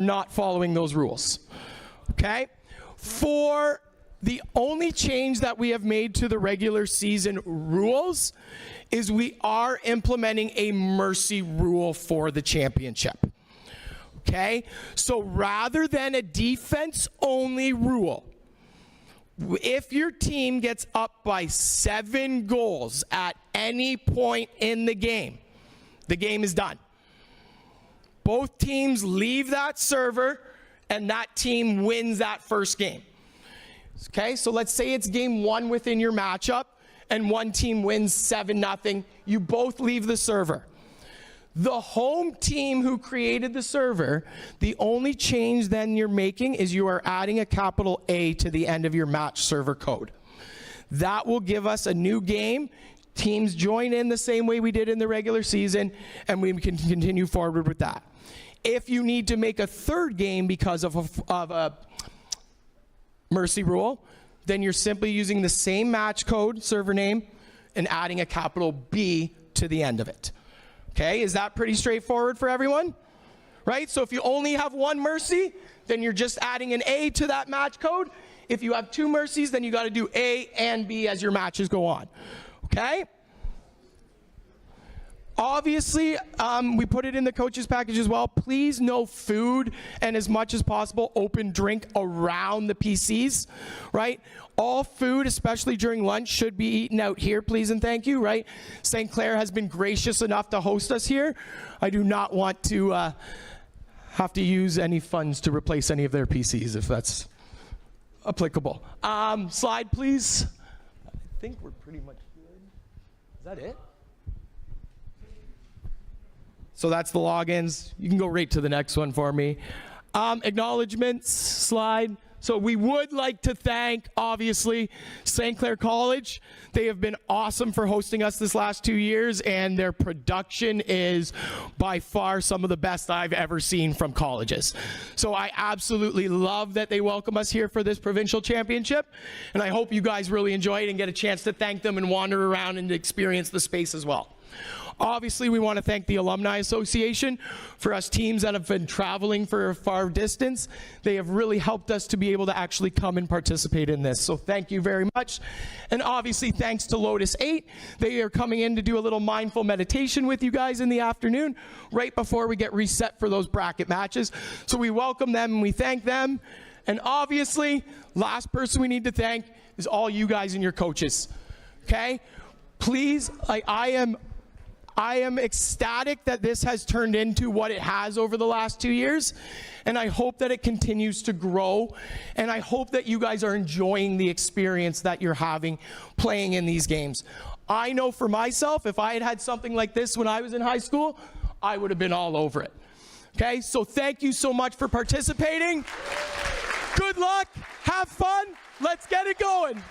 not following those rules. Okay? For the only change that we have made to the regular season rules is we are implementing a mercy rule for the championship. Okay? So rather than a defense-only rule, if your team gets up by 7 goals at any point in the game is done. Both teams leave that server, and that team wins that first game. Okay, so let's say it's game 1 within your matchup, and one team wins 7-0. You both leave the server. The home team who created the server, the only change then you're making is you are adding a capital A to the end of your match server code. That will give us a new game. Teams join in the same way we did in the regular season, and we can continue forward with that. If you need to make a third game because of a mercy rule, then you're simply using the same match code server name and adding a capital B to the end of it. Okay, is that pretty straightforward for everyone? Right? So if you only have one mercy, then you're just adding an A to that match code. If you have 2 mercies, then you got to do A and B as your matches go on. Okay? Obviously, we put it in the coaches package as well. Please no food and as much as possible open drink around the PCs, right? All food, especially during lunch, should be eaten out here, please and thank you, right? St. Clair has been gracious enough to host us here. I do not want to have to use any funds to replace any of their PCs if that's applicable. Slide, please. I think we're pretty much good. Is that it? So that's the logins. You can go right to the next one for me. Acknowledgements slide. So we would like to thank, obviously, St. Clair College. They have been awesome for hosting us this last 2 years, and their production is by far some of the best I've ever seen from colleges. So I absolutely love that they welcome us here for this provincial championship, and I hope you guys really enjoy it and get a chance to thank them and wander around and experience the space as well. Obviously, we want to thank the Alumni Association for us teams that have been traveling for a far distance. They have really helped us to be able to actually come and participate in this. So thank you very much. And obviously, thanks to Lotus 8. They are coming in to do a little mindful meditation with you guys in the afternoon, right before we get reset for those bracket matches. So we welcome them and we thank them. And obviously, last person we need to thank is all you guys and your coaches. Okay? Please, I am ecstatic that this has turned into what it has over the last 2 years, and I hope that it continues to grow, and I hope that you guys are enjoying the experience that you're having playing in these games. I know for myself, if I had had something like this when I was in high school, I would have been all over it. Okay, so thank you so much for participating. Good luck, have fun, let's get it going.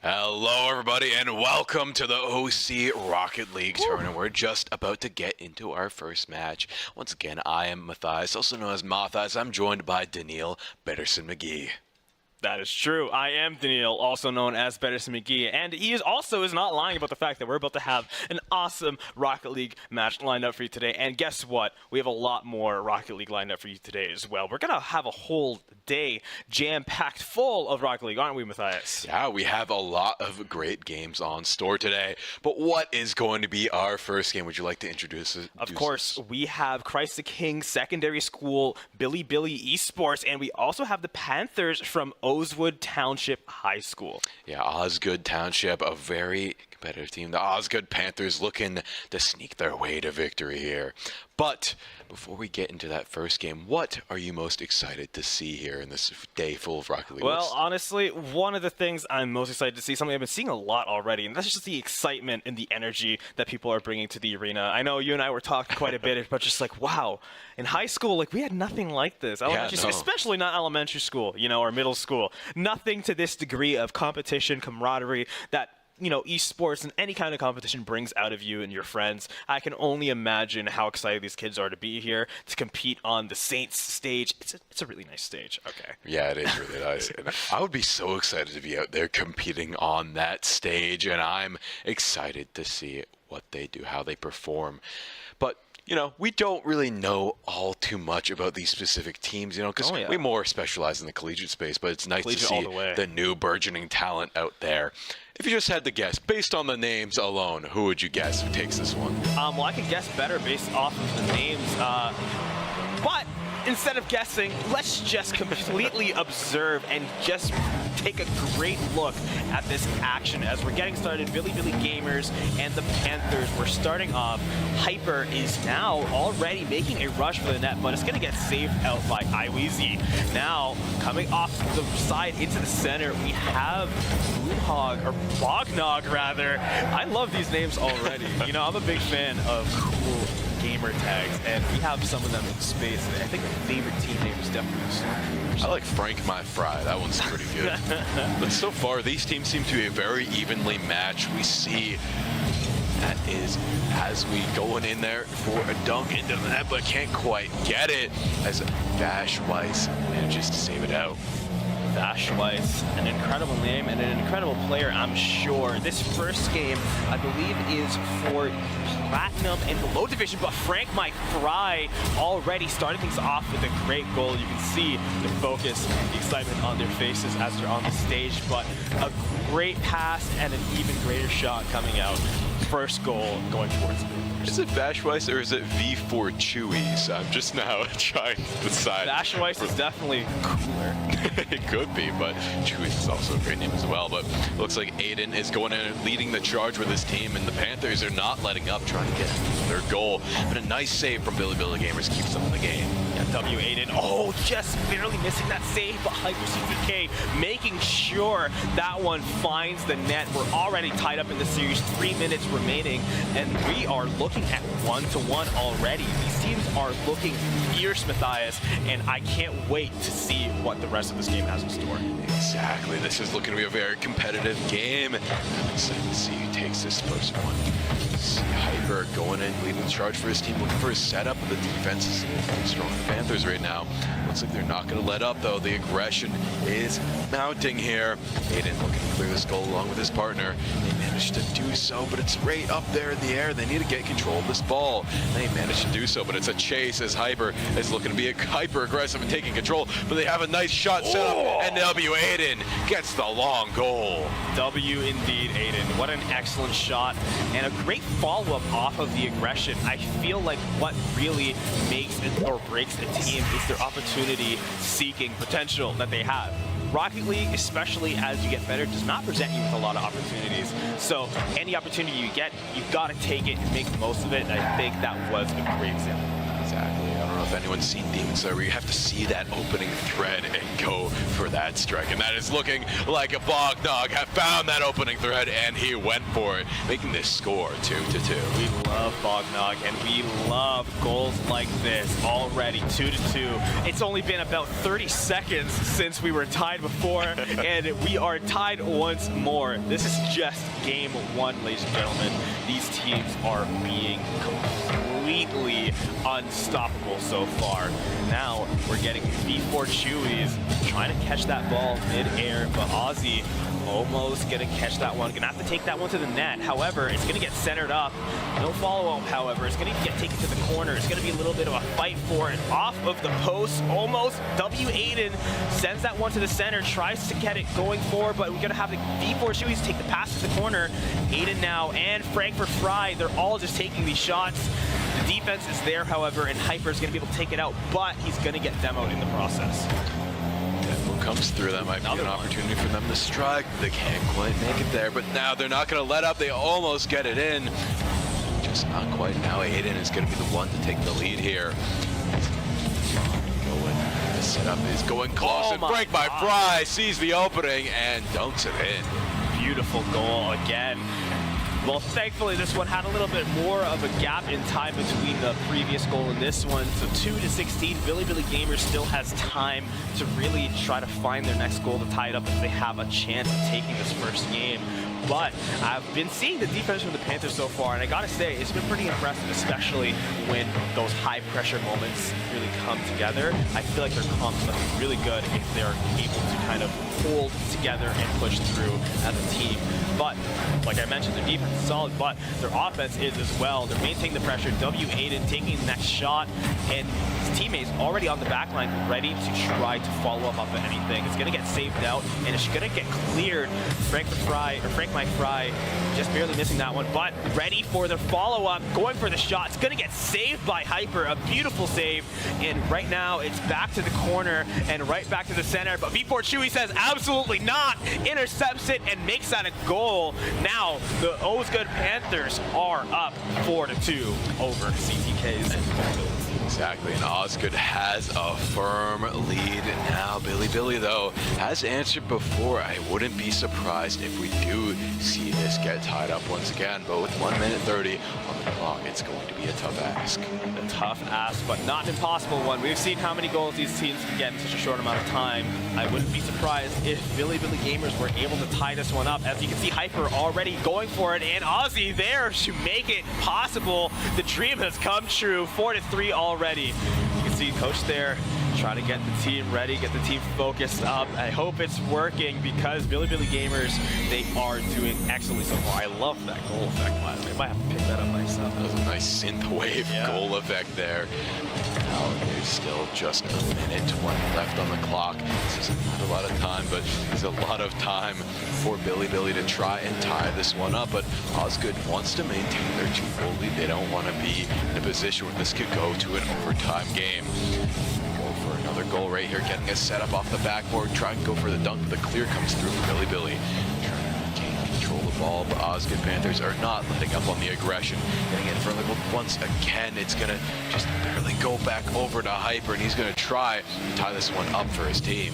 Hello, everybody, and welcome to the OC Rocket League tournament. We're just about to get into our first match. Once again, I am Matthias, also known as Matthias. I'm joined by Daniil Betterson-McGee. That is true. I am Daniil, also known as Betterson McGee, and he is not lying about the fact that we're about to have an awesome Rocket League match lined up for you today. And guess what? We have a lot more Rocket League lined up for you today as well. We're going to have a whole day jam-packed full of Rocket League, aren't we, Matthias? Yeah, we have a lot of great games on store today. But what is going to be our first game? Would you like to introduce it? Of course, we have Christ the King Secondary School, Billy Esports, and we also have the Panthers from Oswood Township High School. Yeah, Osgood Township, a very competitive team. The Osgood Panthers looking to sneak their way to victory here. But before we get into that first game, what are you most excited to see here in this day full of Rocket League? Well, honestly, one of the things I'm most excited to see, something I've been seeing a lot already, and that's just the excitement and the energy that people are bringing to the arena. I know you and I were talking quite a bit about just like, wow, in high school, like we had nothing like this. Especially not elementary school, or middle school. Nothing to this degree of competition, camaraderie that esports and any kind of competition brings out of you and your friends. I can only imagine how excited these kids are to be here to compete on the Saints stage. It's a really nice stage. Okay. Yeah, it is really nice. And I would be so excited to be out there competing on that stage, and I'm excited to see what they do, how they perform. But we don't really know all too much about these specific teams, because we more specialize in the collegiate space, but it's nice to see the new burgeoning talent out there. If you just had to guess, based on the names alone, who would you guess who takes this one? Well, I could guess better based off of the names, but instead of guessing, let's just completely observe and just take a great look at this action as we're getting started. Billy Gamers and the Panthers, we're starting off. Hyper is now already making a rush for the net, but it's going to get saved out by Iweezy. Now, coming off the side into the center, we have Boonhog, or Bognog rather. I love these names already. I'm a big fan of cool gamer tags, and we have some of them in space. I think my favorite team name is definitely Stormtroopers. I like Frank My Fry. That one's pretty good. But so far, these teams seem to be very evenly matched. We see that is as we going in there for a dunk into the net, but can't quite get it as Vash Weiss manages to save it out. Vash Weiss, an incredible name and an incredible player, I'm sure. This first game, I believe, is for Platinum in the low division, but Frank Mike Fry already started things off with a great goal. You can see the focus, the excitement on their faces as they're on the stage, but a great pass and an even greater shot coming out. First goal going towards the Is it Vash Weiss or is it V4 Chewy? So I'm just now trying to decide. Vash Weiss is definitely cooler. It could be, but Chewy is also a great name as well. But looks like Aiden is going in and leading the charge with his team, and the Panthers are not letting up, trying to get their goal. But a nice save from Billy Gamers keeps them in the game. Yeah, W Aiden, just barely missing that save, but Hyper CPK making sure that one finds the net. We're already tied up in the series, 3 minutes remaining, and we are looking at 1-1 already. These teams are looking fierce, Matthias, and I can't wait to see what the rest of this game has in store. Exactly. This is looking to be a very competitive game. I'm excited to see who takes this first one. See Hyper going in, leading the charge for his team, looking for his setup, but the defense is strong for the Panthers right now. Looks like they're not going to let up, though. The aggression is mounting here. Aiden looking to clear this goal along with his partner. They managed to do so, but it's right up there in the air. They need to get control of this ball. They managed to do so, but it's a chase as Hyper is looking to be hyper-aggressive and taking control, but they have a nice shot set up, and W Aiden gets the long goal. W indeed, Aiden. What an excellent shot, and a great follow-up off of the aggression. I feel like what really makes it or breaks a team is their opportunity-seeking potential that they have. Rocket League, especially as you get better, does not present you with a lot of opportunities. So any opportunity you get, you've got to take it and make the most of it. And I think that was a great example. Exactly. I don't know if anyone's seen Demon Slayer where you have to see that opening thread and go for that strike. And that is looking like a Bognog have found that opening thread, and he went for it, making this score 2-2. We love Bognog, and we love goals like this already, 2-2. It's only been about 30 seconds since we were tied before, and we are tied once more. This is just game one, ladies and gentlemen. These teams are being completely unstoppable so far. Now we're getting V4 Chewies trying to catch that ball mid-air, but Ozzy almost gonna catch that one. Gonna have to take that one to the net. However, it's gonna get centered up. No follow-up, however. It's gonna get taken to the corner. It's gonna be a little bit of a fight for it. Off of the post, almost. W. Aiden sends that one to the center, tries to get it going forward, but we're gonna have the V4 Chewies take the pass to the corner. Aiden now and Frankfurt Fry, they're all just taking these shots. The defense is there, however, and Hyper's gonna be able to take it out, but he's gonna get demoed in the process. Demo comes through. That might be an opportunity for them to strike. They can't quite make it there, but now they're not going to let up. They almost get it in. Just not quite. Now Aiden is going to be the one to take the lead here. The setup is going close, and break by Fry sees the opening and dunks it in. Beautiful goal again. Well, thankfully, this one had a little bit more of a gap in time between the previous goal and this one. So 2-16, Bilibili Gamers still has time to really try to find their next goal to tie it up if they have a chance of taking this first game. But I've been seeing the defense from the Panthers so far, and I gotta say, it's been pretty impressive, especially when those high-pressure moments really come together. I feel like their comps must be really good if they're able to kind of hold together and push through as a team. But, like I mentioned, their defense is solid, but their offense is as well. They're maintaining the pressure. W. Aiden taking the next shot, and his teammates already on the back line ready to try to follow up off of anything. It's gonna get saved out, and it's gonna get cleared. Frank Mike Fry just barely missing that one, but ready for the follow-up, going for the shot. It's gonna get saved by Hyper, a beautiful save, and right now it's back to the corner and right back to the center, but V4 Chewy says absolutely not, intercepts it and makes that a goal. Now the Osgood Panthers are up 4-2 over CTK's. Exactly, and Osgood has a firm lead now. Billy, though, has answered before. I wouldn't be surprised if we do see this get tied up once again, but with 1 minute 30 on the clock, it's going to be a tough ask. A tough ask, but not an impossible one. We've seen how many goals these teams can get in such a short amount of time. I wouldn't be surprised if Bilibili Gamers were able to tie this one up. As you can see, Hyper already going for it, and Ozzy there to make it possible. The dream has come true, 4-3 already. You can see Coach there trying to get the team ready, get the team focused up. I hope it's working because Bilibili Gamers, they are doing excellently so far. I love that goal effect, by the way. I might have to pick that up myself. That was a nice synthwave goal effect there. Now there's still just a minute 20 left on the clock. This is not a lot of time, but there's a lot of time for Bilibili to try and tie this one up. But Osgood wants to maintain their 2-goal lead. They don't want to be in a position where this could go to an overtime game. For another goal right here, getting a setup off the backboard, trying to go for the dunk, but the clear comes through for Bilibili. Trying to control the ball, but Osgood Panthers are not letting up on the aggression. Getting it in front of the goal once again, it's gonna just barely go back over to Hyper, and he's gonna try to tie this one up for his team.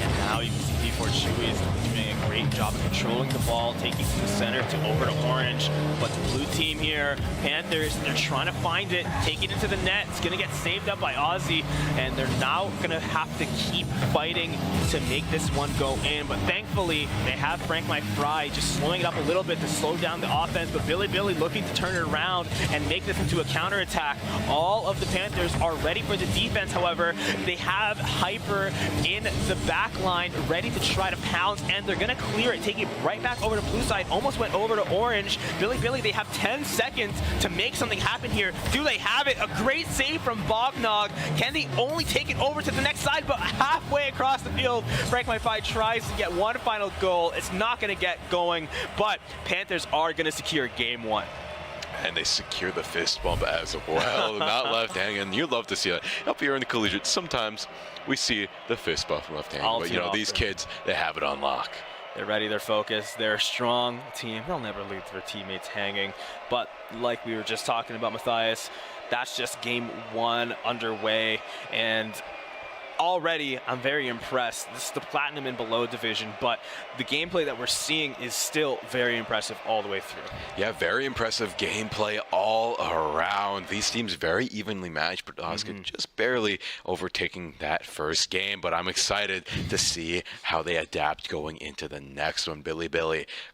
And now you can see V4 Chewy is doing a great job of controlling the ball, taking from the center to over to orange. But the blue team here, Panthers, they're trying to find it, take it into the net. It's going to get saved up by Ozzy, and they're now going to have to keep fighting to make this one go in. But thankfully, they have Frank Mike Fry just slowing it up a little bit to slow down the offense. But Bilibili looking to turn it around and make this into a counterattack. All of the Panthers are ready for the defense, however. They have Hyper in the back line ready to try to pounce, and they're gonna clear it, taking it right back over to blue side, almost went over to orange. Bilibili, they have 10 seconds to make something happen here. Do they have it? A great save from Bognog. Can they only take it over to the next side, but halfway across the field, Frank Maifai tries to get one final goal. It's not gonna get going, but Panthers are gonna secure game one. And they secure the fist bump as well. Not left hanging. You'd love to see that. Up here in the collegiate, sometimes we see the fist bump from left hand. But you know, these kids, they have it on lock. They're ready, they're focused, they're a strong team. They'll never leave their teammates hanging. But like we were just talking about, Matthias, that's just game one underway. And already, I'm very impressed. This is the Platinum and below division, but the gameplay that we're seeing is still very impressive all the way through. Yeah, very impressive gameplay all around. These teams very evenly matched, but Osgood just barely overtaking that first game. But I'm excited to see how they adapt going into the next one. Billy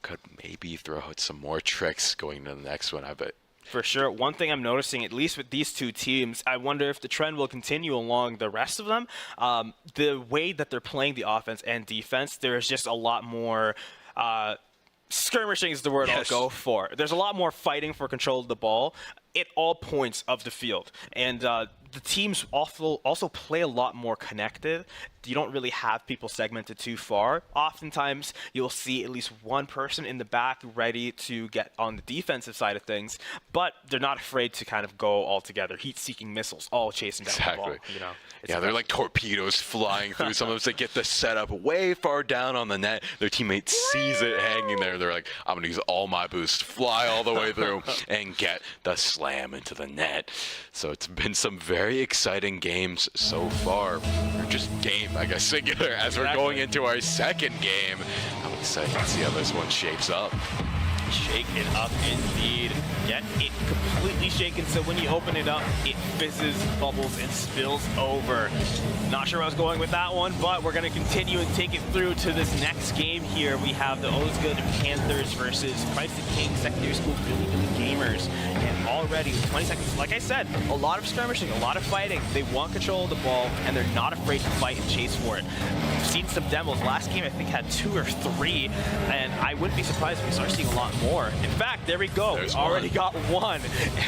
could maybe throw out some more tricks going into the next one, I bet. For sure. One thing I'm noticing, at least with these two teams, I wonder if the trend will continue along the rest of them. The way that they're playing the offense and defense, there's just a lot more skirmishing is the word I'll go for. There's a lot more fighting for control of the ball at all points of the field. And the teams also play a lot more connected. You don't really have people segmented too far. Oftentimes, you'll see at least one person in the back ready to get on the defensive side of things, but they're not afraid to kind of go all together. Heat-seeking missiles, all chasing down the ball. You know, yeah, they're like torpedoes flying through. Sometimes they get the setup way far down on the net. Their teammate sees it hanging there. They're like, I'm going to use all my boost, fly all the way through, and get the slam into the net. So it's been some very exciting games so far. Or just game, I guess, singular, as we're going into our second game. I'm excited to see how this one shapes up. Shake it up indeed. Get it completely shaken so when you open it up, it fizzes, bubbles, and spills over. Not sure where I was going with that one, but we're going to continue and take it through to this next game here. We have the Osgood Panthers versus Christ the King Secondary School Billy Gamers. And already, 20 seconds, like I said, a lot of skirmishing, a lot of fighting. They want control of the ball, and they're not afraid to fight and chase for it. We've seen some demos. Last game, I think, had 2 or 3, and I wouldn't be surprised if we start seeing a lot more. In fact, there we go. We already got one,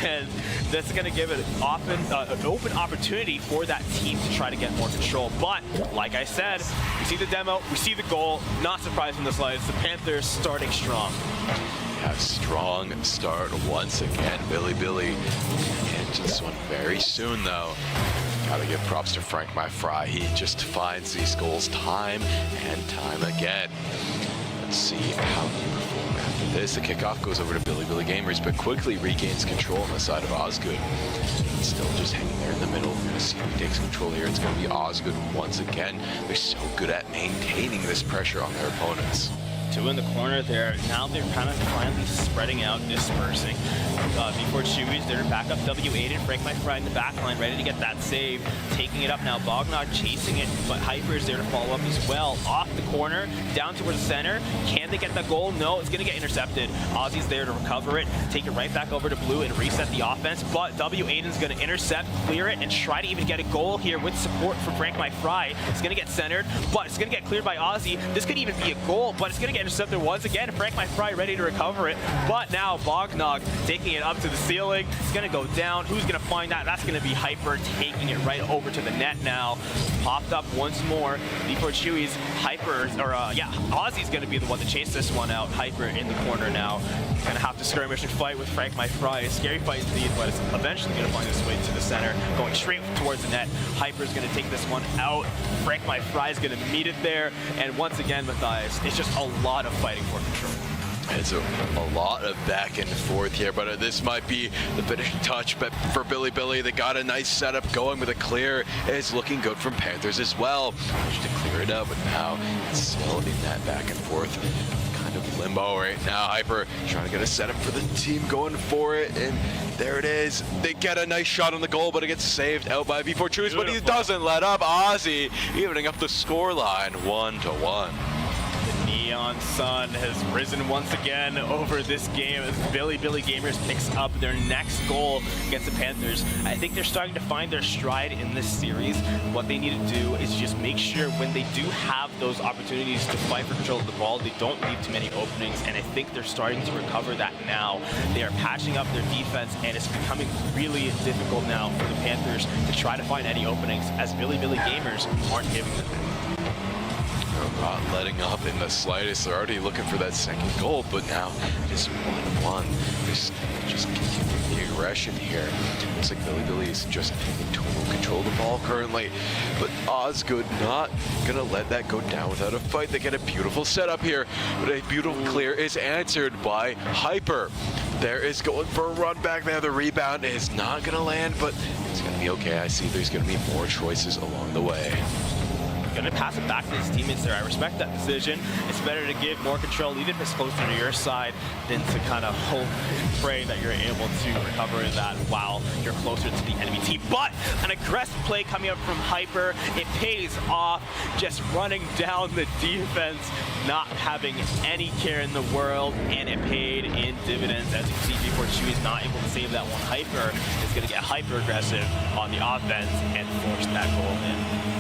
and that's going to give it an open opportunity for that team to try to get more control. But like I said, we see the demo, we see the goal. Not surprised in the slightest. The Panthers starting strong. Yeah, strong start once again. Billy into this one very soon, though. Gotta give props to Frank My Fry. He just finds these goals time and time again. Let's see how he performs after this. The kickoff goes over to Billy Gamers, but quickly regains control on the side of Osgood. Still just hanging there in the middle. We're gonna see who takes control here. It's gonna be Osgood once again. They're so good at maintaining this pressure on their opponents. 2 in the corner there. Now they're kind of finally spreading out, dispersing. Before Chewies, they're back up W8 and Frank My Fry in the back line, ready to get that save. Taking it up now, Bognog chasing it, but Hyper is there to follow up as well. Off the corner, down towards the center. Can they get that goal? No, it's going to get intercepted. Ozzy's there to recover it, take it right back over to Blue and reset the offense, but W8's going to intercept, clear it, and try to even get a goal here with support from Frank My Fry. It's going to get centered, but it's going to get cleared by Ozzy. This could even be a goal, but it's going to get intercepted once again. Frank My Fry ready to recover it, but now Bognog taking it up to the ceiling. It's going to go down. Who's going to find that? That's going to be Hyper taking it right over to the net now. Popped up once more before Chewy's. Ozzy's going to be the one to chase this one out. Hyper in the corner now. Going to have to skirmish and fight with Frank My Fry. A scary fight indeed, but it's eventually going to find its way to the center. Going straight towards the net. Hyper's going to take this one out. Frank My Fry is going to meet it there. And once again, Matthias, it's just a lot of fighting for control. It's a lot of back and forth here, but this might be the finishing touch. But for Billy, they got a nice setup going with a clear. It's looking good from Panthers as well. Managed to clear it up, but now it's still in that back and forth kind of limbo right now. Hyper trying to get a setup for the team going for it, and there it is. They get a nice shot on the goal, but it gets saved out by V4 Choose, but he doesn't let up. Ozzy evening up the scoreline 1-1. Neon Sun has risen once again over this game as Billy Gamers picks up their next goal against the Panthers. I think they're starting to find their stride in this series. What they need to do is just make sure when they do have those opportunities to fight for control of the ball, they don't leave too many openings, and I think they're starting to recover that now. They are patching up their defense, and it's becoming really difficult now for the Panthers to try to find any openings as Billy Gamers aren't giving them. Not letting up in the slightest. They're already looking for that second goal, but now just 1-1. Just continuing the aggression here. Looks like Billy is just in total control of the ball currently, but Osgood not gonna let that go down without a fight. They get a beautiful setup here, but a beautiful clear is answered by Hyper. there is going for a run back there. The rebound is not going to land, but it's going to be okay. I see there's going to be more choices along the way. Going to pass it back to his teammates there. I respect that decision. It's better to give more control, even if it's closer to your side, than to kind of hope and pray that you're able to recover that while you're closer to the enemy team. But an aggressive play coming up from Hyper. It pays off, just running down the defense, not having any care in the world, and it paid in dividends. As you can see, before Chewy's not able to save that one, Hyper is going to get hyper aggressive on the offense and force that goal in.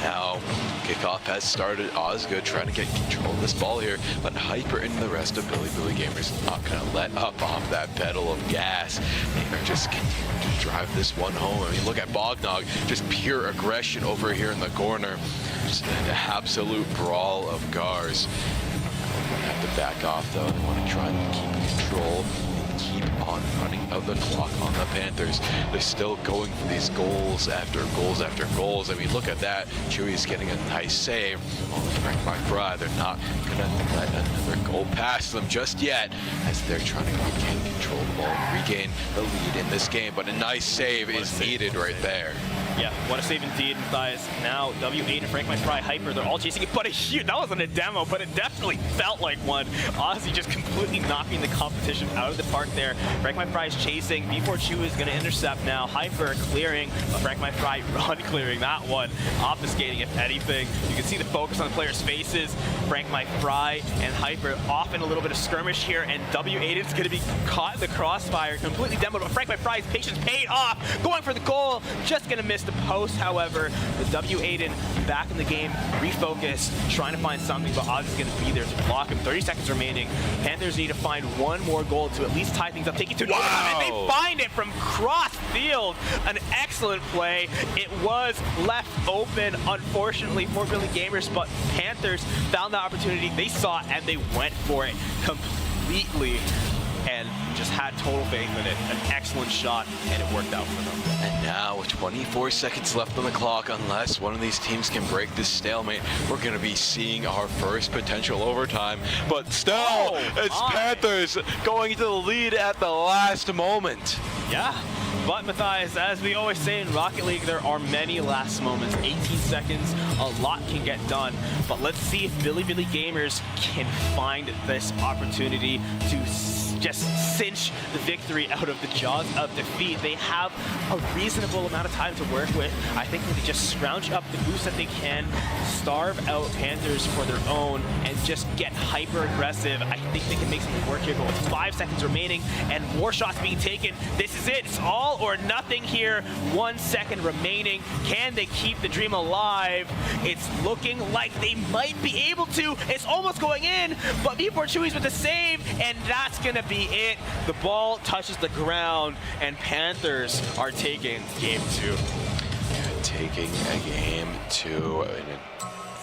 Now, kickoff has started. Osgood trying to get control of this ball here, but Hyper and the rest of Billy Gamers not going to let up off that pedal of gas. They are just continuing to drive this one home. I mean, look at Bognog, just pure aggression over here in the corner. Just an absolute brawl of Gars. They have to back off, though. They want to try and keep control. Keep on running out the clock on the Panthers. They're still going for these goals after goals after goals. I mean, look at that. Chewy's getting a nice save. Oh, Frank McBride, they're not going to let another goal pass them just yet as they're trying to regain control of the ball and regain the lead in this game. But a nice save is needed right there. Yeah, what a save indeed, Matthias. Now, W8 and Frank McBride, Hyper, they're all chasing it, but that wasn't a demo, but it definitely felt like one. Ozzy just completely knocking the competition out of the park there. Frank McBride's chasing. B4 Chewy is going to intercept now. Hyper clearing, but Frank McBride run clearing that one, obfuscating if anything. You can see the focus on the players' faces. Frank McBride and Hyper off in a little bit of skirmish here, and W8 is going to be caught in the crossfire, completely demoed, but Frank McBride's patience paid off, going for the goal, just going to miss the post, however. The W8 back in the game, refocused, trying to find something, but Oz is going to be there to block him. 30 seconds remaining. Panthers need to find one more goal to at least tie things up. Take it to overtime, and they find it from cross field. An excellent play. It was left open, unfortunately, for Billy Gamers, but Panthers found the opportunity. They saw it, and they went for it completely, and just had total faith in it. An excellent shot, and it worked out for them. And now, with 24 seconds left on the clock, unless one of these teams can break this stalemate, we're going to be seeing our first potential overtime. But still, it's Panthers going to the lead at the last moment. Yeah. But Matthias, as we always say in Rocket League, there are many last moments. 18 seconds, a lot can get done. But let's see if Billy Gamers can find this opportunity to just cinch the victory out of the jaws of defeat. They have a reasonable amount of time to work with. I think they just scrounge up the boost that they can, starve out Panthers for their own, and just get hyper aggressive. I think they can make something work here, but with 5 seconds remaining and more shots being taken, this is it. It's all or nothing here. 1 second remaining. Can they keep the dream alive? It's looking like they might be able to. It's almost going in, but B4 Chewy's with the save, and that's gonna be it. The ball touches the ground, and Panthers are taking game 2. Yeah, taking a game 2 in a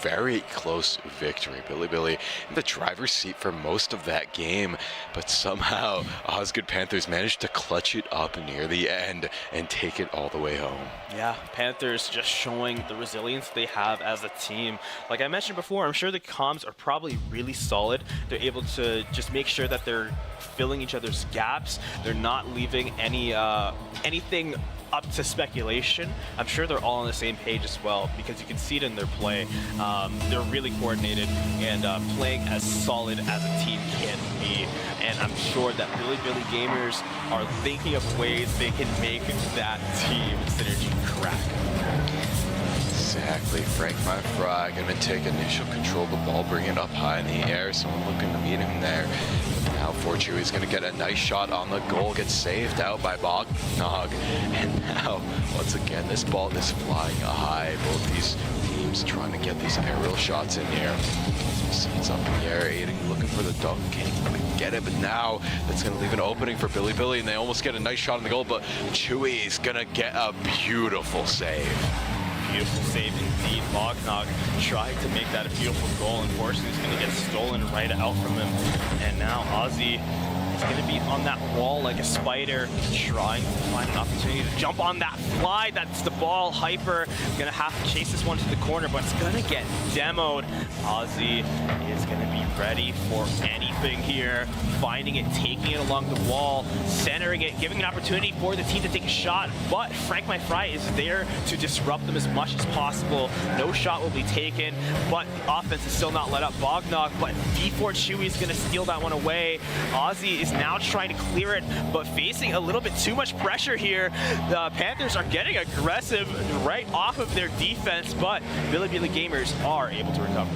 very close victory. Billy in the driver's seat for most of that game, but somehow Osgood Panthers managed to clutch it up near the end and take it all the way home. Yeah, Panthers just showing the resilience they have as a team. Like I mentioned before, I'm sure the comms are probably really solid. They're able to just make sure that they're filling each other's gaps. They're not leaving anything up to speculation. I'm sure they're all on the same page as well, because you can see it in their play. They're really coordinated and playing as solid as a team can be. And I'm sure that Billy Gamers are thinking of ways they can make that team synergy crack. Exactly. Frank McBride going to take initial control of the ball, bring it up high in the air. Someone looking to meet him there. Now Fortune is going to get a nice shot on the goal, gets saved out by Bognog. And now, once again, this ball is flying high. Both these teams trying to get these aerial shots in here. See it's up in the air. Aiden looking for the dunk, can't quite get it, but now that's going to leave an opening for Billy, and they almost get a nice shot on the goal, but Chewy is going to get a beautiful save. Beautiful save indeed. Bognog tried to make that a beautiful goal. Unfortunately, it's going to get stolen right out from him. And now Ozzy is going to be on that wall like a spider, trying to find an opportunity to jump on that fly. That's the ball. Hyper going to have to chase this one to the corner, but it's going to get demoed. Ozzy is going to be ready for anything here, finding it, taking it along the wall, centering it, giving an opportunity for the team to take a shot, but Frank My Fry is there to disrupt them as much as possible. No shot will be taken, but the offense is still not let up. Bognog, but V4 Chewy is going to steal that one away. OSEA is now trying to clear it, but facing a little bit too much pressure here. The Panthers are getting aggressive right off of their defense, but Billy Gamers are able to recover.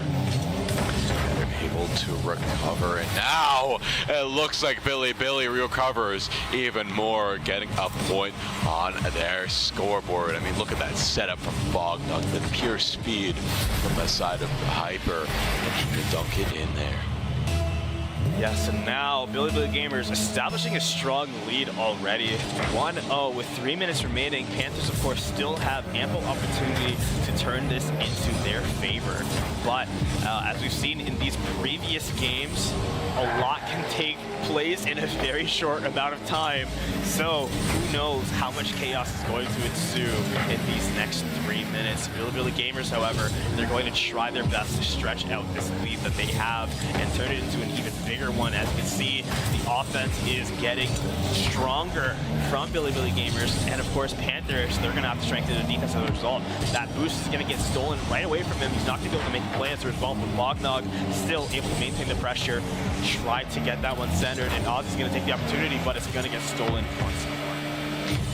Able to recover, and now it looks like Billy recovers even more, getting a point on their scoreboard. I mean, look at that setup from Bognog, the pure speed from the side of Hyper, and he can dunk it in there. Yes, and now Billy Gamers establishing a strong lead already. 1-0 with 3 minutes remaining. Panthers, of course, still have ample opportunity to turn this into their favor. But as we've seen in these previous games, a lot can take place in a very short amount of time. So who knows how much chaos is going to ensue in these next 3 minutes. Billy Gamers, however, they're going to try their best to stretch out this lead that they have and turn it into an even bigger one. As you can see, the offense is getting stronger from Billy Gamers, and of course Panthers, they're going to have to strengthen the defense as a result. That boost is going to get stolen right away from him. He's not going to be able to make a play as a result, but Bognog still able to maintain the pressure, try to get that one centered, and Ozzy's going to take the opportunity, but it's going to get stolen once more.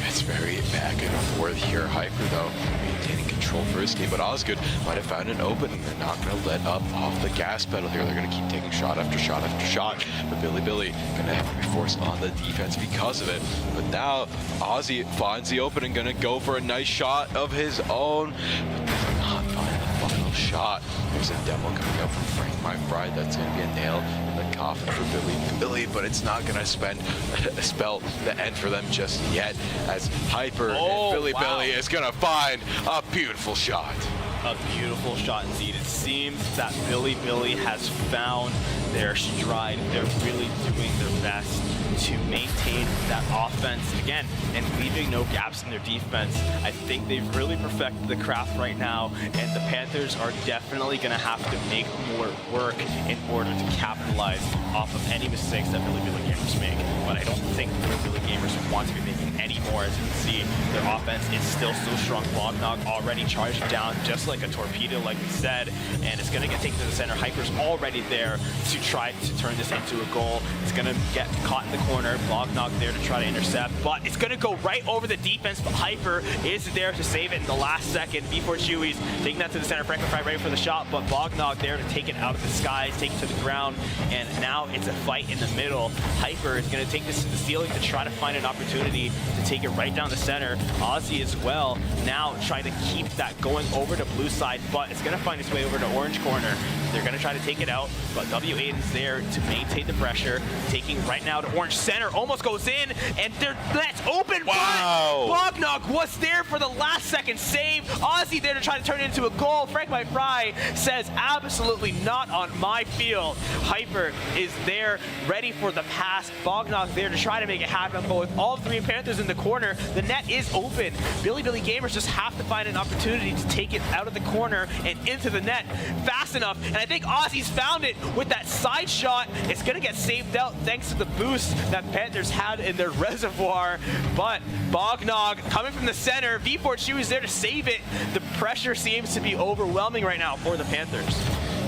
It's very back and forth here. Hyper, though, maintaining control for his team, but Osgood might have found an opening. They're not going to let up off the gas pedal here. They're going to keep taking shot after shot after shot, but Billy going to have to be forced on the defense because of it. But now Ozzy finds the opening, going to go for a nice shot of his own, but does not find the final shot. There's a demo coming up from Frank My Fry. That's going to be a nail in the coffin for Billy, but it's not going to spell the end for them just yet, as Hyper and Billy is going to find a beautiful shot. A beautiful shot indeed. It seems that Billy has found their stride. They're really doing their best to maintain that offense again and leaving no gaps in their defense. I think they've really perfected the craft right now, and the Panthers are definitely going to have to make more work in order to capitalize off of any mistakes that Billy Gamers make. But I don't think Billy Gamers want to be making any more. As you can see, their offense is still so strong. Bognog already charged down just like a torpedo, like we said, and it's going to get taken to the center. Hyper's already there to try to turn this into a goal. It's going to get caught in the corner. Bognog there to try to intercept, but it's going to go right over the defense, but Hyper is there to save it in the last second. V4 Chewy's taking that to the center. Frank My Fry ready for the shot, but Bognog there to take it out of the skies, take it to the ground, and now it's a fight in the middle. Hyper is going to take this to the ceiling to try to find an opportunity to take it right down the center. Ozzy as well, now trying to keep that going over to blue side, but it's going to find its way over to orange corner. They're going to try to take it out, but W8 is there to maintain the pressure, taking right now to orange center, almost goes in, and that's open. Wow! But Bognog was there for the last second save. Ozzy there to try to turn it into a goal. Frank My Fry says, absolutely not on my field. Hyper is there, ready for the pass. Bognog there to try to make it happen, but with all three Panthers in the corner, the net is open. Billy Gamers just have to find an opportunity to take it out of the corner and into the net fast enough, and I think Ozzy's found it with that side shot. It's going to get saved out thanks to the boost that Panthers had in their reservoir, but Bognog coming from the center. V4 Chewy's there to save it. The pressure seems to be overwhelming right now for the Panthers.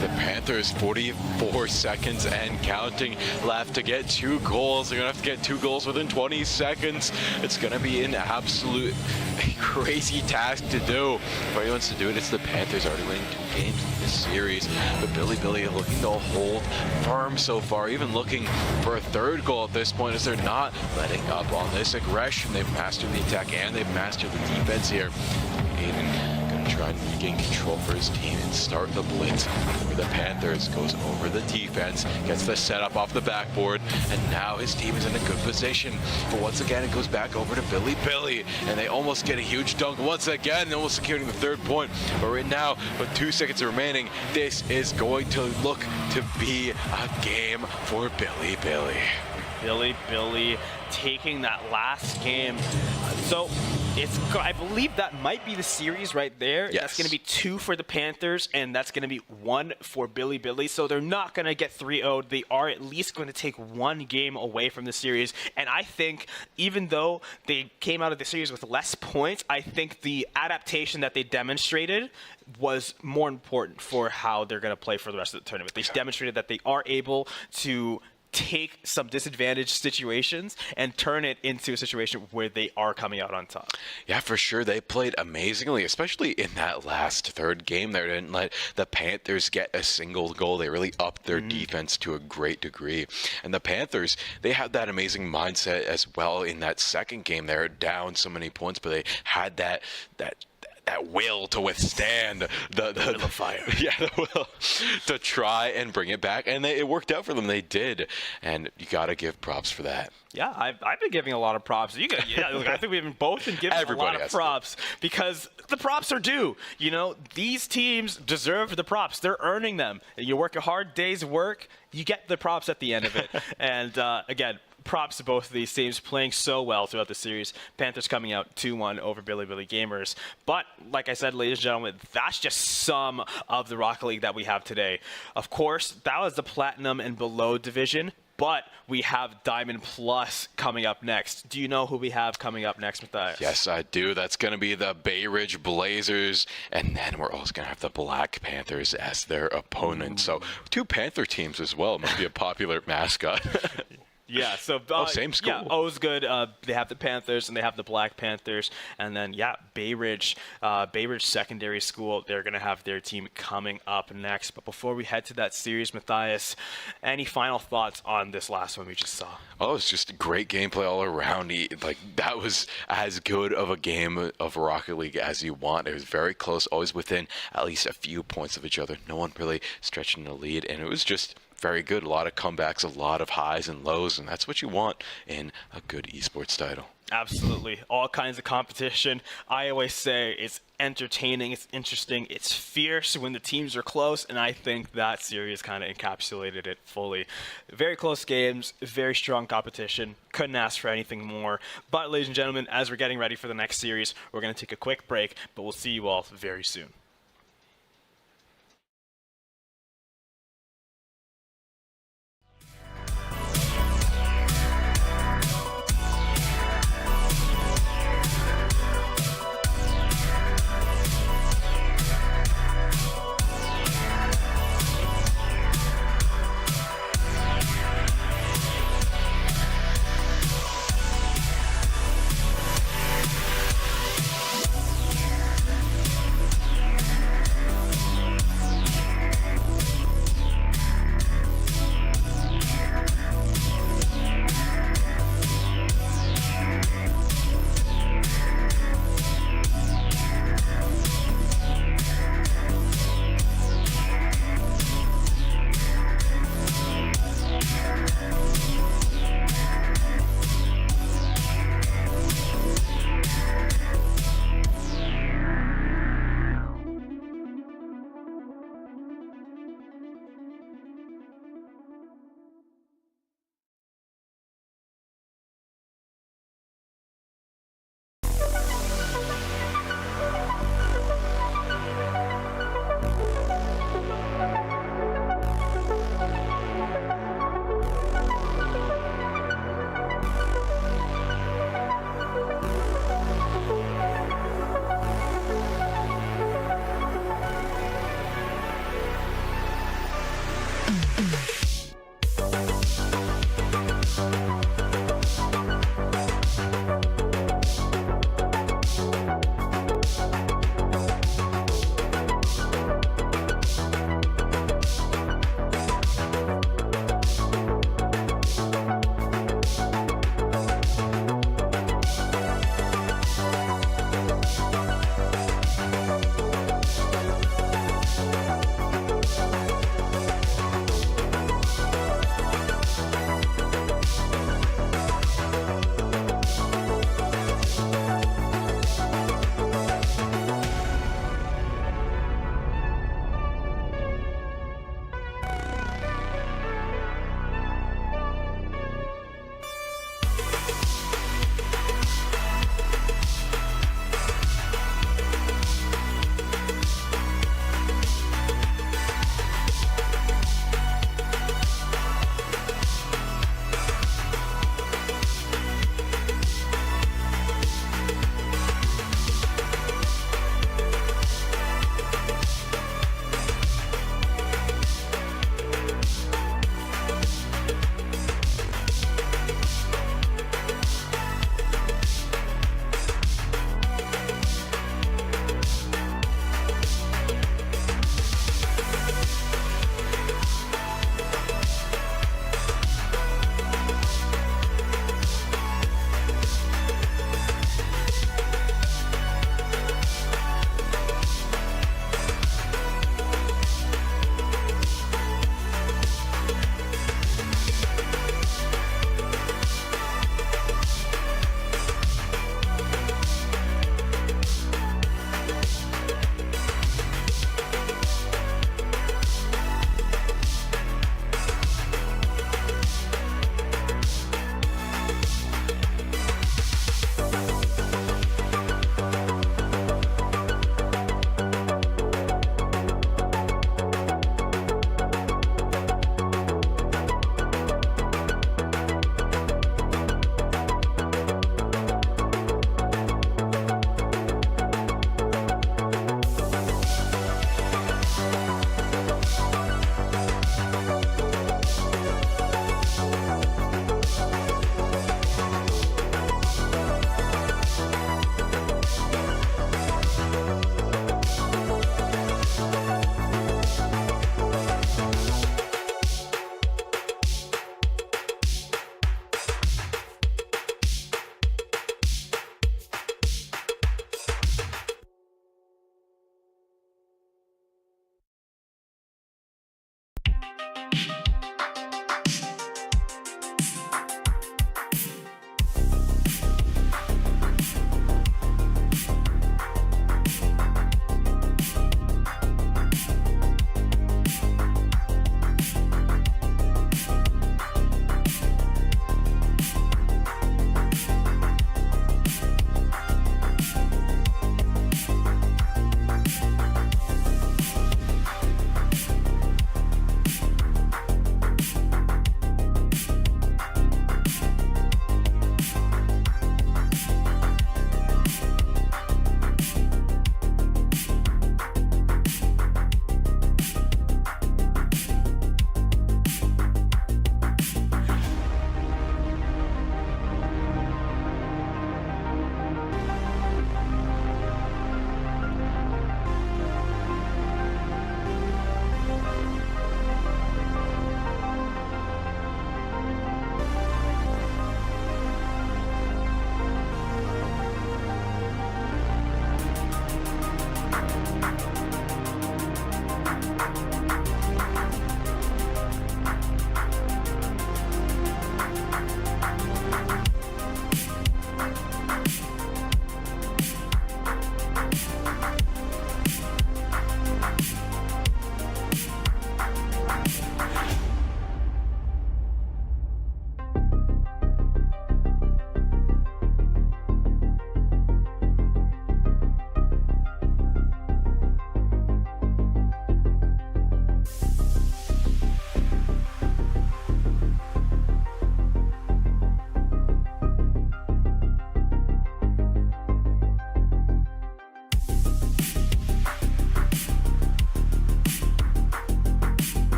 The Panthers, 44 seconds and counting left to get 2 goals. They're going to have to get 2 goals within 20 seconds. It's going to be an absolute crazy task to do. If anyone wants to do it, it's the Panthers, already winning 2 games in this series. But Billy looking to hold firm so far, even looking for a 3rd goal at this point, as they're not letting up on this aggression. They've mastered the attack and they've mastered the defense here. Aiden trying to regain control for his team and start the blitz for the Panthers. Goes over the defense, gets the setup off the backboard, and now his team is in a good position. But once again, it goes back over to Billy, and they almost get a huge dunk once again, almost securing the 3rd point. But right now, with 2 seconds remaining, this is going to look to be a game for Billy. Billy taking that last game. So I believe that might be the series right there. Yes. That's going to be 2 for the Panthers, and that's going to be 1 for Billy. So they're not going to get 3-0'd. They are at least going to take 1 game away from the series. And I think even though they came out of the series with less points, I think the adaptation that they demonstrated was more important for how they're going to play for the rest of the tournament. They demonstrated that they are able to take some disadvantaged situations and turn it into a situation where they are coming out on top. Yeah, for sure. They played amazingly, especially in that last third game. They didn't let the Panthers get a single goal. They really upped their defense to a great degree. And the Panthers, they had that amazing mindset as well in that second game. They were down so many points, but they had that will to withstand the fire. Yeah, the will to try and bring it back. And it worked out for them. They did. And you got to give props for that. Yeah, I've been giving a lot of props. I think we've both been giving a lot of props because the props are due. You know, these teams deserve the props. They're earning them. You work a hard day's work, you get the props at the end of it. And again, props to both of these teams playing so well throughout the series. Panthers coming out 2-1 over Billy Gamers. But like I said, ladies and gentlemen, that's just some of the Rocket League that we have today. Of course, that was the Platinum and below division. But we have Diamond Plus coming up next. Do you know who we have coming up next, Matthias? Yes, I do. That's going to be the Bay Ridge Blazers. And then we're also going to have the Black Panthers as their opponent. So 2 Panther teams as well. Must be a popular mascot. Yeah, so same school. Yeah, O's good. They have the Panthers and they have the Black Panthers, and then Bay Ridge Secondary School. They're gonna have their team coming up next. But before we head to that series, Matthias, any final thoughts on this last one we just saw? Oh, it's just great gameplay all around. Like that was as good of a game of Rocket League as you want. It was very close, always within at least a few points of each other. No one really stretching the lead, and it was just very good. A lot of comebacks, a lot of highs and lows, and that's what you want in a good esports title. Absolutely. All kinds of competition. I always say it's entertaining, it's interesting, it's fierce when the teams are close, and I think that series kind of encapsulated it fully. Very close games, very strong competition. Couldn't ask for anything more. But ladies and gentlemen, as we're getting ready for the next series, we're going to take a quick break, but we'll see you all very soon.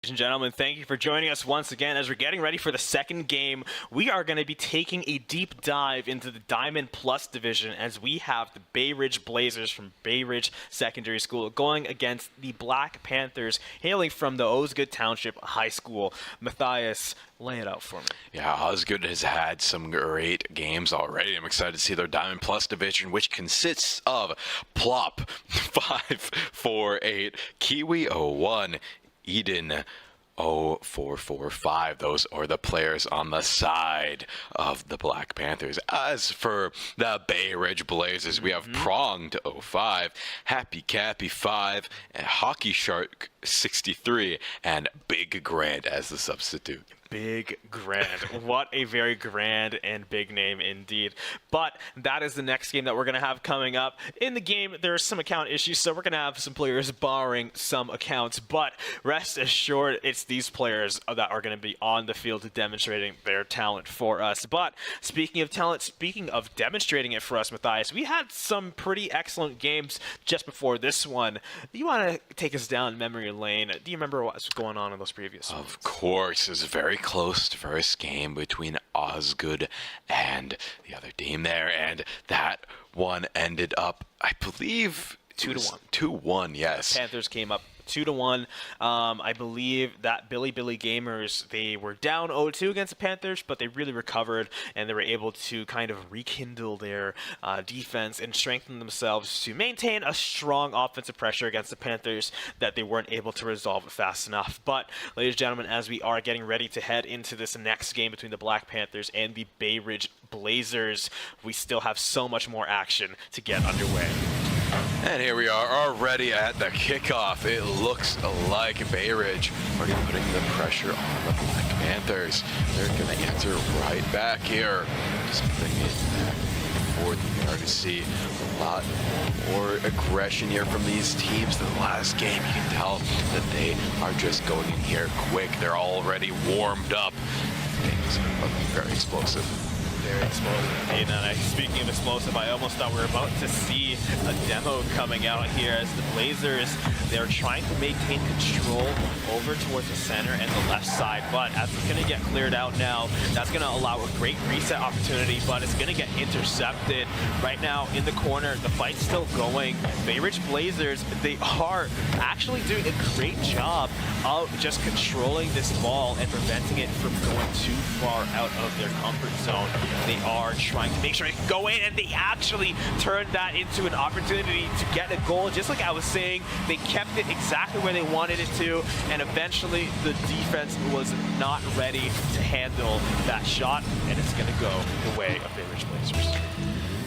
Ladies and gentlemen, thank you for joining us once again. As we're getting ready for the second game, we are going to be taking a deep dive into the Diamond Plus division as we have the Bay Ridge Blazers from Bay Ridge Secondary School going against the Black Panthers hailing from the Osgood Township High School. Matthias, lay it out for me. Yeah, Osgood has had some great games already. I'm excited to see their Diamond Plus division, which consists of Plop 548, Kiwi 01, Eden 0445. Those are the players on the side of the Black Panthers. As for the Bay Ridge Blazers, we have Pronged 05, Happy Cappy 5, and Hockey Shark 63, and Big Grand as the substitute. Big Grand. What a very grand and big name indeed. But that is the next game that we're going to have coming up. In the game, there's some account issues, so we're going to have some players borrowing some accounts. But rest assured, it's these players that are going to be on the field demonstrating their talent for us. But speaking of talent, speaking of demonstrating it for us, Matthias, we had some pretty excellent games just before this one. You want to take us down memory lane? Do you remember what was going on in those previous ones? Of course. It was very close first game between Osgood and the other team there, and that one ended up, I believe, 2-1. 2-1, yes. The Panthers came up 2-1. I believe that Billy Gamers, they were down 0-2 against the Panthers, but they really recovered and they were able to kind of rekindle their defense and strengthen themselves to maintain a strong offensive pressure against the Panthers that they weren't able to resolve fast enough. But, ladies and gentlemen, as we are getting ready to head into this next game between the Black Panthers and the Bay Ridge Blazers, we still have so much more action to get underway. And here we are already at the kickoff. It looks like Bay Ridge already putting the pressure on the Black Panthers. They're going to answer right back here. Just putting it back and forth. You can already see a lot more aggression here from these teams than the last game. You can tell that they are just going in here quick. They're already warmed up. Things are looking very explosive. Very explosive. And speaking of explosive, I almost thought we were about to see a demo coming out here as the Blazers, they're trying to maintain control over towards the center and the left side, but as it's going to get cleared out now, that's going to allow a great reset opportunity, but it's going to get intercepted. Right now in the corner, the fight's still going. Bay Ridge Blazers, they are actually doing a great job of just controlling this ball and preventing it from going too far out of their comfort zone. They are trying to make sure it can go in, and they actually turned that into an opportunity to get a goal. Just like I was saying, they kept it exactly where they wanted it to, and eventually the defense was not ready to handle that shot, and it's going to go the way of Bay Ridge Blazers.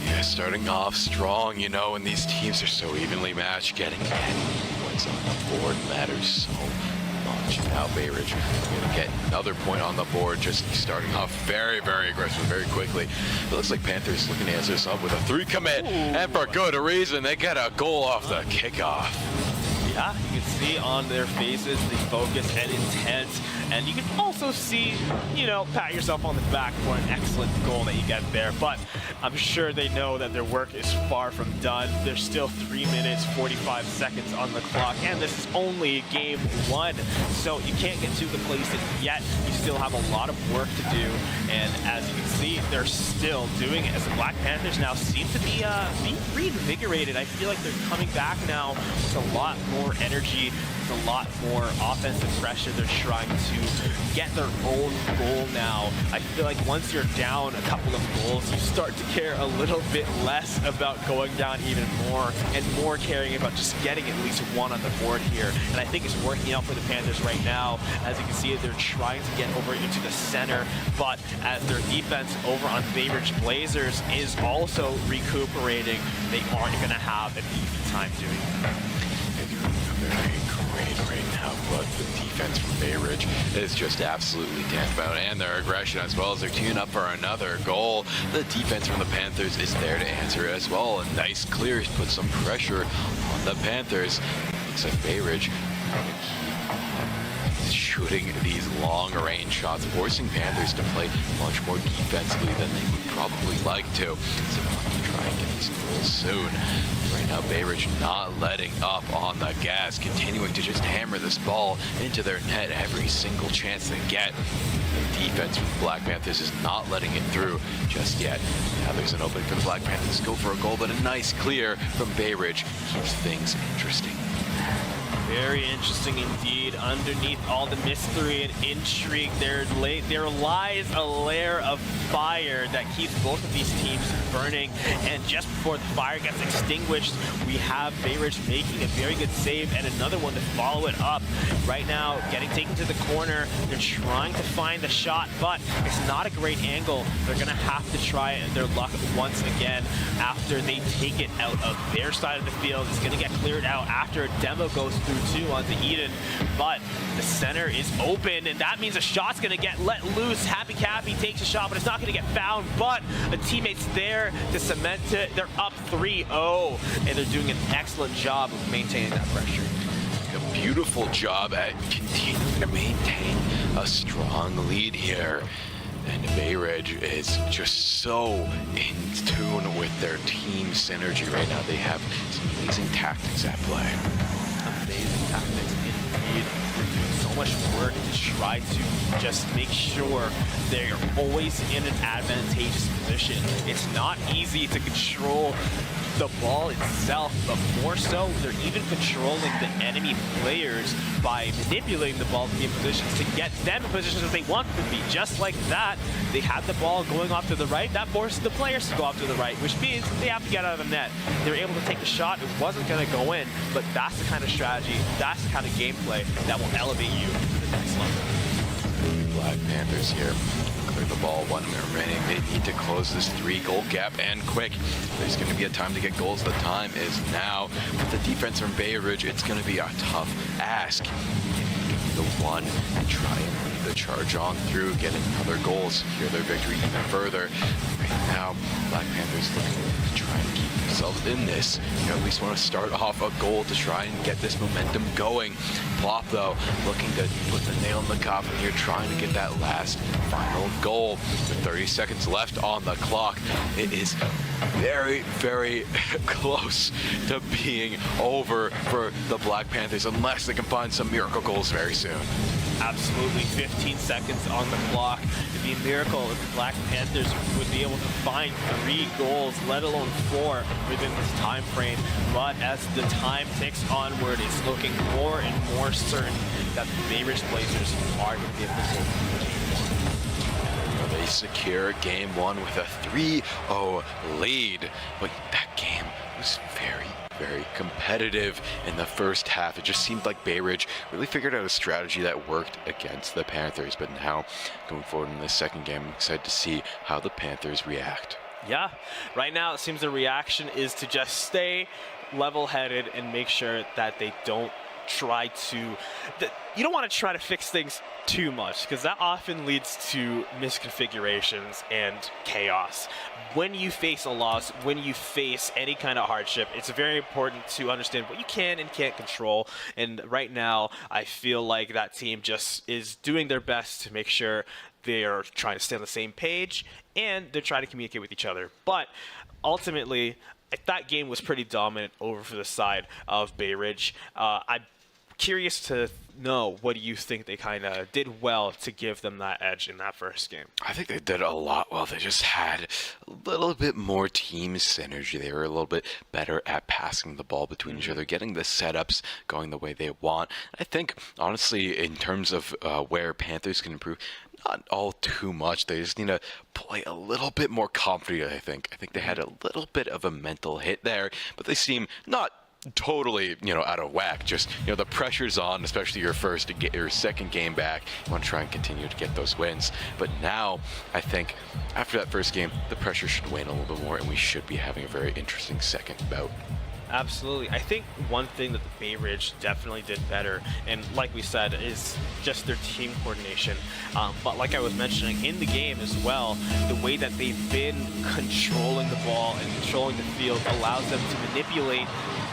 Yeah, starting off strong, you know, and these teams are so evenly matched. Getting points on the board matters so much. Now Bay Ridge going to get another point on the board, just starting off very, very aggressive, very quickly. It looks like Panthers looking to answer this up with a 3 commit, and for good reason. They get a goal off the kickoff. Yeah, you can see on their faces the focus and intent, and you can also see, you know, pat yourself on the back for an excellent goal that you get there, but I'm sure they know that their work is far from done. There's still 3 minutes, 45 seconds on the clock, and this is only game 1, so you can't get too complacent yet. You still have a lot of work to do, and as you can see, they're still doing it as the Black Panthers now seem to be being reinvigorated. I feel like they're coming back now with a lot more energy, with a lot more offensive pressure. They're trying to get their own goal now. I feel like once you're down a couple of goals, you start to care a little bit less about going down even more and more caring about just getting at least one on the board here. And I think it's working out for the Panthers right now. As you can see, they're trying to get over into the center, but as their defense over on Bay Ridge Blazers is also recuperating, they aren't going to have an easy time doing that. Very great right now, but the defense from Bay Ridge is just absolutely tantamount, and their aggression as well as they're teeing up for another goal. The defense from the Panthers is there to answer as well. A nice clear put some pressure on the Panthers. Looks like Bay Ridge trying to keep shooting these long-range shots, forcing Panthers to play much more defensively than they would probably like to. So we'll have to try and get these goals soon. Right now, Bay Ridge not letting up on the gas, continuing to just hammer this ball into their net every single chance they get. The defense for the Black Panthers is not letting it through just yet. Now there's an opening for the Black Panthers to go for a goal, but a nice clear from Bay Ridge keeps things interesting. Very interesting indeed. Underneath all the mystery and intrigue, there lies a layer of fire that keeps both of these teams burning. And just before the fire gets extinguished, we have Bay Ridge making a very good save and another one to follow it up. Right now, getting taken to the corner. They're trying to find the shot, but it's not a great angle. They're going to have to try their luck once again after they take it out of their side of the field. It's going to get cleared out after a demo goes through two onto Eden, but the center is open, and that means a shot's gonna get let loose. Happy Cappy takes a shot, but it's not gonna get found, but a teammate's there to cement it. They're up 3-0, and they're doing an excellent job of maintaining that pressure. A beautiful job at continuing to maintain a strong lead here. And Bay Ridge is just so in tune with their team synergy right now. They have some amazing tactics at play. Amazing tactics indeed. They're doing so much work to try to just make sure they're always in an advantageous position. It's not easy to control the ball itself, but more so, they're even controlling the enemy players by manipulating the ball to be in positions to get them in positions that they want to be. Just like that, they had the ball going off to the right. That forces the players to go off to the right, which means they have to get out of the net. They were able to take the shot. It wasn't going to go in, but that's the kind of strategy, that's the kind of gameplay that will elevate you to the next level. Black Panthers here. Clear the ball, 1 minute remaining. They need to close this 3-goal gap and quick. There's going to be a time to get goals. The time is now. With the defense from Bay Ridge, it's going to be a tough ask. The one and try and lead the charge on through, get another goal, secure their victory even further. Right now, Black Panthers looking to try and keep themselves in this. You at least want to start off a goal to try and get this momentum going. Plop, though, looking to put the nail in the coffin here, trying to get that last final goal. With 30 seconds left on the clock, it is very, very close to being over for the Black Panthers, unless they can find some miracle goals very soon. Absolutely, 15 seconds on the clock. It'd be a miracle if the Black Panthers would be able to find 3 goals, let alone 4 within this time frame. But as the time ticks onward, it's looking more and more certain that the Bay Ridge Blazers are going to be able to take the game. They secure game 1 with a 3-0 lead, but that game was very competitive in the first half. It just seemed like Bay Ridge really figured out a strategy that worked against the Panthers, but now going forward in the second game, I'm excited to see how the Panthers react. Yeah, right now it seems the reaction is to just stay level-headed and make sure that they don't try to, you don't want to try to fix things too much, because that often leads to misconfigurations and chaos. When you face a loss, when you face any kind of hardship, it's very important to understand what you can and can't control. And right now, I feel like that team just is doing their best to make sure they are trying to stay on the same page and they're trying to communicate with each other. But ultimately, that game was pretty dominant over for the side of Bay Ridge. I'm curious to know, what do you think they kind of did well to give them that edge in that first game? I think they did a lot well. They just had a little bit more team synergy. They were a little bit better at passing the ball between each other, getting the setups going the way they want. I think, honestly, in terms of where Panthers can improve, not all too much. They just need to play a little bit more confident, I think. I think they had a little bit of a mental hit there, but they seem not totally, out of whack. Just, the pressure's on, especially your second game back. You want to try and continue to get those wins. But now, I think, after that first game, the pressure should wane a little bit more, and we should be having a very interesting second bout. Absolutely. I think one thing that the Bay Ridge definitely did better, and like we said, is just their team coordination. But like I was mentioning, in the game as well, the way that they've been controlling the ball and controlling the field allows them to manipulate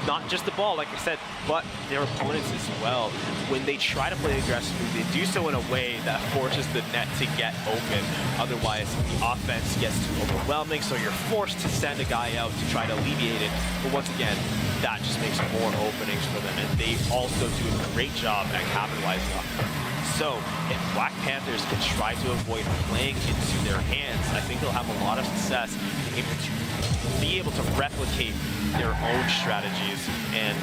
not just the ball, like I said, but their opponents as well. When they try to play aggressively, they do so in a way that forces the net to get open. Otherwise, the offense gets too overwhelming, so you're forced to send a guy out to try to alleviate it. But once again, that just makes more openings for them, and they also do a great job at capitalizing off them. So, if Black Panthers can try to avoid playing into their hands, I think they'll have a lot of success be able to replicate their own strategies and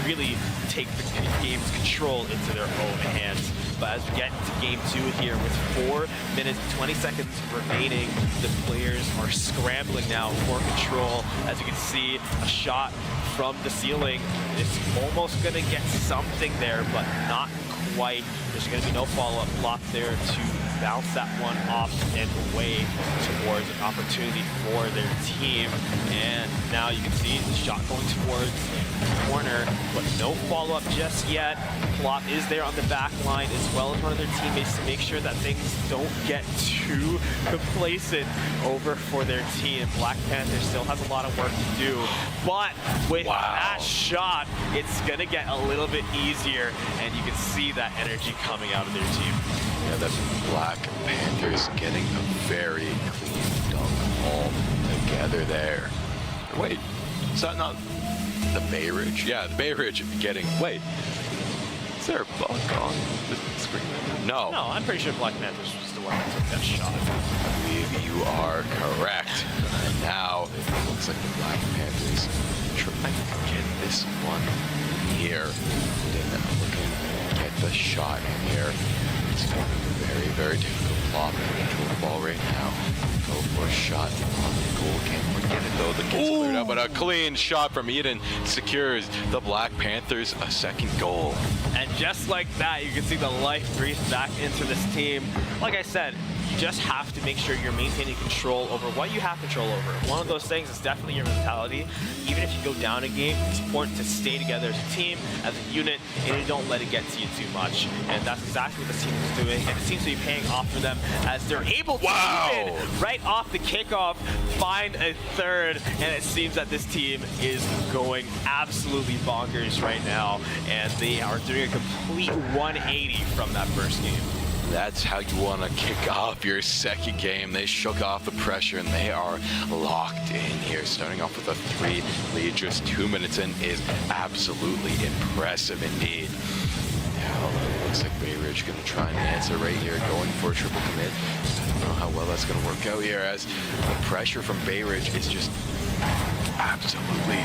really take the game's control into their own hands. But as we get into game 2 here with 4 minutes, 20 seconds remaining, the players are scrambling now for control. As you can see, a shot from the ceiling is almost going to get something there, but not quite. There's going to be no follow-up block there to bounce that one off and away towards an opportunity for their team. And now you can see the shot going towards the corner, but no follow-up just yet. Plop is there on the back line as well as one of their teammates to make sure that things don't get too complacent over for their team. Black Panther still has a lot of work to do, but with that shot, it's gonna get a little bit easier, and you can see that energy coming out of their team. Yeah, the Black Panthers getting a very clean dunk all together there. Wait, is that not the Bay Ridge? Yeah, the Bay Ridge getting, wait, is there a bug on the screen? No. No, I'm pretty sure Black Panthers was the one that took that shot. I believe you are correct. And now it looks like the Black Panthers trying to get this one here. Then looking to get the shot in here. It's going to be very, very difficult. Plop to control the ball right now. Go for a shot on the goal. Can't quite get it though. The kid's cleared out, but a clean shot from Eden secures the Black Panthers a second goal. And just like that, you can see the life breathe back into this team. Like I said, you just have to make sure you're maintaining control over what you have control over. One of those things is definitely your mentality. Even if you go down a game, it's important to stay together as a team, as a unit, and you don't let it get to you too much. And that's exactly what this team is doing, and it seems to be paying off for them as they're able to even, right off the kickoff, find a third, and it seems that this team is going absolutely bonkers right now, and they are doing a complete 180 from that first game. That's how you want to kick off your second game. They shook off the pressure and they are locked in here. Starting off with a 3 lead just 2 minutes in is absolutely impressive indeed. Now it looks like Bay Ridge going to try and answer right here, going for a triple commit. I don't know how well that's going to work out here, as the pressure from Bay Ridge is just absolutely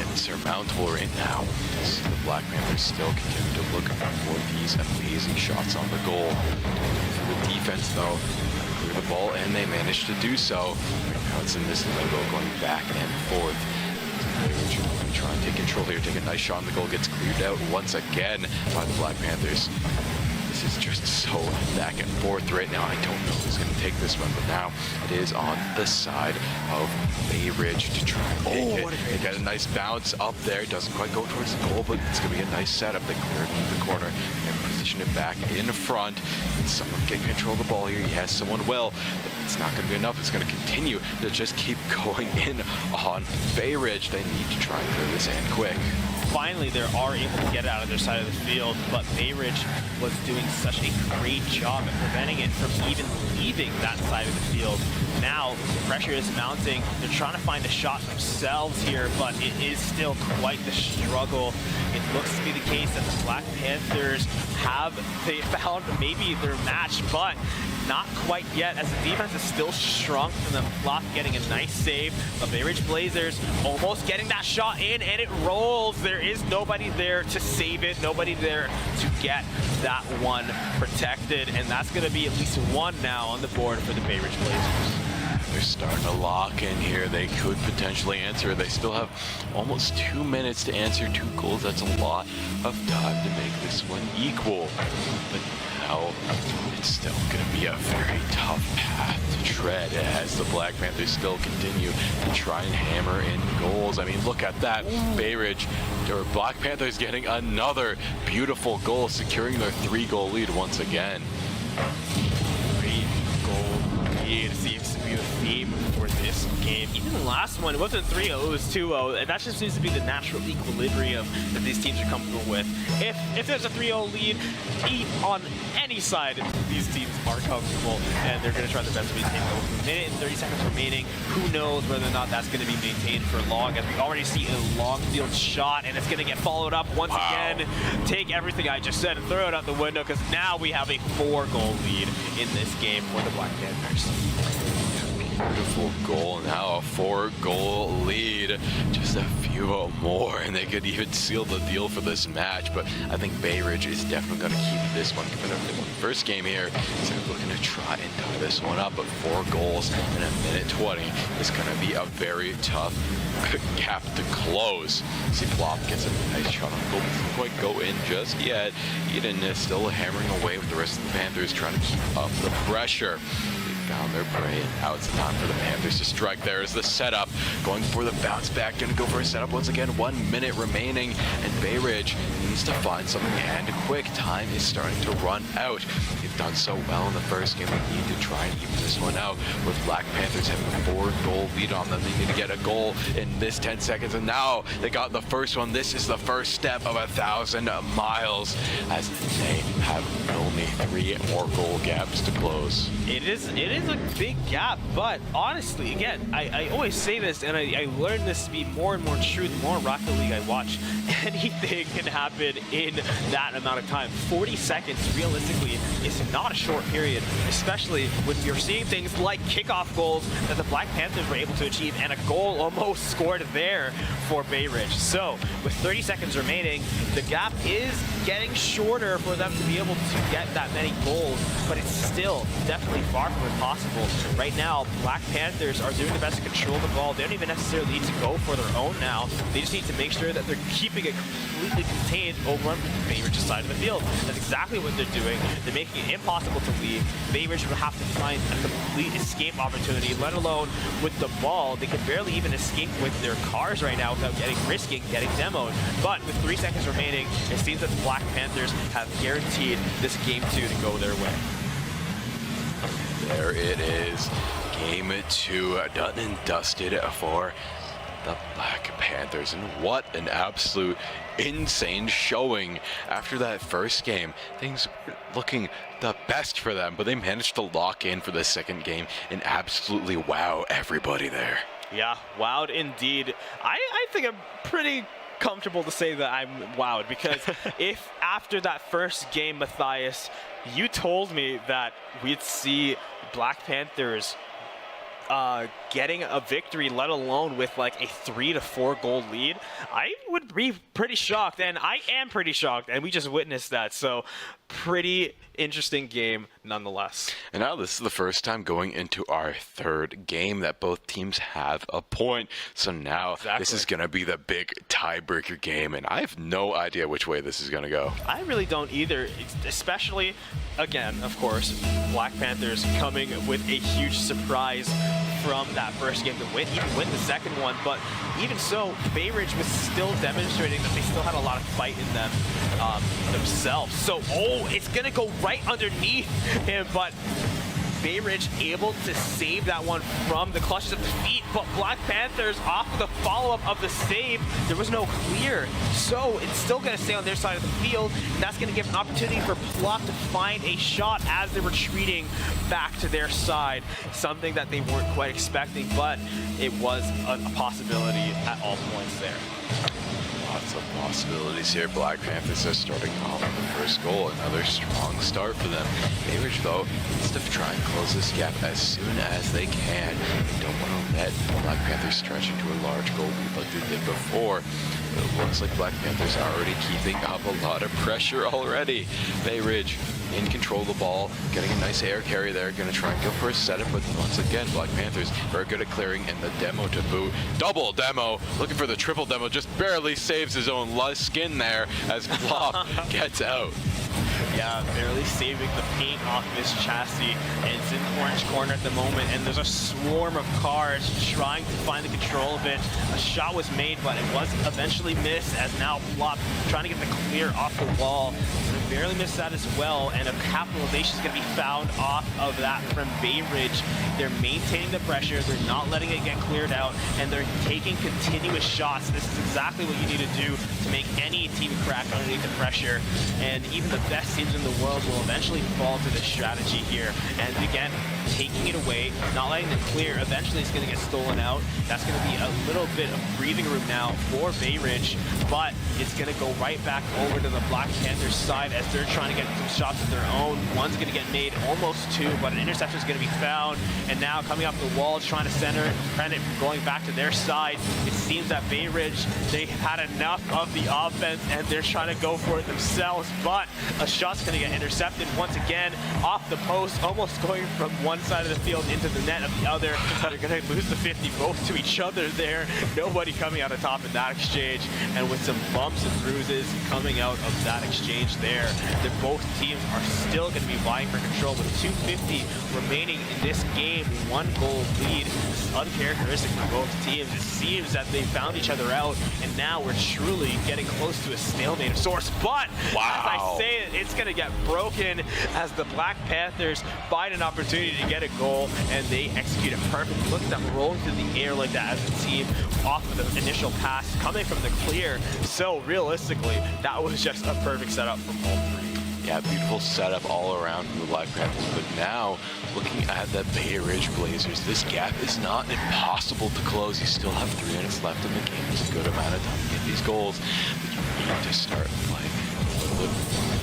insurmountable right now. So the Black Panthers still continue to look for these amazing shots on the goal. For the defense though, clear the ball, and they managed to do so. Right now it's in this limbo going back and forth. They're going to try and take control here, take a nice shot, and the goal gets cleared out once again by the Black Panthers. This is just so back and forth right now. I don't know who's going to take this one, but now it is on the side of Bay Ridge to try and take it. They get a nice bounce up there. Doesn't quite go towards the goal, but it's going to be a nice setup. They clear it into the corner and position it back in front. Can someone get control of the ball here? Yes, someone will. But it's not going to be enough. It's going to continue to just keep going in on Bay Ridge. They need to try and clear this and quick. Finally, they are able to get it out of their side of the field, but Bay Ridge was doing such a great job at preventing it from even leaving that side of the field. Now, the pressure is mounting. They're trying to find a shot themselves here, but it is still quite the struggle. It looks to be the case that the Black Panthers they found maybe their match, but not quite yet, as the defense is still strong from them. Flop getting a nice save. The Bay Ridge Blazers almost getting that shot in, and it rolls. There is nobody there to save it, nobody there to get that one protected, and that's going to be at least one now on the board for the Bay Ridge Blazers. They're starting to lock in here. They could potentially answer. They still have almost 2 minutes to answer 2 goals. That's a lot of time to make this one equal. But now it's still going to be a very tough path to tread as the Black Panthers still continue to try and hammer in goals. I mean, look at that. Bay Ridge, or Black Panthers getting another beautiful goal, securing their 3-goal lead once again. 3-goal lead. See seems to be the theme for this game. Even the last one, it wasn't 3-0, it was 2-0, and that just seems to be the natural equilibrium that these teams are comfortable with. If there's a 3-0 lead, on any side, these teams are comfortable, and they're going to try their best to maintain it. With a minute and 30 seconds remaining, who knows whether or not that's going to be maintained for long, as we already see a long field shot, and it's going to get followed up once again. Take everything I just said and throw it out the window, because now we have a 4-goal lead in this game for the Black Panthers. Beautiful goal, now a 4-goal lead. Just a few more, and they could even seal the deal for this match. But I think Bay Ridge is definitely going to keep this one. Given they won the first game here, so they're looking to try and tie this one up. But 4 goals in a minute 20 is going to be a very tough gap to close. See, Plop gets a nice shot on goal, but doesn't quite go in just yet. Eden is still hammering away with the rest of the Panthers, trying to keep up the pressure. Found their prey, and now it's the time for the Panthers to strike. There's the setup, going for the bounce back, gonna go for a setup once again. 1 minute remaining, and Bay Ridge needs to find something and quick. Time is starting to run out. They've done so well in the first game. They need to try and even this one out. With Black Panthers having a 4-goal lead on them, they need to get a goal in this 10 seconds, and now they got the first one. This is the first step of 1,000 miles, as they have only 3 more goal gaps to close. It is a big gap, but honestly, again, I always say this, and I learned this to be more and more true the more Rocket League I watch. Anything can happen in that amount of time. 40 seconds, realistically, is not a short period, especially when you're seeing things like kickoff goals that the Black Panthers were able to achieve, and a goal almost scored there for Bay Ridge. So, with 30 seconds remaining, the gap is getting shorter for them to be able to get that many goals, but it's still definitely far from impossible. Right now, Black Panthers are doing their best to control the ball. They don't even necessarily need to go for their own now. They just need to make sure that they're keeping it completely contained over on Bay Ridge's side of the field. That's exactly what they're doing. They're making it impossible to lead. Bay Ridge will have to find a complete escape opportunity, let alone with the ball. They can barely even escape with their cars right now without risking getting demoed. But with 3 seconds remaining, it seems that the Black Panthers have guaranteed this game 2 to go their way. There it is. Game 2 done and dusted for the Black Panthers. And what an absolute insane showing. After that first game, things were looking the best for them, but they managed to lock in for the second game and absolutely wow everybody there. Yeah, wowed indeed. I think I'm pretty comfortable to say that I'm wowed, because if after that first game, Matthias, you told me that we'd see Black Panthers getting a victory, let alone with like a 3 to 4 goal lead, I would be pretty shocked, and I am pretty shocked, and we just witnessed that. So pretty interesting game nonetheless. And now this is the first time going into our third game that both teams have a point. So now this is going to be the big tiebreaker game, and I have no idea which way this is going to go. I really don't either, especially, again, of course, Black Panthers coming with a huge surprise from that first game to even win the second one. But even so, Bay Ridge was still demonstrating that they still had a lot of fight in them themselves. So, it's going to go right underneath him, but Bay Ridge able to save that one from the clutches of defeat, but Black Panthers off of the follow-up of the save, there was no clear. So it's still going to stay on their side of the field, and that's going to give an opportunity for Plop to find a shot as they're retreating back to their side. Something that they weren't quite expecting, but it was a possibility at all points there. Lots of possibilities here. Black Panthers are starting off with the first goal. Another strong start for them. Bay Ridge, though, needs to try and close this gap as soon as they can. They don't want to let Black Panthers stretch into a large goal lead like they did before. But it looks like Black Panthers are already keeping up a lot of pressure already. Bay Ridge in control of the ball, getting a nice air carry there, gonna try and go for a setup, but once again, Black Panthers very good at clearing, and the demo to boot. Double demo, looking for the triple demo, just barely saves his own skin there as Plop gets out. Yeah, barely saving the paint off this chassis, and it's in the orange corner at the moment, and there's a swarm of cars trying to find the control of it. A shot was made, but it was eventually missed, as now Flop trying to get the clear off the wall. They barely missed that as well, and a capitalization is going to be found off of that from Bay Ridge. They're maintaining the pressure, they're not letting it get cleared out, and they're taking continuous shots. This is exactly what you need to do to make any team crack underneath the pressure, and even the best teams in the world will eventually fall to this strategy here. And again, taking it away, not letting them clear, eventually it's going to get stolen out. That's going to be a little bit of breathing room now for Bay Ridge, but it's going to go right back over to the Black Panthers side as they're trying to get some shots of their own. One's going to get made, almost two, but an interception is going to be found, and now coming off the wall, trying to center it, prevent it from going back to their side. It seems that Bay Ridge, they had enough of the offense, and they're trying to go for it themselves, but a shot's going to get intercepted once again off the post, almost going from one side of the field into the net of the other. They're going to lose the 50 both to each other there. Nobody coming out on top in that exchange, and with some bumps and bruises coming out of that exchange there. Both teams are still going to be vying for control with 2:50 remaining in this game. 1-goal lead. This is uncharacteristic for both teams. It seems that they found each other out, and now we're truly getting close to a stalemate of sorts. But as I say it, it's going to get broken as the Black Panthers find an opportunity to get a goal, and they execute it perfectly. Look at them rolling through the air like that as a team off of the initial pass coming from the clear. So realistically, that was just a perfect setup from all three. Yeah, beautiful setup all around from the Black Panthers, but now looking at the Bay Ridge Blazers, this gap is not impossible to close. You still have 3 minutes left in the game. It's a good amount of time to get these goals, but you need to start playing a little bit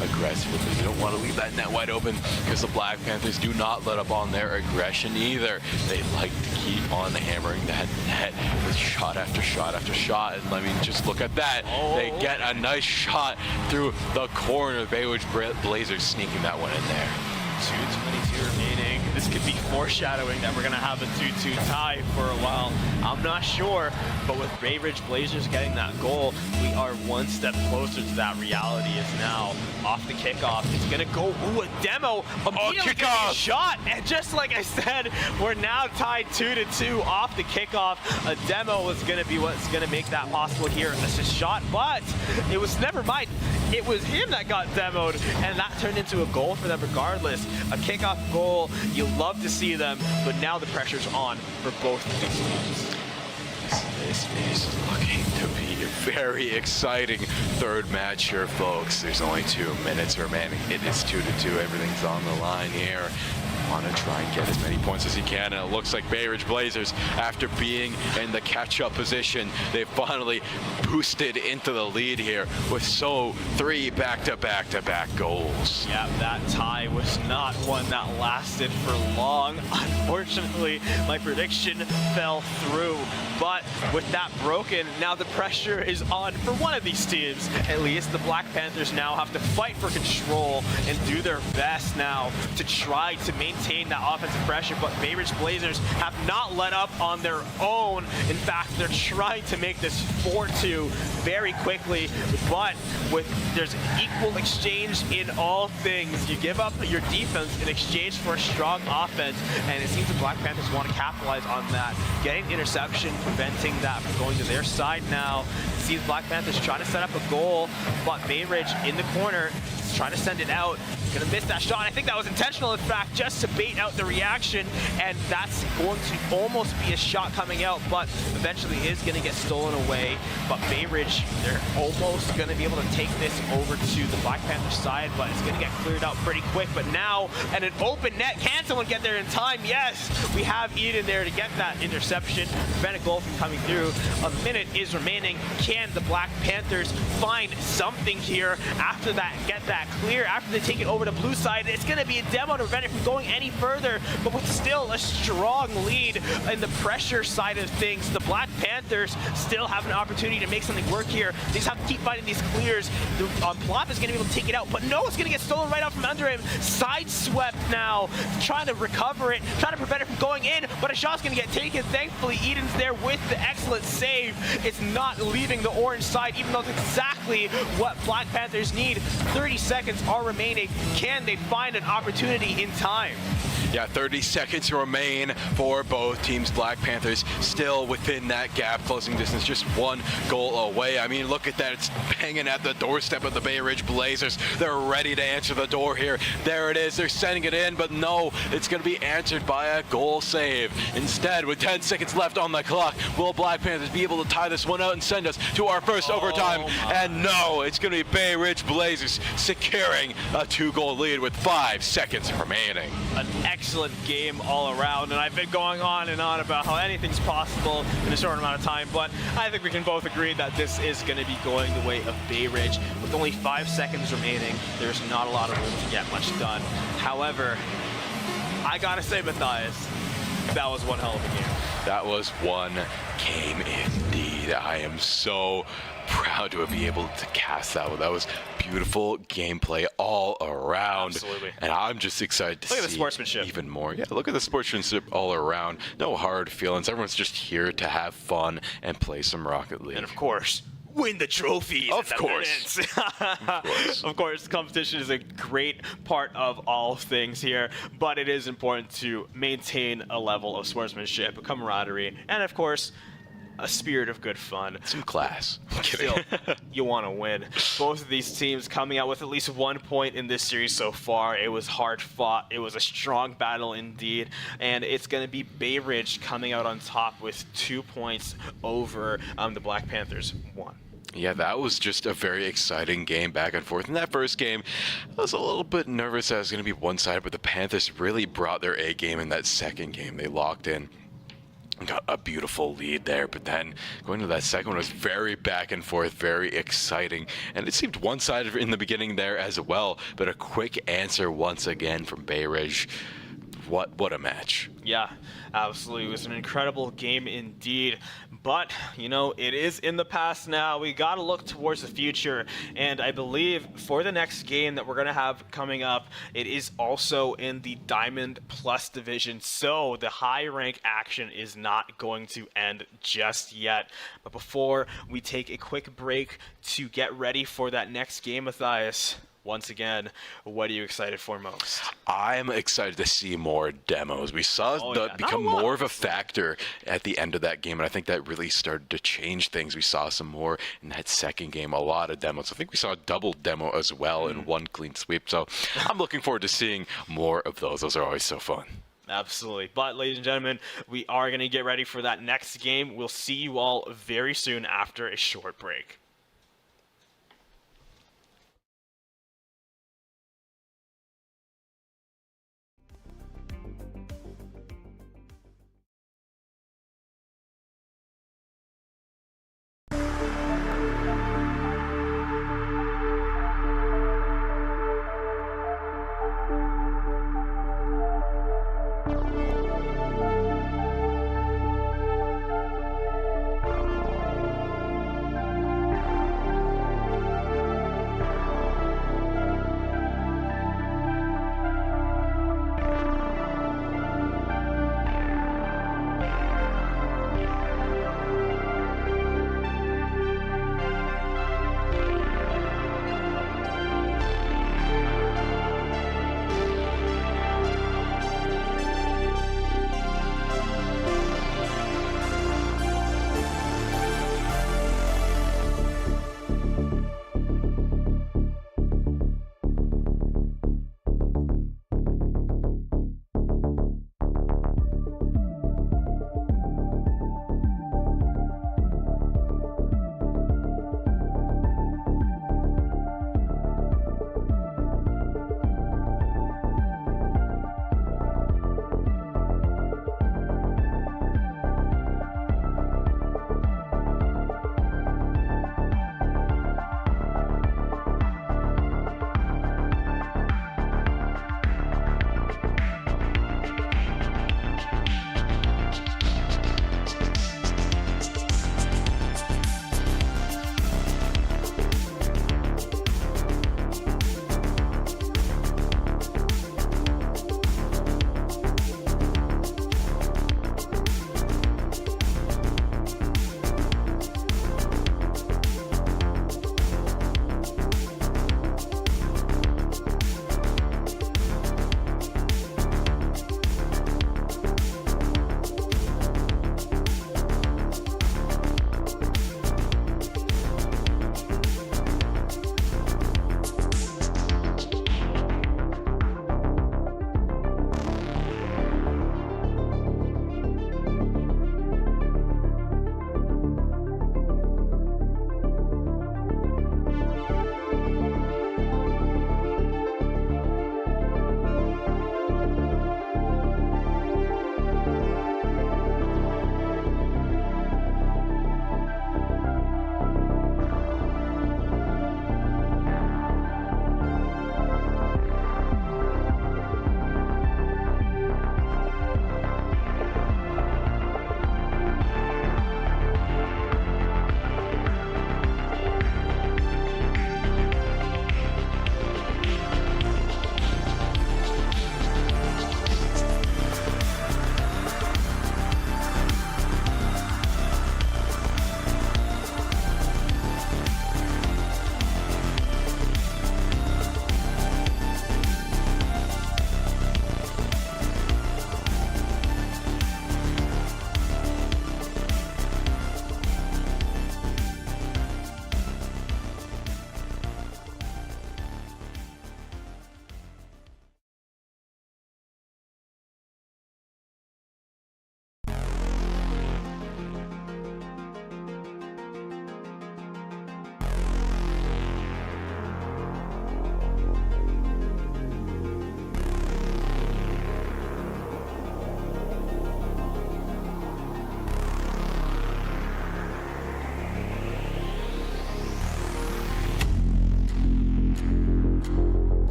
aggressively. You don't want to leave that net wide open, because the Black Panthers do not let up on their aggression either. They like to keep on hammering that net with shot after shot after shot. And I mean, just look at that. They get a nice shot through the corner. Bay Ridge Blazers sneaking that one in there. 2:22 remaining. This could be foreshadowing that we're going to have a 2-2 tie for a while. I'm not sure, but with Bay Ridge Blazers getting that goal, we are one step closer to that reality. Is now off the kickoff. It's going to go, ooh, a demo. Immediately kickoff shot. And just like I said, we're now tied 2-2 off the kickoff. A demo is going to be what's going to make that possible here. It's a shot, but it was never mind. It was him that got demoed, and that turned into a goal for them regardless. A kickoff goal, you love to see them, but now the pressure's on for both of these teams. This is looking to be a very exciting third match here, folks. There's only 2 minutes remaining. It is 2-2. Everything's on the line here. Want to try and get as many points as you can, and it looks like Bay Ridge Blazers, after being in the catch-up position, they finally boosted into the lead here with 3 back-to-back goals. Yeah, that tie was not one that lasted for long. Unfortunately, my prediction fell through, but with that broken, now the pressure is on for one of these teams. At least the Black Panthers now have to fight for control and do their best now to try to maintain that offensive pressure, but Bay Ridge Blazers have not let up on their own. In fact, they're trying to make this 4-2 very quickly, but there's equal exchange in all things. You give up your defense in exchange for a strong offense, and it seems the Black Panthers want to capitalize on that. Getting interception, preventing that from going to their side now. See the Black Panthers trying to set up a goal, but Bay Ridge in the corner, trying to send it out. Gonna miss that shot. I think that was intentional, in fact, just to bait out the reaction, and that's going to almost be a shot coming out, but eventually is gonna get stolen away. But Bay Ridge, they're almost gonna be able to take this over to the Black Panther side, but it's gonna get cleared out pretty quick. But now, at an open net, can someone get there in time? Yes, we have Eden there to get that interception, prevent a goal from coming through. A minute is remaining. Can the Black Panthers find something here after that, get that clear, after they take it over to blue side? It's going to be a demo to prevent it from going any further, but with still a strong lead in the pressure side of things, the Black Panthers still have an opportunity to make something work here. They just have to keep finding these clears. Plop is going to be able to take it out, but no, it's going to get stolen right out from under him. Sideswept now, trying to recover it, trying to prevent it from going in, but a shot's going to get taken. Thankfully, Eden's there with the excellent save. It's not leaving the orange side, even though it's exactly what Black Panthers need. 30 seconds seconds are remaining. Can they find an opportunity in time? Yeah, 30 seconds remain for both teams. Black Panthers still within that gap, closing distance, just 1 goal away. I mean, look at that. It's hanging at the doorstep of the Bay Ridge Blazers. They're ready to answer the door here. There it is. They're sending it in, but no, it's going to be answered by a goal save. Instead, with 10 seconds left on the clock, will Black Panthers be able to tie this one out and send us to our first overtime? And no, it's going to be Bay Ridge Blazers securing a 2-goal lead with 5 seconds remaining. An excellent game all around, and I've been going on and on about how anything's possible in a short amount of time, but I think we can both agree that this is going to be going the way of Bay Ridge. With only 5 seconds remaining, there's not a lot of room to get much done. However, I gotta say, Matthias, that was one hell of a game. That was one game indeed. I am so proud to be able to cast that one. That was beautiful gameplay all around. Absolutely. And I'm just excited to look see at the sportsmanship. even more. Yeah, look at the sportsmanship all around. No hard feelings. Everyone's just here to have fun and play some Rocket League. And of course, win the trophies. Of course. Of course, competition is a great part of all things here, but it is important to maintain a level of sportsmanship, camaraderie, and of course, a spirit of good fun. Some class. Still, you want to win. Both of these teams coming out with at least 1 point in this series so far. It was hard fought. It was a strong battle indeed. And it's going to be Bay Ridge coming out on top with 2 points over the Black Panthers 1. Yeah, that was just a very exciting game back and forth. In that first game, I was a little bit nervous that it was going to be one-sided, but the Panthers really brought their A game in that second game. They locked in. Got a beautiful lead there, but then going to that second one was very back and forth, very exciting, and it seemed one-sided in the beginning there as well, but a quick answer once again from Bay Ridge. What a match. Yeah, absolutely. It was an incredible game indeed. But, you know, it is in the past now. We got to look towards the future. And I believe for the next game that we're going to have coming up, it is also in the Diamond Plus division. So the high rank action is not going to end just yet. But before we take a quick break to get ready for that next game, Matthias, once again, what are you excited for most? I'm excited to see more demos. We saw that become more of a factor at the end of that game, and I think that really started to change things. We saw some more in that second game, a lot of demos. I think we saw a double demo as well in one clean sweep, so I'm looking forward to seeing more of those. Those are always so fun. Absolutely. But, ladies and gentlemen, we are going to get ready for that next game. We'll see you all very soon after a short break.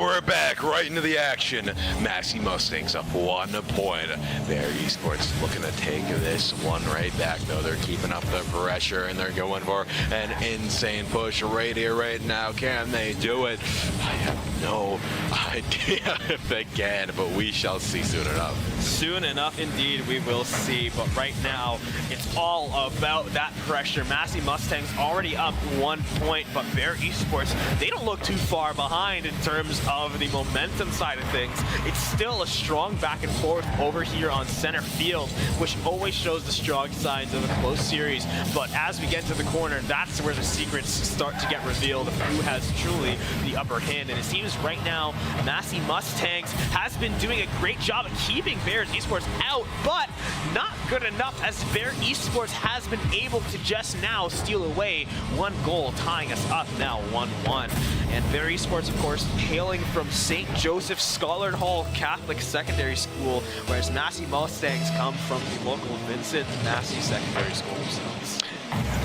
we're back right into the action. Massey Mustangs up 1 point. Bear Esports looking to take this one right back, though. They're keeping up the pressure, and they're going for an insane push right here, right now. Can they do it? I have no idea if they can, but we shall see soon enough. Soon enough, indeed, we will see. But right now, it's all about that pressure. Massey Mustangs already up 1 point, but Bear Esports, they don't look too far behind in terms of the momentum side of things. It's still a strong back and forth over here on center field, which always shows the strong signs of a close series. But as we get to the corner, that's where the secrets start to get revealed of who has truly the upper hand. And it seems right now, Massey Mustangs has been doing a great job of keeping Bear Esports out, but not good enough, as Bear Esports has been able to just now steal away 1 goal, tying us up now 1-1. And Bear Esports, of course, hailing from St. Joseph Scholar Hall Catholic Secondary School, whereas Massey Mustangs come from the local Vincent Massey Secondary School themselves.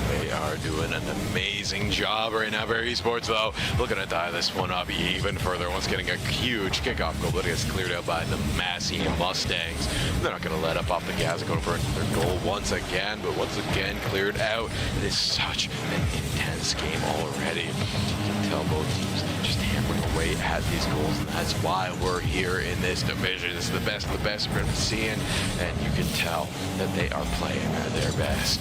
They are doing an amazing job right now. Bear Esports, though, looking to tie this one up even further. Once getting a huge kickoff goal, but it gets cleared out by the Massey Mustangs. They're not going to let up off the gas, going for their goal once again, but once again cleared out. It is such an intense game already. You can tell both teams just hammering away at these goals, and that's why we're here in this division. This is the best of the best we're going to be seeing, and you can tell that they are playing at their best.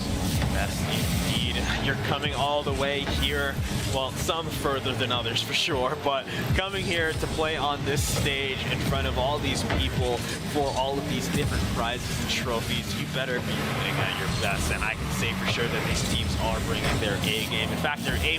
Best indeed. You're coming all the way here, well, some further than others for sure, but coming here to play on this stage in front of all these people for all of these different prizes and trophies, you better be playing at your best. And I can say for sure that these teams are bringing their A game. In fact, their A+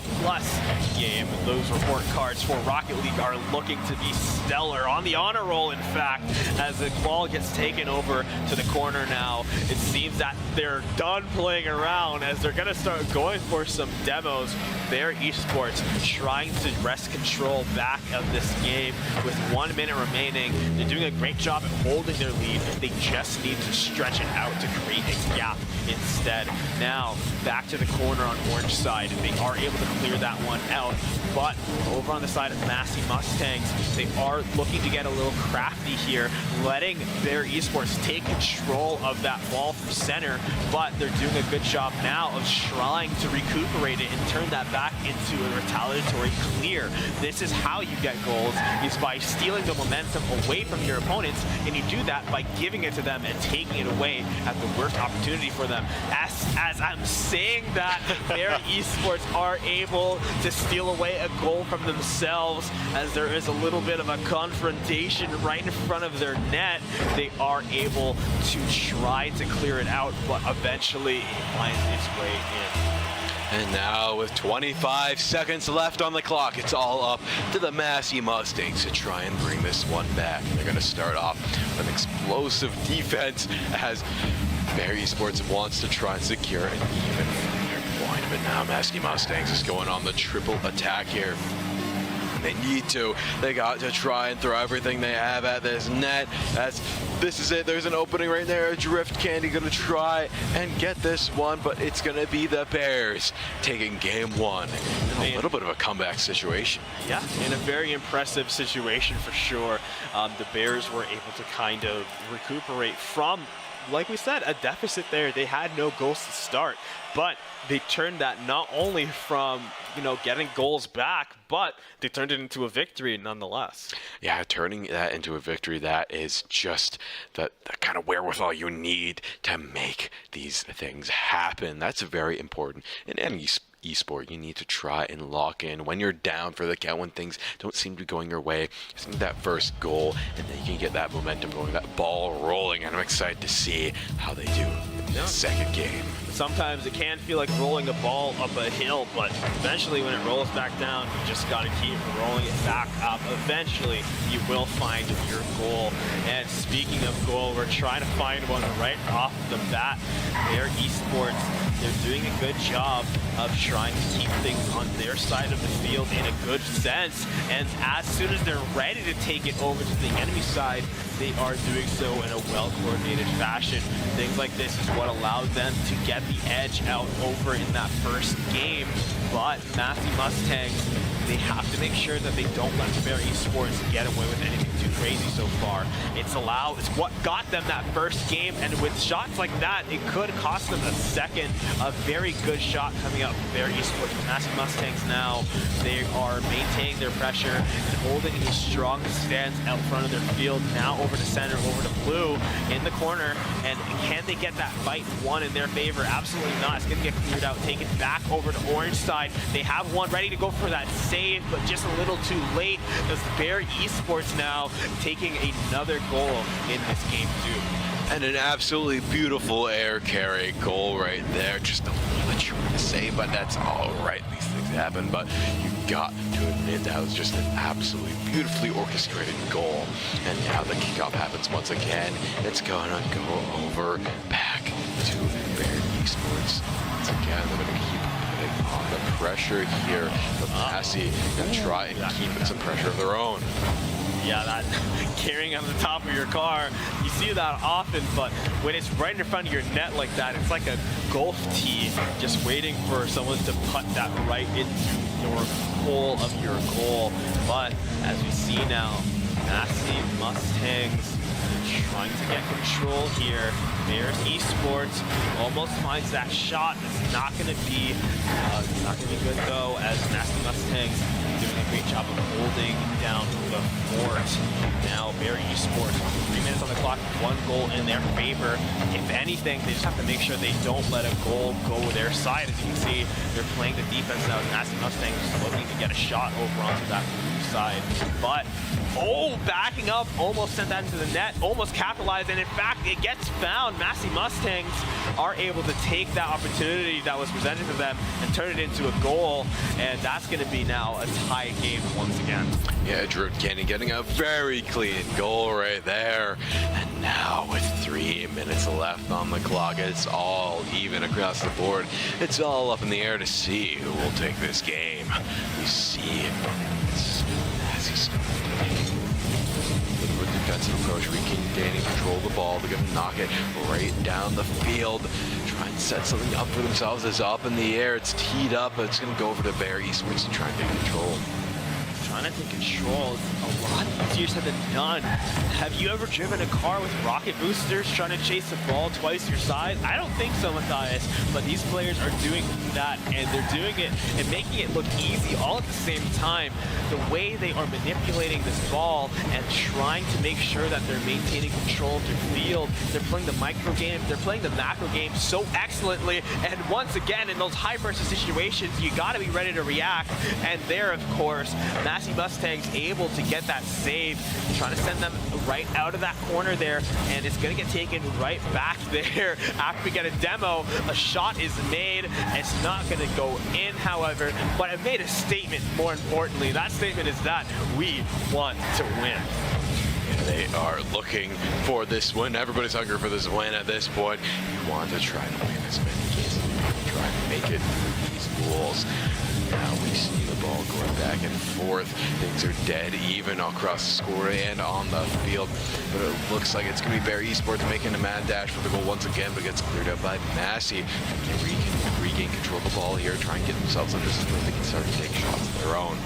game. Those report cards for Rocket League are looking to be stellar, on the honor roll, in fact, as the ball gets taken over to the corner now. It seems that they're done playing around, as they're going to start going for some demos. Bear Esports trying to wrest control back of this game with 1 minute remaining. They're doing a great job at holding their lead. They just need to stretch it out to create a gap instead. Now, back to the corner on orange side. They are able to clear that one out. But over on the side of Massey Mustangs, they are looking to get a little crafty here, letting Bear Esports take control of that ball from center. But they're doing a good job now of trying to recuperate it and turn that back into a retaliatory clear. This is how you get goals, is by stealing the momentum away from your opponents, and you do that by giving it to them and taking it away at the worst opportunity for them. As I'm saying that, Bear Esports are able to steal away a goal from themselves, as there is a little bit of a confrontation right in front of their net. They are able to try to clear it out, but eventually it finds its way in. And now with 25 seconds left on the clock, it's all up to the Massey Mustangs to try and bring this one back. And they're going to start off with an explosive defense, as Bear Esports wants to try and secure an even further point. But now Massey Mustangs is going on the triple attack here. They need to. They got to try and throw everything they have at this net. This is it. There's an opening right there. Drift Candy going to try and get this one, but it's going to be the Bears taking game 1. A little bit of a comeback situation. Yeah, in a very impressive situation for sure. The Bears were able to kind of recuperate from, like we said, a deficit there. They had no goals to start, but they turned that not only from, getting goals back, but they turned it into a victory nonetheless. Yeah, turning that into a victory, that is just the kind of wherewithal you need to make these things happen. That's very important in any esport. You need to try and lock in when you're down for the count, when things don't seem to be going your way. Just need that first goal, and then you can get that momentum going, that ball rolling, and I'm excited to see how they do in the second game. Sometimes it can feel like rolling a ball up a hill, but eventually when it rolls back down, you just got to keep rolling it back up. Eventually, you will find your goal. And speaking of goal, we're trying to find one right off the bat. Bear Esports, they're doing a good job of trying to keep things on their side of the field in a good sense. And as soon as they're ready to take it over to the enemy side, they are doing so in a well-coordinated fashion. Things like this is what allowed them to get the edge out over in that first game. But Massey Mustangs, they have to make sure that they don't let Bear Esports get away with anything too crazy so far. It's what got them that first game, and with shots like that, it could cost them a second. A very good shot coming out from Bear Esports. Massive Mustangs now, they are maintaining their pressure and holding a strong stance out front of their field. Now over to center, over to blue in the corner, and can they get that fight won in their favor? Absolutely not. It's going to get cleared out, taken back over to orange side. They have one ready to go for that save, but just a little too late. As Bear Esports now taking another goal in this game too. And an absolutely beautiful air carry goal right there. Just a little bit short to say, but that's all right. These things happen, but you got to admit that was just an absolutely beautifully orchestrated goal. And now the kickoff happens once again. It's going to go over back to Bear Esports. Once again, they're going to keep putting on the pressure here. But Massey going to try and keep some pressure of their own. Yeah, that carrying on the top of your car, you see that often, but when it's right in front of your net like that, it's like a golf tee just waiting for someone to putt that right into your hole of your goal. But as we see now, Massive Mustangs trying to get control here. Bears Esports almost finds that shot. It's not going to be good though, as Massive Mustangs doing a great job of holding down the fort. Now Bear Esports, 3 minutes on the clock, 1 goal in their favor. If anything, they just have to make sure they don't let a goal go their side. As you can see, they're playing the defense now. Massive Mustangs looking to get a shot over onto that blue side. But backing up, almost sent that into the net, almost capitalized, and in fact, it gets found. Massive Mustangs are able to take that opportunity that was presented to them and turn it into a goal, and that's going to be now a tie game once again. Yeah, Drew Kenny getting a very clean goal right there. And now with 3 minutes left on the clock, it's all even across the board. It's all up in the air to see who will take this game. We see Massey's with defensive approach, regaining control of the ball. They're going to knock it right down the field. Try and set something up for themselves. It's up in the air. It's teed up, but it's going to go over to Bear Esports to try and take control. Trying to take control is a lot easier said than done. Have you ever driven a car with rocket boosters trying to chase the ball twice your size? I don't think so, Matthias, but these players are doing that, and they're doing it and making it look easy all at the same time. The way they are manipulating this ball and trying to make sure that they're maintaining control of their field. They're playing the micro game, they're playing the macro game so excellently, and once again, in those high pressure situations, you gotta be ready to react, and there, of course, Massey Mustangs able to get that save, trying to send them right out of that corner there, and it's going to get taken right back there. After we get a demo, a shot is made. It's not going to go in, however, but it made a statement. More importantly, that statement is that we want to win. They are looking for this win. Everybody's hungry for this win at this point. You want to try to win as many games as you can, try to make it through these walls. Now we see the ball going back and forth. Things are dead even across the score and on the field. But it looks like it's going to be Bear Esports making a mad dash for the goal once again, but gets cleared up by Massey. They can regain control of the ball here, try and get themselves under this where they can start to take shots of their own.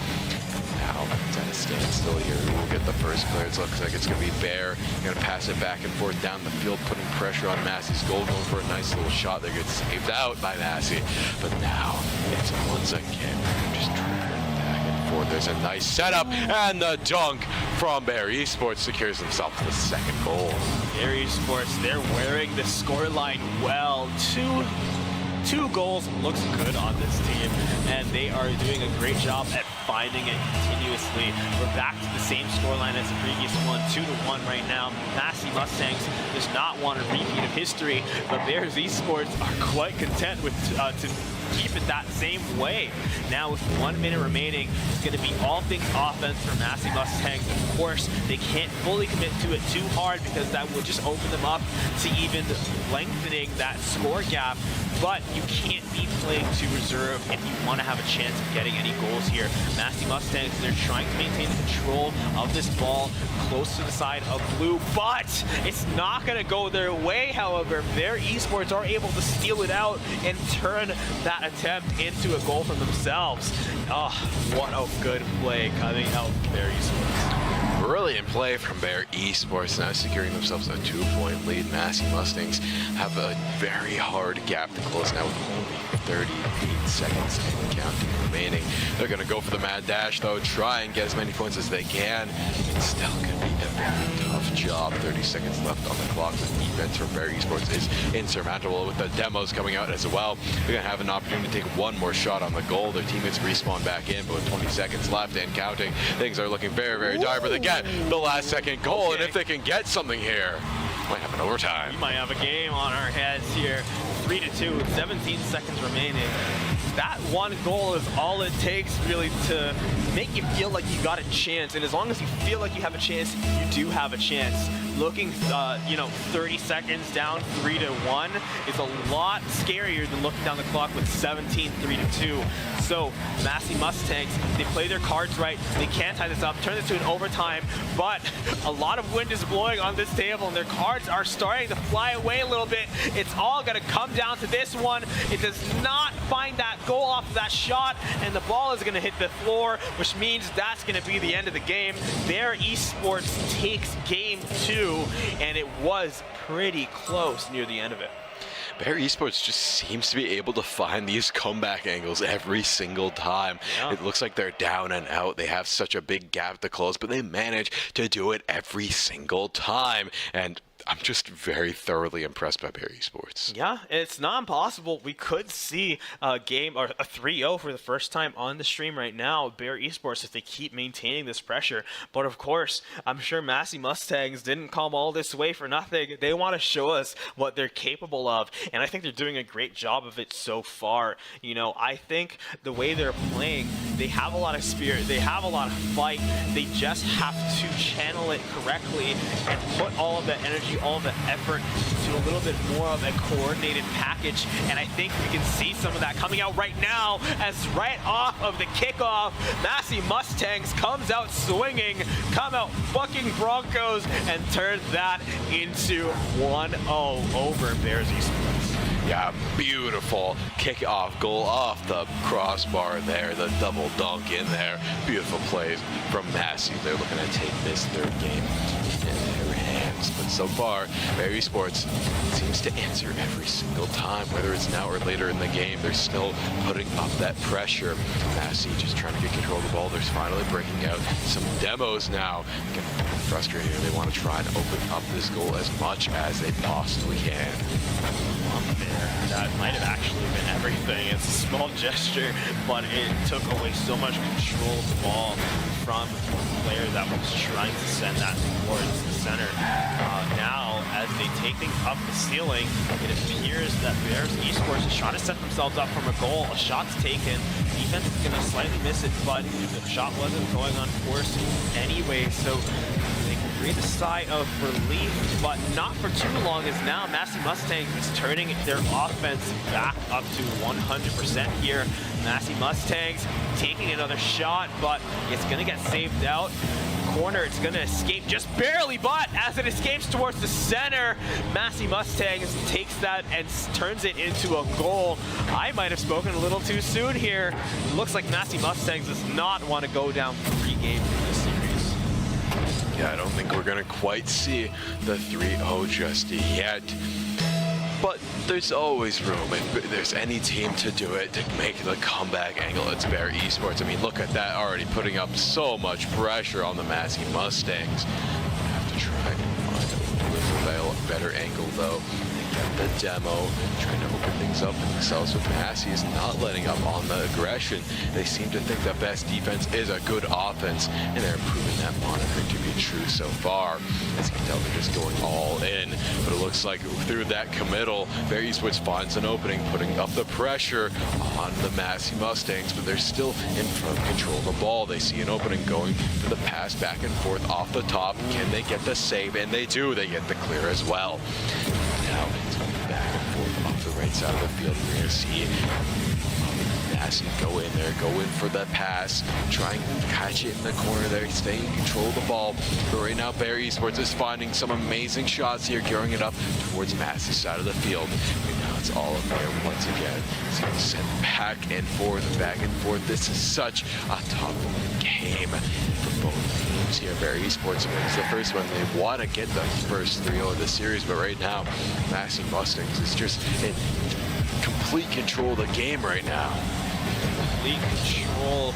Now it's at a standstill here. We'll get the first clear. It looks like it's going to be Bear. Going to pass it back and forth down the field, putting pressure on Massey's goal, going for a nice little shot that gets saved out by Massey. But now it's once again just driving back and forth. There's a nice setup, and the dunk from Bear Esports secures themselves the second goal. Bear Esports, they're wearing the scoreline well. Two goals looks good on this team, and they are doing a great job at finding it continuously. We're back to the same scoreline as the previous one, 2-1 right now. Massey Mustangs does not want a repeat of history, but Bears Esports are quite content with to keep it that same way. Now with 1 minute remaining, it's going to be all things offense for Massey Mustangs. Of course, they can't fully commit to it too hard because that will just open them up to even lengthening that score gap. But you can't be playing to reserve if you want to have a chance of getting any goals here. Massey Mustangs, they're trying to maintain control of this ball close to the side of blue, but it's not going to go their way, however. Their Esports are able to steal it out and turn that that attempt into a goal for themselves. Oh, what a good play coming out there, Esports. Brilliant play from Bear Esports, now securing themselves a 2-point lead. Massey Mustangs have a very hard gap to close now with only 38 seconds and counting remaining. They're going to go for the mad dash though, try and get as many points as they can. It's still going to be a very tough job. 30 seconds left on the clock. The defense from Bear Esports is insurmountable with the demos coming out as well. They're going to have an opportunity to take one more shot on the goal. Their teammates respawn back in, but with 20 seconds left and counting, things are looking very, very dire, but they get the last second goal, and if they can get something here, might have an overtime. We might have a game on our heads here. 3-2 with 17 seconds remaining. That one goal is all it takes really to make you feel like you got a chance, and as long as you feel like you have a chance, you do have a chance. Looking, 30 seconds down, 3-1 is a lot scarier than looking down the clock with 17, 3-2. So Massey Mustangs, they play their cards right. They can tie this up, turn this to an overtime, but a lot of wind is blowing on this table, and their cards are starting to fly away a little bit. It's all going to come down to this one. It does not find that goal off of that shot, and the ball is going to hit the floor, which means that's going to be the end of the game. Bear Esports takes game 2, and it was pretty close near the end of it. Bear Esports just seems to be able to find these comeback angles every single time. Yeah. It looks like they're down and out. They have such a big gap to close, but they manage to do it every single time. And I'm just very thoroughly impressed by Bear Esports. Yeah, it's not impossible. We could see a game or a 3-0 for the first time on the stream right now. Bear Esports, if they keep maintaining this pressure. But of course, I'm sure Massey Mustangs didn't come all this way for nothing. They want to show us what they're capable of, and I think they're doing a great job of it so far. I think the way they're playing, they have a lot of spirit. They have a lot of fight. They just have to channel it correctly and put all of that energy, all the effort to a little bit more of a coordinated package, and I think we can see some of that coming out right now as right off of the kickoff, Massey Mustangs comes out swinging, come out fucking Broncos, and turns that into 1-0 over Bears Esports. Yeah, beautiful kickoff goal off the crossbar there, the double dunk in there. Beautiful plays from Massey. They're looking to take this third game in their hands. But so far, Bear Esports seems to answer every single time. Whether it's now or later in the game, they're still putting up that pressure. Massey just trying to get control of the ball. They're finally breaking out some demos now. Getting frustrated. They want to try and open up this goal as much as they possibly can. That might have actually been everything. It's a small gesture, but it took away so much control of the ball from the player that was trying to send that towards the center. Now, as they take things up the ceiling, it appears that Bears Esports is trying to set themselves up from a goal. A shot's taken. Defense is going to slightly miss it, but the shot wasn't going on course anyway, so they can breathe a sigh of relief, but not for too long, as now Massey Mustangs is turning their offense back up to 100% here. Massey Mustangs taking another shot, but it's going to get saved out. Corner, it's going to escape just barely, but as it escapes towards the center, Massey Mustangs takes that and turns it into a goal. I might have spoken a little too soon here. It looks like Massey Mustangs does not want to go down 3 games in this series. Yeah, I don't think we're going to quite see the 3-0 just yet. But there's always room. If there's any team to do it, to make the comeback angle, it's Bear Esports. I mean, look at that, already putting up so much pressure on the Massey Mustangs. Have to try and find a better angle, though. The demo, trying to open things up for themselves, with Massey is not letting up on the aggression. They seem to think that best defense is a good offense, and they're proving that moniker to be true so far. As you can tell, they're just going all in, but it looks like through that committal, Bear Esports finds an opening, putting up the pressure on the Massey Mustangs, but they're still in front of control of the ball. They see an opening going for the pass back and forth off the top. Can they get the save? And they do. They get the clear as well. Now it's going back and forth off the right side of the field. We're going to see Massey go in there, go in for that pass, try and catch it in the corner there, stay in control of the ball. But right now, Bear Esports is finding some amazing shots here, gearing it up towards Massey's side of the field. And now it's all up there once again. It's going to send back and forth, back and forth. This is such a tough game for both teams here. Bear Esports wins the first one. They want to get the first 3-0 of the series, but right now, Massey Mustangs is just in complete control of the game right now. Complete control.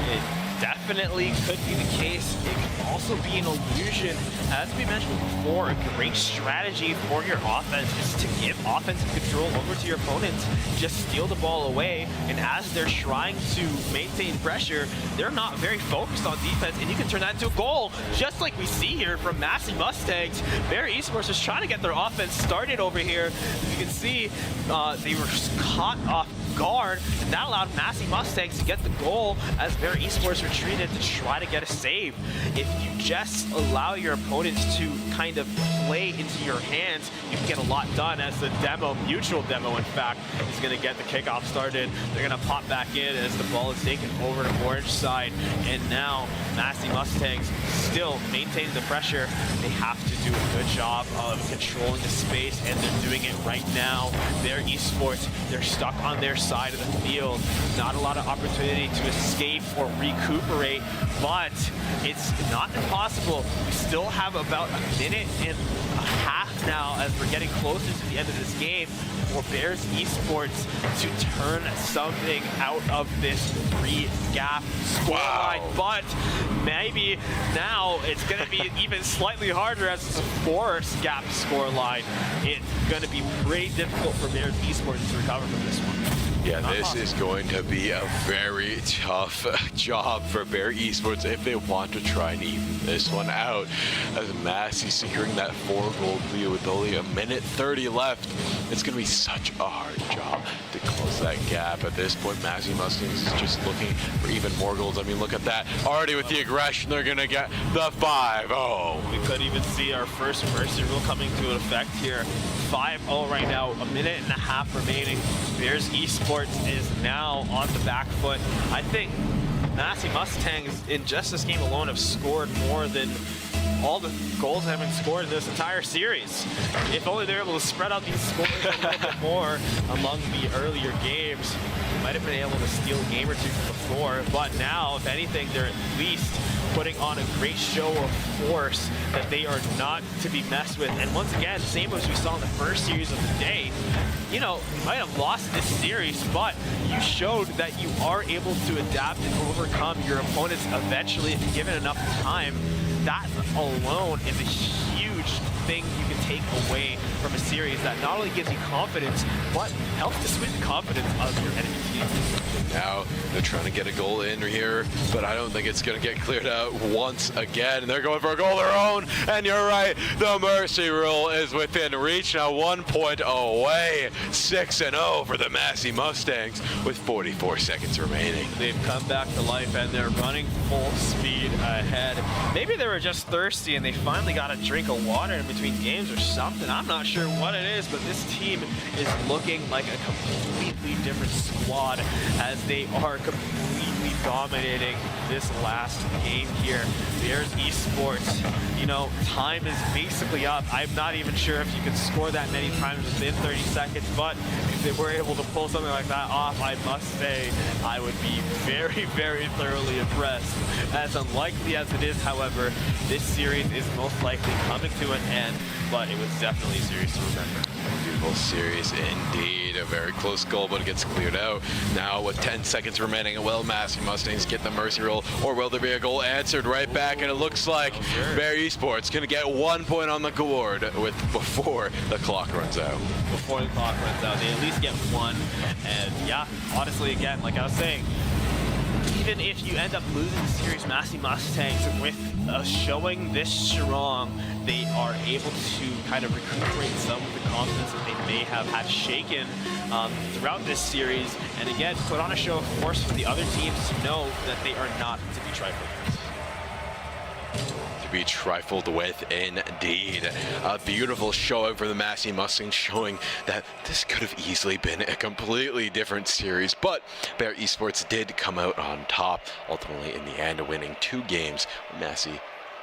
It definitely could be the case. It could also be an illusion. As we mentioned before, a great strategy for your offense is to give offensive control over to your opponents. Just steal the ball away, and as they're trying to maintain pressure, they're not very focused on defense, and you can turn that into a goal, just like we see here from Massey Mustangs. Bear Esports is trying to get their offense started over here. As you can see, they were caught off guard, and that allowed Massey Mustangs to get the goal as Bear Esports retreated to try to get a save. If you just allow your opponents to kind of play into your hands, you can get a lot done, as the demo, mutual demo in fact, is going to get the kickoff started. They're going to pop back in as the ball is taken over to orange side, and now Massey Mustangs still maintaining the pressure. They have to do a good job of controlling the space, and they're doing it right now. Bear Esports, they're stuck on their side of the field. Not a lot of opportunity to escape or recuperate, but it's not impossible. We still have about a minute and a half now as we're getting closer to the end of this game for Bears Esports to turn something out of this 3-gap scoreline. But maybe now it's going to be even slightly harder as it's a 4-gap scoreline. It's going to be pretty difficult for Bears Esports to recover from this one. Yeah, this is going to be a very tough job for Bear Esports if they want to try and even this one out. As Massey securing that 4-goal lead with only a minute 30 left, it's going to be such a hard job to close that gap. At this point, Massey Mustangs is just looking for even more goals. I mean, look at that. Already with the aggression, they're going to get the 5-0. We could even see our first mercy rule coming to effect here. 5-0 right now, a minute and a half remaining. Bears Esports is now on the back foot. I think Massey Mustangs in just this game alone have scored more than all the goals that have been scored in this entire series. If only they're able to spread out these scores a little bit more among the earlier games, they might have been able to steal a game or two from before. But now, if anything, they're at least putting on a great show of force that they are not to be messed with. And once again, same as we saw in the first series of the day, you know, you might have lost this series, but you showed that you are able to adapt and overcome your opponents eventually if given enough time. That alone is a huge thing you can take away from a series that not only gives you confidence, but helps to switch the confidence of your enemy team. Now they're trying to get a goal in here, but I don't think it's going to get cleared out once again. They're going for a goal of their own, and you're right, the mercy rule is within reach. Now 1 point away, 6-0 for the Massey Mustangs with 44 seconds remaining. They've come back to life, and they're running full speed ahead. Maybe they were just thirsty, and they finally got a drink of water in between games or something. I'm not sure what it is, but this team is looking like a completely different squad as they are completely dominating this last game here. Bears Esports, you know, time is basically up. I'm not even sure if you can score that many times within 30 seconds, but if they were able to pull something like that off, I must say I would be very, very thoroughly impressed. As unlikely as it is, however, this series is most likely coming to an end, but it was definitely a series to remember. Beautiful series indeed. A very close goal, but it gets cleared out. Now with 10 seconds remaining, will Massey Mustangs get the mercy roll, or will there be a goal answered right back? And it looks like Bear Esports going to get 1 point on the board before the clock runs out. Before the clock runs out, they at least get one. And yeah, honestly, again, like I was saying, even if you end up losing the series, Massey Mustangs, with a showing this strong, they are able to kind of recuperate some of the confidence that they may have had shaken throughout this series, and again, put on a show of force for the other teams to know that they are not to be trifled with. to be trifled with indeed. A beautiful showing for the Massey Mustangs, showing that this could have easily been a completely different series, but Bear Esports did come out on top, ultimately in the end winning 2 games. Massey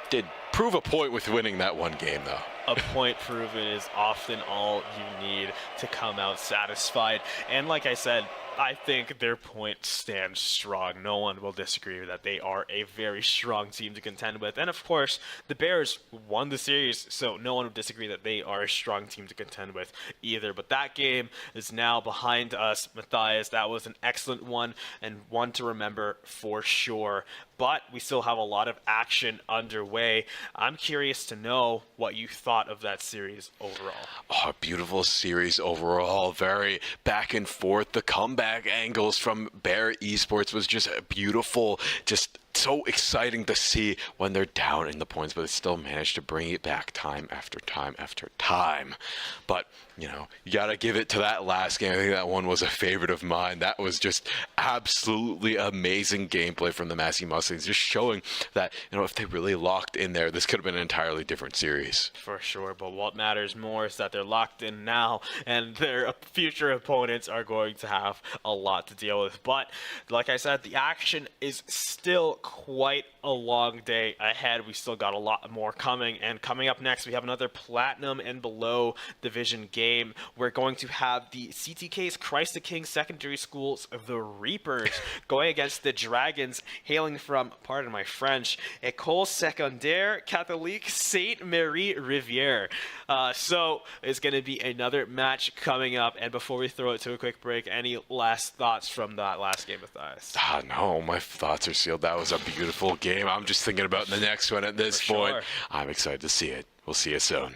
did prove a point with winning that one game, though. A point proven is often all you need to come out satisfied. And like I said, I think their point stands strong. No one will disagree that they are a very strong team to contend with. And of course, the Bears won the series, so no one would disagree that they are a strong team to contend with either. But that game is now behind us, Matthias. That was an excellent one and one to remember for sure. But we still have a lot of action underway. I'm curious to know what you thought of that series overall. Oh, beautiful series overall. Very back and forth. The comeback angles from Bear Esports was just beautiful. Just so exciting to see when they're down in the points, but they still managed to bring it back time after time after time. But, you know, you got to give it to that last game. I think that one was a favorite of mine. That was just absolutely amazing gameplay from the Massey Mustangs, just showing that, you know, if they really locked in there, this could have been an entirely different series. For sure, but what matters more is that they're locked in now, and their future opponents are going to have a lot to deal with. But, like I said, the action is still quite a long day ahead. We still got a lot more coming, and coming up next we have another Platinum and below division game. We're going to have the CTK's Christ the King Secondary Schools, the Reapers, going against the Dragons, hailing from, pardon my French, École Secondaire Catholique Sainte-Marie Rivière. So it's going to be another match coming up, and before we throw it to a quick break, any last thoughts from that last game with us? No, my thoughts are sealed. That was a beautiful game. I'm just thinking about the next one at this point. Sure. I'm excited to see it. We'll see you soon.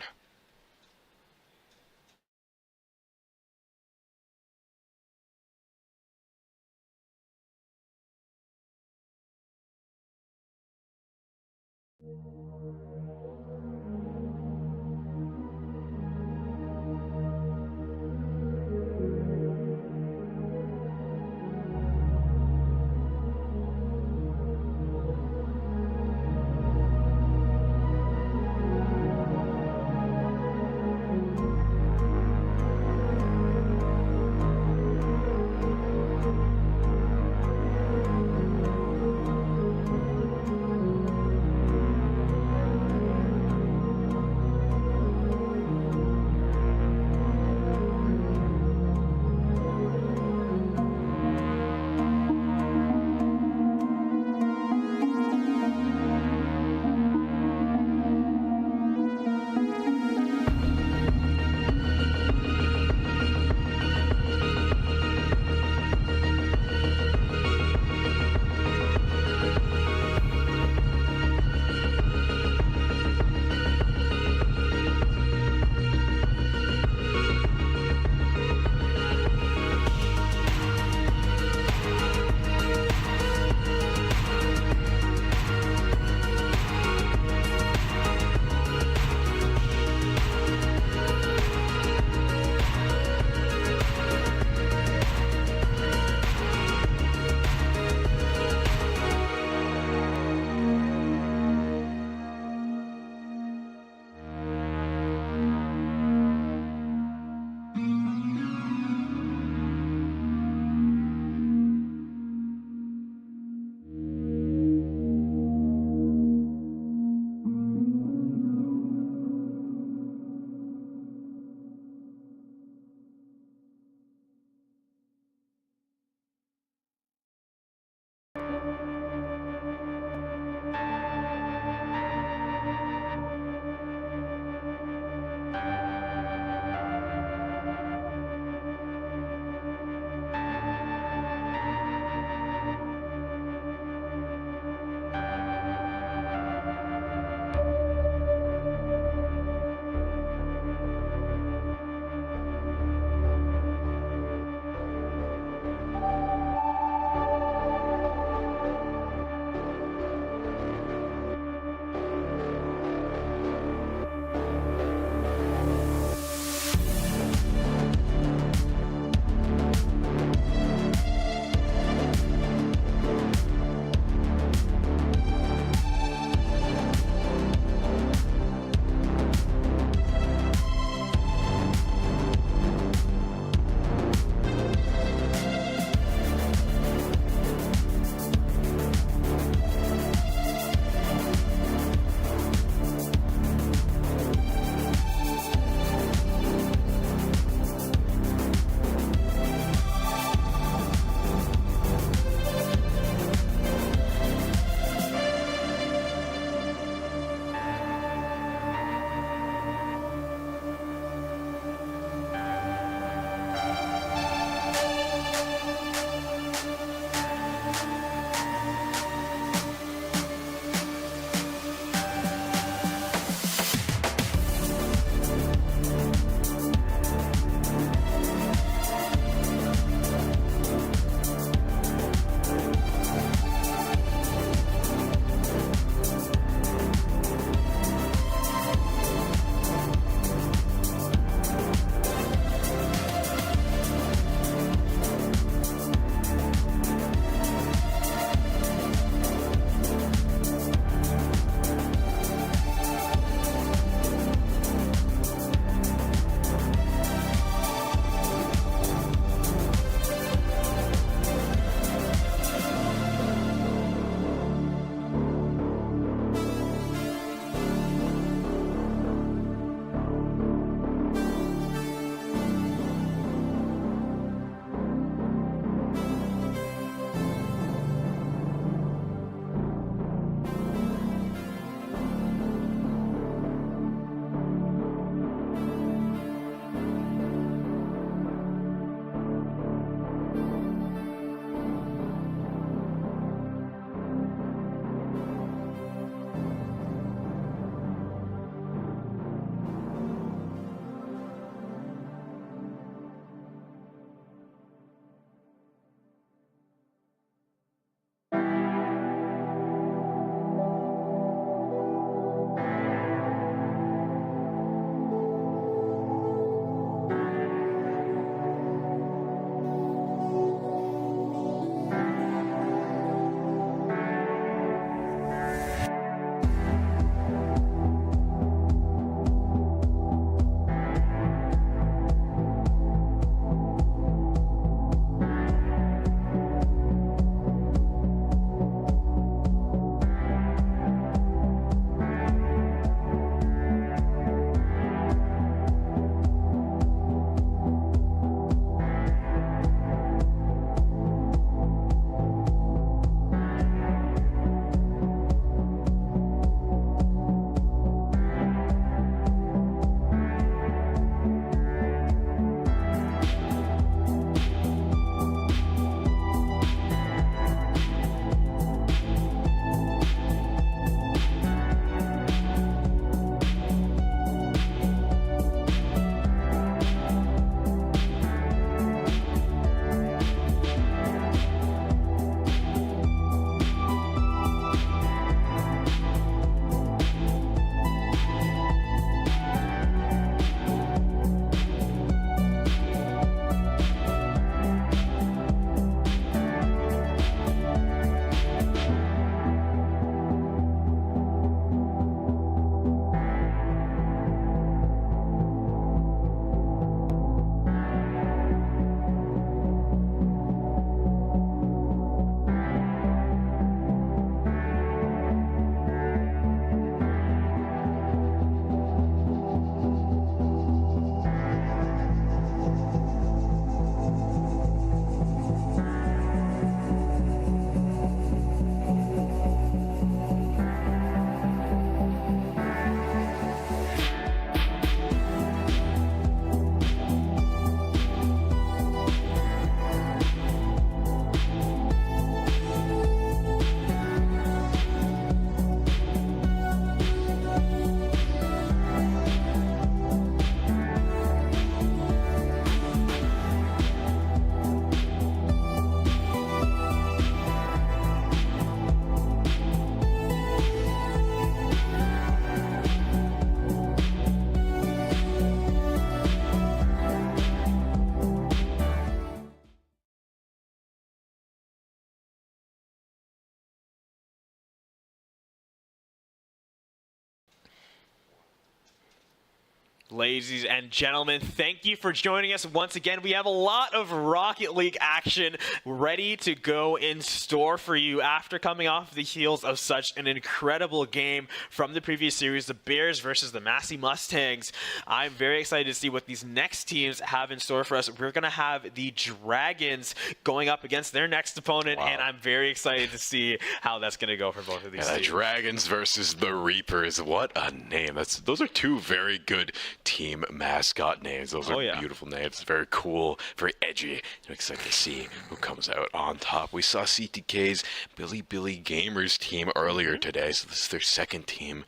Ladies and gentlemen, thank you for joining us once again. We have a lot of Rocket League action ready to go in store for you after coming off the heels of such an incredible game from the previous series, the Bears versus the Massey Mustangs. I'm very excited to see what these next teams have in store for us. We're going to have the Dragons going up against their next opponent, and I'm very excited to see how that's going to go for both of these teams. The Dragons versus the Reapers. What a name. Those are two very good team mascot names. Those are beautiful names. Very cool, very edgy. I'm excited to see who comes out on top. We saw CTK's Billy Gamers team earlier today, so this is their second team.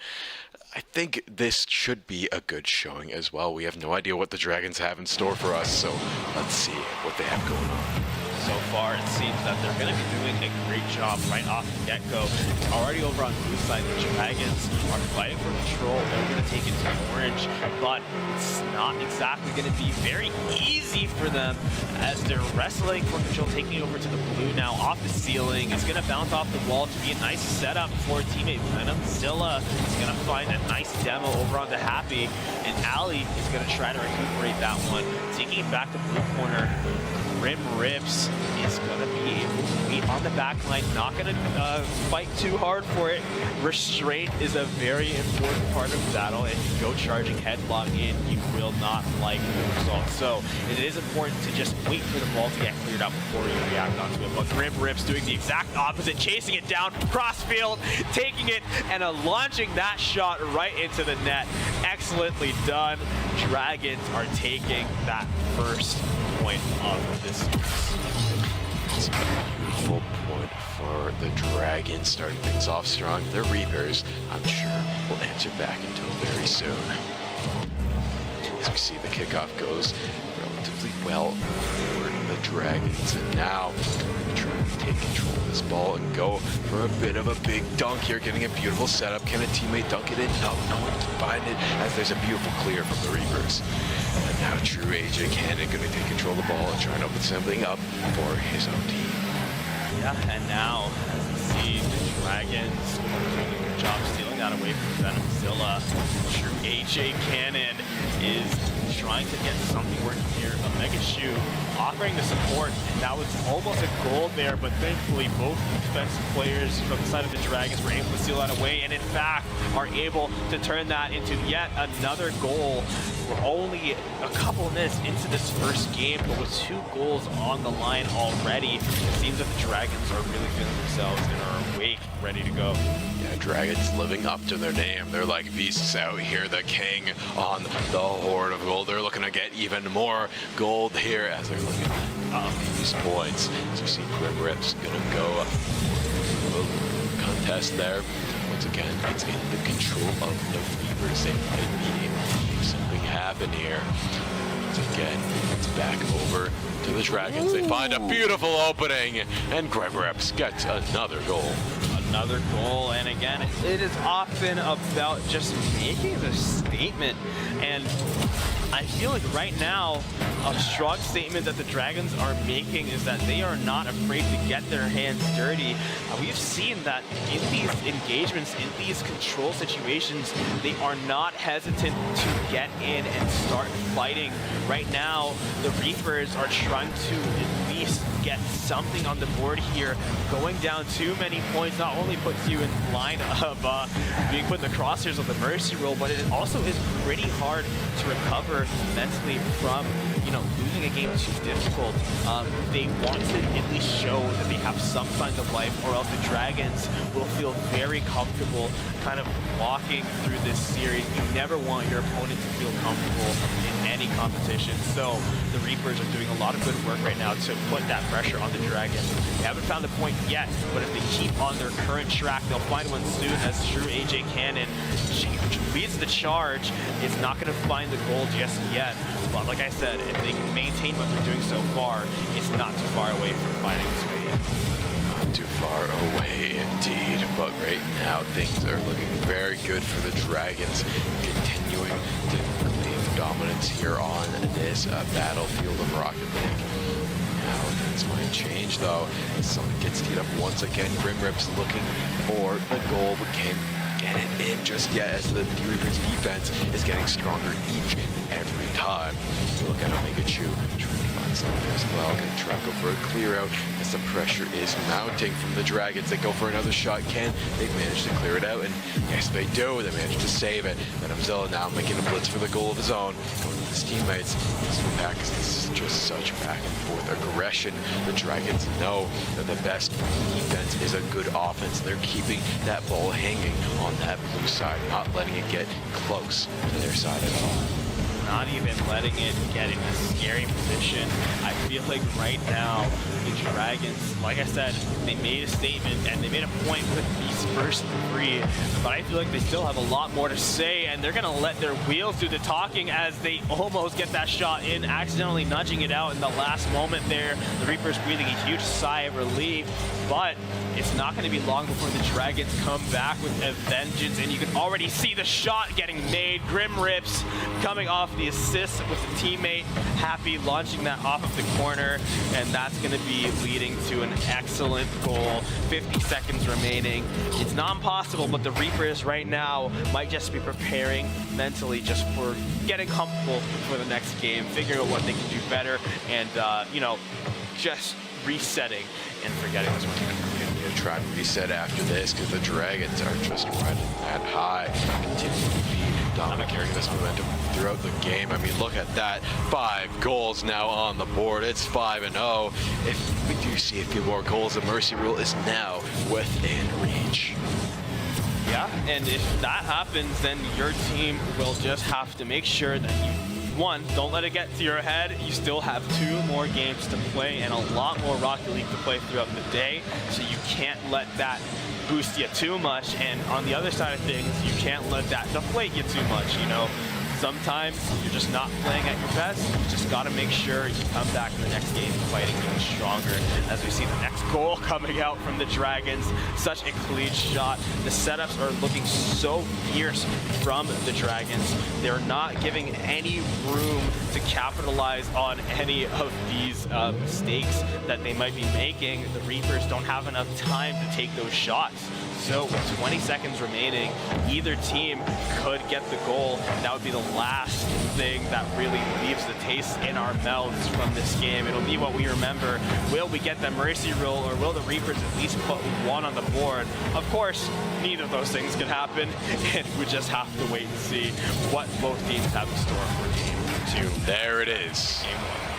I think this should be a good showing as well. We have no idea what the Dragons have in store for us, so let's see what they have going on. So far, it seems that they're going to be doing a great job right off the get-go. Already over on the blue side, the Dragons are fighting for control. They're going to take it to orange, but it's not exactly going to be very easy for them as they're wrestling for control, taking over to the blue now off the ceiling. It's going to bounce off the wall to be a nice setup for teammate Venom. Zilla is going to find a nice demo over on the Happy, and Ali is going to try to recuperate that one. Taking it back to blue corner. Rim Rips is going to be able to wait on the back line, not going to fight too hard for it. Restraint is a very important part of the battle, and if you go charging headlock in, you will not like the result. So it is important to just wait for the ball to get cleared out before you react onto it. But Rim Rips doing the exact opposite, chasing it down cross field, taking it, and launching that shot right into the net. Excellently done. Dragons are taking that first point of this series. It's a beautiful point for the Dragons, starting things off strong. The Reapers, I'm sure, will answer back until very soon. As we see, the kickoff goes relatively well for the Dragons, and now trying to take control of this ball and go for a bit of a big dunk here, getting a beautiful setup. Can a teammate dunk it in? No one can find it, as there's a beautiful clear from the Reapers. And now true AJ Cannon going to take control of the ball and try and open something up for his own team. Yeah, and now, as you see, the Dragons doing a good job stealing that away from Venomzilla. True AJ Cannon is trying to get something working here. A Mega Shoe offering the support, and that was almost a goal there, but thankfully both defensive players from the side of the Dragons were able to steal that away, and in fact are able to turn that into yet another goal. We're only a couple of minutes into this first game, but with 2 goals on the line already, it seems that the Dragons are really feeling themselves and are awake, ready to go. Yeah, Dragons living up to their name. They're like beasts out here, the king on the Horde of Gold. They're looking to get even more gold here as they're looking at these points. So you see Grim Rips gonna go contest there. Once again, it's in the control of the Reapers. They might be able to make something happen here. Once again, it's back over to the Dragons. They find a beautiful opening, and Grim Rips gets another goal. Another goal, and again, it is often about just making the statement, and I feel like right now a strong statement that the Dragons are making is that they are not afraid to get their hands dirty. We've seen that in these engagements, in these control situations, they are not hesitant to get in and start fighting. Right now, the Reapers are trying to at least get something on the board here. Going down too many points not only puts you in line of being put in the crosshairs of the mercy roll, but it also is pretty hard to recover mentally from, losing a game too difficult. They want to at least show that they have some signs of life, or else the Dragons will feel very comfortable kind of walking through this series. You never want your opponent to feel comfortable in any competition. So the Reapers are doing a lot of good work right now to put that pressure on the Dragons. They haven't found the point yet, but if they keep on their current track, they'll find one soon, as true AJ Cannon leads the charge. It's not going to find the goal just yet, but like I said, if they can maintain what they're doing so far, it's not too far away from finding its way in. Not too far away indeed, but right now things are looking very good for the Dragons, continuing to claim dominance here on this battlefield of Rocket League. Now things might change though, as someone gets teed up once again. Grim Rips looking for the goal, but can't get get it in just yet, as the Reapers defense is getting stronger each and every time. Look at Omega Chu trying to find something as well. Gonna try to go for a clear out as the pressure is mounting from the Dragons. They go for another shot. Can they manage to clear it out? And yes, they do. They manage to save it. Venomzilla now making a blitz for the goal of his own, going with his teammates. This is just such back and forth aggression. The Dragons know that the best defense is a good offense. They're keeping that ball hanging on that blue side, not letting it get close to their side at all. Not even letting it get in a scary position. I feel like right now, the Dragons, like I said, they made a statement and they made a point with these first 3, but I feel like they still have a lot more to say, and they're gonna let their wheels do the talking as they almost get that shot in, accidentally nudging it out in the last moment there. The Reapers breathing a huge sigh of relief, but it's not gonna be long before the Dragons come back with a vengeance, and you can already see the shot getting made. Grim Rips coming off the assist with the teammate, Happy launching that off of the corner, and that's going to be leading to an excellent goal. 50 seconds remaining. It's not impossible, but the Reapers right now might just be preparing mentally just for getting comfortable for the next game, figuring out what they can do better, and you know, just resetting and forgetting this one. Try and reset after this, because the Dragons are just riding that high, continuing to be dominant, carrying this momentum throughout the game. I mean, look at that, 5 goals now on the board. It's 5-0. If we do see a few more goals, the mercy rule is now within reach. Yeah, and if that happens, then your team will just have to make sure that you, one, don't let it get to your head. You still have 2 more games to play and a lot more Rocket League to play throughout the day, so you can't let that boost you too much. And on the other side of things, you can't let that deflate you too much, you know. Sometimes you're just not playing at your best. You just got to make sure you come back in the next game fighting even stronger. As we see the next goal coming out from the Dragons, such a clean shot. The setups are looking so fierce from the Dragons. They're not giving any room to capitalize on any of these mistakes that they might be making. The Reapers don't have enough time to take those shots. So with 20 seconds remaining, either team could get the goal. That would be the last thing that really leaves the taste in our mouths from this game. It'll be what we remember. Will we get the mercy rule, or will the Reapers at least put 1 on the board? Of course, neither of those things could happen, and we just have to wait and see what both teams have in store for game 2. There it is. Game 1.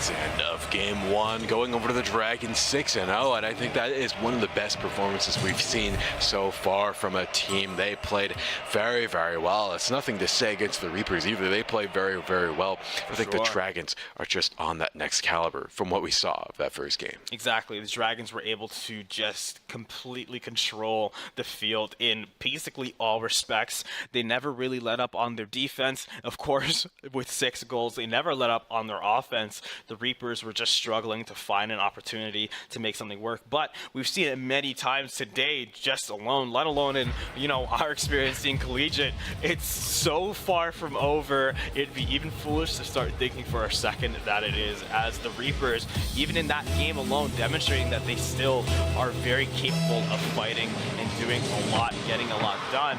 That's the end of game 1, going over to the Dragons 6-0, and I think that is one of the best performances we've seen so far from a team. They played very, very well. It's nothing to say against the Reapers either. They played very, very well. I think the Dragons are just on that next caliber from what we saw of that first game. Exactly. The Dragons were able to just completely control the field in basically all respects. They never really let up on their defense. Of course, with 6 goals, they never let up on their offense. The Reapers were just struggling to find an opportunity to make something work. But we've seen it many times today, just alone, let alone in, you know, our experience seeing collegiate. It's so far from over. It'd be even foolish to start thinking for a second that it is, as the Reapers, even in that game alone, demonstrating that they still are very capable of fighting and doing a lot, getting a lot done.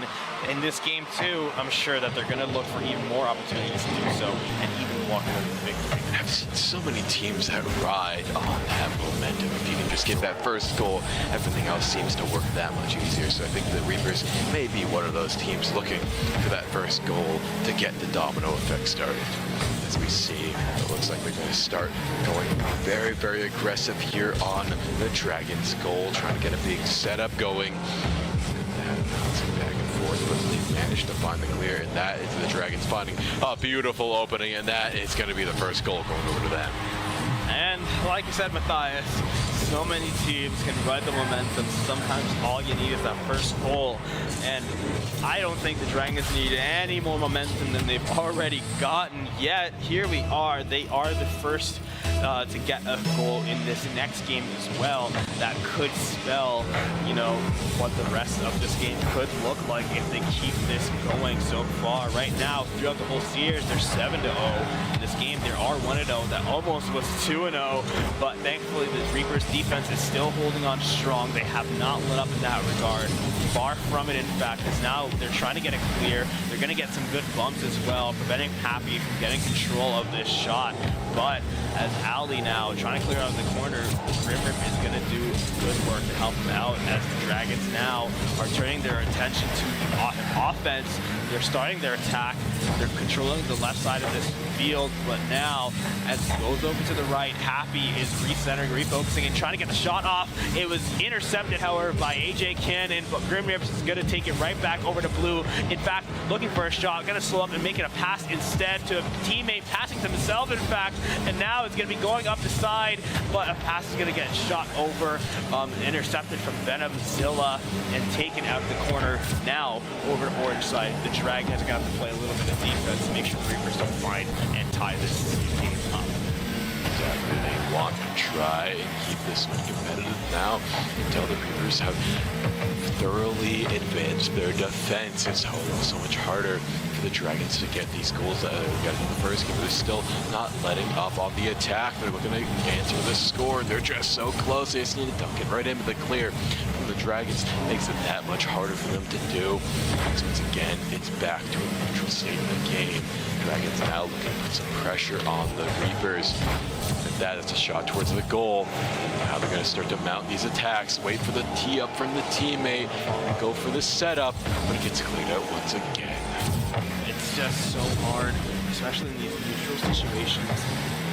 In this game too, I'm sure that they're going to look for even more opportunities to do so and even walk away with victory. I've seen so many teams that ride on that momentum. If you can just get that first goal, everything else seems to work that much easier. So I think the Reapers may be one of those teams looking for that first goal to get the domino effect started. As we see, it looks like they're going to start going very, very aggressive here on the Dragons' goal, trying to get a big setup going. Back and forth, but they managed to find the clear, and that is the Dragons finding a beautiful opening, and that is going to be the first goal going over to them. And like you said, Matthias, so many teams can ride the momentum. Sometimes all you need is that first goal, and I don't think the Dragons need any more momentum than they've already gotten yet. Here we are. They are the first to get a goal in this next game as well. That could spell, you know, what the rest of this game could look like if they keep this going so far. Right now, throughout the whole series, they're 7-0. In this game, they are 1-0. That almost was 2-0, but thankfully the Reapers' defense defense is still holding on strong. They have not let up in that regard. Far from it, in fact, because now they're trying to get it clear. They're going to get some good bumps as well, preventing Happy from getting control of this shot. But as Ali now trying to clear out the corner, Grim Rip is going to do good work to help him out as the Dragons now are turning their attention to the offense. They're starting their attack. They're controlling the left side of this field, but now as it goes over to the right, Happy is recentering, refocusing, and trying to get the shot off. It was intercepted, however, by AJ Cannon, but Grim Rips is going to take it right back over to Blue. In fact, looking for a shot, going to slow up and make it a pass instead to a teammate, passing to himself, in fact, and now it's going to be going up the side, but a pass is going to get shot over, intercepted from Venom Zilla, and taken out of the corner. Now, over to Orange side, the Dragons are going to have to play a little bit of defense to make sure the Reapers don't find and tie this game up. Exactly. They want to try and keep this one competitive now until the Reapers have thoroughly advanced their defense. It's so much harder for the Dragons to get these goals that they got in the first game. They're still not letting up on the attack. They're looking to answer the score. They're just so close. They just need to dunk it right into the clear from the Dragons. Makes it that much harder for them to do. So once again, it's back to a neutral state of the game. Dragons now looking to put some pressure on the Reapers. And that is a shot towards the goal. Now they're going to start to mount these attacks, wait for the tee up from the teammate, and go for the setup, but it gets cleaned out once again. It's just so hard, especially in these neutral situations.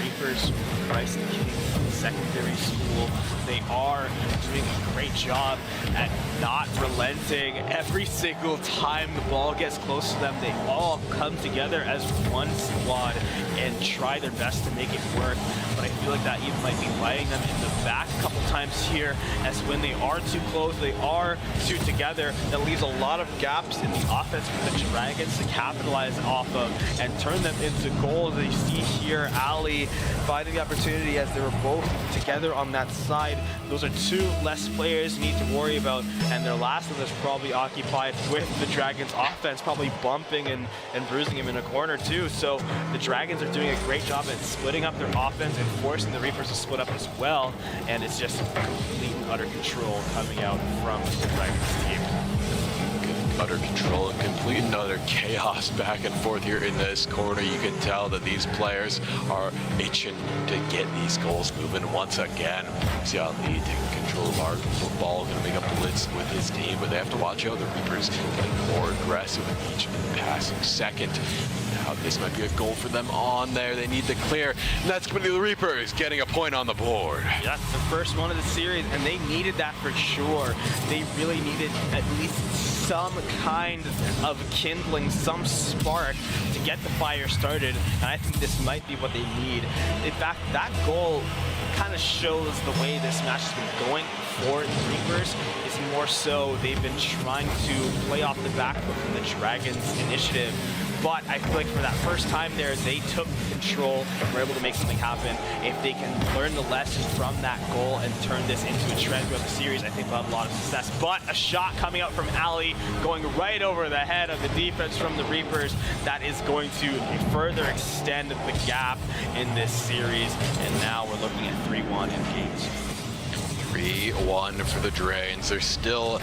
Reapers, Christ the King of the secondary school, they are doing a great job at not relenting. Every single time the ball gets close to them, they all come together as one squad and try their best to make it work. But I feel like that even might be biting them in the back a couple times here, as when they are too close, they are too together, that leaves a lot of gaps in the offense for the Dragons to capitalize off of and turn them into goals. As you see here, Ali finding the opportunity as they were both together on that side. Those are two less players you need to worry about, and their last one is probably occupied with the Dragons offense, probably bumping and bruising him in a corner too. So the Dragons are doing a great job at splitting up their offense and forcing the Reapers to split up as well, and it's just complete and utter control coming out from the Dragons team. Utter control and complete and utter chaos back and forth here in this corner. You can tell that these players are itching to get these goals moving once again. See Ali taking control of our football, going to make a blitz with his team, but they have to watch out. The Reapers getting more aggressive with each passing second. Now this might be a goal for them on there. They need to clear, and that's going to be the Reapers getting a point on the board. Yeah, that's the first one of the series, and they needed that for sure. They really needed at least some kind of kindling, some spark to get the fire started, and I think this might be what they need. In fact, that goal kind of shows the way this match has been going for the Reapers. It's more so they've been trying to play off the back foot from the Dragons' initiative. But I feel like for that first time there, they took control and were able to make something happen. If they can learn the lessons from that goal and turn this into a trend throughout the series, I think they'll have a lot of success. But a shot coming out from Ali, going right over the head of the defense from the Reapers, that is going to further extend the gap in this series. And now we're looking at 3-1 in games. 3-1 for the Dragons. They're still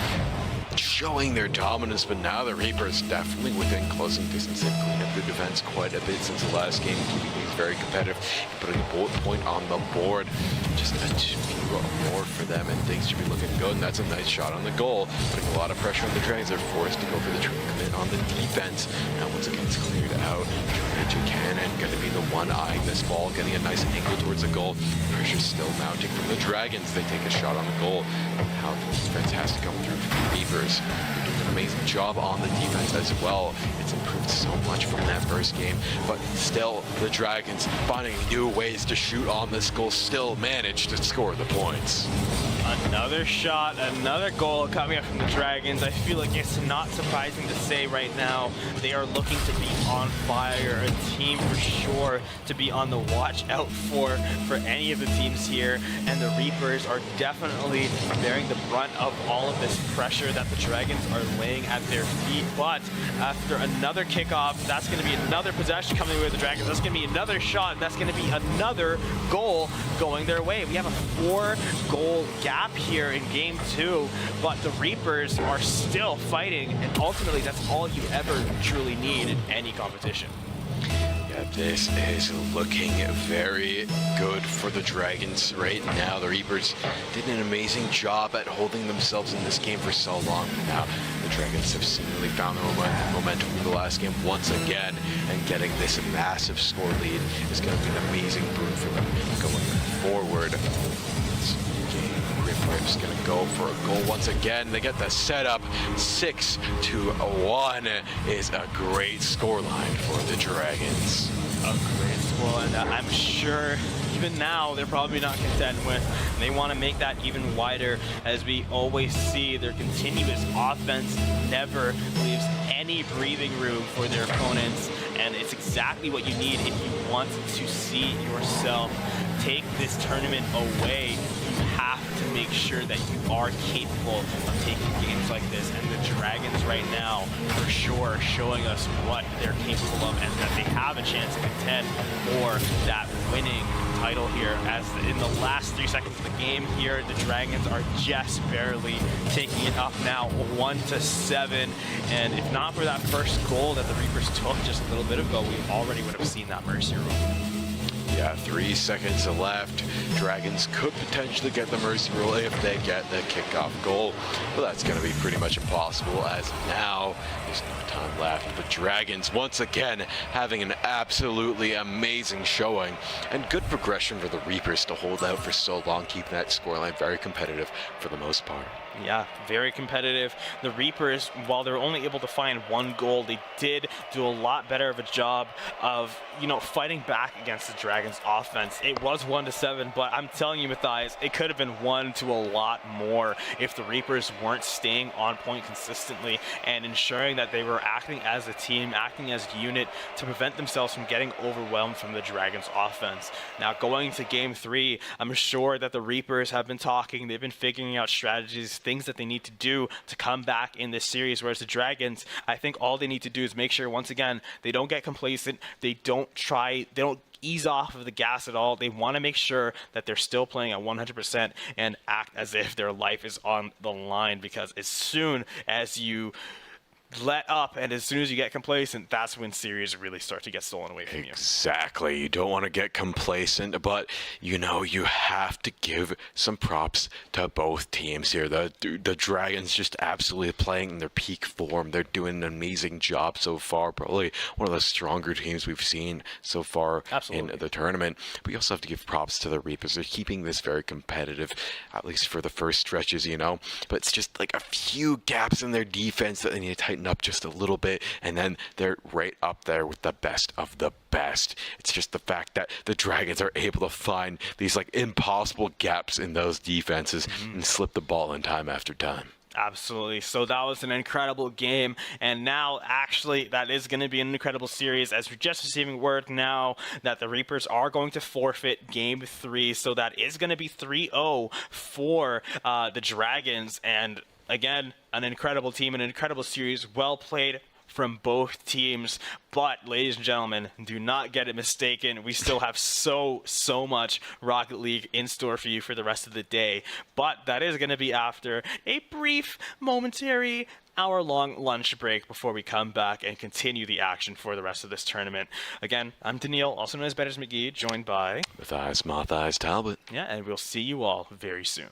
showing their dominance, but now the Reapers definitely within closing distance. They've cleaned up their defense quite a bit since the last game, keeping things very competitive, putting a bullet point on the board. Just a few more for them, and things should be looking good. And that's a nice shot on the goal, putting a lot of pressure on the Dragons. They're forced to go for the commit on the defense. Now once again it's cleared out. AJ Cannon going to be the one eyeing this ball, getting a nice angle towards the goal. Pressure still mounting from the Dragons. They take a shot on the goal. Now the defense has to come through for the Reapers. They're doing an amazing job on the defense as well. It's improved so much from that first game, but still the Dragons finding new ways to shoot on this goal, still manage to score the points. Another shot, another goal coming up from the Dragons. I feel like it's not surprising to say right now they are looking to be on fire. A team for sure to be on the watch out for any of the teams here. And the Reapers are definitely bearing the brunt of all of this pressure that the Dragons are laying at their feet. But after another kickoff, that's going to be another possession coming with the Dragons. That's going to be another shot. That's going to be another goal going their way. We have a 4-goal gap here in game 2, but the Reapers are still fighting, and ultimately that's all you ever truly need in any competition. Yeah, this is looking very good for the Dragons right now. The Reapers did an amazing job at holding themselves in this game for so long. Now the Dragons have seemingly found their momentum from the last game once again, and getting this massive score lead is going to be an amazing boon for them going forward. Ripper's going to go for a goal once again. They get the setup. 6-1 is a great scoreline for the Dragons. A great scoreline that I'm sure even now they're probably not content with. They want to make that even wider. As we always see, their continuous offense never leaves any breathing room for their opponents, and it's exactly what you need if you want to see yourself take this tournament away. You have to make sure that you are capable of taking games like this, and the Dragons right now for sure showing us what they're capable of, and that they have a chance to contend for that winning title here. As in the last 3 seconds of the game here, the Dragons are just barely taking it up now 1-7, and if not for that first goal that the Reapers took just a little bit ago, we already would have seen that mercy rule. Yeah, 3 seconds left. Dragons could potentially get the mercy rule if they get the kickoff goal, but that's going to be pretty much impossible, as now there's no time left. But Dragons once again having an absolutely amazing showing, and good progression for the Reapers to hold out for so long, keeping that scoreline very competitive for the most part. Yeah, very competitive. The Reapers, while they're only able to find 1 goal, they did do a lot better of a job of, fighting back against the Dragons offense. It was 1-7, but I'm telling you, Matthias, it could have been 1 to a lot more if the Reapers weren't staying on point consistently and ensuring that they were acting as a team, acting as a unit to prevent themselves from getting overwhelmed from the Dragons offense. Now, going to game 3, I'm sure that the Reapers have been talking, they've been figuring out strategies, things that they need to do to come back in this series, whereas the Dragons, I think all they need to do is make sure, once again, they don't get complacent, they don't ease off of the gas at all. They want to make sure that they're still playing at 100% and act as if their life is on the line, because as soon as you let up and as soon as you get complacent, that's when series really start to get stolen away from you. Exactly. You don't want to get complacent, but you have to give some props to both teams here. The Dragons just absolutely playing in their peak form. They're doing an amazing job so far. Probably one of the stronger teams we've seen so far in the tournament. But you also have to give props to the Reapers. They're keeping this very competitive, at least for the first stretches, But it's just like a few gaps in their defense that they need to tighten up just a little bit, and then they're right up there with the best of the best. It's just the fact that the Dragons are able to find these impossible gaps in those defenses and slip the ball in time after time. Absolutely. So that was an incredible game, and now actually that is going to be an incredible series, as we're just receiving word now that the Reapers are going to forfeit game 3, so that is going to be 3-0 for the Dragons. And again, an incredible team, an incredible series, well played from both teams. But ladies and gentlemen, do not get it mistaken, we still have so much Rocket League in store for you for the rest of the day, but that is going to be after a brief momentary hour-long lunch break before we come back and continue the action for the rest of this tournament. Again, I'm Daniil, also known as Betters McGee, joined by Matthias Talbot. Yeah, and we'll see you all very soon.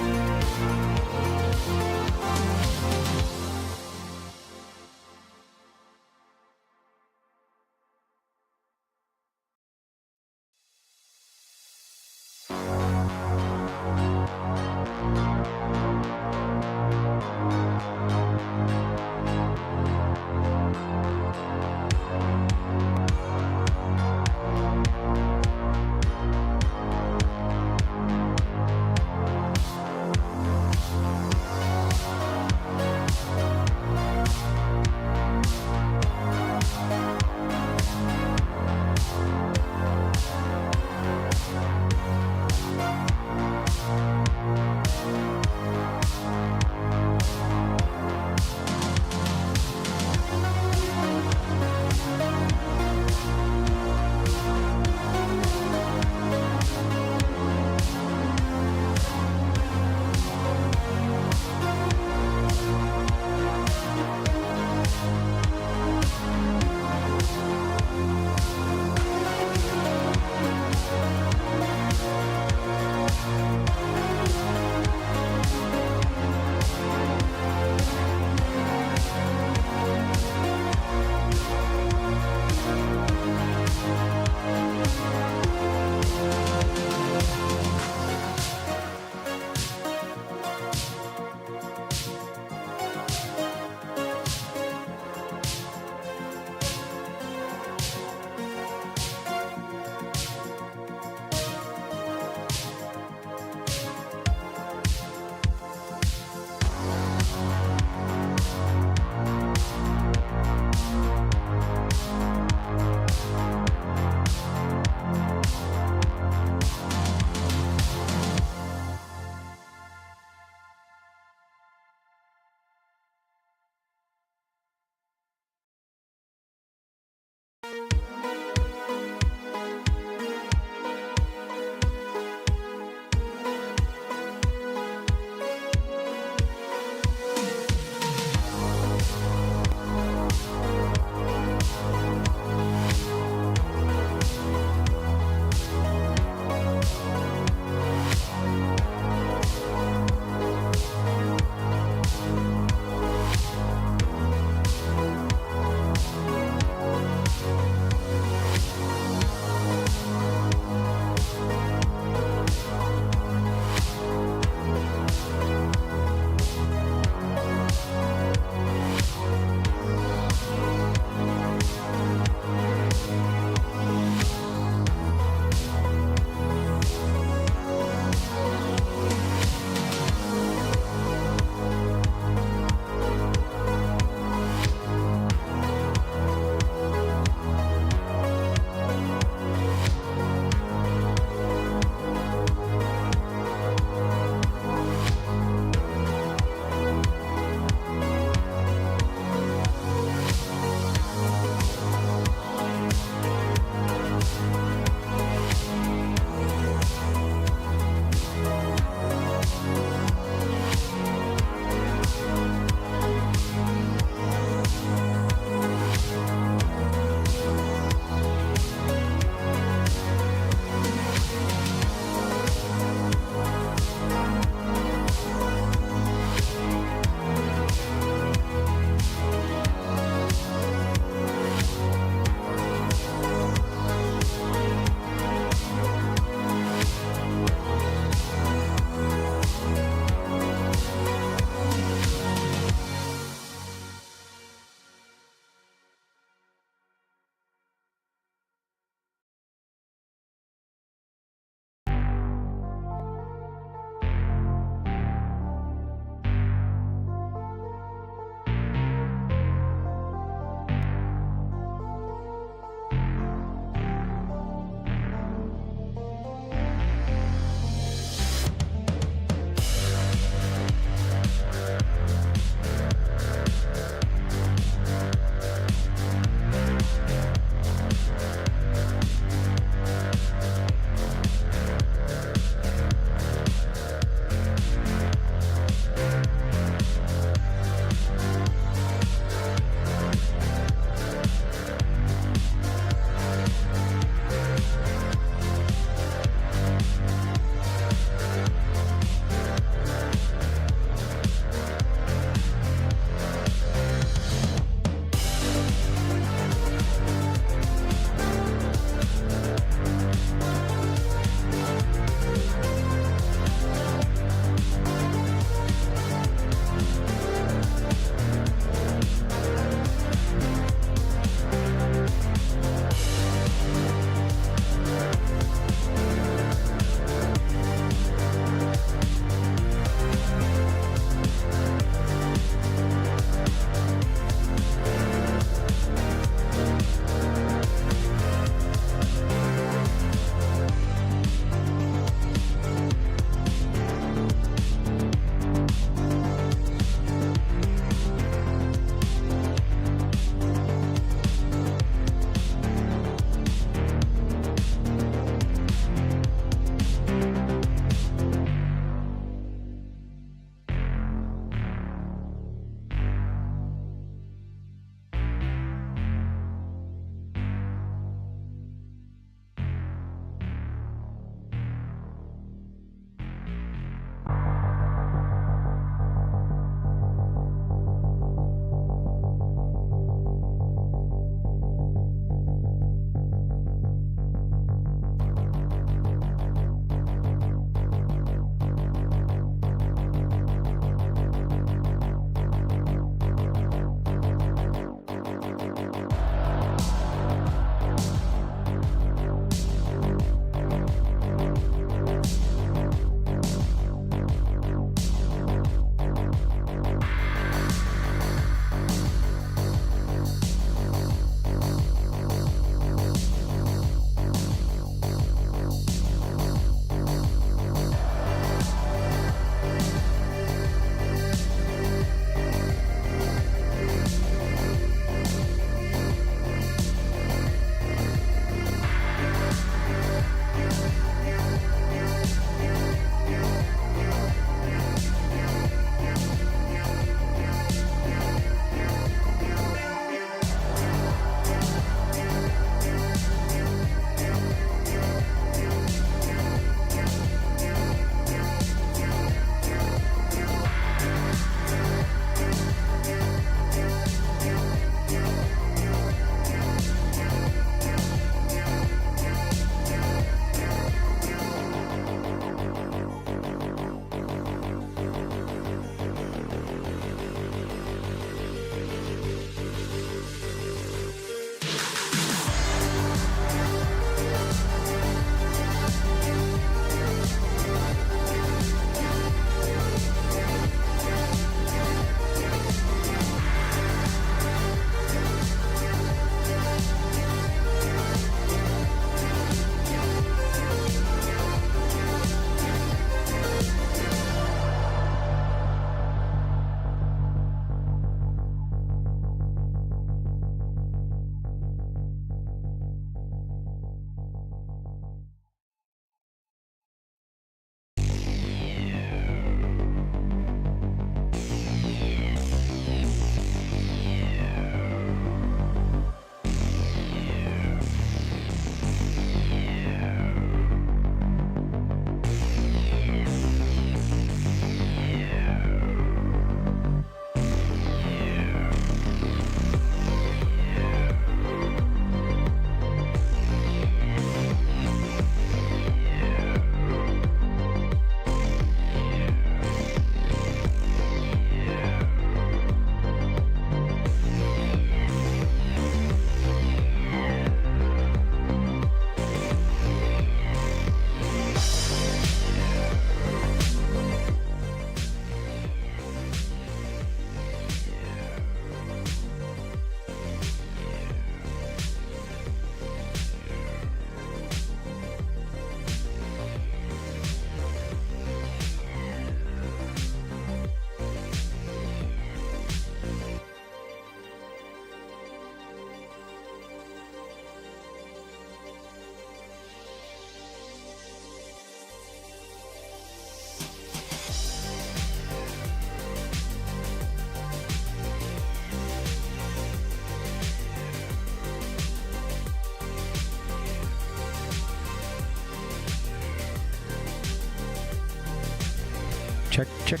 Check.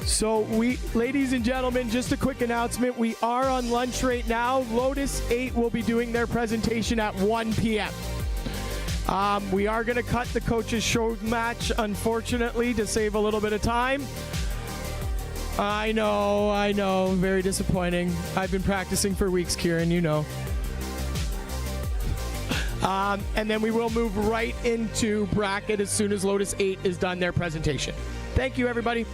So ladies and gentlemen, just a quick announcement. We are on lunch right now. Lotus 8 will be doing their presentation at 1 p.m. We are going to cut the coaches show match, unfortunately, to save a little bit of time. I know, very disappointing. I've been practicing for weeks, Kieran, you know. And then we will move right into bracket as soon as Lotus 8 is done their presentation. Thank you, everybody.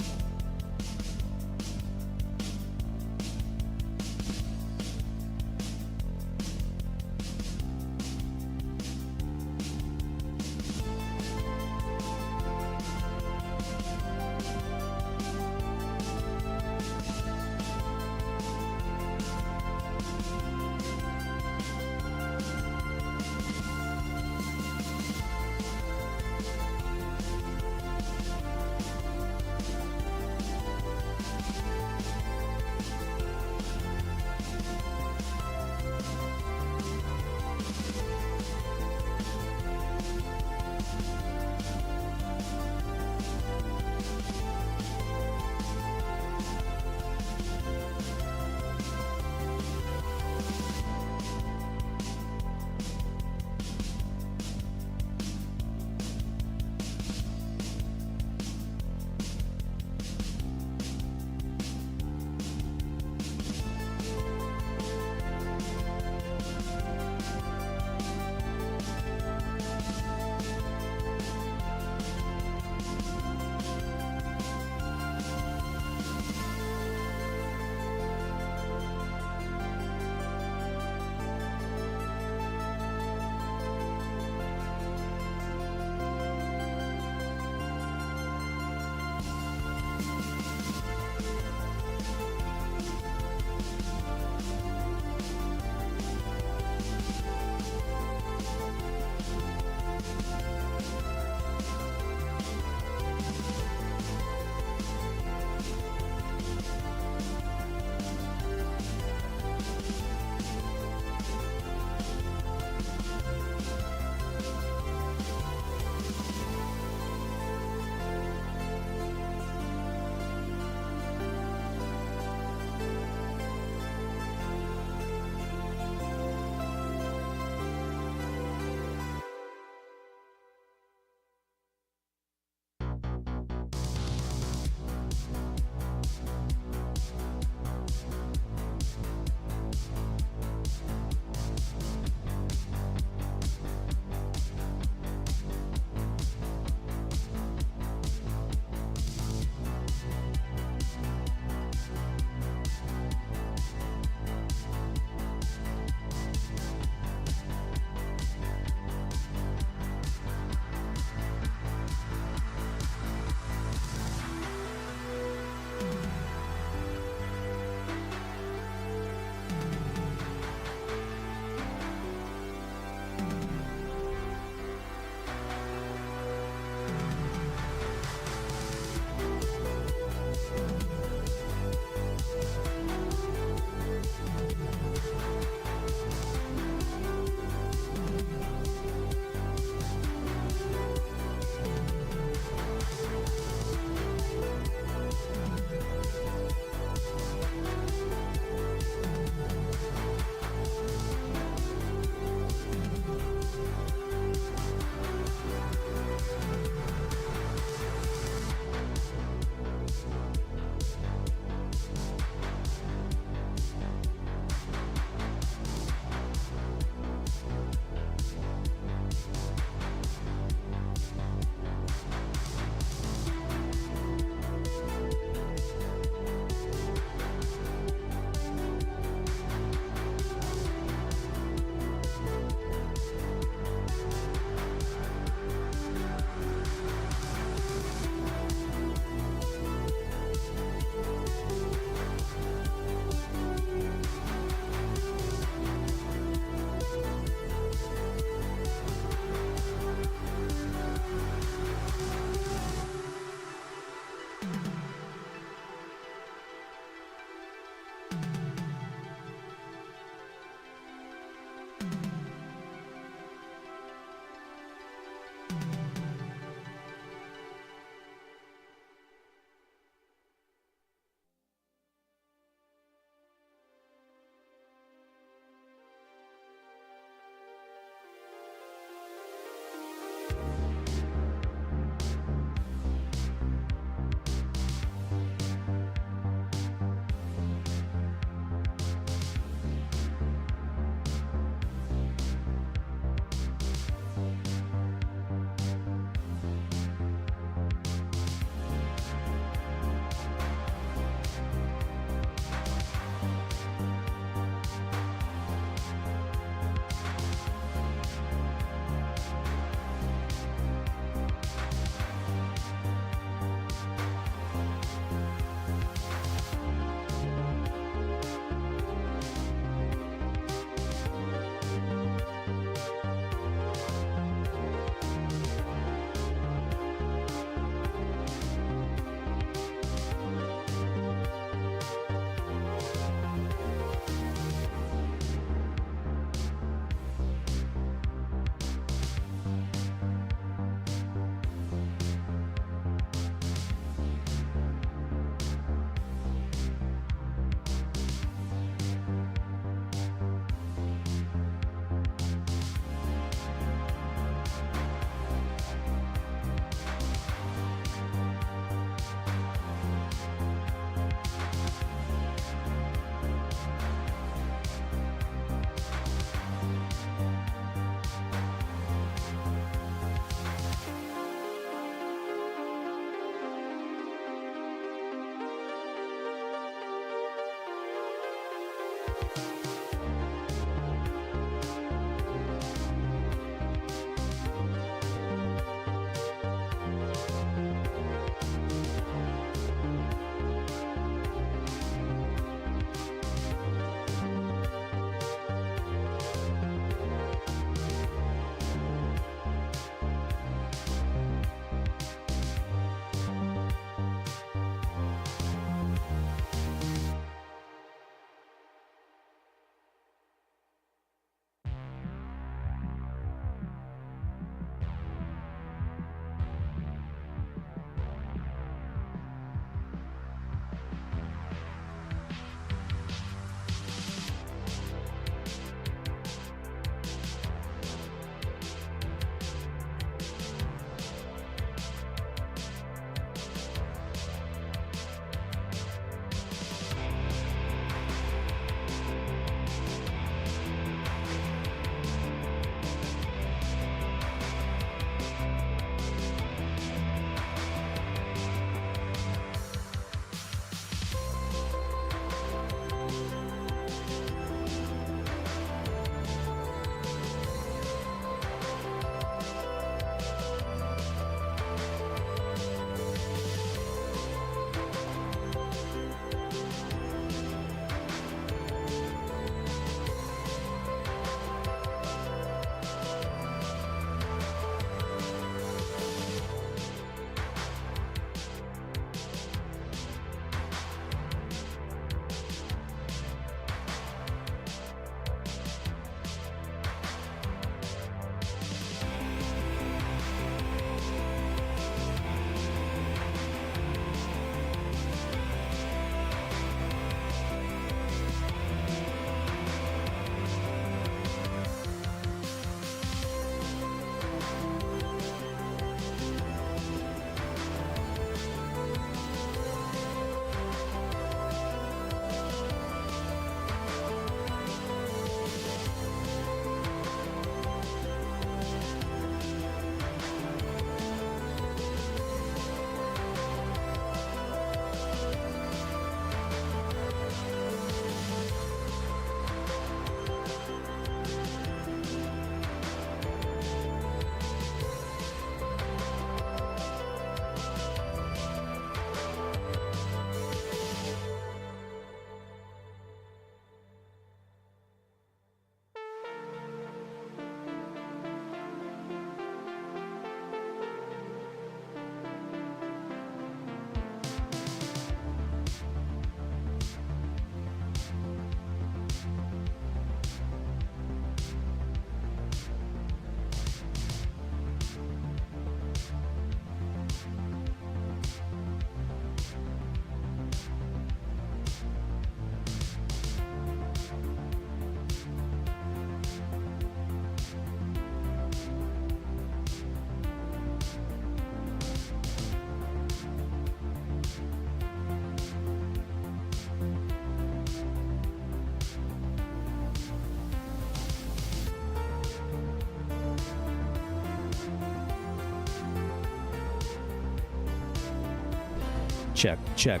Check, check.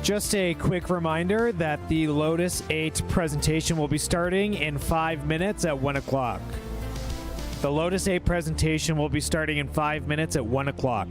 Just a quick reminder that the Lotus 8 presentation will be starting in 5 minutes at 1 o'clock. The Lotus 8 presentation will be starting in 5 minutes at 1 o'clock.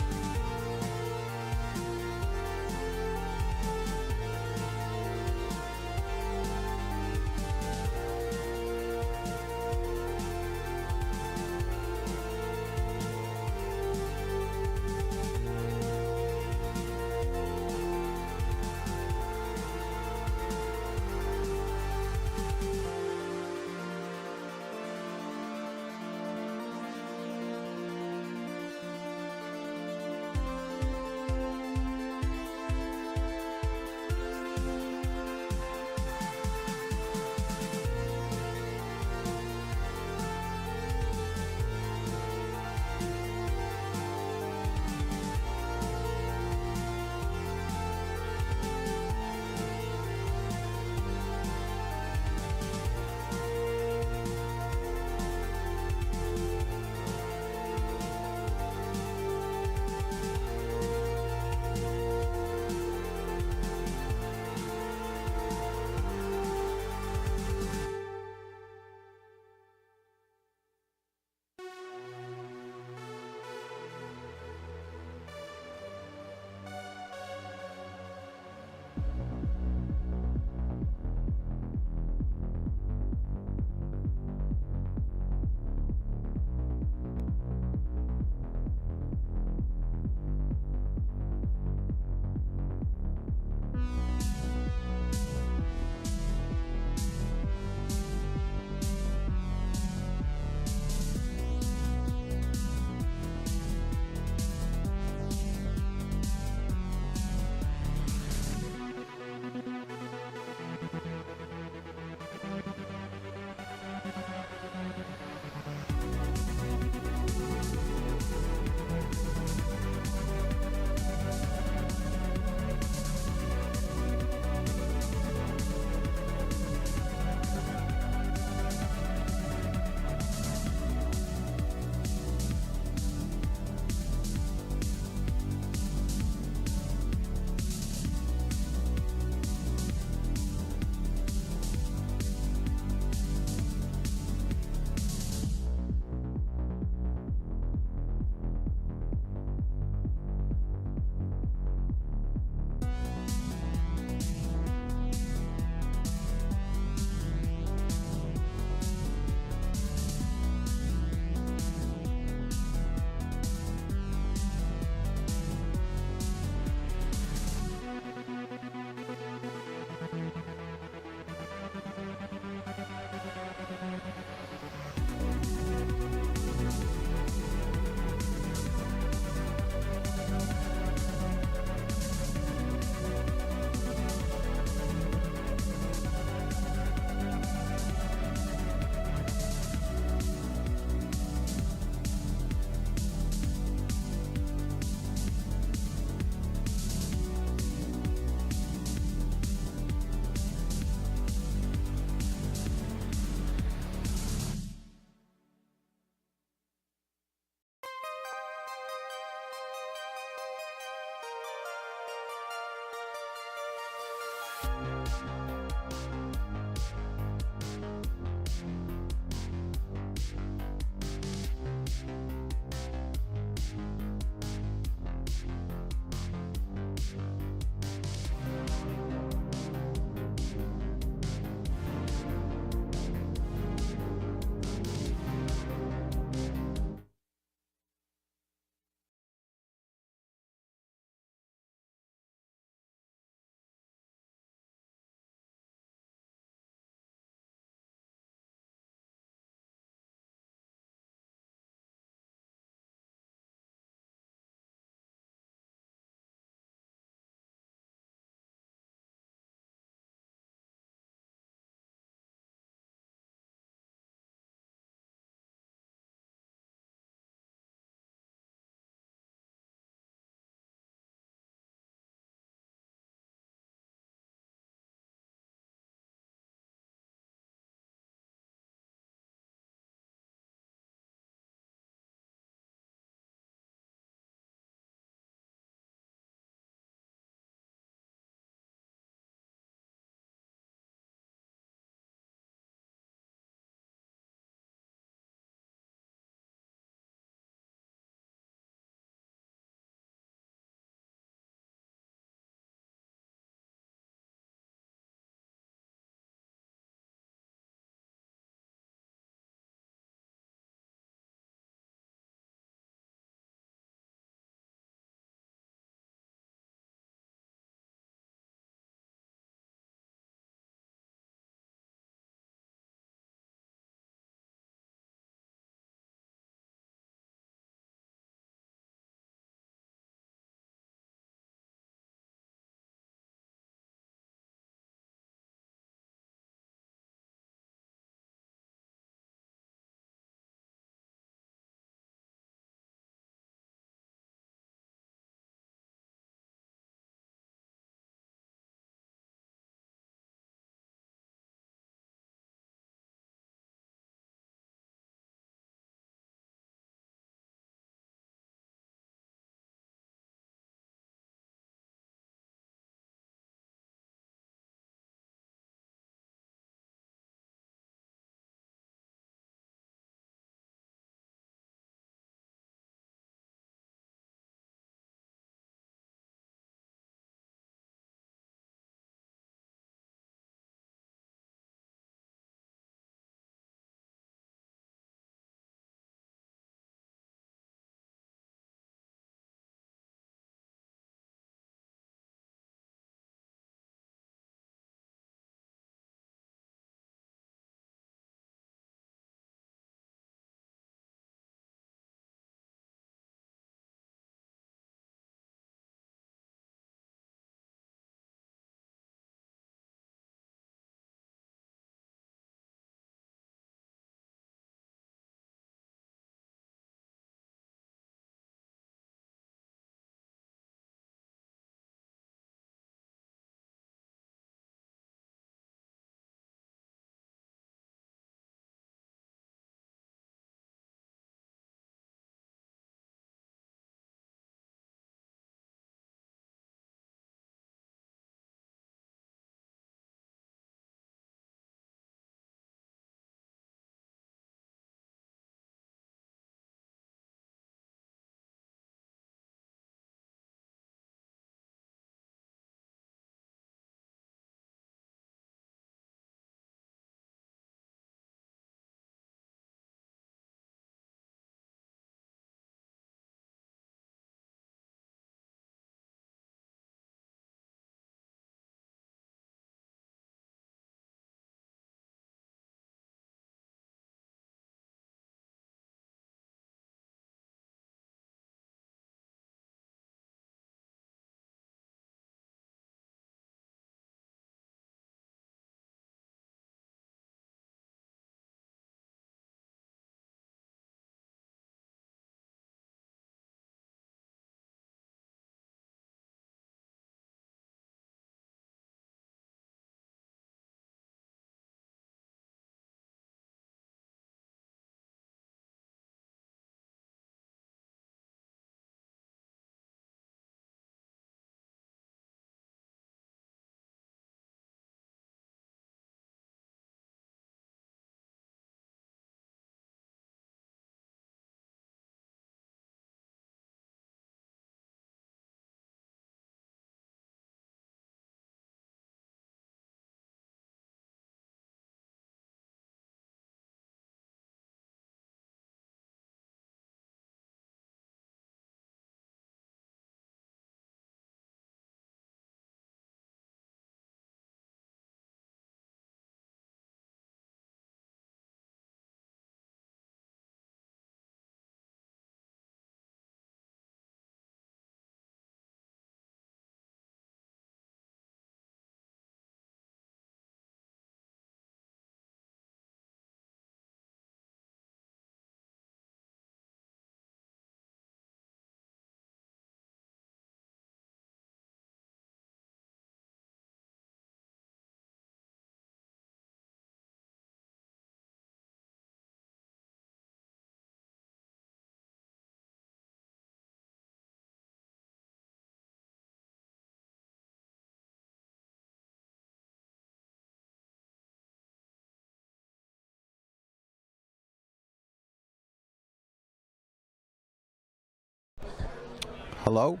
Hello?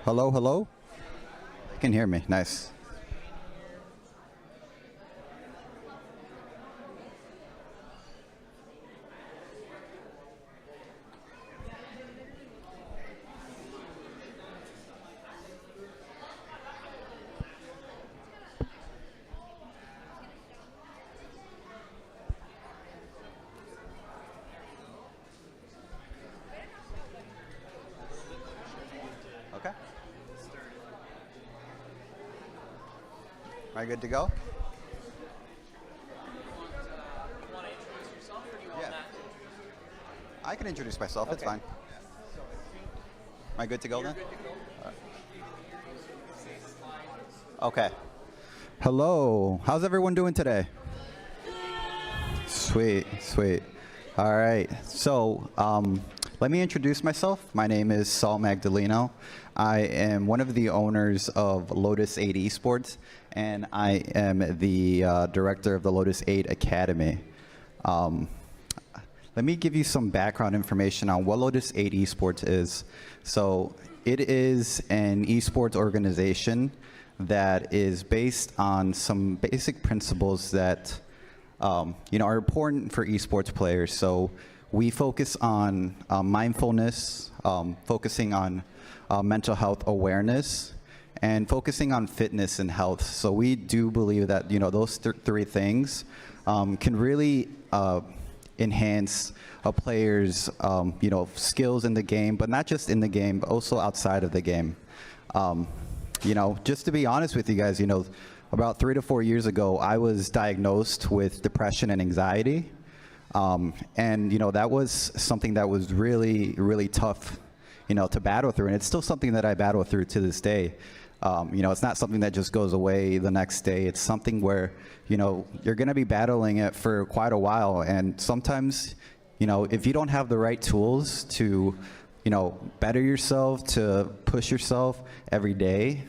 Hello, hello? You can hear me. Nice. Okay. Am I good to go? Yeah. I can introduce myself. It's fine. Am I good to go then? Okay. Hello. How's everyone doing today? Sweet, sweet. All right. So, let me introduce myself. My name is Saul Magdaleno. I am one of the owners of Lotus 8 Esports, and I am the director of the Lotus 8 Academy. Let me give you some background information on what Lotus 8 Esports is. So it is an esports organization that is based on some basic principles that are important for esports players. So we focus on mindfulness, focusing on mental health awareness, and focusing on fitness and health. So we do believe that those three things can really enhance a player's skills in the game, but not just in the game, but also outside of the game. Just to be honest with you guys, about 3 to 4 years ago, I was diagnosed with depression and anxiety. And that was something that was really, really tough, to battle through. And it's still something that I battle through to this day. It's not something that just goes away the next day. It's something where, you're going to be battling it for quite a while. And sometimes, if you don't have the right tools to, better yourself, to push yourself every day,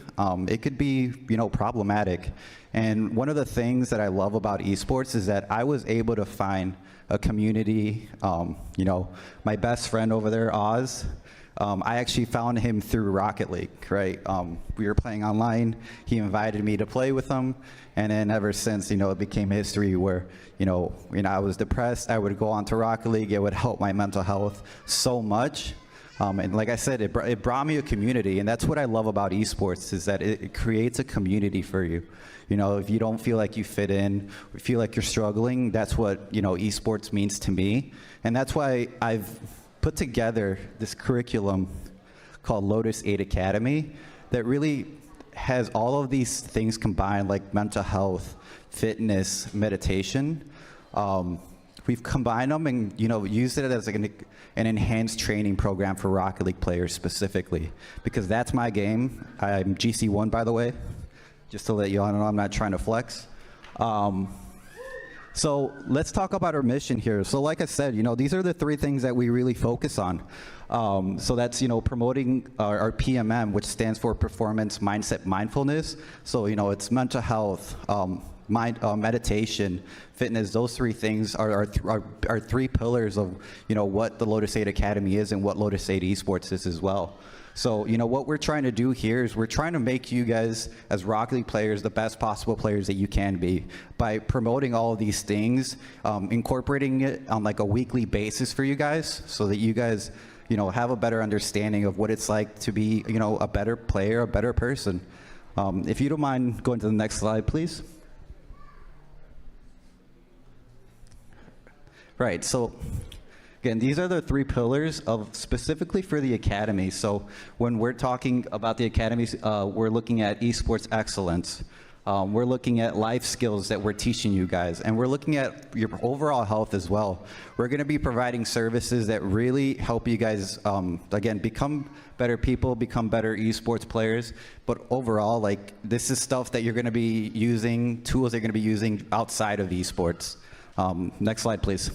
it could be, problematic. And one of the things that I love about esports is that I was able to find a community. My best friend over there, Oz, I actually found him through Rocket League, right? We were playing online. He invited me to play with him. And then ever since, it became history where, I was depressed. I would go on to Rocket League. It would help my mental health so much. And like I said, it brought me a community. And that's what I love about esports, is that it creates a community for you. If you don't feel like you fit in, or feel like you're struggling, that's what, esports means to me. And that's why I've put together this curriculum called Lotus 8 Academy that really has all of these things combined, like mental health, fitness, meditation. We've combined them and used it as an enhanced training program for Rocket League players specifically, because that's my game. I'm GC1, by the way, just to let you all know. I'm not trying to flex. So let's talk about our mission here. So like I said, these are the three things that we really focus on. So that's, promoting our PMM, which stands for Performance Mindset Mindfulness. So, it's mental health, meditation, fitness. Those three things are three pillars of, what the Lotus 8 Academy is and what Lotus 8 Esports is as well. So, what we're trying to do here is we're trying to make you guys, as Rocket League players, the best possible players that you can be by promoting all of these things, incorporating it on like a weekly basis for you guys, so that you guys, have a better understanding of what it's like to be, a better player, a better person. If you don't mind going to the next slide, please. Right, so again, these are the three pillars of specifically for the Academy. So when we're talking about the Academies, we're looking at esports excellence. We're looking at life skills that we're teaching you guys, and we're looking at your overall health as well. We're going to be providing services that really help you guys, again, become better people, become better esports players. But overall, like, this is stuff that you're going to be using, tools you're going to be using outside of esports. Next slide, please.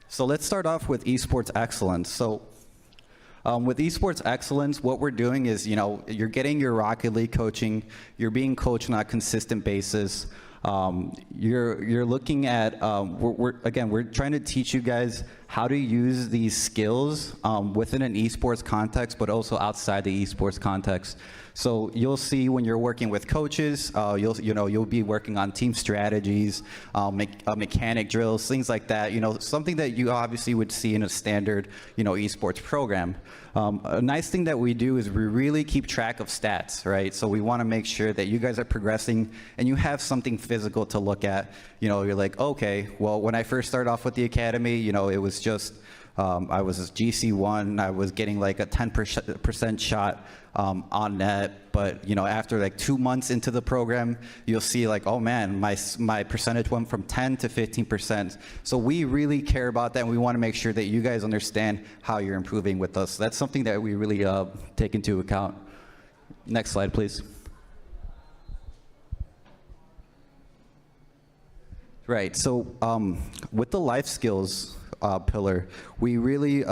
So let's start off with esports excellence. So with esports excellence, what we're doing is, you're getting your Rocket League coaching, you're being coached on a consistent basis. You're looking at, we're trying to teach you guys how to use these skills within an esports context, but also outside the esports context. So you'll see when you're working with coaches, you'll be working on team strategies, mechanic drills, things like that. Something that you obviously would see in a standard, esports program. A nice thing that we do is we really keep track of stats, right? So we want to make sure that you guys are progressing and you have something physical to look at. You're like, okay, well, when I first started off with the academy, it was just I was GC1. I was getting like a 10% shot on net, but after like 2 months into the program, you'll see like, oh man, my percentage went from 10 to 15%. So we really care about that, and we want to make sure that you guys understand how you're improving with us. That's something that we really take into account. Next slide, please. Right. So with the life skills pillar, we really,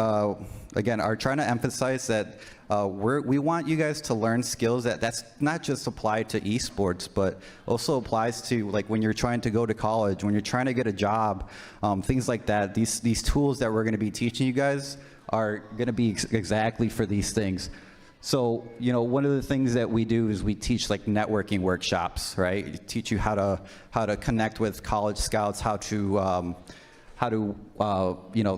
again, are trying to emphasize that we want you guys to learn skills that's not just applied to esports, but also applies to like when you're trying to go to college, when you're trying to get a job, things like that. These tools that we're going to be teaching you guys are going to be exactly for these things. So, one of the things that we do is we teach like networking workshops, right? Teach you how to connect with college scouts, how to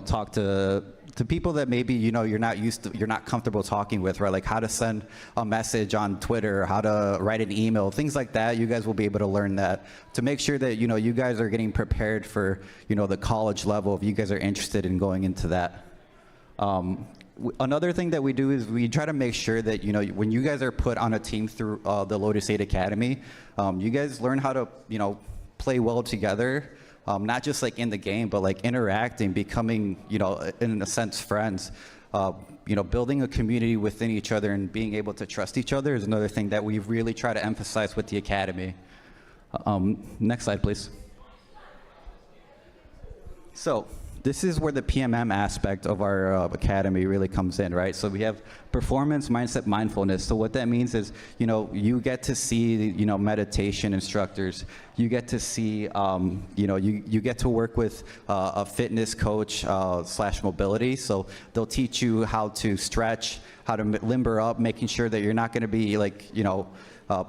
talk to people that maybe you're not comfortable talking with, right? Like how to send a message on Twitter, how to write an email, things like that. You guys will be able to learn that to make sure that you guys are getting prepared for the college level if you guys are interested in going into that. Another thing that we do is we try to make sure that when you guys are put on a team through the Lotus 8 Academy, you guys learn how to play well together. Not just like in the game, but like interacting, becoming, in a sense, friends. Building a community within each other and being able to trust each other is another thing that we really try to emphasize with the academy. Next slide, please. So this is where the PMM aspect of our academy really comes in, right? So we have performance, mindset, mindfulness. So what that means is, you get to see, meditation instructors. You get to see, you get to work with a fitness coach / mobility. So they'll teach you how to stretch, how to limber up, making sure that you're not going to be like,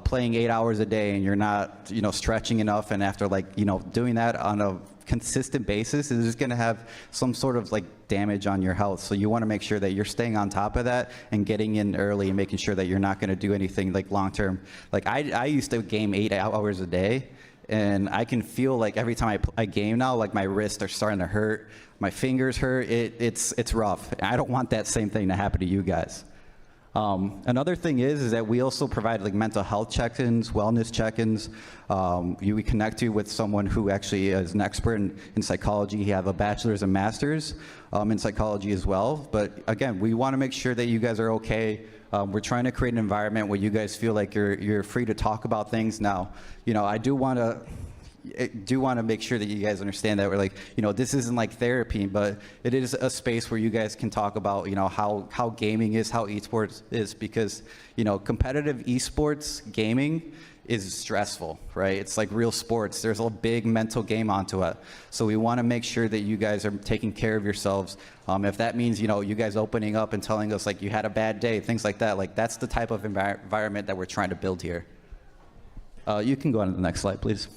playing 8 hours a day and you're not, stretching enough. And after doing that on a consistent basis is just going to have some sort of like damage on your health. So you want to make sure that you're staying on top of that and getting in early and making sure that you're not going to do anything like long term. Like I used to game 8 hours a day, and I can feel like every time I game now, like my wrists are starting to hurt, my fingers hurt. It's rough. I don't want that same thing to happen to you guys. Another thing is that we also provide like mental health check-ins, wellness check-ins. We connect you with someone who actually is an expert in psychology. You have a bachelor's and master's in psychology as well. But again, we want to make sure that you guys are okay. We're trying to create an environment where you guys feel like you're free to talk about things. Now, I do want to make sure that you guys understand that we're like, this isn't like therapy, but it is a space where you guys can talk about, how gaming is, how esports is, because, competitive esports gaming is stressful, right? It's like real sports. There's a big mental game onto it. So we want to make sure that you guys are taking care of yourselves. If that means, you guys opening up and telling us like you had a bad day, things like that, like that's the type of environment that we're trying to build here. You can go on to the next slide, please.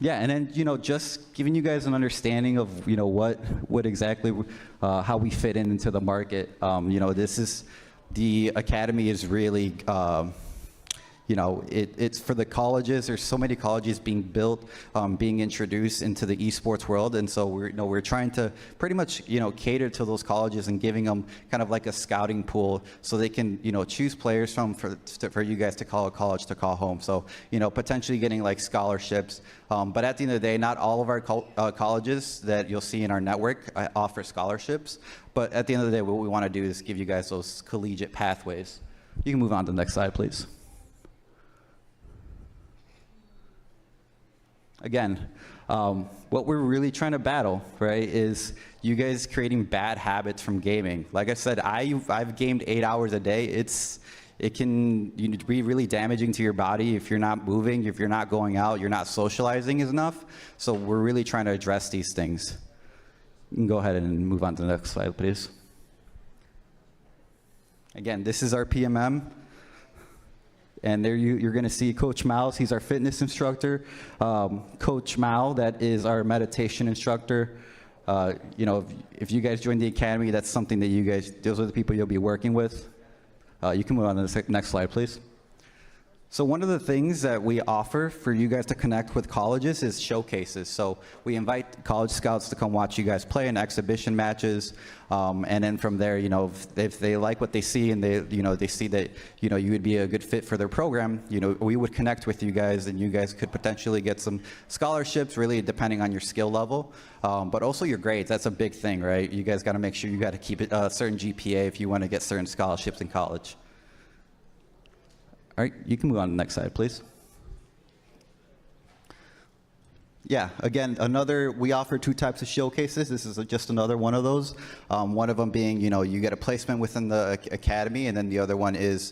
Yeah, and then, just giving you guys an understanding of, what exactly, how we fit into the market. The academy is really, it's for the colleges. There's so many colleges being built, being introduced into the esports world, and so we're trying to pretty much cater to those colleges and giving them kind of like a scouting pool, so they can choose players for you guys to call a college to call home. So potentially getting like scholarships. But at the end of the day, not all of our colleges that you'll see in our network offer scholarships. But at the end of the day, what we want to do is give you guys those collegiate pathways. You can move on to the next slide, please. Again, what we're really trying to battle, right, is you guys creating bad habits from gaming. Like I said, I've gamed 8 hours a day. It can be really damaging to your body if you're not moving, if you're not going out, you're not socializing enough. So we're really trying to address these things. You can go ahead and move on to the next slide, please. Again, this is our PMM. And there you're going to see Coach Miles. He's our fitness instructor. Coach Mao, that is our meditation instructor. You know, if you guys join the academy, that's something that you guys, those are the people you'll be working with. You can move on to the next slide, please. So one of the things that we offer for you guys to connect with colleges is showcases. So we invite college scouts to come watch you guys play in exhibition matches, and then from there, you know, if they like what they see and they, you know, they see that, you know, you would be a good fit for their program, you know, we would connect with you guys, and you guys could potentially get some scholarships, really depending on your skill level, but also your grades. That's a big thing, right? You guys got to make sure you got to keep it a certain GPA if you want to get certain scholarships in college. All right, you can move on to the next slide, please. Yeah, again, we offer 2 types of showcases. This is just another one of those. One of them being, you know, you get a placement within the academy, and then the other one is,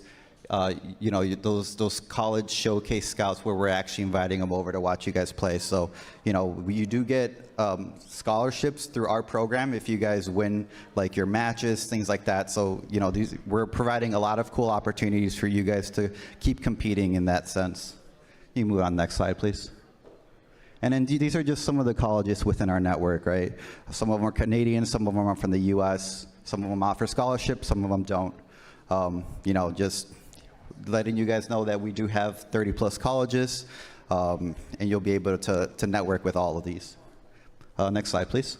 you know, those college showcase scouts where we're actually inviting them over to watch you guys play. So, you know, you do get scholarships through our program if you guys win, like, your matches, things like that. So, you know, we're providing a lot of cool opportunities for you guys to keep competing in that sense. You can move on to the next slide, please. And then these are just some of the colleges within our network, right? Some of them are Canadian, some of them are from the US, some of them offer scholarships, some of them don't. You know, just letting you guys know that we do have 30 plus colleges, and you'll be able to network with all of these. Next slide, please.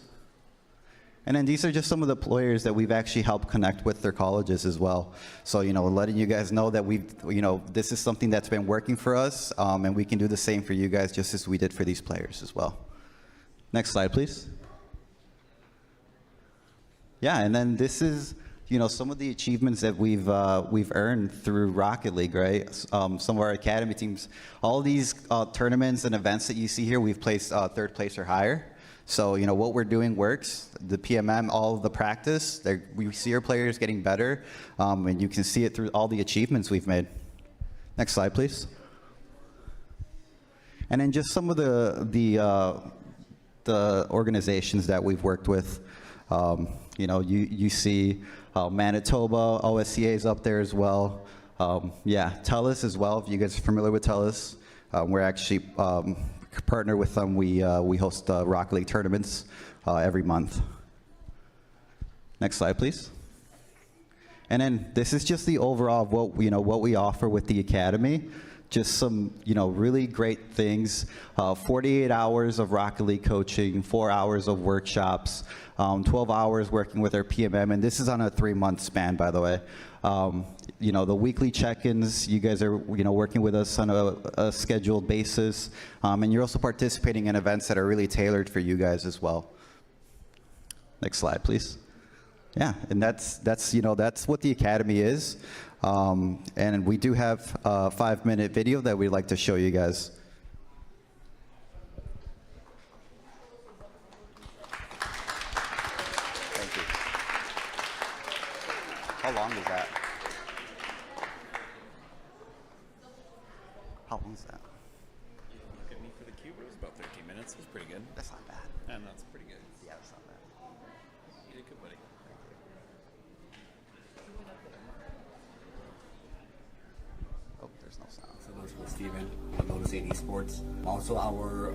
And then these are just some of the players that we've actually helped connect with their colleges as well. So, you know, letting you guys know that you know, this is something that's been working for us, and we can do the same for you guys just as we did for these players as well. Next slide, please. Yeah, and then this is, you know, some of the achievements that we've earned through Rocket League, right? Some of our academy teams, all these tournaments and events that you see here, we've placed 3rd place or higher. So, you know, what we're doing works. The PMM, all of the practice, we see our players getting better, and you can see it through all the achievements we've made. Next slide, please. And then just some of the organizations that we've worked with. You know, you see Manitoba, OSEA is up there as well. Yeah, TELUS as well, if you guys are familiar with TELUS. We're actually partner with them. We host Rocket League tournaments every month. Next slide, please. And then this is just the overall of what we offer with the academy. Just some, you know, really great things. 48 hours of Rocket League coaching, 4 hours of workshops, 12 hours working with our PMM, and this is on a 3-month span, by the way. You know, the weekly check-ins, you guys are, you know, working with us on a scheduled basis, and you're also participating in events that are really tailored for you guys as well. Next slide, please. Yeah, and that's you know, that's what the academy is. And we do have a 5-minute video that we'd like to show you guys. Thank you. How long is that? How long is that? You look at me for the cube, it was about 13 minutes. It was pretty good. That's not bad. And that's pretty good. Yeah, that's not bad. You did good, buddy. Oh, there's no sound. So those were Steven, OSEA Esports. Also our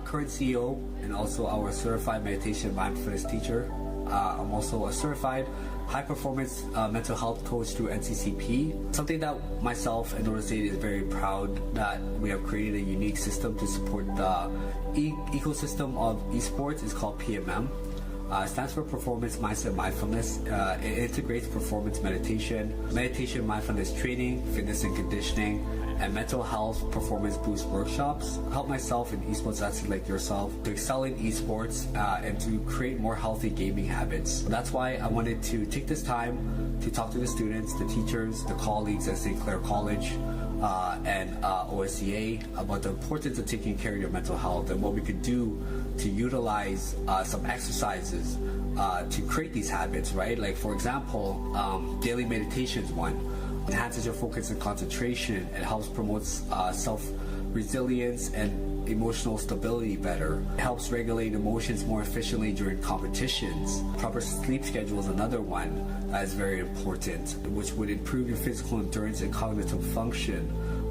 current CEO and also our certified meditation mindfulness teacher. I'm also a certified high-performance mental health coach through NCCP. Something that myself and OSEA is very proud that we have created a unique system to support the ecosystem of esports is called PMM. It stands for Performance Mindset Mindfulness. It integrates performance meditation, mindfulness training, fitness and conditioning, and mental health performance boost workshops. Help myself and esports athletes like yourself to excel in esports and to create more healthy gaming habits. That's why I wanted to take this time to talk to the students, the teachers, the colleagues at St. Clair College and OSEA about the importance of taking care of your mental health and what we could do to utilize some exercises to create these habits, right? Like, for example, daily meditation is one. Enhances your focus and concentration. It helps promote self resilience and emotional stability better. It helps regulate emotions more efficiently during competitions. Proper sleep schedule is another one that is very important, which would improve your physical endurance and cognitive function,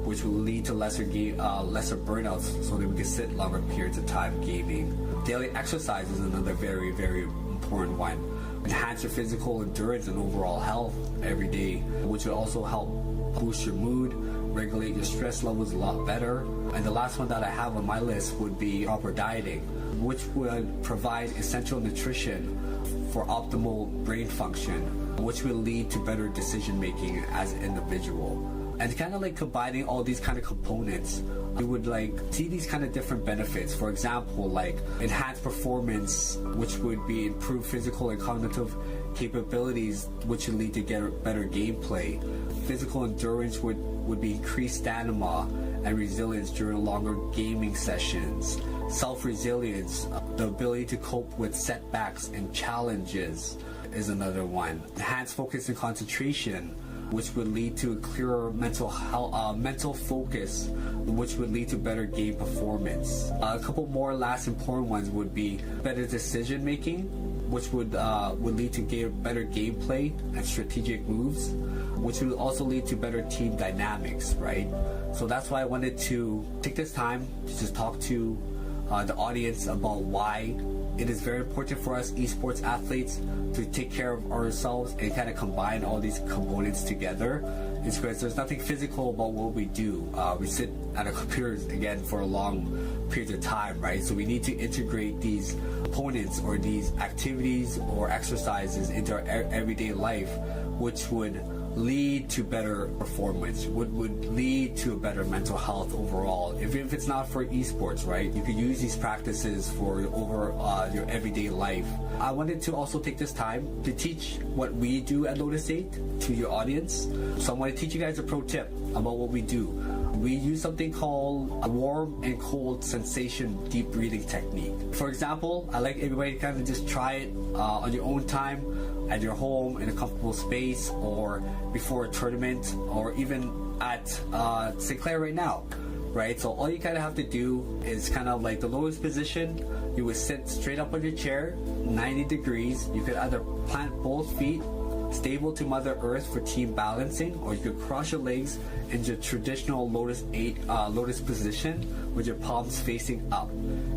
which will lead to lesser burnouts so that we can sit longer periods of time gaming. Daily exercise is another very, very important one. Enhance your physical endurance and overall health every day, which will also help boost your mood, regulate your stress levels a lot better. And the last one that I have on my list would be proper dieting, which would provide essential nutrition for optimal brain function, which will lead to better decision making as an individual. And kind of like combining all these kind of components, we would like see these kind of different benefits. For example, like enhanced performance, which would be improved physical and cognitive capabilities, which would lead to better gameplay. Physical endurance would be increased stamina and resilience during longer gaming sessions. Self-resilience, the ability to cope with setbacks and challenges is another one. Enhanced focus and concentration, which would lead to a clearer mental focus, which would lead to better game performance. A couple more last important ones would be better decision making, which would lead to better gameplay and strategic moves, which would also lead to better team dynamics, right? So that's why I wanted to take this time to just talk to the audience about why it is very important for us esports athletes to take care of ourselves and kind of combine all these components together. It's because there's nothing physical about what we do. We sit at our computers again for a long period of time, right? So we need to integrate these components or these activities or exercises into our everyday life, which would lead to better performance, would lead to a better mental health overall. If it's not for esports, right, you could use these practices for your everyday life. I wanted to also take this time to teach what we do at Lotus 8 to your audience. So I want to teach you guys a pro tip about what we do. We use something called a warm and cold sensation deep breathing technique. For example, I like everybody to kind of just try it on your own time, at your home, in a comfortable space, or before a tournament, or even at St. Clair right now, right? So all you kind of have to do is kind of like the lowest position. You would sit straight up on your chair, 90 degrees. You could either plant both feet stable to Mother Earth for team balancing, or you could cross your legs into traditional Lotus 8 Lotus position with your palms facing up.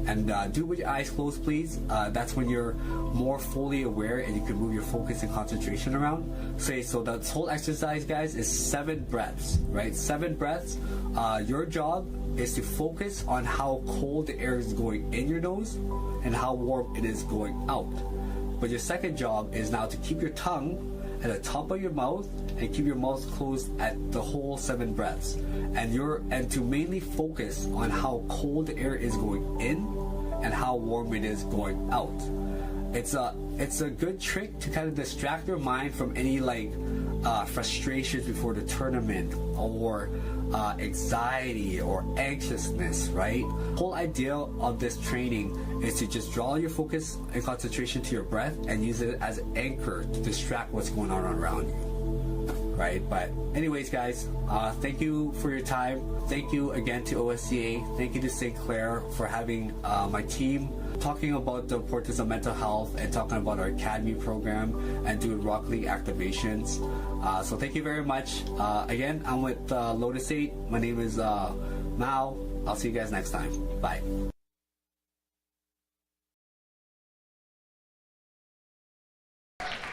And do with your eyes closed, please. That's when you're more fully aware and you can move your focus and concentration around. So this whole exercise, guys, is 7 breaths, right? 7 breaths. Your job is to focus on how cold the air is going in your nose and how warm it is going out. But your second job is now to keep your tongue at the top of your mouth and keep your mouth closed at the whole 7 breaths. And to mainly focus on how cold the air is going in and how warm it is going out. It's a good trick to kind of distract your mind from any frustrations before the tournament or anxiety or anxiousness, right? The whole idea of this training is to just draw your focus and concentration to your breath and use it as an anchor to distract what's going on around you, right? But anyways, guys, thank you for your time. Thank you again to OSEA. Thank you to St. Clair for having my team talking about the importance of mental health and talking about our academy program and doing Rock League activations. So thank you very much. Again, I'm with Lotus 8. My name is Mao. I'll see you guys next time. Bye.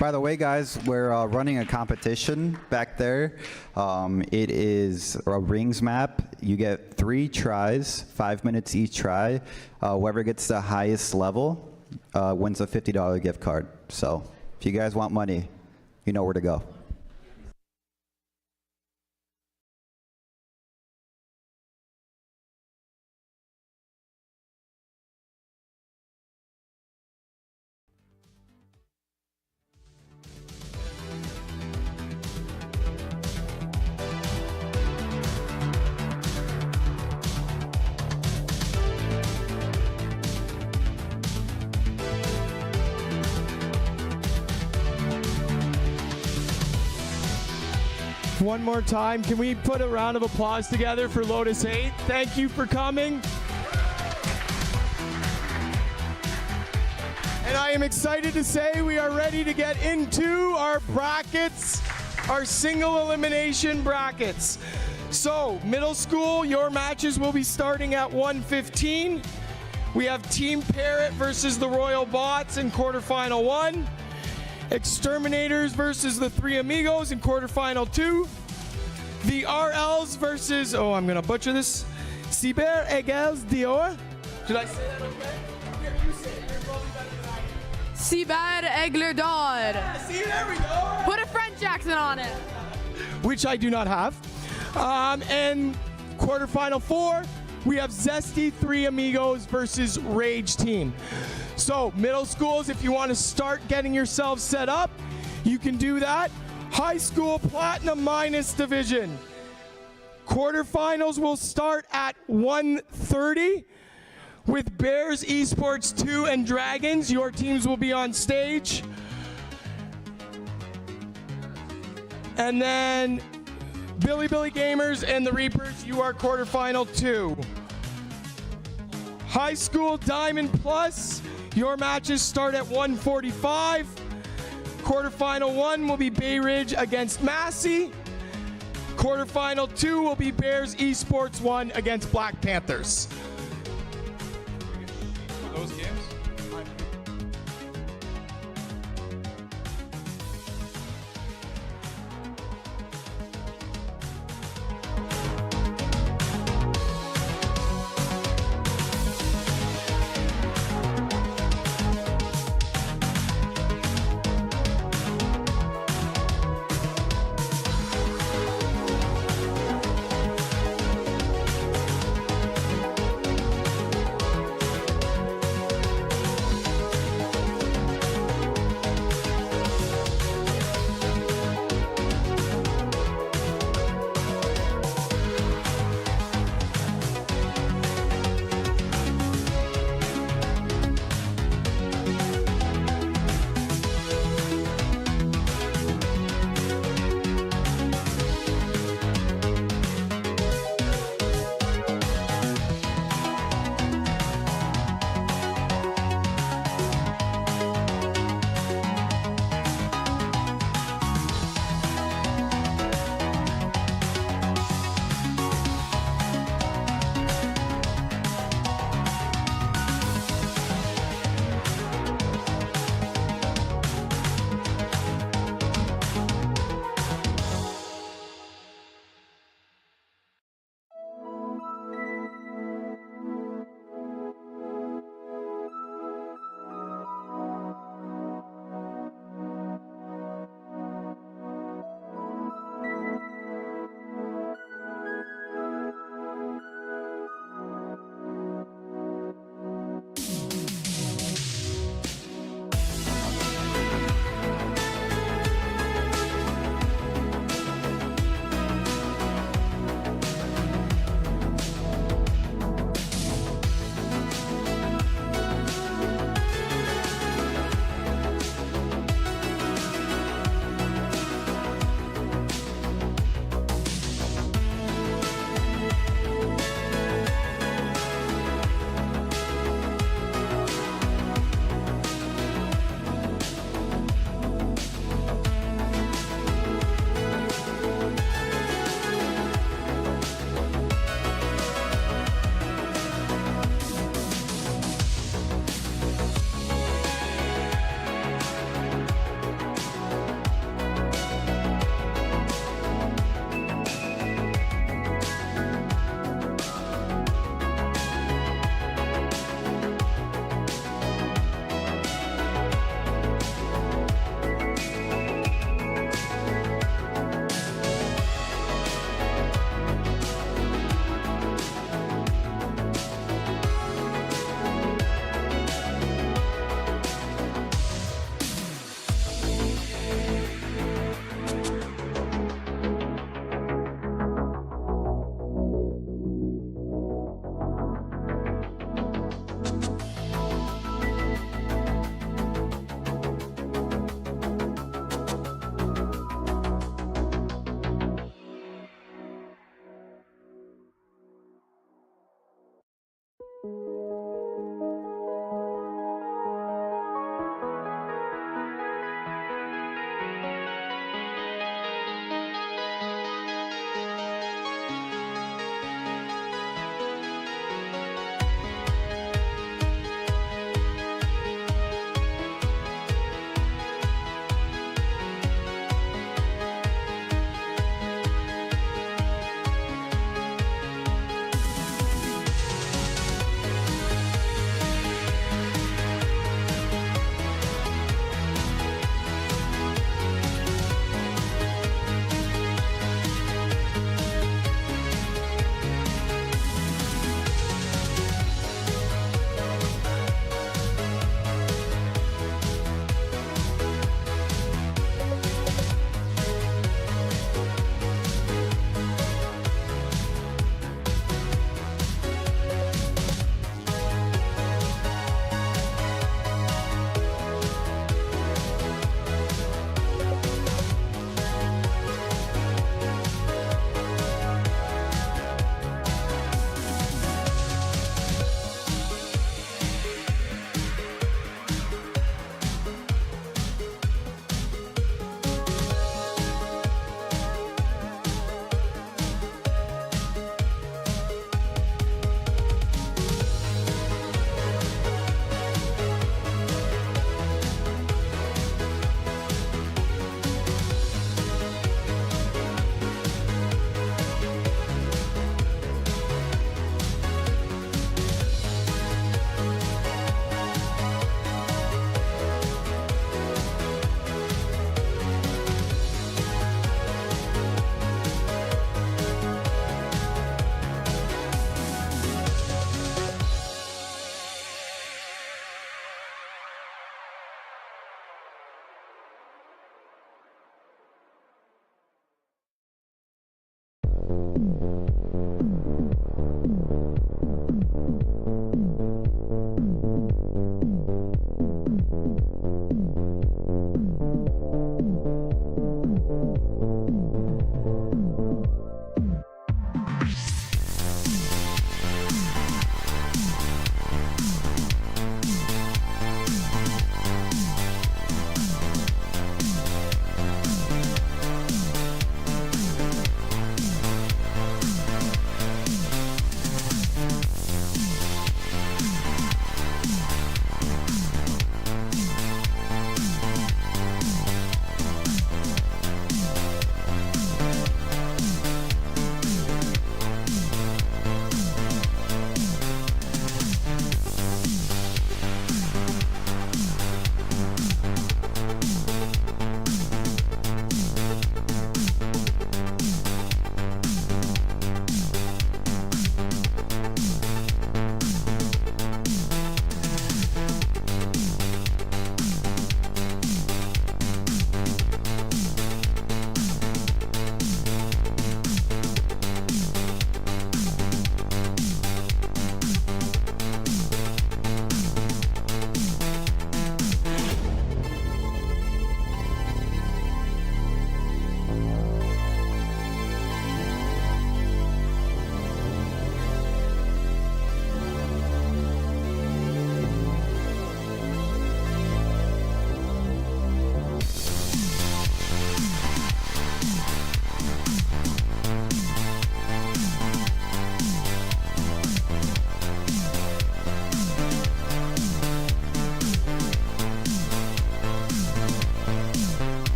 By the way, guys, we're running a competition back there. It is a rings map. You get 3 tries, 5 minutes each try. Whoever gets the highest level wins a $50 gift card. So if you guys want money, you know where to go. One more time, can we put a round of applause together for Lotus 8? Thank you for coming. And I am excited to say we are ready to get into our brackets, our single elimination brackets. So, middle school, your matches will be starting at 1:15. We have Team Parrot versus the Royal Bots in quarterfinal 1. Exterminators versus the Three Amigos in quarterfinal 2. The RLs versus, oh, I'm gonna butcher this, Cyber Egels Dior. Did I say that okay? Here, you say it. You're probably better than I am. Cyber Egler Dor. See, there we go. Put a French accent on it. Which I do not have. And quarterfinal 4, we have Zesty Three Amigos versus Rage Team. So middle schools, if you want to start getting yourselves set up, you can do that. High school Platinum Minus Division. Quarterfinals will start at 1:30 with Bears Esports 2 and Dragons. Your teams will be on stage. And then Billy Gamers and the Reapers, you are quarterfinal 2. High school Diamond Plus, your matches start at 1:45. Quarterfinal 1 will be Bay Ridge against Massey. Quarterfinal 2 will be Bears Esports 1 against Black Panthers. Those games?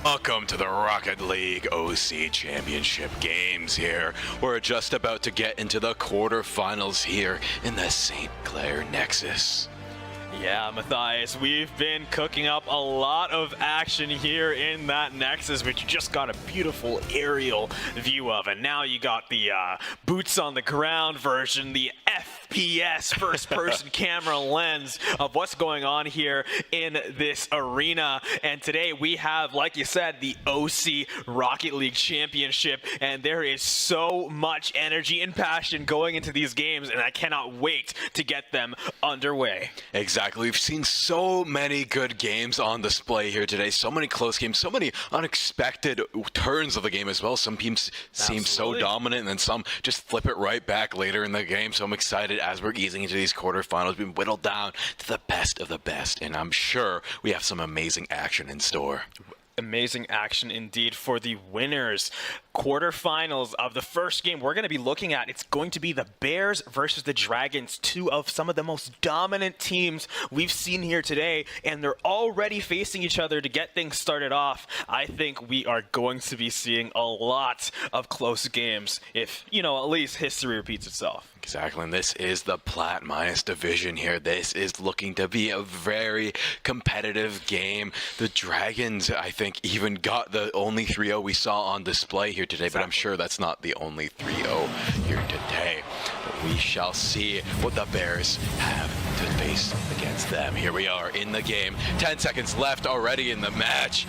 Welcome to the Rocket League OC Championship games here. We're just about to get into the quarterfinals here in the St. Clair Nexus. Yeah, Matthias, we've been cooking up a lot of action here in that Nexus, which you just got a beautiful aerial view of. And now you got the boots on the ground version, the FPS first-person camera lens of what's going on here in this arena. And today we have, like you said, the OC Rocket League Championship. And there is so much energy and passion going into these games, and I cannot wait to get them underway. Exactly. We've seen so many good games on display here today. So many close games, so many unexpected turns of the game as well. Some teams seem so dominant, and then some just flip it right back later in the game. So I'm excited as we're easing into these quarterfinals. We've been whittled down to the best of the best, and I'm sure we have some amazing action in store. Amazing action indeed for the winners. Quarterfinals of the first game we're going to be looking at, it's going to be the Bears versus the Dragons, two of some of the most dominant teams we've seen here today, and they're already facing each other to get things started off. I think we are going to be seeing a lot of close games if, at least history repeats itself. Exactly, and this is the Plat Minus division here. This is looking to be a very competitive game. The Dragons, I think, even got the only 3-0 we saw on display here today, but I'm sure that's not the only 3-0 here today. But we shall see what the Bears have to face against them. Here we are in the game. 10 seconds left already in the match.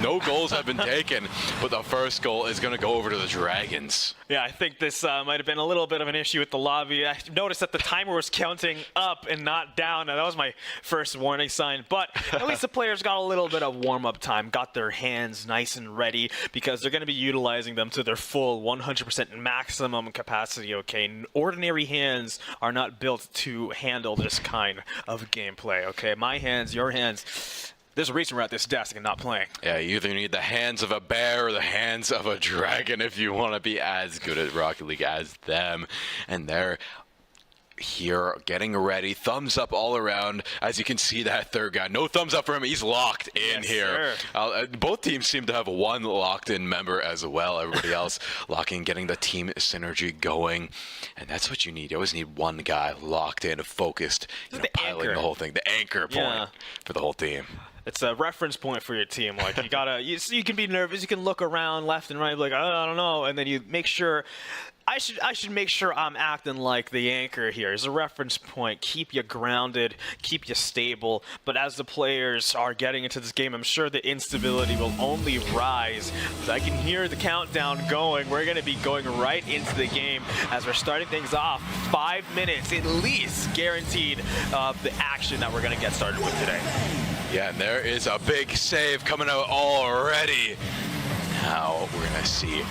No goals have been taken, but the first goal is going to go over to the Dragons. Yeah, I think this might have been a little bit of an issue with the lobby. I noticed that the timer was counting up and not down, and that was my first warning sign. But at least the players got a little bit of warm-up time, got their hands nice and ready, because they're going to be utilizing them to their full 100% maximum capacity, okay? Ordinary hands are not built to handle this kind of gameplay, okay? My hands, your hands... There's a reason we're at this desk and not playing. Yeah, you either need the hands of a bear or the hands of a dragon if you want to be as good at Rocket League as them. And they're here getting ready. Thumbs up all around. As you can see, that third guy. No thumbs up for him. He's locked in here. Both teams seem to have one locked-in member as well. Everybody else locking, getting the team synergy going. And that's what you need. You always need one guy locked in, focused, piloting the whole thing. The anchor point for the whole team. It's a reference point for your team. Like you gotta, you can be nervous. You can look around left and right, like I don't know, and then you make sure. I should make sure I'm acting like the anchor here. As a reference point, keep you grounded, keep you stable. But as the players are getting into this game, I'm sure the instability will only rise. I can hear the countdown going. We're going to be going right into the game as we're starting things off. 5 minutes at least guaranteed of the action that we're going to get started with today. Yeah, and there is a big save coming out already. Now we're going to see.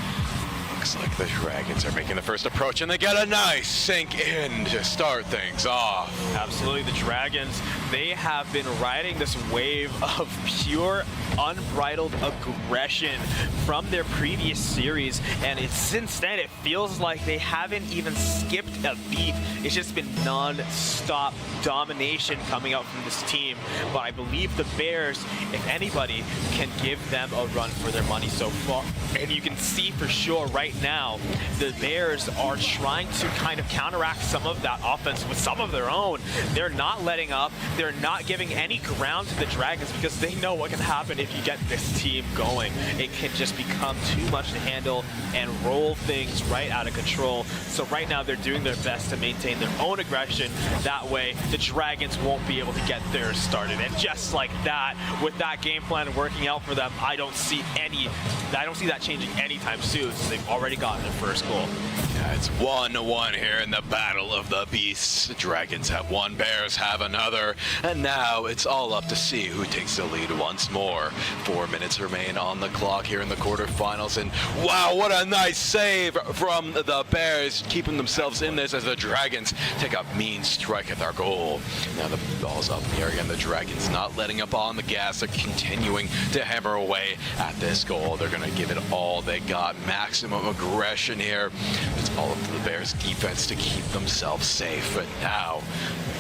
Looks like the Dragons are making the first approach, and they get a nice sink in to start things off. Absolutely, the Dragons, they have been riding this wave of pure, unbridled aggression from their previous series, and since then it feels like they haven't even skipped a beat. It's just been non-stop domination coming out from this team, but I believe the Bears, if anybody, can give them a run for their money so far. And you can see for sure right now, the Bears are trying to kind of counteract some of that offense with some of their own. They're not letting up. They're not giving any ground to the Dragons because they know what can happen if you get this team going. It can just become too much to handle and roll things right out of control. So right now they're doing their best to maintain their own aggression. That way the Dragons won't be able to get theirs started. And just like that, with that game plan working out for them, I don't see that changing anytime soon, since they've already gotten their first goal. Yeah, it's 1-1 here in the Battle of the Beasts. The Dragons have one, Bears have another, and now it's all up to see who takes the lead once more. 4 minutes remain on the clock here in the quarterfinals, and wow, what a nice save from the Bears, keeping themselves in this as the Dragons take a mean strike at their goal. Now the ball's up in the air again. The Dragons not letting up on the gas. They're continuing to hammer away at this goal. They're going to give it all they got. Maximum aggression here. It's It's all up to the Bears defense to keep themselves safe. But now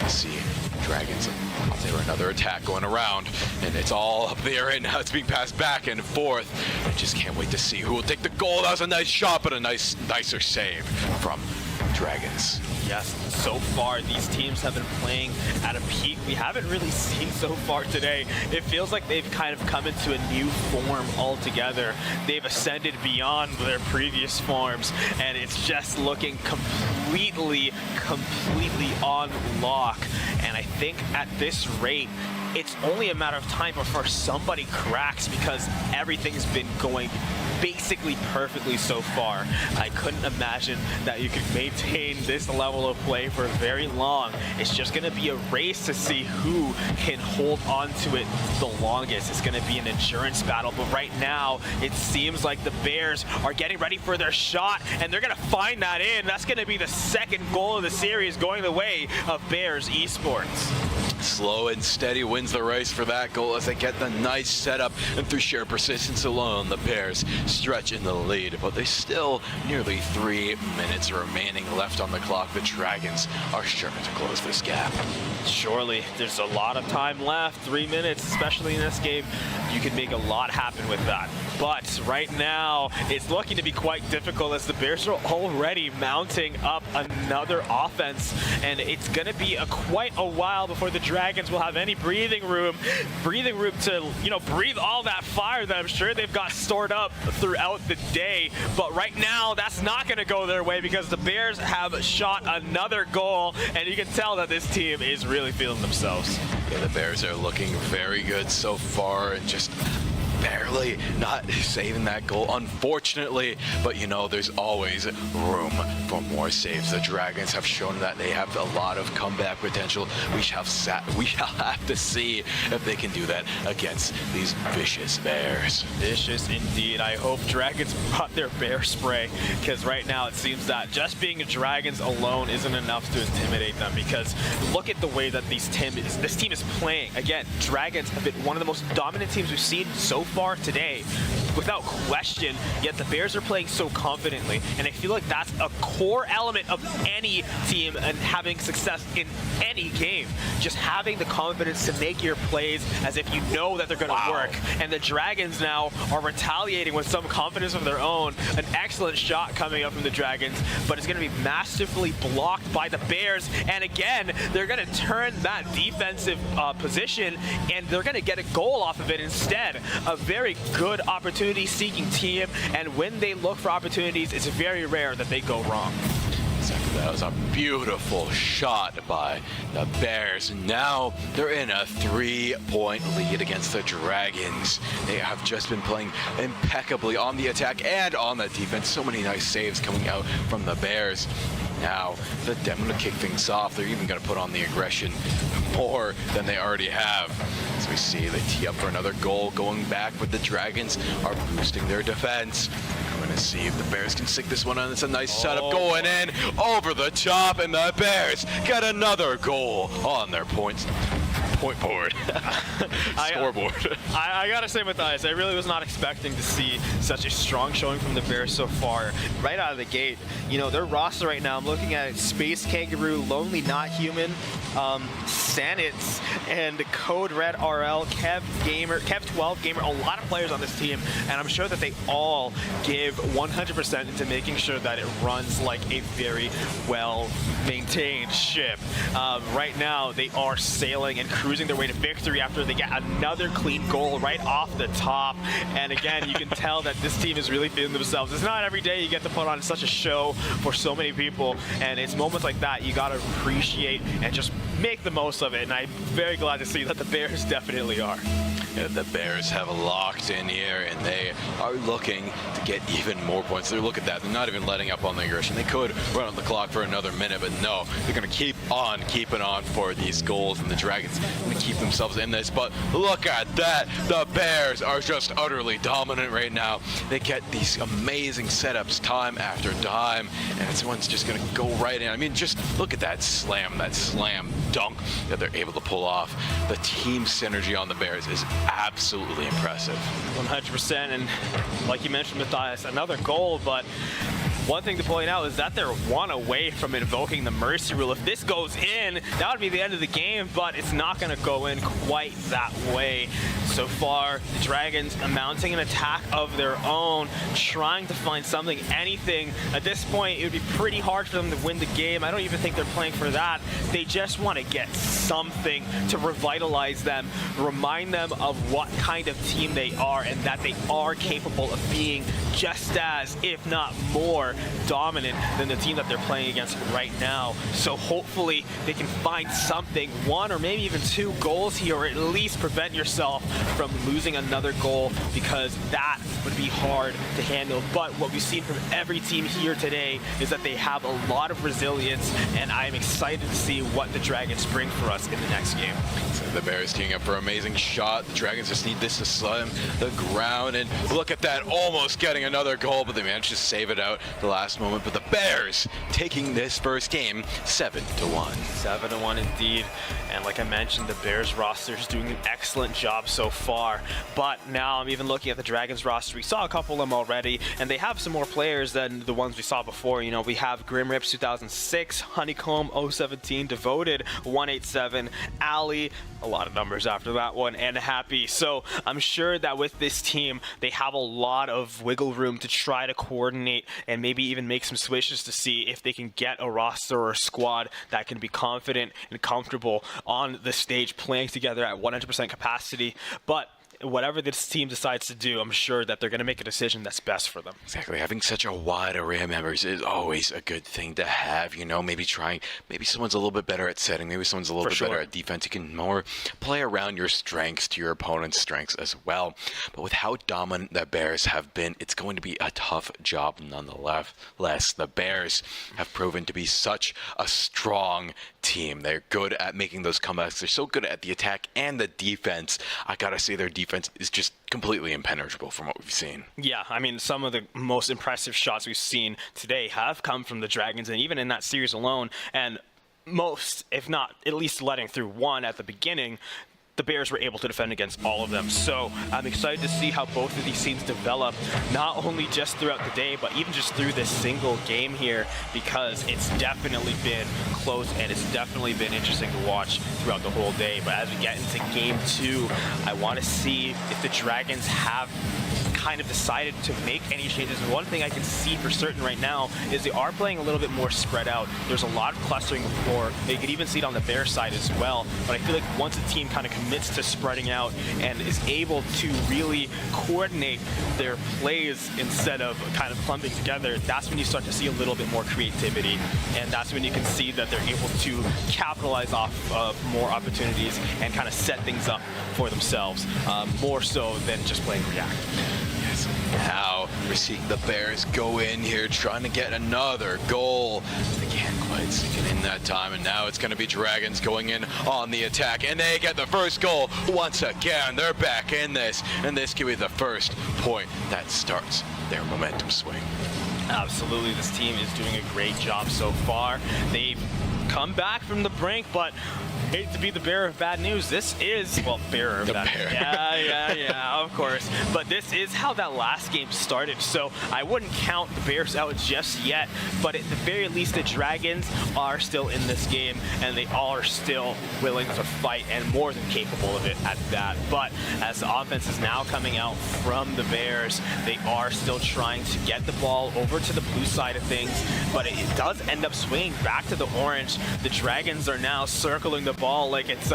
you see Dragons for another attack going around, and it's all up there right now. It's being passed back and forth. I just can't wait to see who will take the goal. That was a nice shot, but a nicer save from Dragons. Yes, so far these teams have been playing at a peak we haven't really seen so far today. It feels like they've kind of come into a new form altogether. They've ascended beyond their previous forms, and it's just looking completely on lock. And I think at this rate, it's only a matter of time before somebody cracks, because everything's been going basically perfectly so far. I couldn't imagine that you could maintain this level of play for very long. It's just going to be a race to see who can hold on to it the longest. It's going to be an endurance battle, but right now it seems like the Bears are getting ready for their shot, and they're going to find that in. That's going to be the second goal of the series, going the way of Bears Esports. Slow and steady wins the race for that goal as they get the nice setup, and through sheer persistence alone, the Bears stretch in the lead. But there's still nearly 3 minutes remaining left on the clock. The Dragons are sure to close this gap. Surely, there's a lot of time left. 3 minutes, especially in this game, you can make a lot happen with that. But right now, it's looking to be quite difficult as the Bears are already mounting up another offense, and it's going to be quite a while before the Dragons will have any breathing room to, breathe all that fire that I'm sure they've got stored up throughout the day. But right now, that's not going to go their way, because the Bears have shot another goal, and you can tell that this team is really feeling themselves. Yeah, the Bears are looking very good so far, and just barely not saving that goal, unfortunately. But there's always room for more saves. The Dragons have shown that they have a lot of comeback potential. We shall have to see if they can do that against these vicious Bears. Vicious indeed. I hope Dragons brought their bear spray, because right now it seems that just being Dragons alone isn't enough to intimidate them, because look at the way that this team is playing. Again, Dragons have been one of the most dominant teams we've seen so far today, without question, yet the Bears are playing so confidently, and I feel like that's a core element of any team and having success in any game. Just having the confidence to make your plays as if you know that they're going to work. And the Dragons now are retaliating with some confidence of their own. An excellent shot coming up from the Dragons, but it's going to be masterfully blocked by the Bears, and again, they're going to turn that defensive position, and they're going to get a goal off of it instead. A very good opportunity-seeking team, and when they look for opportunities, it's very rare that they go wrong. Exactly, that was a beautiful shot by the Bears. Now they're in a 3-point lead against the Dragons. They have just been playing impeccably on the attack and on the defense. So many nice saves coming out from the Bears. Now, they're going to kick things off. They're even going to put on the aggression more than they already have. As we see, they tee up for another goal going back, but the Dragons are boosting their defense. We're going to see if the Bears can stick this one on. It's a nice setup going in over the top, and the Bears get another goal on their point board. Scoreboard. I gotta say, Matthias, I really was not expecting to see such a strong showing from the Bears so far. Right out of the gate, their roster right now, I'm looking at it: Space Kangaroo, Lonely Not Human, Sanitz, and Code Red RL, Kev12 Gamer, a lot of players on this team, and I'm sure that they all give 100% into making sure that it runs like a very well-maintained ship. Right now, they are sailing and cruising their way to victory after they get another clean goal right off the top. And again, you can tell that this team is really feeling themselves. It's not every day you get to put on such a show for so many people, and it's moments like that you got to appreciate and just make the most of it. And I'm very glad to see that the Bears definitely are. Yeah, the Bears have locked in here, and they are looking to get even more points. Look at that. They're not even letting up on the aggression. They could run on the clock for another minute, but no, they're going to keep on keeping on for these goals, and the Dragons are going to keep themselves in this. But look at that. The Bears are just utterly dominant right now. They get these amazing setups time after time, and this one's just going to go right in. I mean, just look at that slam dunk that they're able to pull off. The team synergy on the Bears is absolutely impressive. 100%, and like you mentioned, Matthias, another goal, but one thing to point out is that they're one away from invoking the Mercy Rule. If this goes in, that would be the end of the game, but it's not going to go in quite that way. So far, the Dragons mounting an attack of their own, trying to find something, anything. At this point, it would be pretty hard for them to win the game. I don't even think they're playing for that. They just want to get something to revitalize them, remind them of what kind of team they are and that they are capable of being just as, if not more, dominant than the team that they're playing against right now. So hopefully they can find something, one or maybe even 2 goals here, or at least prevent yourself from losing another goal, because that would be hard to handle. But what we've seen from every team here today is that they have a lot of resilience, and I'm excited to see what the Dragons bring for us in the next game. So the Bears teeing up for an amazing shot. The Dragons just need this to slam the ground, and look at that, almost getting another goal, but they managed to save it out the last moment. But the Bears taking this first game 7-1. 7-1 indeed. And like I mentioned, the Bears roster is doing an excellent job so far. But now I'm even looking at the Dragons roster. We saw a couple of them already, and they have some more players than the ones we saw before. You know, we have Grim Rips 2006, Honeycomb 017, Devoted 187, Ali, a lot of numbers after that one, and Happy. So I'm sure that with this team, they have a lot of wiggle room to try to coordinate and maybe even make some switches to see if they can get a roster or a squad that can be confident and comfortable on the stage playing together at 100% capacity. But whatever this team decides to do, I'm sure that they're going to make a decision that's best for them. Exactly. Having such a wide array of members is always a good thing to have. You know, maybe someone's a little bit better at setting, maybe someone's a little bit better at defense. You can more play around your strengths to your opponent's strengths as well. But with how dominant the Bears have been, it's going to be a tough job nonetheless. The Bears have proven to be such a strong team. They're good at making those comebacks. They're so good at the attack and the defense. I gotta say, their defense is just completely impenetrable from what we've seen. Yeah, I mean, some of the most impressive shots we've seen today have come from the Dragons, and even in that series alone, and most, if not at least letting through one at the beginning, the Bears were able to defend against all of them. So I'm excited to see how both of these teams develop, not only just throughout the day, but even just through this single game here, because it's definitely been close and it's definitely been interesting to watch throughout the whole day. But as we get into game 2, I want to see if the Dragons have kind of decided to make any changes. And one thing I can see for certain right now is they are playing a little bit more spread out. There's a lot of clustering before. You could even see it on the Bears side as well. But I feel like once a team kind of commits to spreading out and is able to really coordinate their plays instead of kind of clumping together, that's when you start to see a little bit more creativity. And that's when you can see that they're able to capitalize off of more opportunities and kind of set things up for themselves, more so than just playing reactive. Now we're seeing the Bears go in here trying to get another goal. They can't quite sink it in that time, and now it's going to be Dragons going in on the attack, and they get the first goal once again. They're back in this, and this could be the first point that starts their momentum swing. Absolutely, this team is doing a great job so far. They've come back from the brink, but hate to be the bearer of bad news. This is, well, bearer of bad news. Yeah, of course. But this is how that last game started. So I wouldn't count the Bears out just yet, but at the very least, the Dragons are still in this game, and they are still willing to fight and more than capable of it at that. But as the offense is now coming out from the Bears, they are still trying to get the ball over to the blue side of things, but it does end up swinging back to the orange. The Dragons are now circling the ball like it's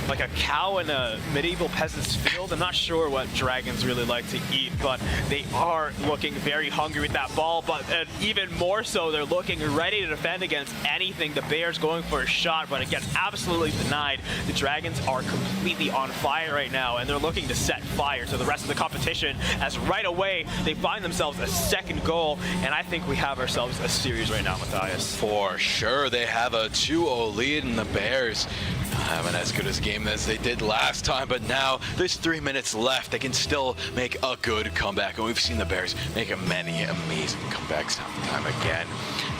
like a cow in a medieval peasant's field. I'm not sure what dragons really like to eat, but they are looking very hungry with that ball. But even more so, they're looking ready to defend against anything. The Bears going for a shot, but it gets absolutely denied. The Dragons are completely on fire right now, and they're looking to set fire to the rest of the competition, as right away they find themselves a second goal, and I think we have ourselves a series right now, Matthias. For sure, they have a 2-0 lead, and the Bears having as good a game as they did last time, but now there's 3 minutes left. They can still make a good comeback, and we've seen the Bears make many amazing comebacks time and time again.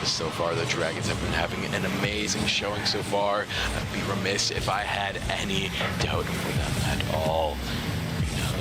So far, the Dragons have been having an amazing showing so far. I'd be remiss if I had any doubt for them at all.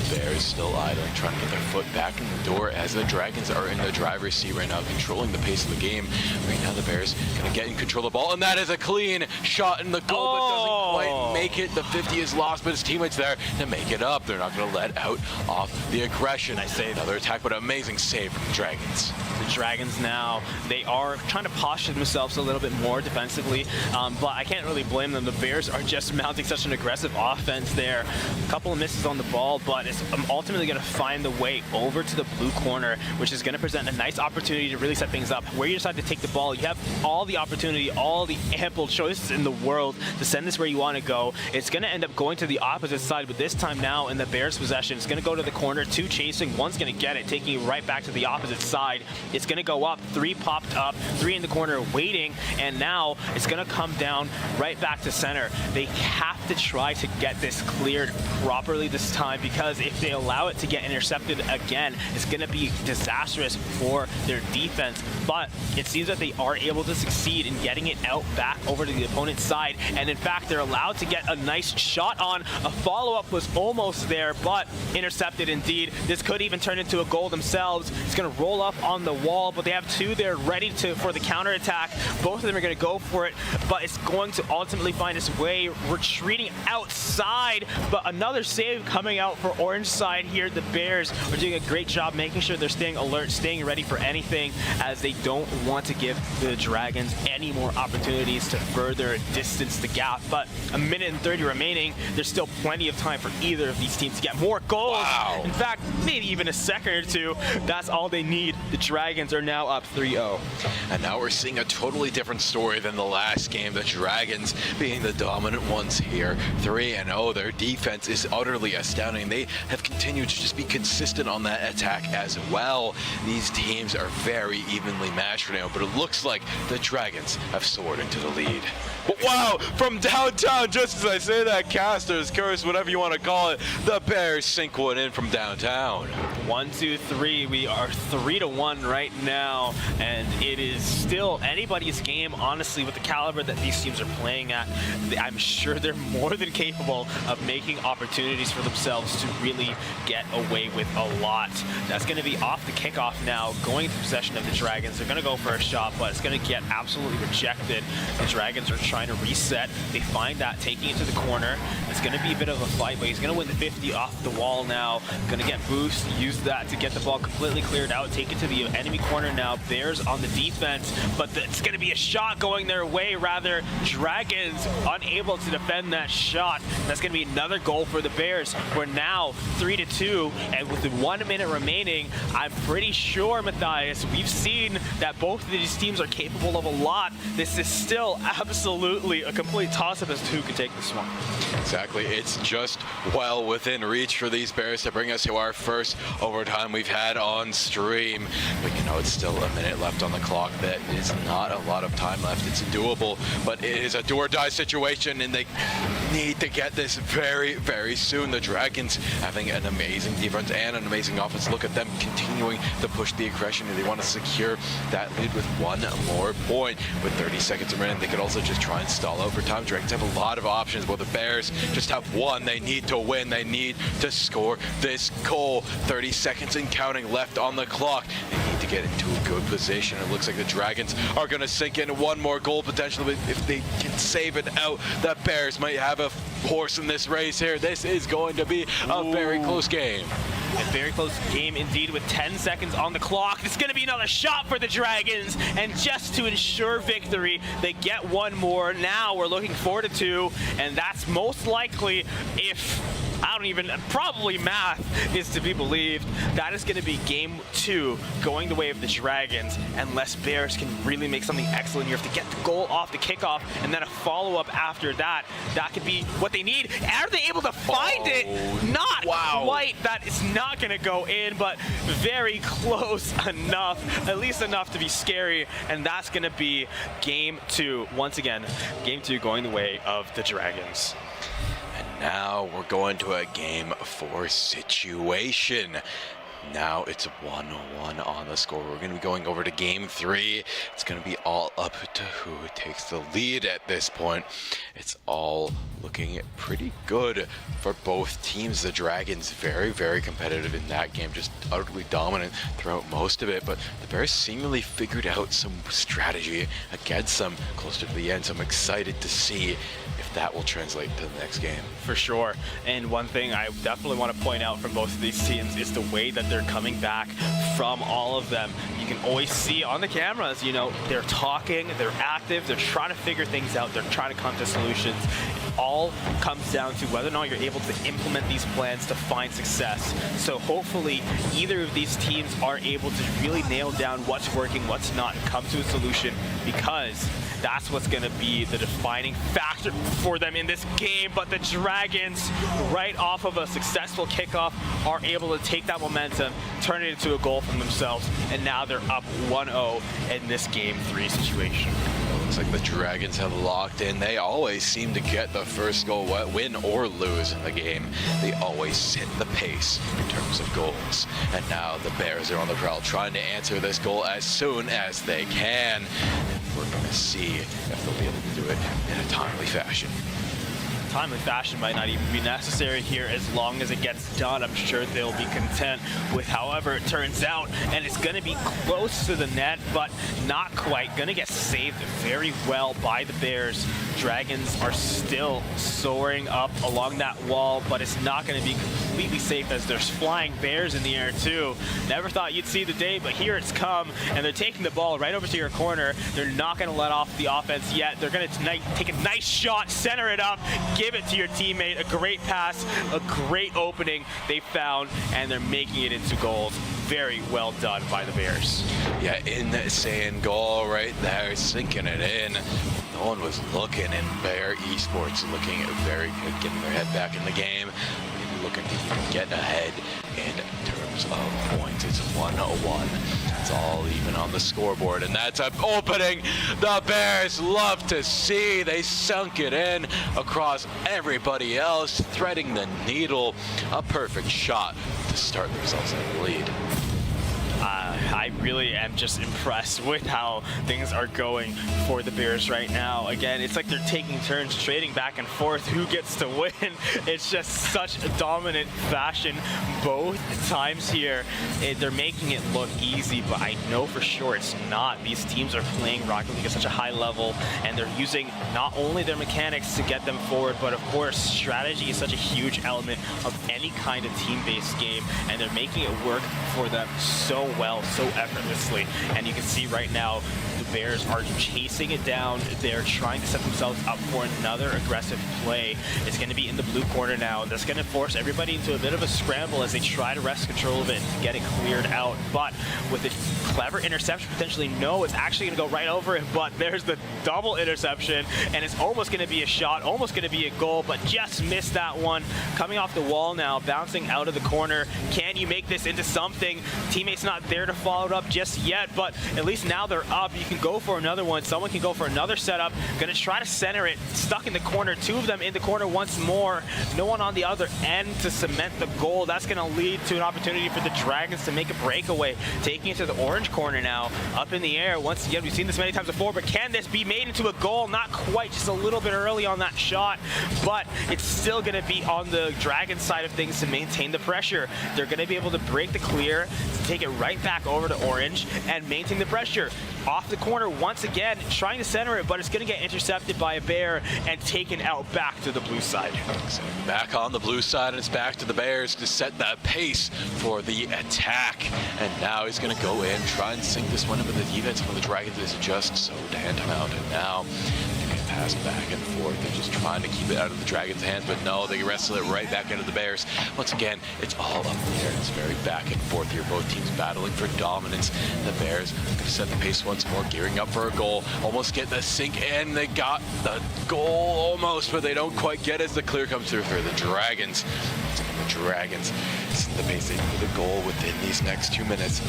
The Bears still idling, trying to get their foot back in the door as the Dragons are in the driver's seat right now, controlling the pace of the game. Right now, the Bears going to get in control of the ball, and that is a clean shot in the goal, but doesn't quite make it. The 50 is lost, but his teammates there to make it up. They're not going to let out off the aggression. I say another attack, but an amazing save from the Dragons. The Dragons now, they are trying to posture themselves a little bit more defensively, but I can't really blame them. The Bears are just mounting such an aggressive offense there. A couple of misses on the ball, but it's ultimately going to find the way over to the blue corner, which is going to present a nice opportunity to really set things up. Where you decide to take the ball, you have all the opportunity, all the ample choices in the world to send this where you want to go. It's going to end up going to the opposite side, but this time now in the Bears' possession, it's going to go to the corner, 2 chasing, 1's going to get it, taking it right back to the opposite side. It's going to go up, 3 popped up, 3 in the corner waiting, and now it's going to come down right back to center. They have to try to get this cleared properly this time, because if they allow it to get intercepted again, it's going to be disastrous for their defense. But it seems that they are able to succeed in getting it out back over to the opponent's side, and in fact they're allowed to get a nice shot on. A follow-up was almost there, but intercepted indeed. This could even turn into a goal themselves. It's going to roll up on the wall, but they have 2 there ready for the counterattack. Both of them are going to go for it, but it's going to ultimately find its way retreating outside. But another save coming out for Orange side here. The Bears are doing a great job making sure they're staying alert, staying ready for anything, as they don't want to give the Dragons any more opportunities to further distance the gap. But a minute and 30 remaining, there's still plenty of time for either of these teams to get more goals. Wow. In fact, maybe even a second or 2. That's all they need. The Dragons are now up 3-0. And now we're seeing a totally different story than the last game. The Dragons being the dominant ones here, 3-0. Their defense is utterly astounding. They have continued to just be consistent on that attack as well. These teams are very evenly matched right now, but it looks like the Dragons have soared into the lead. Wow, from downtown, just as I say that, Caster's curse, whatever you want to call it, the Bears sink one in from downtown. 1, 2, 3. We are 3-1 right now, and it is still anybody's game, honestly, with the caliber that these teams are playing at. I'm sure they're more than capable of making opportunities for themselves to really get away with a lot. That's going to be off the kickoff now, going to possession of the Dragons. They're going to go for a shot, but it's going to get absolutely rejected. The Dragons are trying to reset. They find that, taking it to the corner. It's going to be a bit of a fight, but he's going to win the 50 off the wall now. Going to get boost, use that to get the ball completely cleared out, take it to the enemy corner now. Bears on the defense, but it's going to be a shot going their way, rather. Dragons unable to defend that shot. That's going to be another goal for the Bears. We're now 3-2, and with 1 minute remaining, I'm pretty sure, Matthias, we've seen that both of these teams are capable of a lot. This is still absolutely a complete toss-up as to who can take this one. Exactly. It's just well within reach for these Bears to bring us to our first overtime we've had on stream. But you know, it's still a minute left on the clock. That is not a lot of time left. It's doable, but it is a do-or-die situation, and they need to get this very, very soon. The Dragons having an amazing defense and an amazing offense. Look at them continuing to push the aggression, and they want to secure that lead with 1 more point. With 30 seconds remaining, they could also just try and stall out for time. Dragons have a lot of options, but the Bears just have one. They need to win. They need to score this goal. 30 seconds and counting left on the clock. They need to get into a good position. It looks like the Dragons are going to sink in 1 more goal potentially. If they can save it out, the Bears might have a horse in this race here. This is going to be a very close game. A very close game indeed, with 10 seconds on the clock. It's going to be another shot for the Dragons, and just to ensure victory, they get 1 more. Now we're looking forward to 2, and that's most likely, if probably math is to be believed, that is going to be game 2 going the way of the Dragons, unless Bears can really make something excellent. You have to get the goal off the kickoff, and then a follow-up after that. That could be what they need. Are they able to find it? Not quite. That is not going to go in, but very close enough, at least enough to be scary, and that's going to be game 2. Once again, game 2 going the way of the Dragons. Now we're going to a game 4 situation. Now it's 1-1 on the score. We're going to be going over to game 3. It's going to be all up to who takes the lead at this point. It's all looking pretty good for both teams. The Dragons very, very competitive in that game, just utterly dominant throughout most of it, but the Bears seemingly figured out some strategy against them closer to the end, so I'm excited to see if that will translate to the next game. For sure. And one thing I definitely want to point out from both of these teams is the way that they're coming back from all of them. You can always see on the cameras, you know, they're talking, they're active, they're trying to figure things out, they're trying to come to solutions. It all comes down to whether or not you're able to implement these plans to find success. So hopefully either of these teams are able to really nail down what's working, what's not, and come to a solution, because that's what's going to be the defining factor for them in this game. But the Dragons, right off of a successful kickoff, are able to take that momentum, turn it into a goal from themselves, and now they're up 1-0 in this Game 3 situation. Looks like the Dragons have locked in. They always seem to get the first goal, win or lose in the game. They always set the pace in terms of goals. And now the Bears are on the prowl, trying to answer this goal as soon as they can. And we're going to see if they'll be able to do it in a timely fashion. Timely fashion might not even be necessary here as long as it gets done. I'm sure they'll be content with however it turns out, and it's going to be close to the net, but not quite. Going to get saved very well by the Bears. Dragons are still soaring up along that wall, but it's not going to be completely safe as there's flying bears in the air too. Never thought you'd see the day, but here it's come, and they're taking the ball right over to your corner. They're not going to let off the offense yet. They're going to take a nice shot, center it up, give it to your teammate. A great pass, a great opening they found, and they're making it into goals. Very well done by the Bears. Yeah, insane goal right there, sinking it in. No one was looking, and Bear Esports looking very good, getting their head back in the game, maybe looking to even get ahead in terms of points. It's 1-1. It's all even on the scoreboard, and that's an opening the Bears love to see. They sunk it in across everybody else, threading the needle. A perfect shot to start themselves in the lead. I really am just impressed with how things are going for the Bears right now. Again, it's like they're taking turns trading back and forth who gets to win. It's just such a dominant fashion both times here. They're making it look easy, but I know for sure it's not. These teams are playing Rocket League at such a high level, and they're using not only their mechanics to get them forward, but of course strategy is such a huge element of any kind of team-based game, and they're making it work for them so well, so effortlessly. And you can see right now the Bears are chasing it down. They're trying to set themselves up for another aggressive play. It's going to be in the blue corner now. That's going to force everybody into a bit of a scramble as they try to wrest control of it and get it cleared out. But with a clever interception, potentially no, it's actually going to go right over it. But there's the double interception, and it's almost going to be a shot, almost going to be a goal, but just missed that one. Coming off the wall now, bouncing out of the corner. Can you make this into something? Teammates not there to follow it up just yet, but at least now they're up. You can go for another one. Someone can go for another setup. Gonna try to center it. Stuck in the corner. Two of them in the corner once more. No one on the other end to cement the goal. That's gonna lead to an opportunity for the Dragons to make a breakaway. Taking it to the orange corner now. Up in the air. Once again, we've seen this many times before, but can this be made into a goal? Not quite. Just a little bit early on that shot, but it's still gonna be on the Dragons side of things to maintain the pressure. They're gonna be able to break the clear, take it right back over to orange, and maintain the pressure. Off the corner once again, trying to center it, but it's going to get intercepted by a Bear and taken out back to the blue side. Back on the blue side, and it's back to the Bears to set that pace for the attack. And now he's going to go in, try and sink this one in, but the defense of the Dragons is just so tantamount. And now pass back and forth. They're just trying to keep it out of the Dragons' hands, but no, they wrestle it right back into the Bears. Once again, it's all up there. It's very back and forth here. Both teams battling for dominance. The Bears going to set the pace once more, gearing up for a goal. Almost get the sink in. They got the goal almost, but they don't quite get as the clear comes through for the Dragons. The Dragons the pace. They need a goal within these next 2 minutes.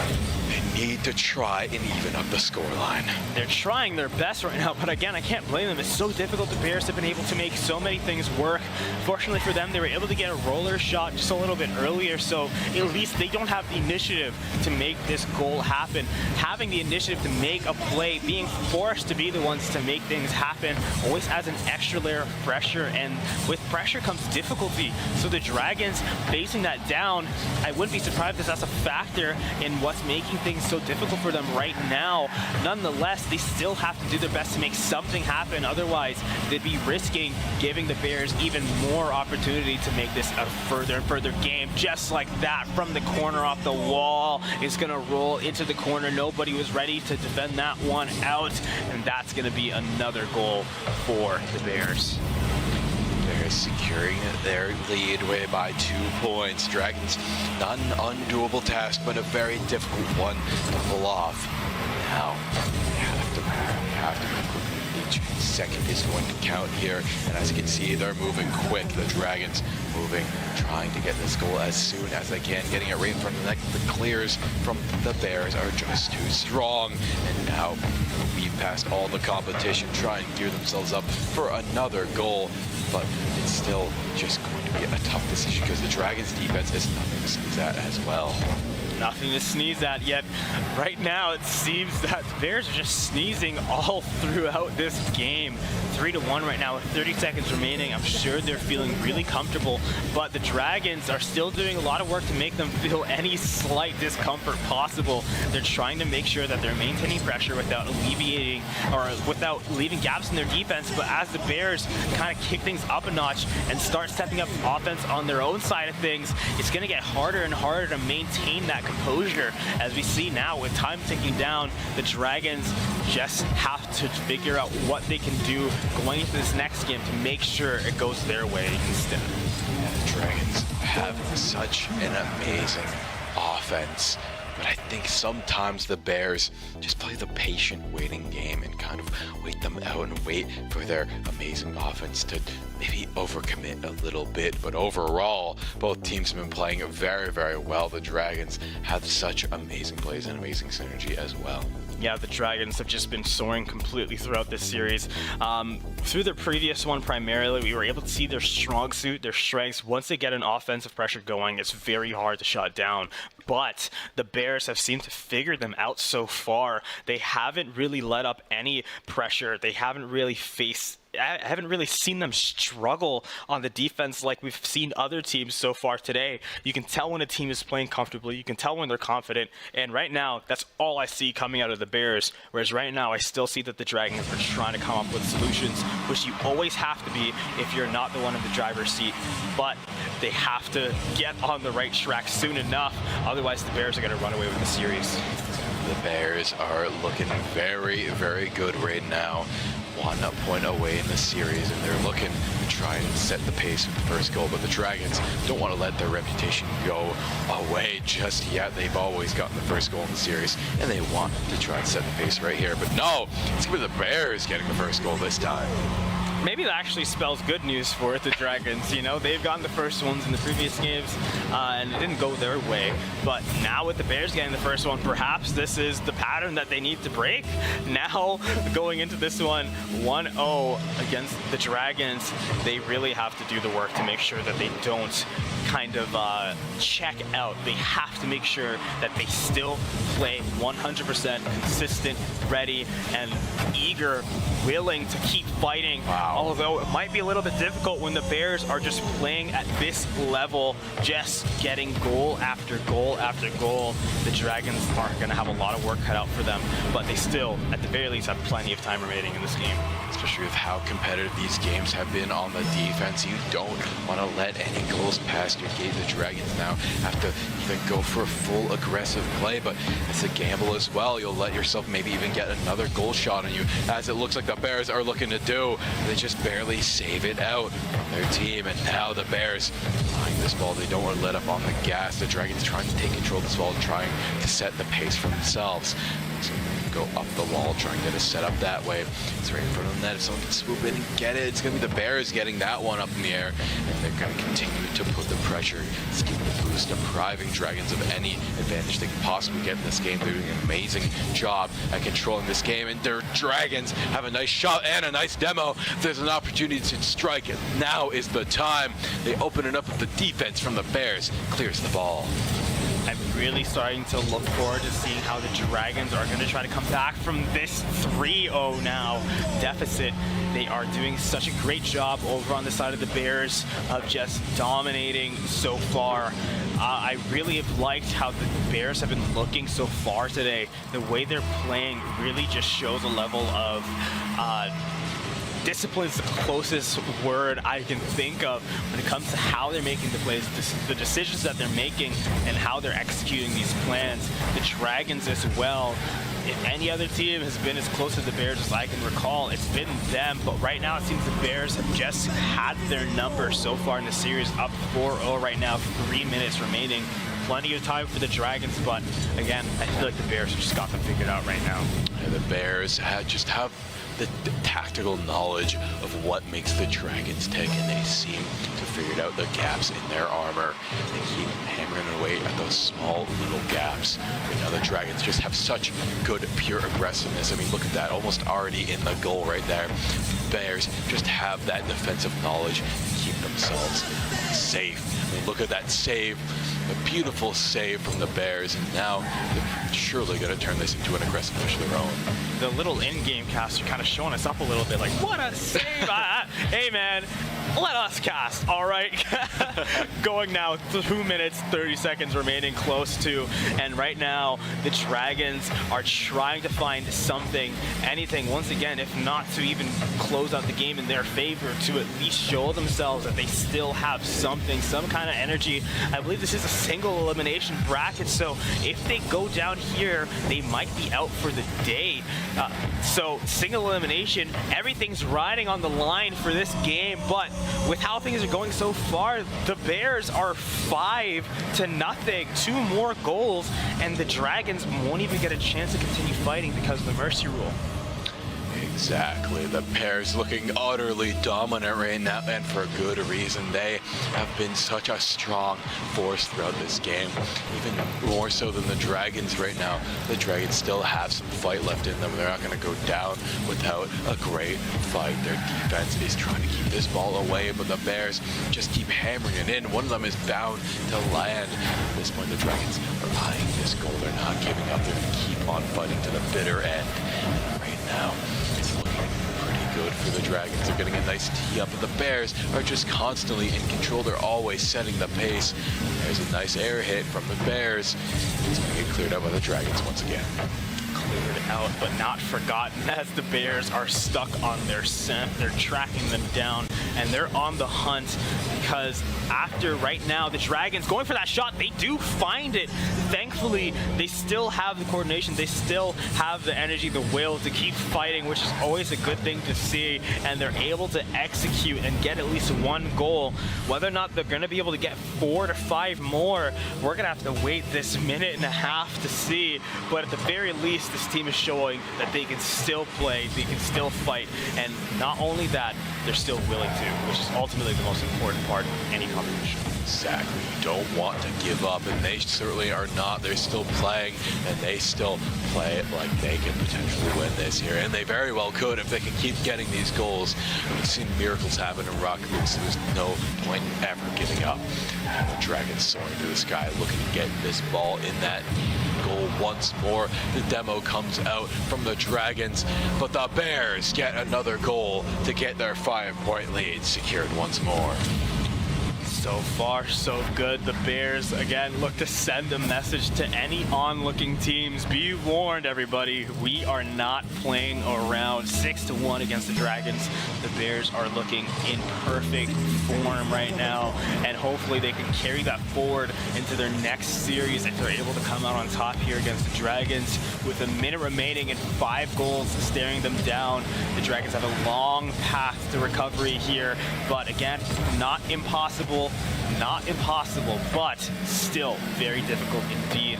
They need to try and even up the scoreline. They're trying their best right now, but again, I can't blame them. It's so difficult. The Bears have been able to make so many things work. Fortunately for them, they were able to get a roller shot just a little bit earlier, so at least they don't have the initiative to make this goal happen. Having the initiative to make a play, being forced to be the ones to make things happen, always adds an extra layer of pressure, and with pressure comes difficulty. So the Dragons facing that down, I wouldn't be surprised if that's a factor in what's making things so difficult for them right now. Nonetheless, they still have to do their best to make something happen. Otherwise, they'd be risking giving the Bears even more opportunity to make this a further and further game. Just like that, from the corner off the wall, it's going to roll into the corner. Nobody was ready to defend that one out, and that's going to be another goal for the Bears. Bears securing their lead way by 2 points. Dragons, not an undoable task, but a very difficult one to pull off. Now, they have to move quickly. Each second is going to count here, and as you can see, they're moving quick. The Dragons moving, trying to get this goal as soon as they can, getting it right in front of the net. The clears from the Bears are just too strong, and now weave past all the competition, try and gear themselves up for another goal. But it's still just going to be a tough decision because the Dragons' defense is nothing to sneeze at as well. Nothing to sneeze at yet. Right now, it seems that the Bears are just sneezing all throughout this game. 3-1 right now with 30 seconds remaining. I'm sure they're feeling really comfortable, but the Dragons are still doing a lot of work to make them feel any slight discomfort possible. They're trying to make sure that they're maintaining pressure without alleviating or without leaving gaps in their defense. But as the Bears kind of kick things up a notch and start stepping up offense on their own side of things, it's going to get harder and harder to maintain that composure. As we see now, with time ticking down, the Dragons just have to figure out what they can do going into this next game to make sure it goes their way instead. The Dragons have such an amazing offense, but I think sometimes the Bears just play the patient waiting game and kind of wait them out and wait for their amazing offense to maybe overcommit a little bit. But overall, both teams have been playing very, very well. The Dragons have such amazing plays and amazing synergy as well. Yeah, the Dragons have just been soaring completely throughout this series. Through the previous one primarily, we were able to see their strong suit, their strengths. Once they get an offensive pressure going, it's very hard to shut down. But the Bears have seemed to figure them out so far. They haven't really let up any pressure. They haven't really I haven't really seen them struggle on the defense like we've seen other teams so far today. You can tell when a team is playing comfortably. You can tell when they're confident. And right now, that's all I see coming out of the Bears. Whereas right now, I still see that the Dragons are trying to come up with solutions, which you always have to be if you're not the one in the driver's seat. But they have to get on the right track soon enough. Otherwise, the Bears are going to run away with the series. The Bears are looking very, very good right now. 1 point away in the series, and they're looking to try and set the pace with the first goal. But the Dragons don't want to let their reputation go away just yet. They've always gotten the first goal in the series, and they want to try and set the pace right here. But no, it's going to be the Bears getting the first goal this time. Maybe that actually spells good news for the Dragons. You know, they've gotten the first ones in the previous games, and it didn't go their way. But now with the Bears getting the first one, perhaps this is the pattern that they need to break. Now, going into this one, 1-0 against the Dragons, they really have to do the work to make sure that they don't kind of check out. They have to make sure that they still play 100% consistent, ready, and eager, willing to keep fighting. Wow. Although it might be a little bit difficult when the Bears are just playing at this level, just getting goal after goal after goal. The Dragons are going to have a lot of work cut out for them, but they still, at the very least, have plenty of time remaining in this game. Especially with how competitive these games have been on the defense, you don't want to let any goals past your gate. The Dragons now have to even go for a full aggressive play, but it's a gamble as well. You'll let yourself maybe even get another goal shot on you, as it looks like the Bears are looking to do. They just barely save it out from their team. And now the Bears flying this ball. They don't want to let up on the gas. The Dragons trying to take control of this ball and trying to set the pace for themselves. So go up the wall, try and get a setup that way. It's right in front of the net. If someone can swoop in and get it, it's going to be the Bears getting that one up in the air. And they're going to continue to put the pressure, just giving the boost, depriving Dragons of any advantage they can possibly get in this game. They're doing an amazing job at controlling this game. And their Dragons have a nice shot and a nice demo. There's an opportunity to strike it. Now is the time. They open it up with the defense from the Bears. Clears the ball. I'm really starting to look forward to seeing how the Dragons are going to try to come back from this 3-0 now deficit. They are doing such a great job over on the side of the Bears of just dominating so far. I really have liked how the Bears have been looking so far today. The way they're playing really just shows a level of discipline is the closest word I can think of when it comes to how they're making the plays, the decisions that they're making, and how they're executing these plans. The Dragons as well. If any other team has been as close to the Bears as I can recall, it's been them. But right now, it seems the Bears have just had their number so far in the series, up 4-0 right now, 3 minutes remaining. Plenty of time for the Dragons, but again, I feel like the Bears have just got them figured out right now. And the Bears just have the tactical knowledge of what makes the Dragons tick, and they seem to figure out the gaps in their armor. They keep hammering away at those small little gaps. Right now the Dragons just have such good pure aggressiveness. I mean, look at that, almost already in the goal right there. Bears just have that defensive knowledge to keep themselves safe. I mean, look at that save. A beautiful save from the Bears, and now they're surely going to turn this into an aggressive push of their own. The little in-game caster kind of showing us up a little bit, like, what a save! Hey, man, let us cast, all right? Going now, 2 minutes, 30 seconds remaining, close to, and right now, the Dragons are trying to find something, anything, once again, if not to even close out the game in their favor, to at least show themselves that they still have something, some kind of energy. I believe this is a single elimination bracket, so if they go down here, they might be out for the day. So single elimination, everything's riding on the line for this game, but with how things are going so far, the Bears are 5-0, 2 more goals, and the Dragons won't even get a chance to continue fighting because of the mercy rule. Exactly. The Bears looking utterly dominant right now, and for good reason. They have been such a strong force throughout this game, even more so than the Dragons right now. The Dragons still have some fight left in them. They're not going to go down without a great fight. Their defense is trying to keep this ball away, but the Bears just keep hammering it in. One of them is bound to land. At this point, the Dragons are eyeing this goal. They're not giving up. They're going to keep on fighting to the bitter end. And right now, it's looking pretty good for the Dragons. They're getting a nice tee up, and the Bears are just constantly in control. They're always setting the pace. There's a nice air hit from the Bears. It's going to get cleared out by the Dragons once again. Cleared out, but not forgotten, as the Bears are stuck on their scent. They're tracking them down, and they're on the hunt, because after right now, the Dragons going for that shot, they do find it. Thankfully, they still have the coordination, they still have the energy, the will to keep fighting, which is always a good thing to see, and they're able to execute and get at least one goal. Whether or not they're going to be able to get 4 to 5 more, we're going to have to wait this minute and a half to see, but at the very least, this team is showing that they can still play, they can still fight, and not only that, they're still willing to, which is ultimately the most important part of any competition. Exactly. You don't want to give up, and they certainly are not. They're still playing, and they still play it like they can potentially win this here, and they very well could if they can keep getting these goals. We've seen miracles happen in Rocket League, so there's no point in ever giving up. And the Dragons soaring through the sky, looking to get this ball in that goal once more. The demo comes out from the Dragons, but the Bears get another goal to get their 5-point lead secured once more. So far, so good. The Bears, again, look to send a message to any onlooking teams. Be warned, everybody. We are not playing around. 6-1 against the Dragons. The Bears are looking in perfect form right now, and hopefully they can carry that forward into their next series if they're able to come out on top here against the Dragons. With a minute remaining and 5 goals staring them down, the Dragons have a long path to recovery here, but again, not impossible, but still very difficult indeed.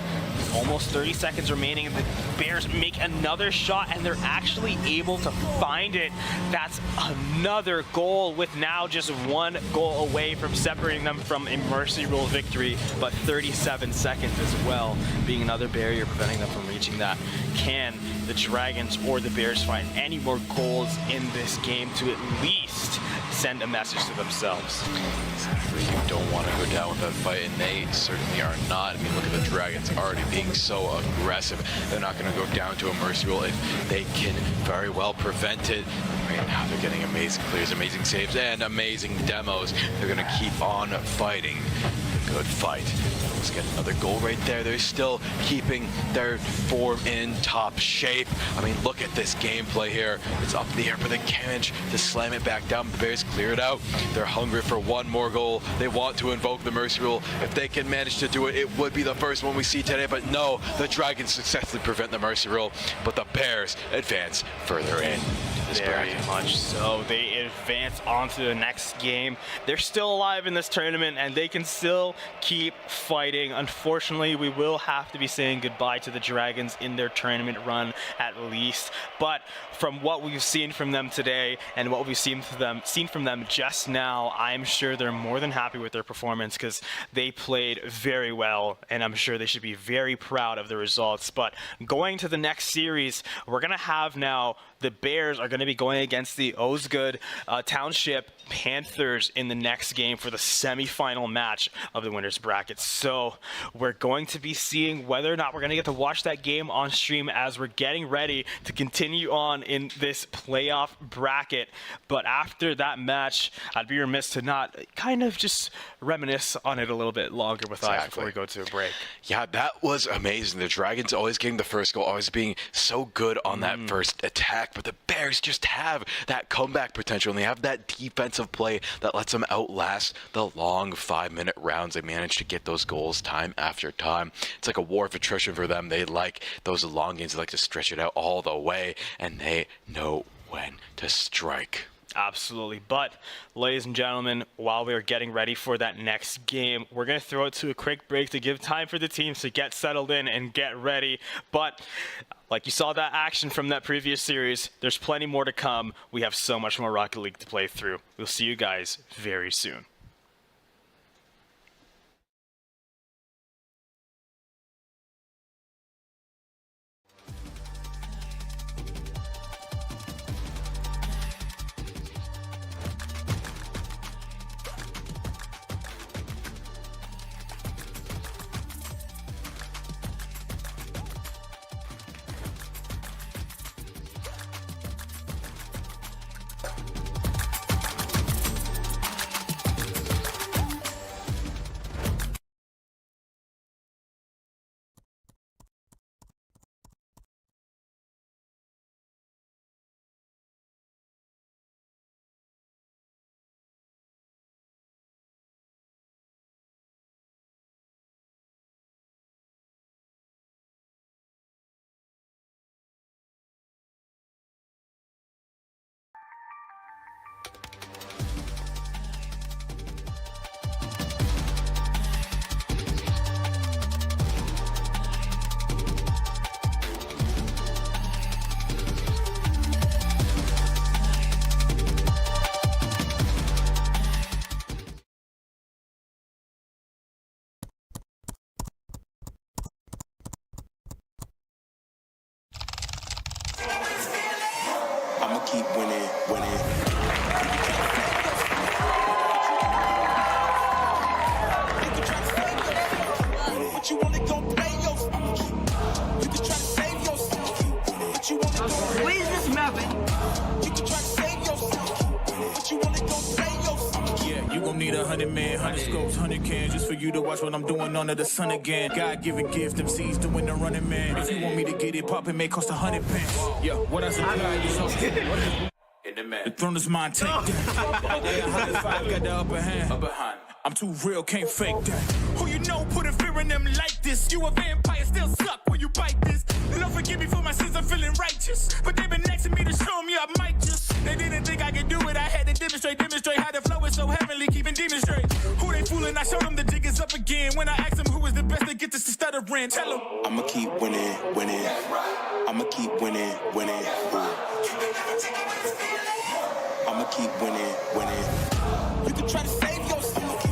Almost 30 seconds remaining, and the Bears make another shot, and they're actually able to find it. That's another goal, with now just 1 goal away from separating them from a mercy rule victory, but 37 seconds as well being another barrier preventing them from reaching that. Can the Dragons or the Bears find any more goals in this game to at least send a message to themselves? You don't want to go down with that fight, and they certainly are not. I mean, look at the Dragons already being so aggressive. They're not going to go down to a mercy rule if they can very well prevent it. Right now, they're getting amazing clears, amazing saves, and amazing demos. They're going to keep on fighting. A good fight. Let's get another goal right there. They're still keeping their form in top shape. I mean, look at this gameplay here. It's up in the air for the Cannage to slam it back down. The Bears clear it out. They're hungry for 1 more goal. They want to invoke the mercy rule. If they can manage to do it, it would be the first one we see today. But no, the Dragons successfully prevent the mercy rule. But the Bears advance further in. Very much so. They advance on to the next game. They're still alive in this tournament, and they can still keep fighting. Unfortunately, we will have to be saying goodbye to the Dragons in their tournament run at least. But from what we've seen from them today and what we've seen from them just now, I'm sure they're more than happy with their performance, because they played very well, and I'm sure they should be very proud of the results. But going to the next series, we're going to have now the Bears are going to be going against the OSEA Township Panthers in the next game for the semifinal match of the winners bracket. So we're going to be seeing whether or not we're going to get to watch that game on stream as we're getting ready to continue on in this playoff bracket. But after that match, I'd be remiss to not kind of just reminisce on it a little bit longer with us before we go to a break. Yeah, that was amazing. The Dragons always getting the first goal, always being so good on that first attack. But the Bears just have that comeback potential, and they have that defensive play that lets them outlast the long 5-minute rounds. They manage to get those goals time after time. It's like a war of attrition for them. They like those long games. They like to stretch it out all the way, and they know when to strike. Absolutely. But, ladies and gentlemen, while we are getting ready for that next game, we're going to throw it to a quick break to give time for the teams to get settled in and get ready. But, like you saw that action from that previous series, there's plenty more to come. We have so much more Rocket League to play through. We'll see you guys very soon. need 100 men, 100 scopes, 100 cans, just for you to watch what I'm doing under the sun again. God-given gift, MCs doing the running man. If you want me to get it poppin', may cost 100 pence. Yeah, what I supply you so. The throne is mine, take that. Got the upper hand. I'm too real, can't fake that. Who you know put a fear in them like this? You a vampire, still suck when you bite this. Lord forgive me for my sins, I'm feeling righteous. But they been next to me to show me I might just. They didn't think I could do it, I had to demonstrate how the flow is so heavenly, keeping demons straight. Who they fooling? I showed them the jig is up again. When I asked them who was the best to get this to stuttering, tell them I'ma keep winning, winning. I'ma keep winning, winning. I'ma keep winning, winning. You can try to save yourself,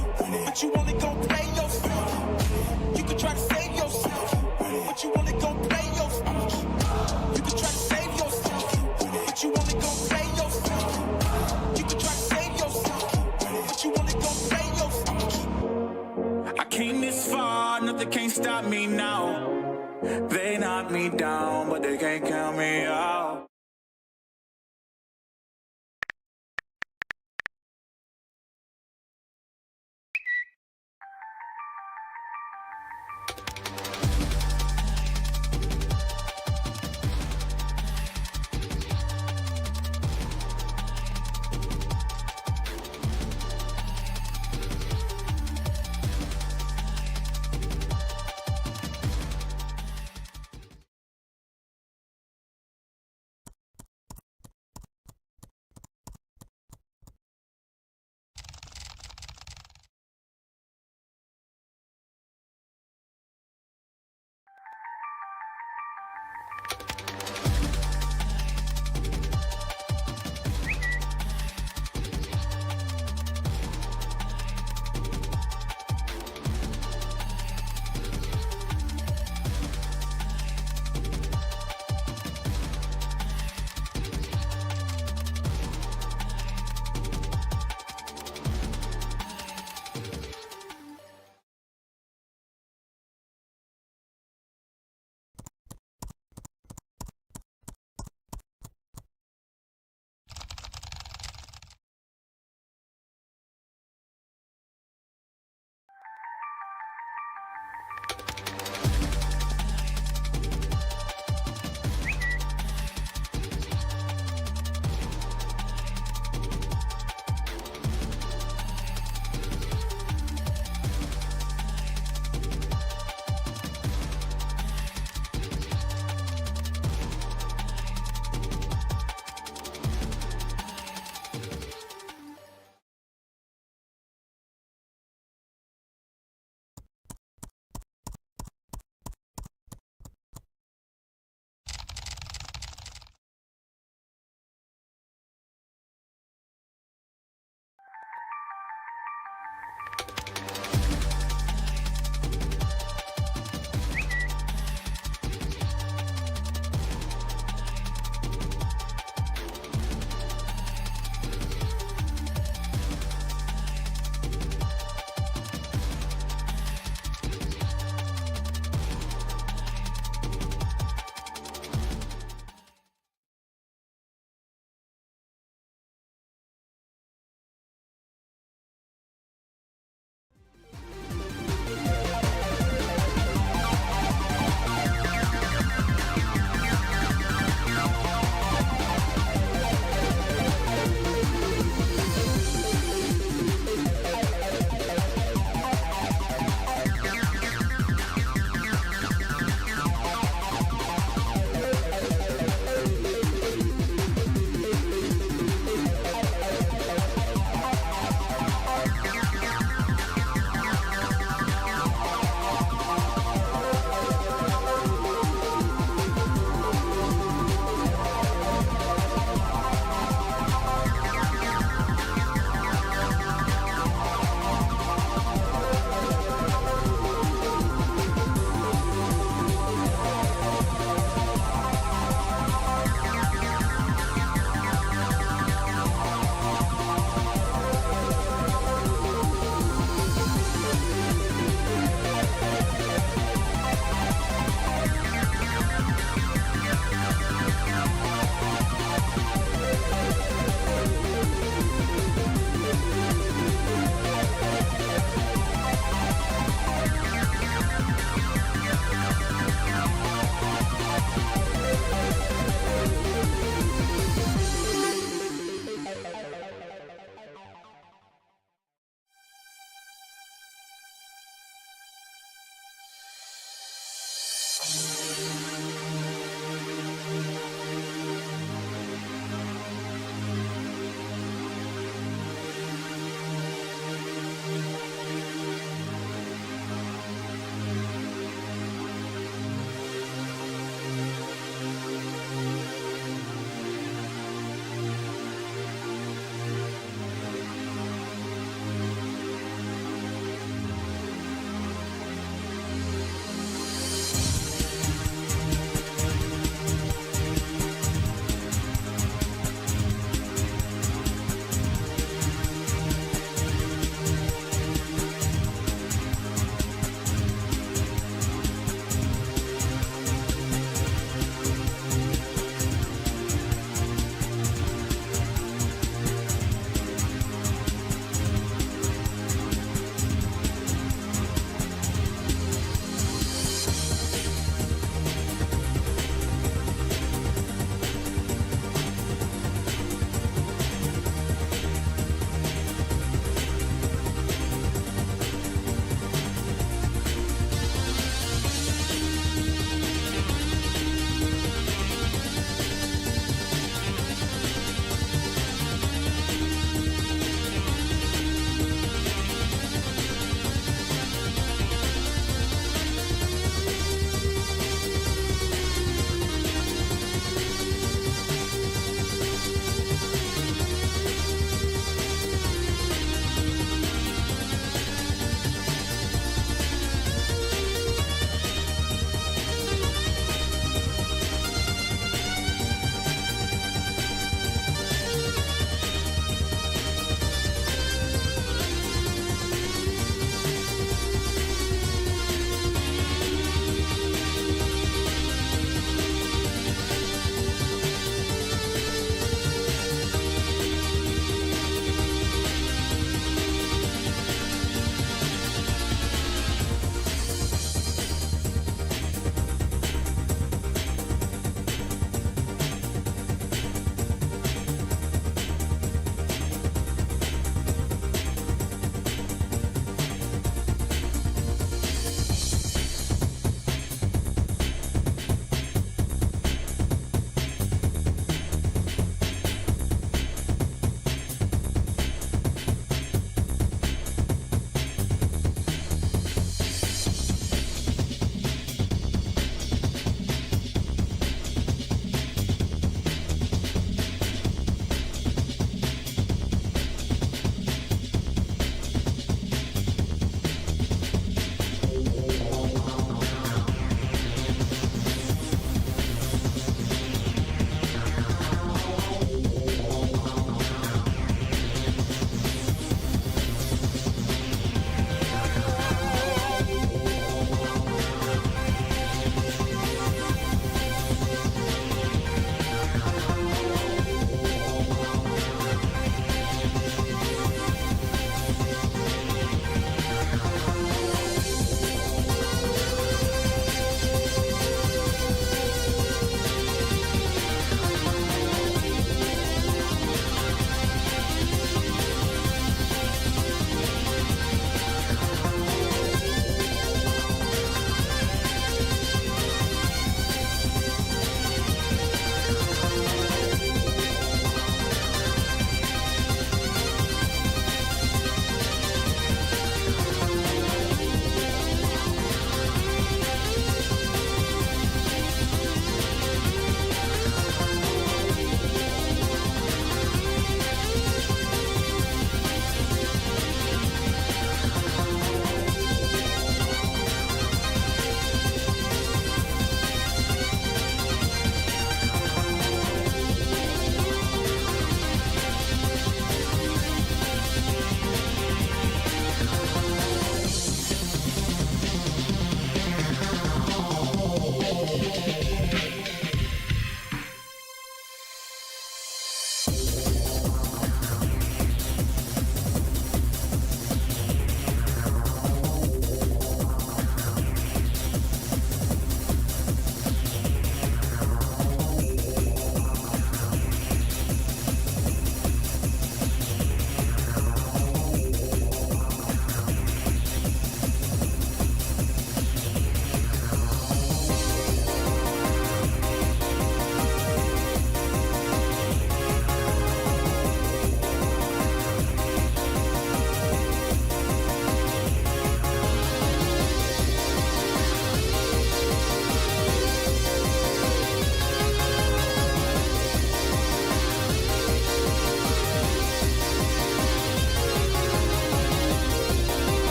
but you only gon' play yourself. You can try to save yourself, but you only gon' play yourself. You can try to save yourself, but you only gon' play yourself. You can try to save yourself, but you only gon' play yourself. I came this far, nothing can't stop me now. They knock me down, but they can't count me out.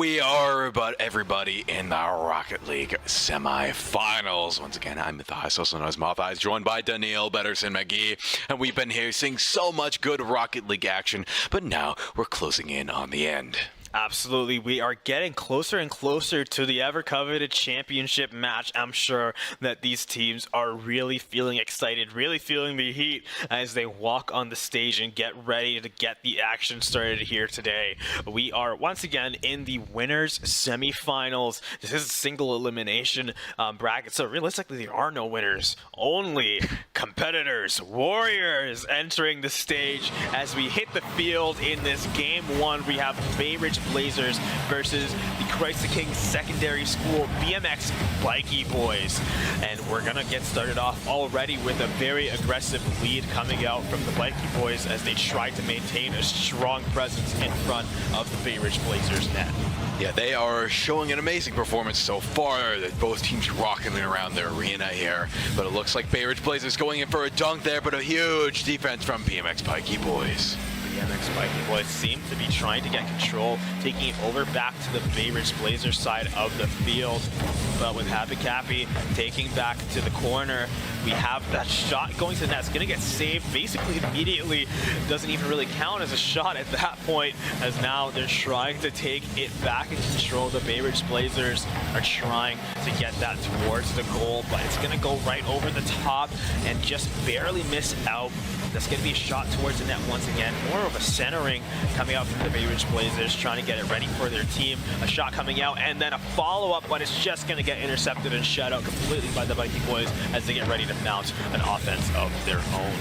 we are, but everybody in the Rocket League semifinals. Once again, I'm Matthias, also known as Matthias, joined by Daniil Betterson-McGee, and we've been here seeing so much good Rocket League action, but now we're closing in on the end. Absolutely. We are getting closer and closer to the ever-coveted championship match. I'm sure that these teams are really feeling excited, really feeling the heat as they walk on the stage and get ready to get the action started here today. We are once again in the winners semifinals. This is a single elimination bracket, so realistically there are no winners, only competitors, warriors entering the stage as we hit the field in this game one. We have Bay Ridge Blazers versus the Christ the King Secondary School BMX Bikey Boys. And we're gonna get started off already with a very aggressive lead coming out from the Bikey Boys as they try to maintain a strong presence in front of the Bay Ridge Blazers net. Yeah, they are showing an amazing performance so far. That both teams rocking around their arena here. But it looks like Bay Ridge Blazers going in for a dunk there, but a huge defense from BMX Bikey Boys. BMX Bikey Boys seem to be trying to get control, taking it over back to the Bay Ridge Blazers side of the field. But with Happy Cappy taking back to the corner, we have that shot going to the net. It's going to get saved basically immediately. Doesn't even really count as a shot at that point, as now they're trying to take it back in control. The Bay Ridge Blazers are trying to get that towards the goal, but it's going to go right over the top and just barely miss out. That's going to be a shot towards the net once again. More of a centering coming out from the Bay Ridge Blazers, trying to get it ready for their team. A shot coming out and then a follow-up, but it's just going to get intercepted and shut out completely by the Bikey Boys as they get ready to mount an offense of their own.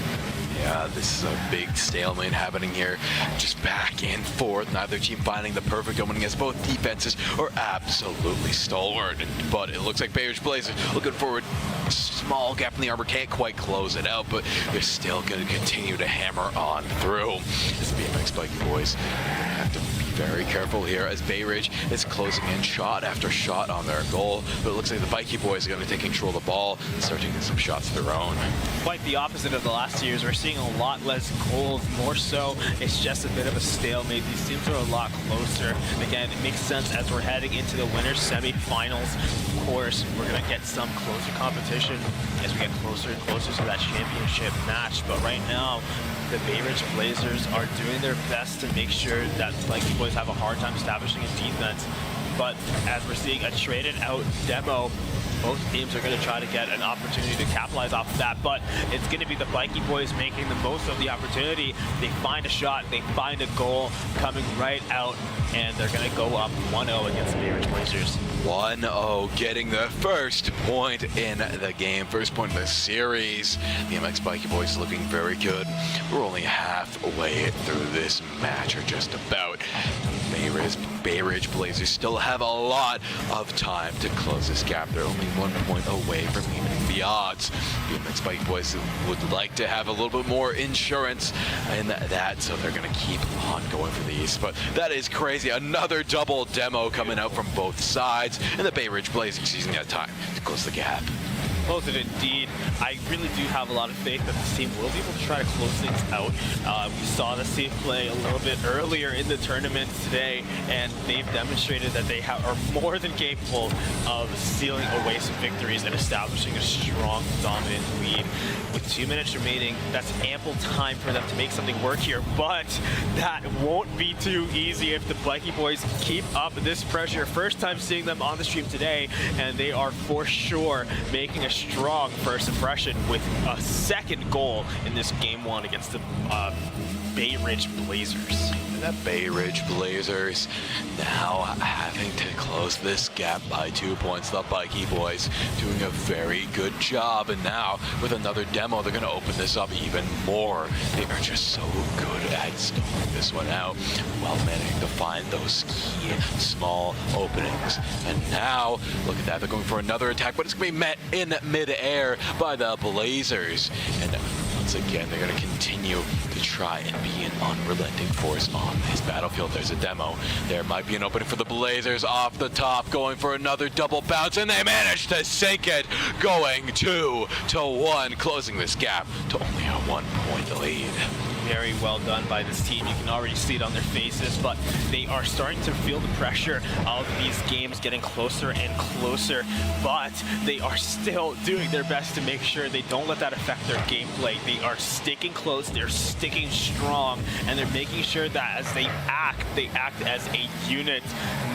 Yeah, this is a big stalemate happening here. Just back and forth. Neither team finding the perfect opening as both defenses are absolutely stalwart. But it looks like Bay Ridge Blazers looking forward. Small gap in the armor, can't quite close it out, but they're still going to continue to hammer on through. This BMX Bikey Boys have to be very careful here as Bay Ridge is closing in shot after shot on their goal. But it looks like the Bikey Boys are going to take control of the ball and start taking some shots of their own. Quite the opposite of the last 2 years. We're seeing a lot less goals. More so, it's just a bit of a stalemate. These teams are a lot closer. Again, it makes sense as we're heading into the winners semifinals. Of course, we're going to get some closer competition as we get closer and closer to that championship match. But right now, the Bay Ridge Blazers are doing their best to make sure that the Bikey Boys have a hard time establishing a defense. But as we're seeing a traded out demo, both teams are going to try to get an opportunity to capitalize off of that, but it's going to be the Bikey Boys making the most of the opportunity. They find a shot, they find a goal coming right out, and they're going to go up 1-0 against the Bay Ridge Blazers. 1-0, getting the first point in the game, first point of the series. The MX Bikey Boys looking very good. We're only halfway through this match, or just about. Bay Ridge Blazers still have a lot of time to close this gap. They're only 1 point away from evening the odds. The MX Bikey Boys would like to have a little bit more insurance in that, so they're going to keep on going for these. But that is crazy. Another double demo coming out from both sides, and the Bay Ridge Blazers using that time to close the gap. Close it indeed. I really do have a lot of faith that this team will be able to try to close things out. We saw this team play a little bit earlier in the tournament today, and they've demonstrated that they are more than capable of sealing away some victories and establishing a strong, dominant lead. With 2 minutes remaining, that's ample time for them to make something work here, but that won't be too easy if the Bikey Boys keep up this pressure. First time seeing them on the stream today, and they are for sure making a strong first impression with a second goal in this game one against the Bay Ridge Blazers. The Bay Ridge Blazers now having to close this gap by 2 points. The Bikey Boys doing a very good job, and now with another demo, they're going to open this up even more. They are just so good at stalling this one out, while managing to find those key small openings. And now, look at that, they're going for another attack, but it's going to be met in mid-air by the Blazers. And once again, they're going to continue to try and be an unrelenting force on this battlefield. There's a demo. There might be an opening for the Blazers off the top, going for another double bounce, and they manage to sink it, going 2-1, closing this gap to only a 1 point lead. very well done by this team. You can already see it on their faces, but they are starting to feel the pressure of these games getting closer and closer, but they are still doing their best to make sure they don't let that affect their gameplay. They are sticking close, they're sticking strong, and they're making sure that as they act as a unit.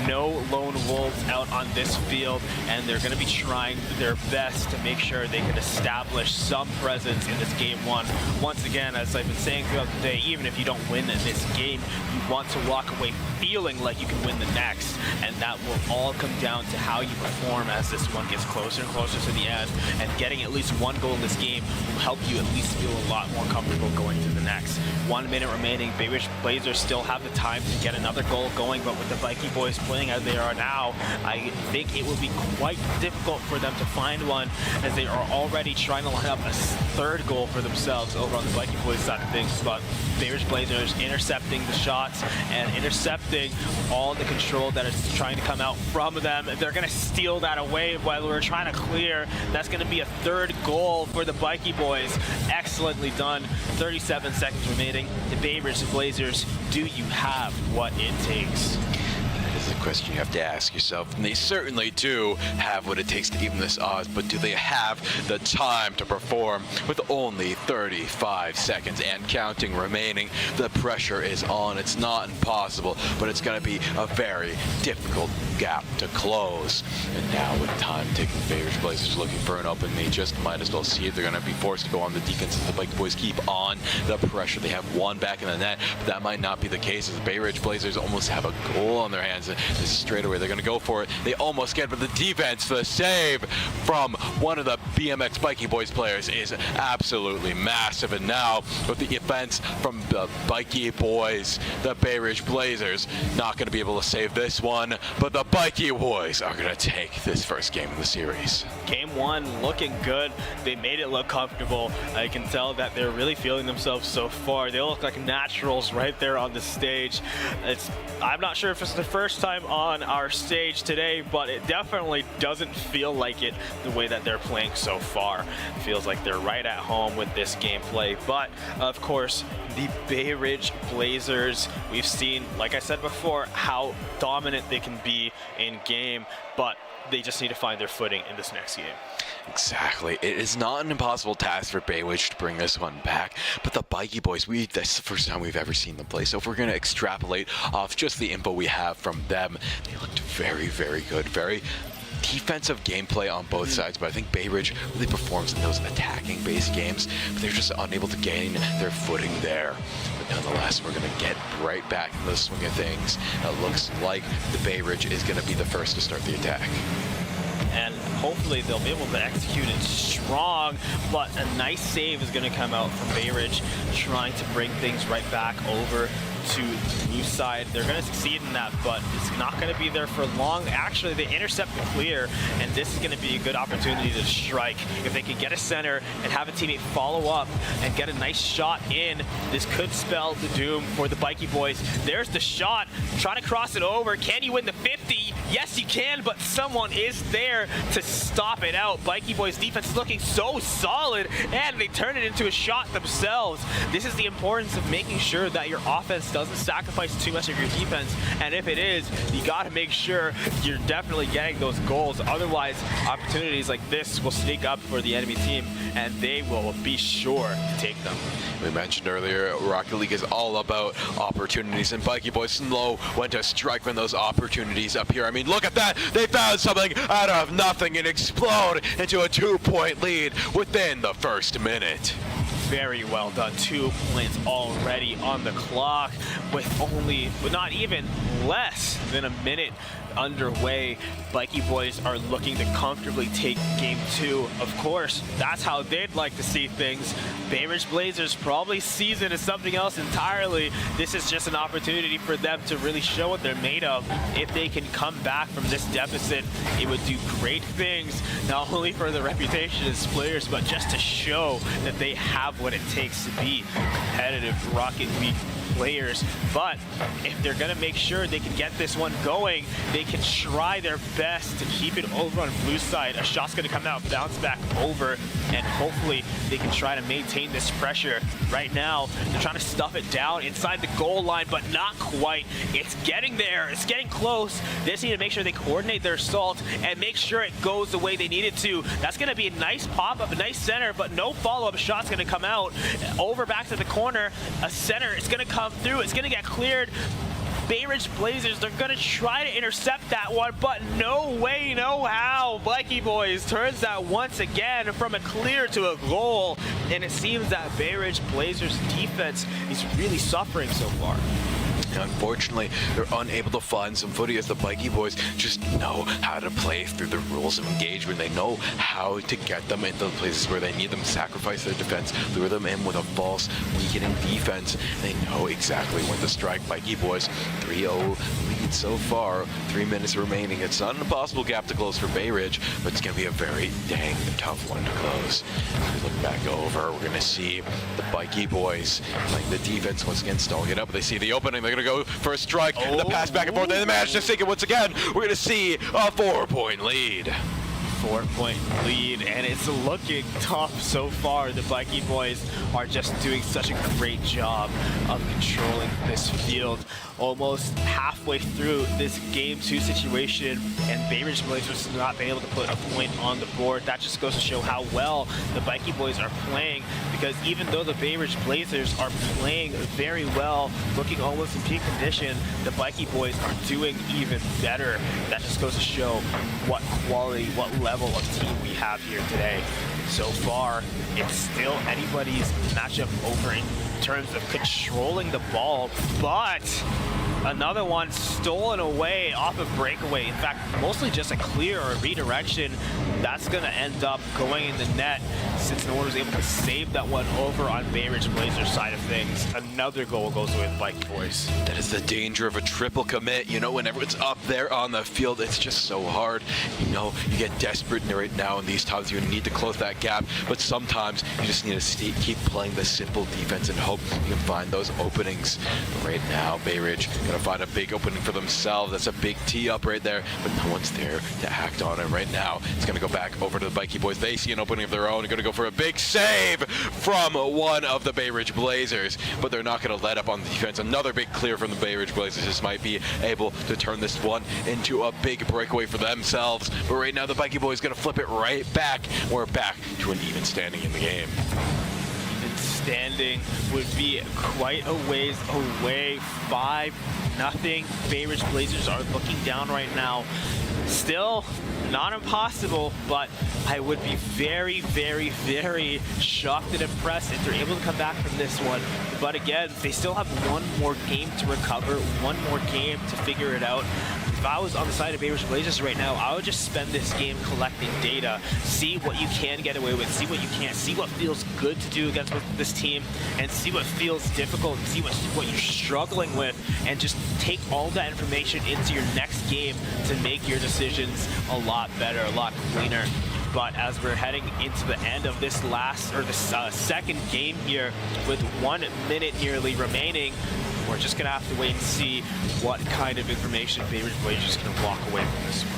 No lone wolves out on this field, and they're going to be trying their best to make sure they can establish some presence in this game one. Once again, as I've been saying throughout the day, even if you don't win this game, you want to walk away feeling like you can win the next, and that will all come down to how you perform as this one gets closer and closer to the end, and getting at least one goal in this game will help you at least feel a lot more comfortable going to the next. 1 minute remaining. Bay Ridge Blazers still have the time to get another goal going, but with the Vikey boys playing as they are now, I think it will be quite difficult for them to find one, as they are already trying to line up a third goal for themselves over on the Vikey boys side of things. But Bay Ridge Blazers intercepting the shots and intercepting all the control that is trying to come out from them. They're going to steal that away while we're trying to clear. That's going to be a third goal for the Vikey boys. Excellently done. 37 seconds remaining. The Bay Ridge Blazers, do you have what it takes? That is the question you have to ask yourself. And they certainly do have what it takes to even this odds, but do they have the time to perform with only 35 seconds and counting remaining? The pressure is on. It's not impossible, but it's going to be a very difficult gap to close. And now with time ticking, Bay Ridge Blazers looking for an open. They just might as well see if they're going to be forced to go on the defense as the Bike Boys keep on the pressure. They have one back in the net, but that might not be the case as the Bay Ridge Blazers almost have a goal on their hands. This is straight away. They're going to go for it. They almost get, but the defense, the save from one of the BMX Bikey Boys players is absolutely massive. And now with the offense from the Bikey Boys, the Bay Ridge Blazers not going to be able to save this one, but the Bikey Boys are going to take this first game in the series. Game one looking good. They made it look comfortable. I can tell that they're really feeling themselves so far. They look like naturals right there on the stage. I'm not sure if it's the first time on our stage today, but it definitely doesn't feel like it the way that they're playing so far. It feels like they're right at home with this gameplay. But of course, the Bay Ridge Blazers, we've seen, like I said before, how dominant they can be in game, but they just need to find their footing in this next game. Exactly. It is not an impossible task for Bay Ridge to bring this one back, but the Bikey Boys, that's the first time we've ever seen them play. So if we're going to extrapolate off just the info we have from them, they looked very, very good. Very defensive gameplay on both sides, but I think Bay Ridge really performs in those attacking-based games, but they're just unable to gain their footing there. But nonetheless, we're going to get right back in the swing of things. It looks like the Bay Ridge is going to be the first to start the attack. And hopefully they'll be able to execute it strong, but a nice save is going to come out from Bay Ridge, trying to bring things right back over to the blue side. They're going to succeed in that, but it's not going to be there for long. Actually, they intercept the clear, and this is going to be a good opportunity to strike. If they can get a center and have a teammate follow up and get a nice shot in, this could spell the doom for the Bikey Boys. There's the shot, trying to cross it over. Can you win the 50? Yes, you can, but someone is there to stop it out. Bikey Boys defense looking so solid, and they turn it into a shot themselves. This is the importance of making sure that your offense doesn't sacrifice too much of your defense, and if it is, you got to make sure you're definitely getting those goals. Otherwise, opportunities like this will sneak up for the enemy team, and they will be sure to take them. We mentioned earlier, Rocket League is all about opportunities, and Bikey Boys know when to strike when those opportunities appear. I mean, look at that! They found something out of nothing and explode into a 2-point lead within the first minute. Very well done. 2 points already on the clock with not even less than a minute underway. Bikey Boys are looking to comfortably take game 2. Of course, that's how they'd like to see things. Bay Ridge Blazers probably sees it as something else entirely. This is just an opportunity for them to really show what they're made of. If they can come back from this deficit, it would do great things, not only for their reputation as players, but just to show that they have have what it takes to be competitive Rocket League players, but if they're gonna make sure they can get this one going, they can try their best to keep it over on blue side. A shot's gonna come out, bounce back over, and hopefully they can try to maintain this pressure. Right now, they're trying to stuff it down inside the goal line, but not quite. It's getting there, it's getting close. They just need to make sure they coordinate their assault and make sure it goes the way they need it to. That's gonna be a nice pop-up, a nice center, but no follow-up shot's gonna come out. Over back to the corner, a center is gonna come through, it's gonna get cleared. Bay Ridge Blazers, they're gonna try to intercept that one, but no way, no how. Blakey Boys turns that once again from a clear to a goal, and it seems that Bay Ridge Blazers defense is really suffering so far. Unfortunately, they're unable to find some footy as the Bikey Boys just know how to play through the rules of engagement. They know how to get them into the places where they need them, sacrifice their defense, lure them in with a false, weakening defense. They know exactly when to strike. Bikey Boys 3-0 lead so far, 3 minutes remaining. It's not an impossible gap to close for Bay Ridge, but it's going to be a very dang tough one to close. As we look back over, we're going to see the Bikey Boys playing the defense once again, stalling it up. They see the opening, they're going to go for a strike, the pass back and forth, and they manage to sink it once again. We're going to see a 4-point lead. 4-point lead, and it's looking tough so far. The Bikey Boys are just doing such a great job of controlling this field. Almost halfway through this Game 2 situation, and Bay Ridge Blazers have not been able to put a point on the board. That just goes to show how well the Bikey Boys are playing, because even though the Bay Ridge Blazers are playing very well, looking almost in peak condition, the Bikey Boys are doing even better. That just goes to show what quality, what level of team we have here today. So far, it's still anybody's matchup over in terms of controlling the ball, but another one stolen away off of breakaway. In fact, mostly just a clear or a redirection. That's going to end up going in the net since no one was able to save that one over on Bay Ridge Blazers side of things. Another goal goes away with Bikey Boys. That is the danger of a triple commit. You know, whenever it's up there on the field, it's just so hard. You know, you get desperate right now in these times. You need to close that gap, but sometimes you just need to keep playing the simple defense and hope you can find those openings. But right now, Bay Ridge gonna find a big opening for themselves. That's a big tee up right there, but no one's there to act on it right now. It's gonna go back over to the Bikey Boys. They see an opening of their own. They're gonna go for a big save from one of the Bay Ridge Blazers, but they're not gonna let up on the defense. Another big clear from the Bay Ridge Blazers. This might be able to turn this one into a big breakaway for themselves, but right now the Bikey Boys gonna flip it right back. We're back to an even standing in the game. Standing would be quite a ways away. 5-0. Bay Ridge Blazers are looking down right now. Still not impossible, but I would be very, very, very shocked and impressed if they're able to come back from this one. But again, they still have one more game to recover, one more game to figure it out. If I was on the side of Bay Ridge Blazers right now, I would just spend this game collecting data, see what you can get away with, see what you can't, see what feels good to do against this team, and see what feels difficult, and see what you're struggling with, and just take all that information into your next game to make your decisions a lot better, a lot cleaner. But as we're heading into the end of this second game here with 1 minute nearly remaining, we're just gonna have to wait and see what kind of information Bay Ridge Blazers can walk away from this one.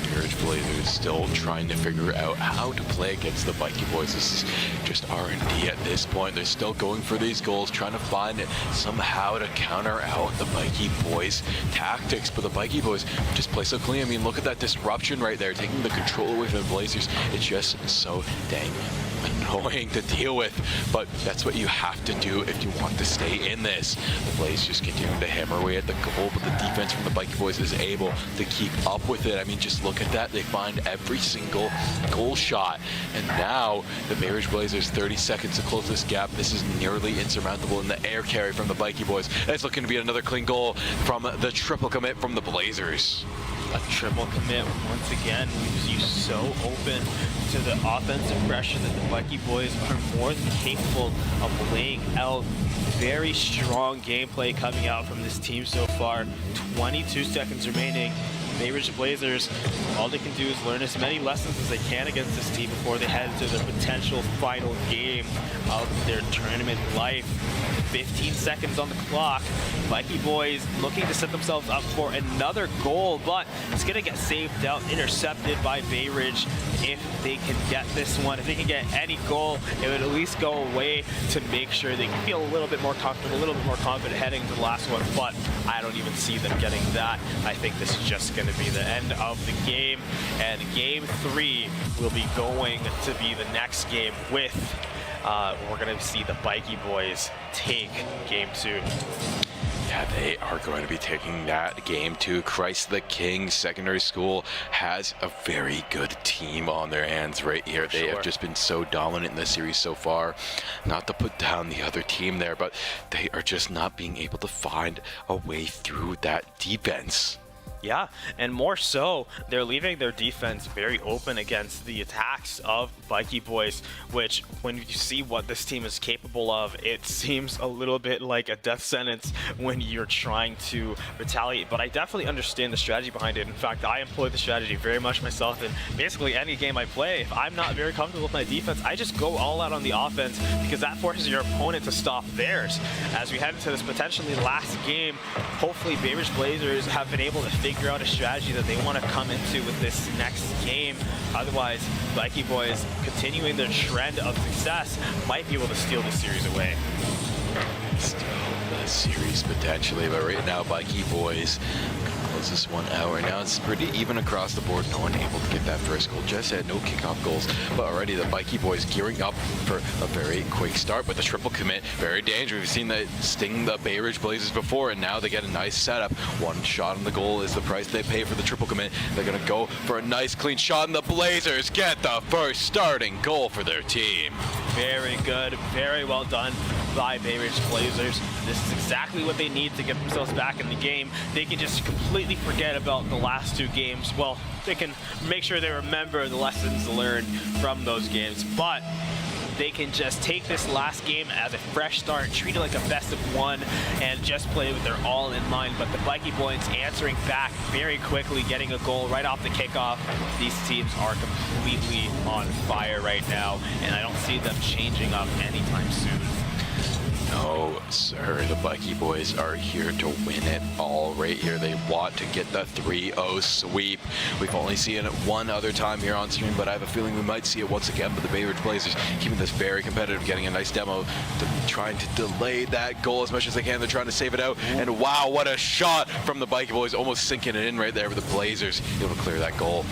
Bay Ridge Blazers still trying to figure out how to play against the Bikey Boys. This is just R&D at this point. They're still going for these goals, trying to find somehow to counter out the Bikey Boys' tactics. But the Bikey Boys just play so clean. I mean, look at that disruption right there, taking the control away from the Blazers. It's just so dang annoying to deal with, but that's what you have to do if you want to stay in this. The Blazers just continue to hammer away at the goal, but the defense from the Bikey Boys is able to keep up with it. I mean, just look at that. They find every single goal shot, and now the Bay Ridge Blazers 30 seconds to close this gap. This is nearly insurmountable in the air carry from the Bikey Boys. And it's looking to be another clean goal from the triple commit from the Blazers. A triple commit once again leaves you so open to the offensive pressure that the Bikey Boys are more than capable of laying out. Very strong gameplay coming out from this team so far. 22 seconds remaining. Bay Ridge Blazers, all they can do is learn as many lessons as they can against this team before they head into their potential final game of their tournament life. 15 seconds on the clock. Mikey boys looking to set themselves up for another goal, but it's going to get saved out, intercepted by Bay Ridge. If they can get this one, if they can get any goal, it would at least go away to make sure they can feel a little bit more comfortable, a little bit more confident heading to the last one, but I don't even see them getting that. I think this is just going to be the end of the game, and game 3 will be going to be the next game with we're going to see the Bikey boys take game 2. Yeah, they are going to be taking that game to Christ the King Secondary School. Has a very good team on their hands right here. They have just been so dominant in this series so far. Not to put down the other team there, but they are just not being able to find a way through that defense. Yeah, and more so, they're leaving their defense very open against the attacks of Bikey boys, which when you see what this team is capable of, it seems a little bit like a death sentence when you're trying to retaliate. But I definitely understand the strategy behind it. In fact, I employ the strategy very much myself in basically any game I play. If I'm not very comfortable with my defense, I just go all out on the offense because that forces your opponent to stop theirs. As we head into this potentially last game, hopefully Bay Ridge Blazers have been able to figure out a strategy that they want to come into with this next game. Otherwise, Bikey boys continuing their trend of success might be able to steal the series away. Steal the series potentially, but right now Bikey boys close this one out. Right now it's pretty even across the board. No one able to get that first goal. Just had no kickoff goals, but already the Bikey boys gearing up for a very quick start. But the triple commit, very dangerous. We've seen that sting the Bay Ridge Blazers before, and now they get a nice setup. One shot on the goal is the price they pay for the triple commit. They're gonna go for a nice clean shot, and the Blazers get the first starting goal for their team. Very good, very well done by Bay Ridge Blazers. This is exactly what they need to get themselves back in the game. They can just completely forget about the last 2 games. Well, they can make sure they remember the lessons learned from those games, but they can just take this last game as a fresh start, treat it like a best of 1, and just play with their all in mind. But the Bikey boys answering back very quickly, getting a goal right off the kickoff. These teams are completely on fire right now, and I don't see them changing up anytime soon. No, sir. The Bikey boys are here to win it all right here. They want to get the 3-0 sweep. We've only seen it one other time here on stream, but I have a feeling we might see it once again. But the Bay Ridge Blazers keeping this very competitive, getting a nice demo, trying to delay that goal as much as they can. They're trying to save it out. And wow, what a shot from the Bikey boys, almost sinking it in right there with the Blazers able to clear that goal.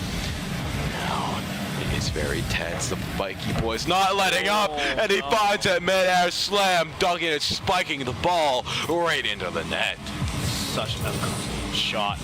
It's very tense. The Bikey boys not letting up, and he finds it mid-air slam, dunking it, spiking the ball right into the net. Such a clean shot.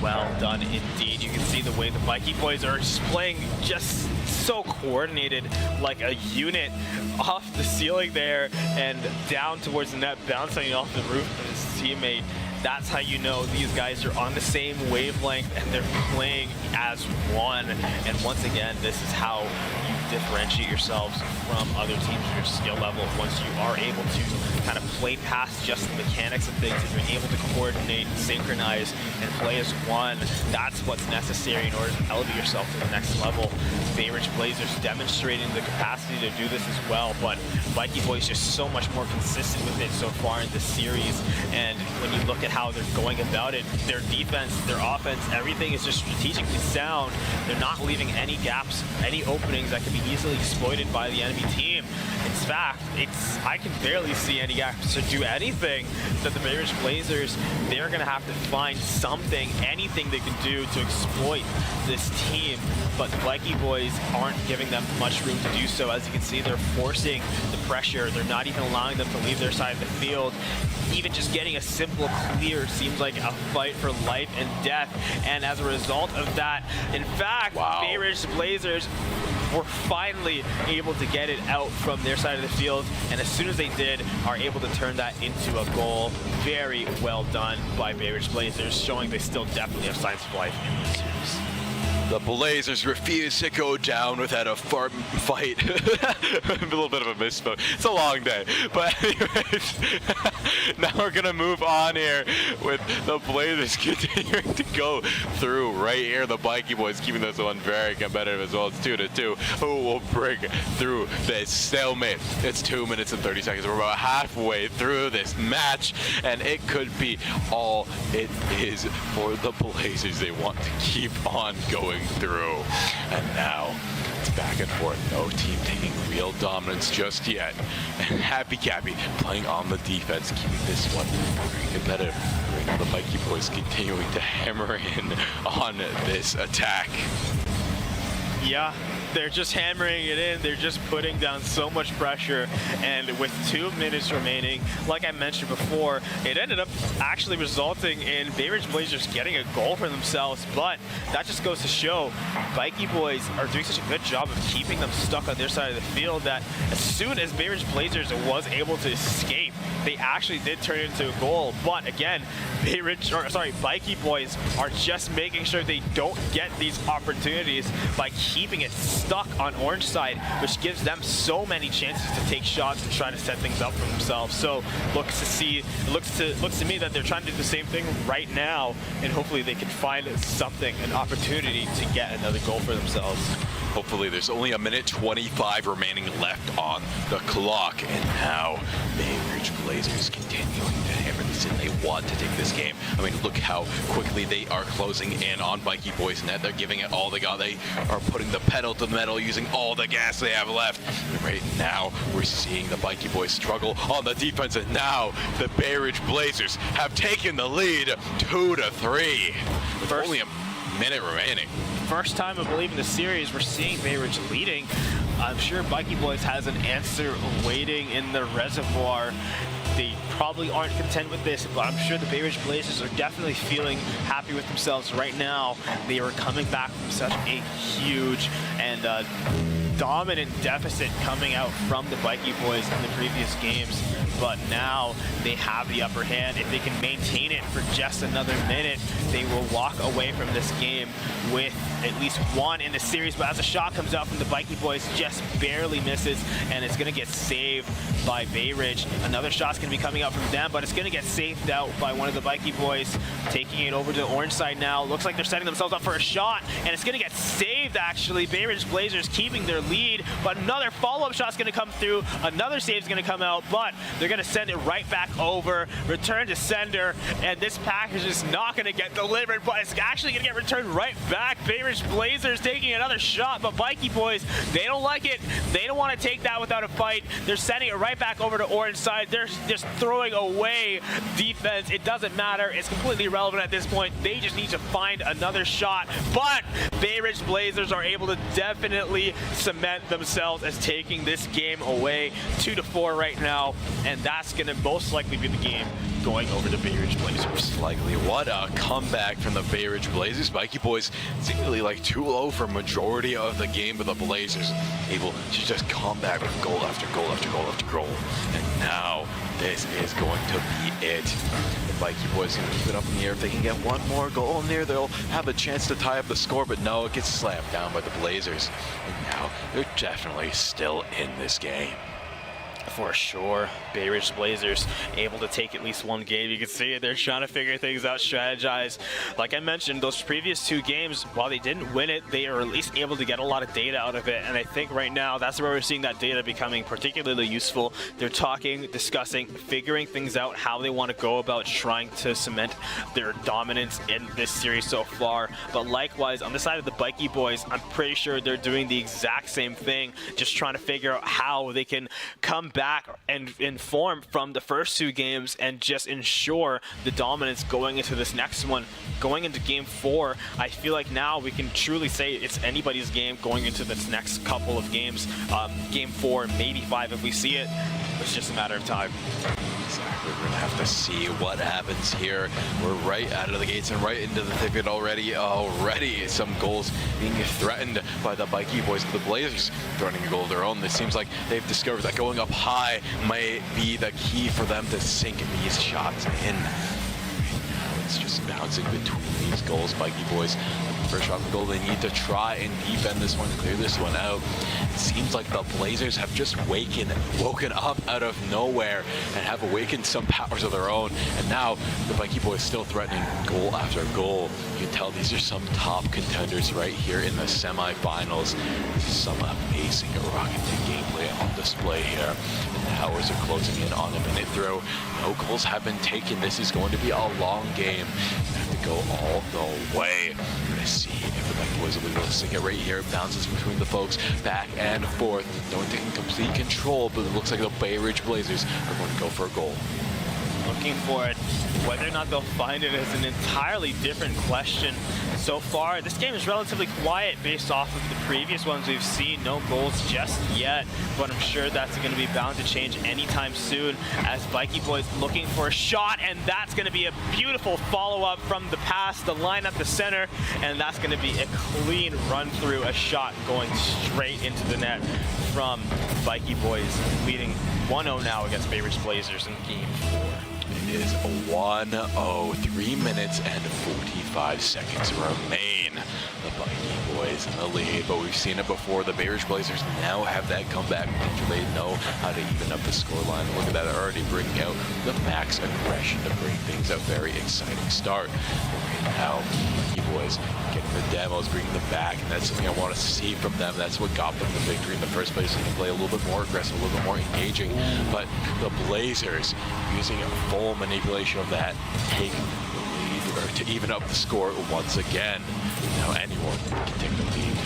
Well done indeed. You can see the way the Bikey boys are just playing just so coordinated, like a unit off the ceiling there and down towards the net, bouncing off the roof of his teammate. That's how you know these guys are on the same wavelength and they're playing as one. And once again, this is how you differentiate yourselves from other teams at your skill level. Once you are able to kind of play past just the mechanics of things and you're able to coordinate, synchronize, and play as one, that's what's necessary in order to elevate yourself to the next level. Bay Ridge Blazers demonstrating the capacity to do this as well, but Bikey boys just so much more consistent with it so far in this series. And when you look at how they're going about it, their defense, their offense, everything is just strategically sound. They're not leaving any gaps, any openings that can be easily exploited by the enemy team. In fact, I can barely see any gaps to do anything that the Bay Ridge Blazers, they're going to have to find something, anything they can do to exploit this team. But the Bikey boys aren't giving them much room to do so. As you can see, they're forcing the pressure. They're not even allowing them to leave their side of the field. Even just getting a simple clear seems like a fight for life and death. And as a result of that, in fact, Bay Ridge Blazers were finally able to get it out from their side of the field, and as soon as they did, are able to turn that into a goal. Very well done by Bay Ridge Blazers, showing they still definitely have signs of life in this series. The Blazers refuse to go down without a fight. A little bit of a misspoke. It's a long day. But anyways, now we're going to move on here with the Blazers continuing to go through right here. The Bikey Boys keeping this one very competitive as well. It's 2-2. Who will break through this stalemate? It's 2 minutes and 30 seconds. We're about halfway through this match, and it could be all it is for the Blazers. They want to keep on going through. And now it's back and forth. No team taking real dominance just yet. And Happy Cappy playing on the defense, keeping this one very competitive. Right now the Mikey Boys continuing to hammer in on this attack. Yeah, they're just hammering it in. They're just putting down so much pressure. And with 2 minutes remaining, like I mentioned before, it ended up actually resulting in Bay Ridge Blazers getting a goal for themselves. But that just goes to show Bikey Boys are doing such a good job of keeping them stuck on their side of the field that as soon as Bay Ridge Blazers was able to escape, they actually did turn it into a goal. But again, Bikey Boys are just making sure they don't get these opportunities by keeping it stuck on Orange side, which gives them so many chances to take shots and try to set things up for themselves. So looks to me that they're trying to do the same thing right now, and hopefully they can find something, an opportunity to get another goal for themselves. Hopefully there's only 1:25 remaining left on the clock, and now Bay Ridge Blazers continuing to hammer this in. They want to take this game. I mean, look how quickly they are closing in on Bikey Boys net. They're giving it all they got. They are putting the pedal to the metal, using all the gas they have left. And right now, we're seeing the Bikey Boys struggle on the defense, and now the Bay Ridge Blazers have taken the lead 2-3 with only a minute remaining. First time, I believe, in the series we're seeing Bay Ridge leading. I'm sure Bikey Boys has an answer waiting in the reservoir. They probably aren't content with this, but I'm sure the Bay Ridge Blazers are definitely feeling happy with themselves right now. They are coming back from such a huge and dominant deficit coming out from the Bikey Boys in the previous games, but now they have the upper hand. If they can maintain it for just another minute, they will walk away from this game with at least one in the series. But as a shot comes out from the Bikey Boys, just barely misses, and it's going to get saved by Bay Ridge. Another shot's going to be coming out from them, but it's going to get saved out by one of the Bikey Boys, taking it over to the Orange side now. Looks like they're setting themselves up for a shot, and it's going to get saved, actually. Bay Ridge Blazers keeping their lead, but another follow-up shot's going to come through. Another save's going to come out, but they're going to send it right back over, return to sender, and this package is not going to get delivered, but it's actually going to get returned right back. Bay Ridge Blazers taking another shot, but Bikey Boys, they don't like it. They don't want to take that without a fight. They're sending it right back over to Orange side. They're just throwing away defense. It doesn't matter. It's completely irrelevant at this point. They just need to find another shot, but Bay Ridge Blazers are able to definitely cement themselves as taking this game away 2-4 right now, and that's going to most likely be the game going over to Bay Ridge Blazers. Most likely. What a comeback from the Bay Ridge Blazers. Bikey Boys seemingly like too low for majority of the game, but the Blazers able to just come back with goal after goal after goal after goal. And now this is going to be it. The Bikey Boys going to keep it up in the air. If they can get one more goal in there, they'll have a chance to tie up the score, but no, it gets slammed down by the Blazers. And now they're definitely still in this game. For sure, Bay Ridge Blazers able to take at least one game. You can see it, they're trying to figure things out, strategize. Like I mentioned, those previous two games, while they didn't win it, they are at least able to get a lot of data out of it. And I think right now, that's where we're seeing that data becoming particularly useful. They're talking, discussing, figuring things out, how they want to go about trying to cement their dominance in this series so far. But likewise, on the side of the Bikey Boys, I'm pretty sure they're doing the exact same thing, just trying to figure out how they can come back and inform from the first two games and just ensure the dominance going into this next one. Going into game 4, I feel like now we can truly say it's anybody's game going into this next couple of games. Game 4, maybe 5 if we see it. It's just a matter of time. Exactly. We're going to have to see what happens here. We're right out of the gates and right into the thick of it already. Already some goals being threatened by the Bikey Boys. The Blazers threatening a goal of their own. It seems like they've discovered that going up high might be the key for them to sink these shots in. It's just bouncing between these goals. Spiky boys, first shot on goal, they need to try and defend this one, clear this one out. It seems like the Blazers have just woken up out of nowhere and have awakened some powers of their own. And now the Spiky boys still threatening goal after goal. You can tell these are some top contenders right here in the semifinals. Some amazing rocket gameplay on display here. The Towers are closing in on a minute throw. No goals have been taken. This is going to be a long game. They have to go all the way. We're going to see if the Spiky boys will be able to sink it right here. Bounces between the folks, back and forth. Don't take in complete control, but it looks like the Bay Ridge Blazers are going to go for a goal. Looking for it. Whether or not they'll find it is an entirely different question. So far, this game is relatively quiet based off of the previous ones we've seen. No goals just yet, but I'm sure that's going to be bound to change anytime soon as Spiky boys looking for a shot, and that's going to be a beautiful follow-up from the pass, the line at the center, and that's going to be a clean run through, a shot going straight into the net from Spiky boys, leading 1-0 now against Bay Ridge Blazers in game 4. It is 1-0, 3 minutes and 45 seconds remain. The Spiky boys in the lead, but we've seen it before. The Bay Ridge Blazers now have that comeback potential. They know how to even up the scoreline. Look at that, already bringing out the max aggression to bring things a very exciting start. Right now, Spiky boys getting the demos, bringing them back, and that's something I want to see from them. That's what got them the victory in the first place. They can play a little bit more aggressive, a little bit more engaging, but the Blazers using a full manipulation of that, take the lead, or to even up the score once again. Now anyone can take the lead.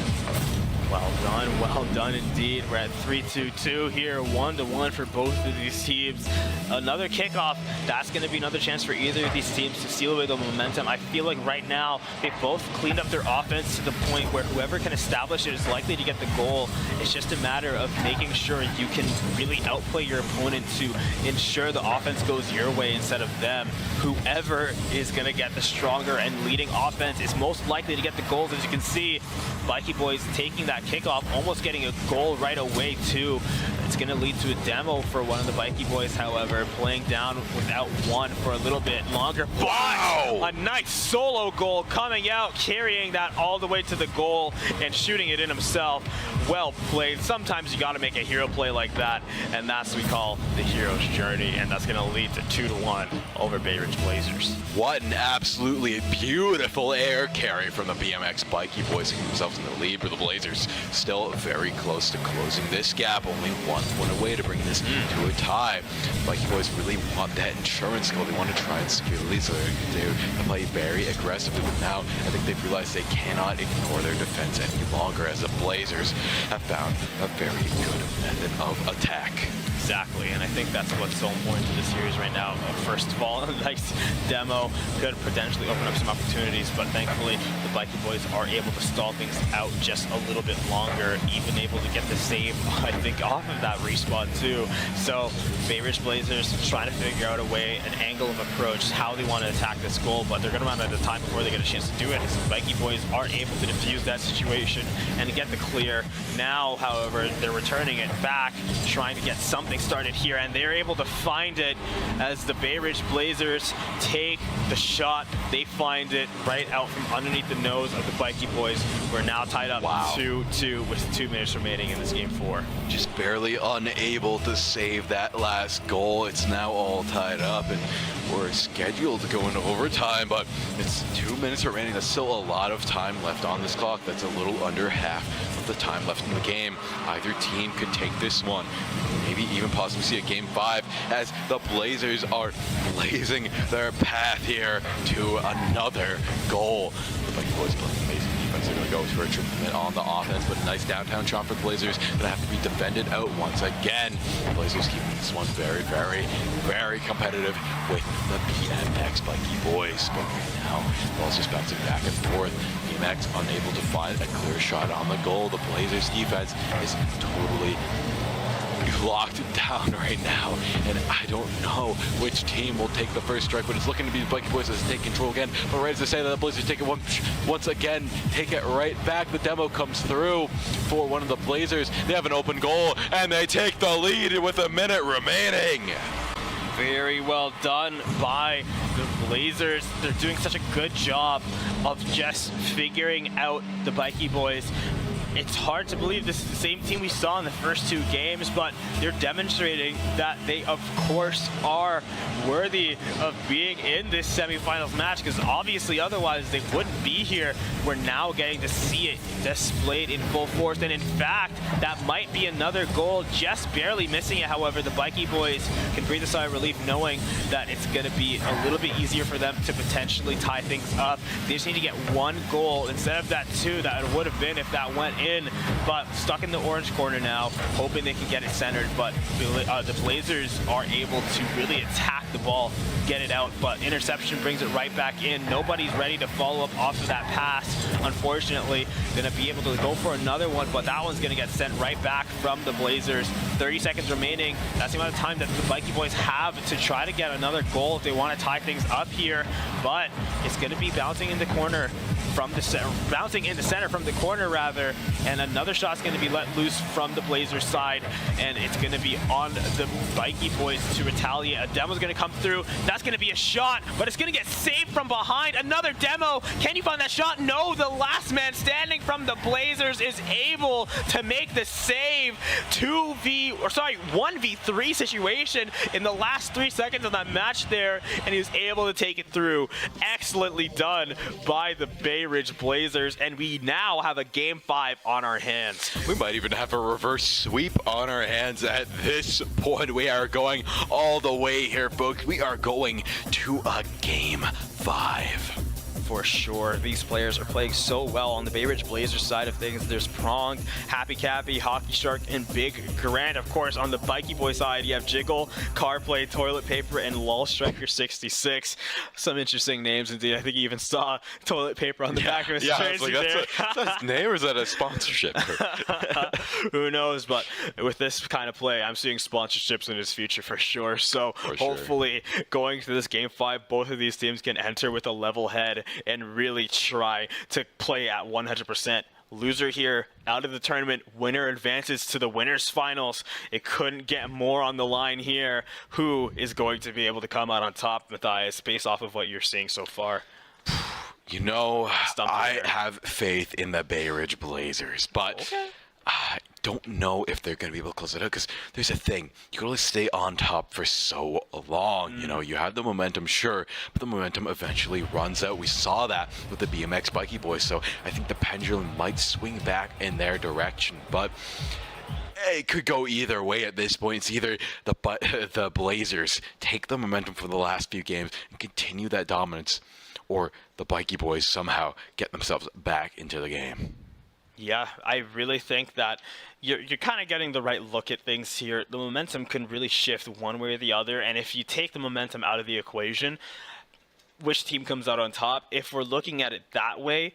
Well done indeed. We're at 3-2-2 here, 1-1 for both of these teams. Another kickoff, that's going to be another chance for either of these teams to steal away the momentum. I feel like right now they both cleaned up their offense to the point where whoever can establish it is likely to get the goal. It's just a matter of making sure you can really outplay your opponent to ensure the offense goes your way instead of them. Whoever is going to get the stronger and leading offense is most likely to get the goals. As you can see, Spiky boys taking that kickoff, almost getting a goal right away too. It's going to lead to a demo for one of the Spiky boys, however, playing down without one for a little bit longer. Wow! A nice solo goal coming out, carrying that all the way to the goal and shooting it in himself. Well played. Sometimes you got to make a hero play like that, and that's what we call the hero's journey, and that's going to lead to 2-1 over Bay Ridge Blazers. What an absolutely beautiful air carry from the BMX Spiky boys, getting themselves in the lead, but the Blazers still very close to closing this gap. Only 1 point away to bring this to a tie. Spiky boys really want that insurance goal. They want to try and secure the lead, so they play very aggressively. But now I think they've realized they cannot ignore their defense any longer, as the Blazers have found a very good method of attack. Exactly, and I think that's what's so important to this series right now. First of all, a nice demo could potentially open up some opportunities, but thankfully the Spiky boys are able to stall things out just a little bit longer, even able to get the save, I think, off of that respawn too. So Bay Ridge Blazers trying to figure out a way, an angle of approach, how they want to attack this goal, but they're going to run out of time before they get a chance to do it. The Spiky boys aren't able to defuse that situation and get the clear. Now, however, they're returning it back, trying to get something started here, and they're able to find it as the Bay Ridge Blazers take the shot. They find it right out from underneath the nose of the Spiky boys. We're now tied up 2-2 with 2 minutes remaining in this game 4. Just barely unable to save that last goal. It's now all tied up, and we're scheduled to go into overtime, but it's 2 minutes remaining. That's still a lot of time left on this clock. That's a little under half of the time left in the game. Either team could take this one, maybe even possibly see a game 5, as the Blazers are blazing their path here to another goal. The Spiky boys playing amazing defense. They're going to go for a triple commit on the offense, but a nice downtown shot for the Blazers. Going to have to be defended out once again. The Blazers keeping this one very, very, very competitive with the BMX Spiky boys. But right now, ball's just bouncing back and forth. BMX unable to find a clear shot on the goal. The Blazers defense is totally locked down right now, and I don't know which team will take the first strike, but it's looking to be the Spiky boys as they take control again. But right as they say that, the Blazers take it once again, take it right back. The demo comes through for one of the Blazers. They have an open goal, and they take the lead with a minute remaining. Very well done by the Blazers. They're doing such a good job of just figuring out the Bikey boys. It's hard to believe this is the same team we saw in the first 2 games, but they're demonstrating that they, of course, are worthy of being in this semifinals match, because obviously otherwise they wouldn't be here. We're now getting to see it displayed in full force, and in fact, that might be another goal, just barely missing it. However, the Bikey boys can breathe a sigh of relief knowing that it's going to be a little bit easier for them to potentially tie things up. They just need to get 1 goal instead of that 2 that it would have been if that went in, but stuck in the orange corner now, hoping they can get it centered. But the Blazers are able to really attack the ball, get it out, but interception brings it right back in. Nobody's ready to follow up off of that pass. Unfortunately, gonna be able to go for another one, but that one's gonna get sent right back from the Blazers. 30 seconds remaining. That's the amount of time that the Bikey boys have to try to get another goal if they want to tie things up here, but it's gonna be bouncing in the corner from the center, bouncing in the center from the corner rather, and another shot's going to be let loose from the Blazers side, and it's going to be on the Bikey boys to retaliate. A demo's going to come through. That's going to be a shot, but it's going to get saved from behind. Another demo. Can you find that shot? No, the last man standing from the Blazers is able to make the save. 1v3 situation in the last 3 seconds of that match there, and he was able to take it through. Excellently done by the Bay Ridge Blazers, and we now have a Game 5 on our hands. We might even have a reverse sweep on our hands at this point. We are going all the way here, folks. We are going to a Game 5. For sure. These players are playing so well on the Bay Ridge Blazers side of things. There's Pronged, Happy Cappy, Hockey Shark, and Big Grant. Of course, on the Bikey boy side, you have Jiggle, Carplay, Toilet Paper, and Lol Striker 66. Some interesting names indeed. I think you even saw Toilet Paper on the back of his jersey there. That's his name, or is that a sponsorship? Who knows? But with this kind of play, I'm seeing sponsorships in his future for sure. So hopefully, going to this Game 5, both of these teams can enter with a level head and really try to play at 100%. Loser here out of the tournament, winner advances to the winners finals. It couldn't get more on the line here. Who is going to be able to come out on top, Matthias, based off of what you're seeing so far? You know, I have faith in the Bay Ridge Blazers, but I don't know if they're going to be able to close it out, because there's a thing. You can only stay on top for so long. You know, you have the momentum, sure, but the momentum eventually runs out. We saw that with the BMX Bikey boys, so I think the pendulum might swing back in their direction, but it could go either way at this point. It's either the Blazers take the momentum from the last few games and continue that dominance, or the Bikey boys somehow get themselves back into the game. Yeah, I really think that you're kind of getting the right look at things here. The momentum can really shift one way or the other, and if you take the momentum out of the equation, which team comes out on top? If we're looking at it that way,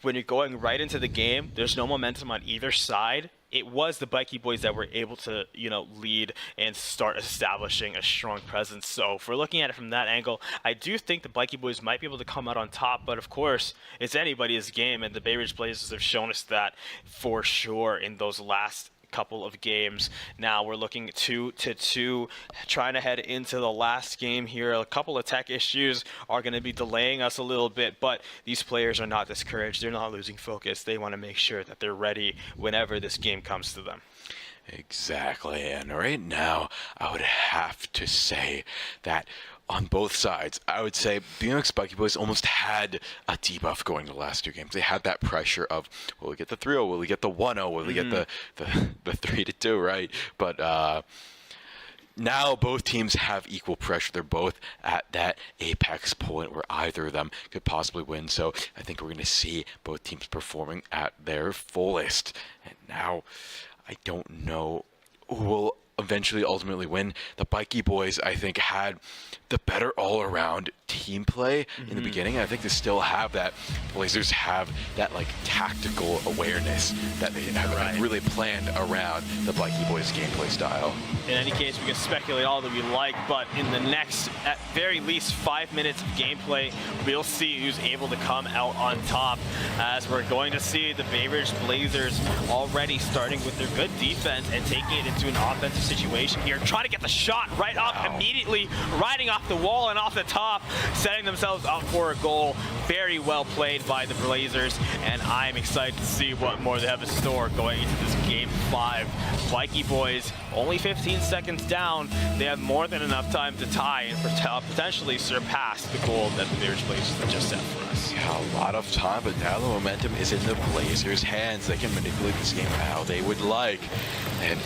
when you're going right into the game, there's no momentum on either side. It was the Bikey boys that were able to, lead and start establishing a strong presence. So if we're looking at it from that angle, I do think the Bikey boys might be able to come out on top. But of course, it's anybody's game, and the Bay Ridge Blazers have shown us that for sure in those last couple of games. Now we're looking 2-2, trying to head into the last game here. A couple of tech issues are going to be delaying us a little bit, but these players are not discouraged. They're not losing focus. They want to make sure that they're ready whenever this game comes to them. Exactly, and right now I would have to say that on both sides, I would say BMX Bikey Boys almost had a debuff going the last 2 games. They had that pressure of, will we get the 3-0, will we get the 1-0, will we get the 3-2, right? But now both teams have equal pressure. They're both at that apex point where either of them could possibly win. So I think we're going to see both teams performing at their fullest. And now I don't know who will eventually ultimately win. The Bikey boys, I think, had the better all-around team play in the beginning. I think they still have that. Blazers have that like tactical awareness that they have really planned around the Bikey Boys gameplay style. In any case, we can speculate all that we like, but in the next, at very least 5 minutes of gameplay, we'll see who's able to come out on top, as we're going to see the Bay Ridge Blazers already starting with their good defense and taking it into an offensive situation here, trying to get the shot right up immediately, riding off the wall and off the top, setting themselves up for a goal. Very well played by the Blazers, and I'm excited to see what more they have in store going into this game 5. Vikey Boys only 15 seconds down. They have more than enough time to tie and potentially surpass the goal that the Bay Ridge Blazers have just set for us. Yeah, a lot of time, but now the momentum is in the Blazers' hands. They can manipulate this game how they would like, and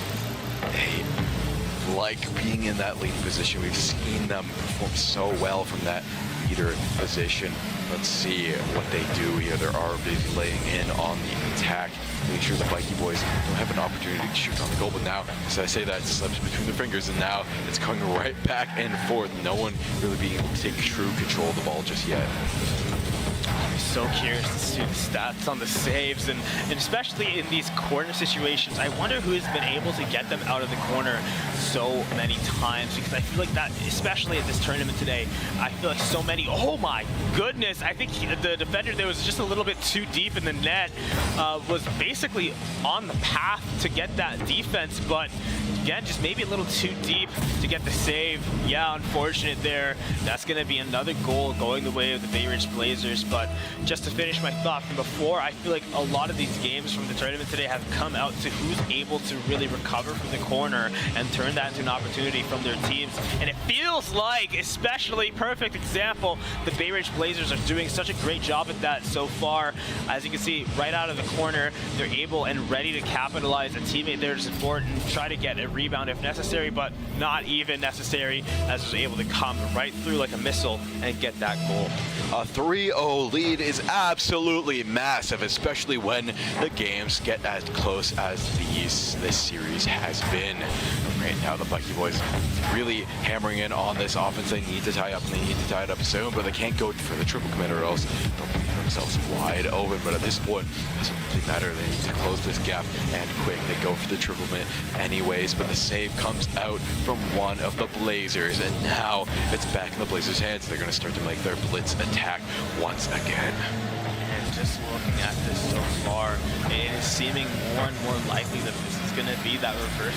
they like being in that lead position. We've seen them perform so well from that leader position. Let's see what they do here. They're already laying in on the attack, make sure the Bikey Boys don't have an opportunity to shoot on the goal. But now, as I say that, it slips between their fingers, and now it's going right back and forth. No one really being able to take true control of the ball just yet. I'm so curious to see the stats on the saves, and especially in these corner situations, I wonder who has been able to get them out of the corner so many times, because I feel like that, especially at this tournament today, I feel like so many, oh my goodness, I think the defender there was just a little bit too deep in the net, was basically on the path to get that defense, but again, just maybe a little too deep to get the save. Yeah, unfortunate there. That's going to be another goal going the way of the Bay Ridge Blazers. But just to finish my thought from before, I feel like a lot of these games from the tournament today have come out to who's able to really recover from the corner and turn that into an opportunity from their teams. And it feels like, especially perfect example, the Bay Ridge Blazers are doing such a great job at that so far. As you can see, right out of the corner, they're able and ready to capitalize. A teammate there to support and try to get a rebound if necessary, but not even necessary, as was able to come right through like a missile and get that goal. A 3-0 lead is absolutely massive, especially when the games get as close as this series has been. Right now, the Bikey Boys really hammering in on this offense. They need to tie up, and they need to tie it up soon, but they can't go for the triple commit or else they'll get themselves wide open. But at this point, it doesn't really matter. They need to close this gap and quick. They go for the triple commit anyways, but the save comes out from one of the Blazers, and now it's back in the Blazers' hands. They're going to start to make their blitz attack once again. And just looking at this so far, it is seeming more and more likely that this is going to be that reverse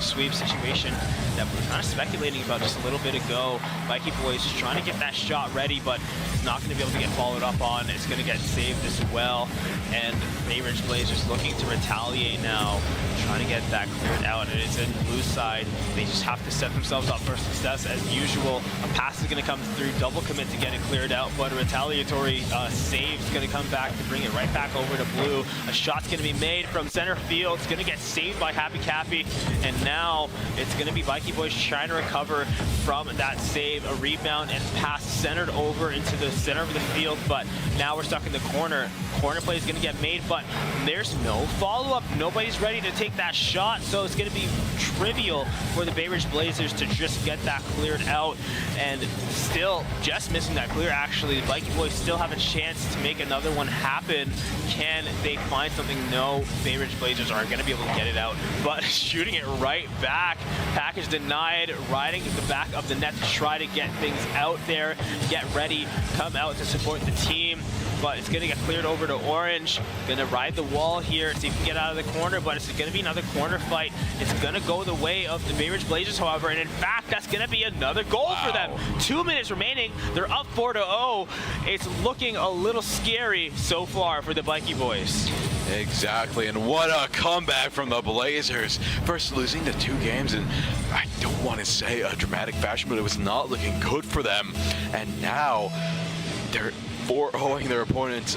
sweep situation that we were kind of speculating about just a little bit ago. Bikey Boys just trying to get that shot ready, but it's not going to be able to get followed up on. It's going to get saved as well. And Bay Ridge Blazers looking to retaliate now, trying to get that cleared out. And it's in the blue side. They just have to set themselves up for success as usual. A pass is going to come through, double commit to get it cleared out, but a retaliatory save is going to come back to bring it right back over to blue. A shot's going to be made from center field. It's going to get saved by Happy Cappy. And now it's going to be Bikey Boys trying to recover from that save. A rebound and pass centered over into the center of the field, but now we're stuck in the corner. Corner play is going to get made, but there's no follow-up. Nobody's ready to take that shot, so it's going to be trivial for the Bay Ridge Blazers to just get that cleared out. And still just missing that clear, actually. The Bikey Boys still have a chance to make another one happen. Can they find something? No, Bay Ridge Blazers aren't going to be able to get it out, but shooting it right back. Package denied, riding the back of the net to try to get things out there, get ready, come out to support the team. But it's going to get cleared over to Orange. Going to ride the wall here, see if he can get out of the corner, but it's going to be another corner fight. It's going to go the way of the Bay Ridge Blazers, however, and in fact, that's going to be another goal for them. 2 minutes remaining. They're up 4-0. It's looking a little scary so far for the Bikey Boys. Exactly, and what a comeback from the Blazers. First losing the 2 games, and I don't want to say a dramatic fashion, but it was not looking good for them. And now they're 4-0ing their opponents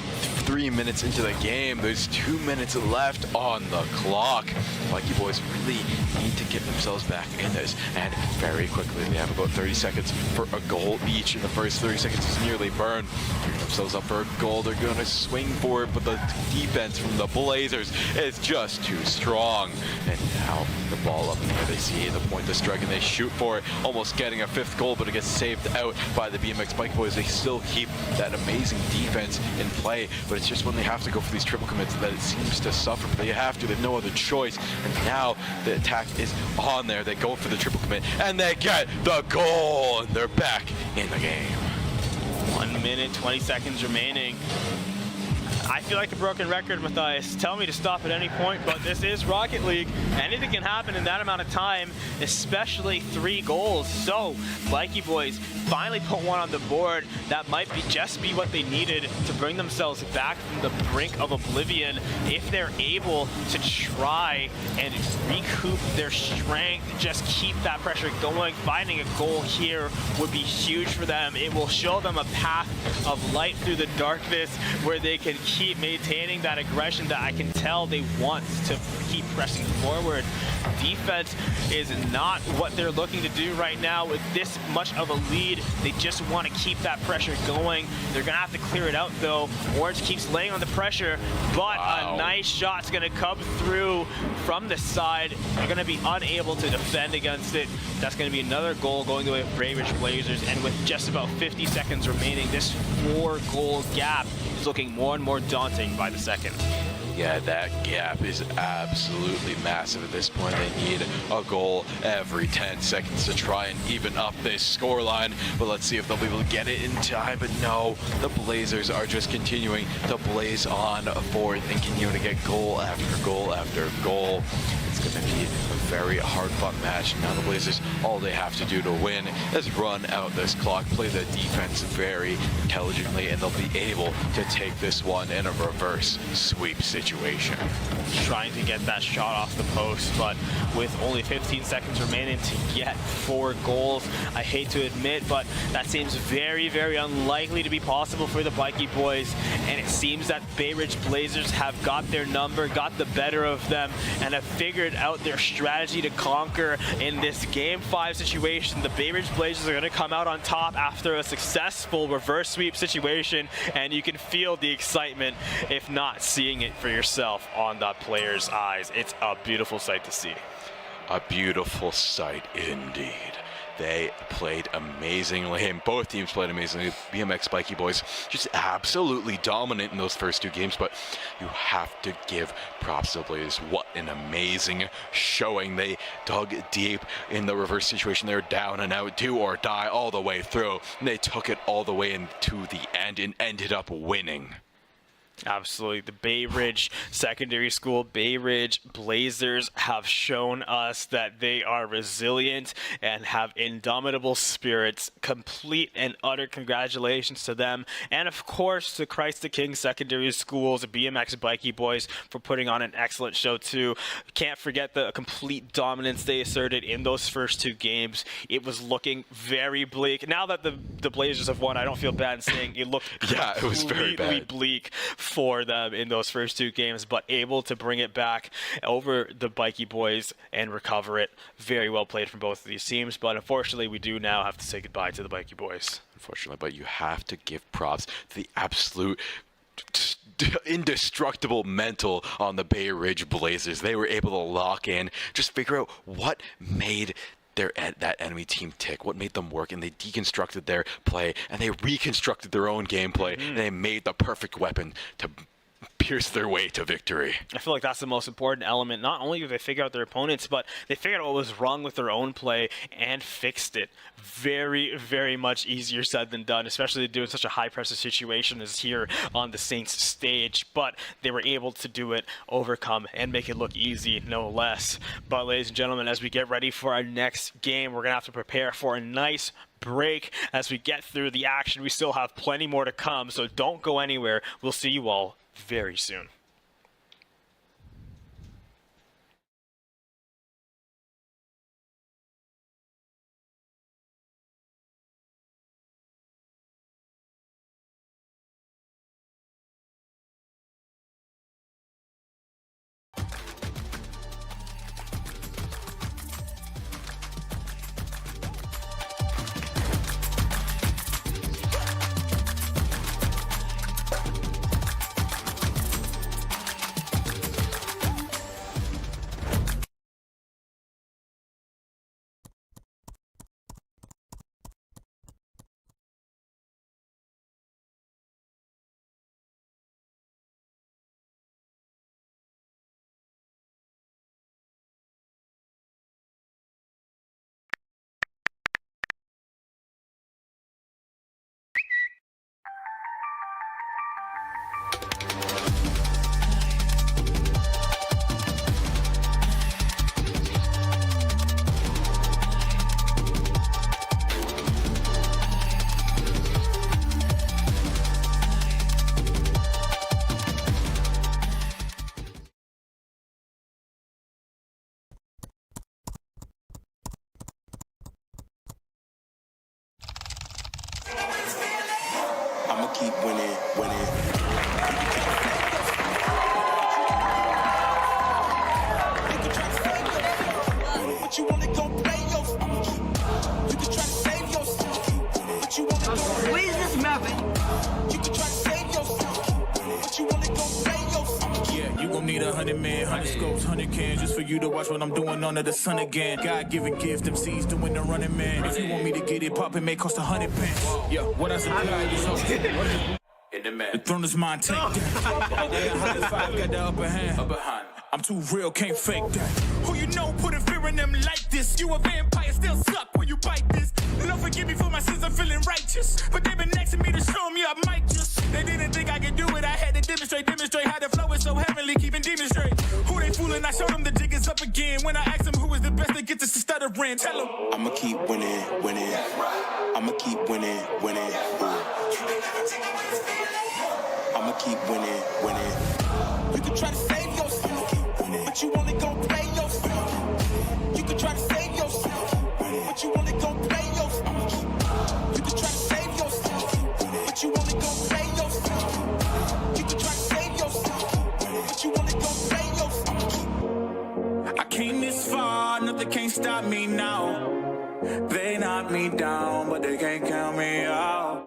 3 minutes into the game. There's 2 minutes left on the clock. Mikey boys really need to get themselves back in this, and very quickly. They have about 30 seconds for a goal each, and the first 30 seconds is nearly burned. Gearing themselves up for a goal. They're going to swing for it, but the defense from the Blazers is just too strong. And now the ball up in the air. They see the point to strike, and they shoot for it, almost getting a 5th goal, but it gets saved out by the BMX Bike Boys. They still keep that amazing defense in play, but it's just when they have to go for these triple commits that it seems to suffer. But they have to. They have no other choice. And now the attack is on there. They go for the triple commit, and they get the goal, and they're back in the game. 1 minute, 20 seconds remaining. I feel like a broken record, Matthias. Tell me to stop at any point, but this is Rocket League. Anything can happen in that amount of time, especially 3 goals. So, Mikey boys finally put one on the board. That might just be what they needed to bring themselves back from the brink of oblivion. If they're able to try and recoup their strength, just keep that pressure going, finding a goal here would be huge for them. It will show them a path of light through the darkness where they can keep maintaining that aggression that I can tell they want to keep pressing forward. Defense is not what they're looking to do right now with this much of a lead. They just want to keep that pressure going. They're going to have to clear it out though. Orange keeps laying on the pressure, but a nice shot's going to come through from the side. They're going to be unable to defend against it. That's going to be another goal going to the Bay Ridge Blazers, and with just about 50 seconds remaining, this 4-goal gap is looking more and more daunting by the second. Yeah, that gap is absolutely massive at this point. They need a goal every 10 seconds to try and even up this scoreline. But let's see if they'll be able to get it in time. But no, the Blazers are just continuing to blaze on forward and continue to get goal after goal after goal. It's going to be a very hard-fought match. Now the Blazers, all they have to do to win is run out this clock, play the defense very intelligently, and they'll be able to take this one in a reverse sweep situation. Trying to get that shot off the post, but with only 15 seconds remaining to get 4 goals, I hate to admit, but that seems very, very unlikely to be possible for the Bikey boys. And it seems that Bay Ridge Blazers have got their number, got the better of them, and have figured out their strategy to conquer in this Game 5 situation. The Bay Ridge Blazers are going to come out on top after a successful reverse sweep situation, and you can feel the excitement, if not seeing it for yourself, on the players' eyes. It's a beautiful sight to see. A beautiful sight indeed. They played amazingly, and both teams played amazingly. BMX Bikey boys just absolutely dominant in those first 2 games, but you have to give props to the Blazers. What an amazing showing. They dug deep in the reverse situation. They were down and out, do or die all the way through, and they took it all the way into the end and ended up winning. Absolutely. The Bay Ridge Secondary School, Bay Ridge Blazers have shown us that they are resilient and have indomitable spirits. Complete and utter congratulations to them. And of course to Christ the King Secondary School's BMX Bikey boys for putting on an excellent show too. Can't forget the complete dominance they asserted in those first 2 games. It was looking very bleak. Now that the Blazers have won, I don't feel bad in saying it looked yeah, it was very bad. Bleak for them in those first 2 games, but able to bring it back over the Bikey boys and recover it. Very well played from both of these teams, but unfortunately we do now have to say goodbye to the Bikey boys. Unfortunately, but you have to give props to the absolute indestructible mental on the Bay Ridge Blazers. They were able to lock in, just figure out what made that enemy team tick, what made them work, and they deconstructed their play, and they reconstructed their own gameplay, and they made the perfect weapon to pierce their way to victory. I feel like that's the most important element. Not only did they figure out their opponents, but they figured out what was wrong with their own play and fixed it. Very, very much easier said than done, especially to do in such a high-pressure situation as here on the Saints stage. But they were able to do it, overcome, and make it look easy, no less. But ladies and gentlemen, as we get ready for our next game, we're going to have to prepare for a nice break as we get through the action. We still have plenty more to come, so don't go anywhere. We'll see you all very soon. keep winning, winning. You can try to save yourself, but you wanna go play yourself. You can try to save yourself, but you wanna go play yourself. You can try to save yourself, but you wanna go play yourself. Yeah, you gon' need 100 men, 100 scopes, 100 cans just for you to watch what I'm doing under the sun again. God-given gift, MCs doing the running man. If you want me to get it poppin', may cost 100 pence. Yeah, what I supply is all the throne is mine, take that. 105 got the upper hand. I'm too real, can't fake that. Who you know put a fear in them like this? You a vampire, still suck when you bite this. Lord forgive me for my sins, I'm feeling righteous. But they been next to me to show me I might just. They didn't think I could do it, I had to demonstrate how the flow is so heavenly, keeping demons straight. Who they fooling? I showed them the jig is up again. When I asked them who is the best, they get this to stuttering. Tell them I'ma keep winning, winning. I'ma keep winning, winning. I'ma keep winning, winning. You can try to save yourself, but you wanna go play yourself. You can try to save yourself, but you wanna go play yourself. You can try to save yourself, but you wanna go play yourself. You can try to save yourself, but you wanna go play yourself. I came this far, nothing can't stop me now. They knock me down, but they can't count me out.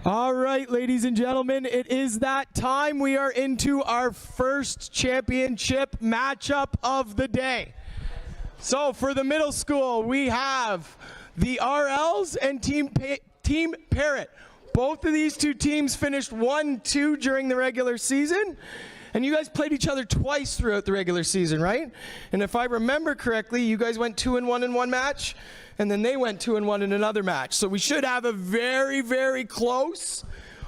All right, ladies and gentlemen, it is that time. We are into our first championship matchup of the day. So for the middle school, we have the RLs and Team Parrot. Both of these two teams finished 1-2 during the regular season. And you guys played each other twice throughout the regular season, right? And if I remember correctly, you guys went 2-1 in one match, and then they went 2-1 in another match. So we should have a very, very close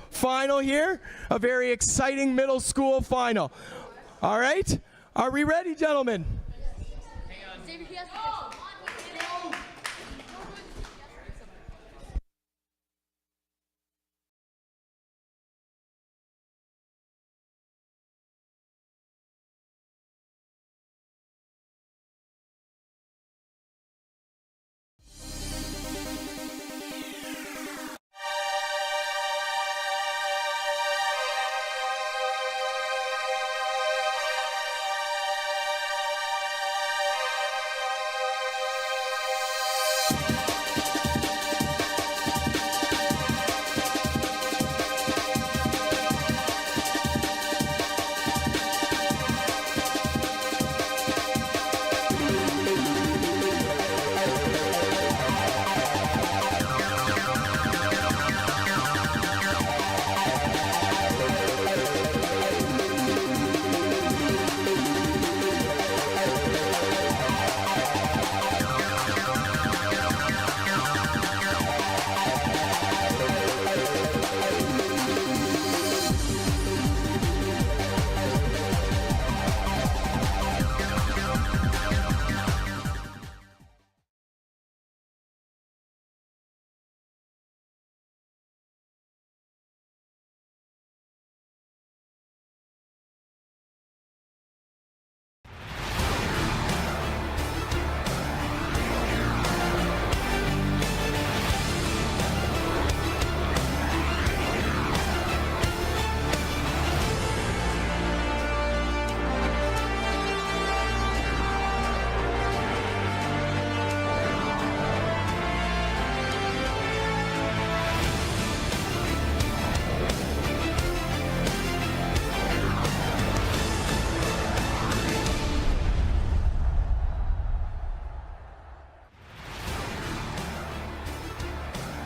final here, a very exciting middle school final. All right? Are we ready, gentlemen?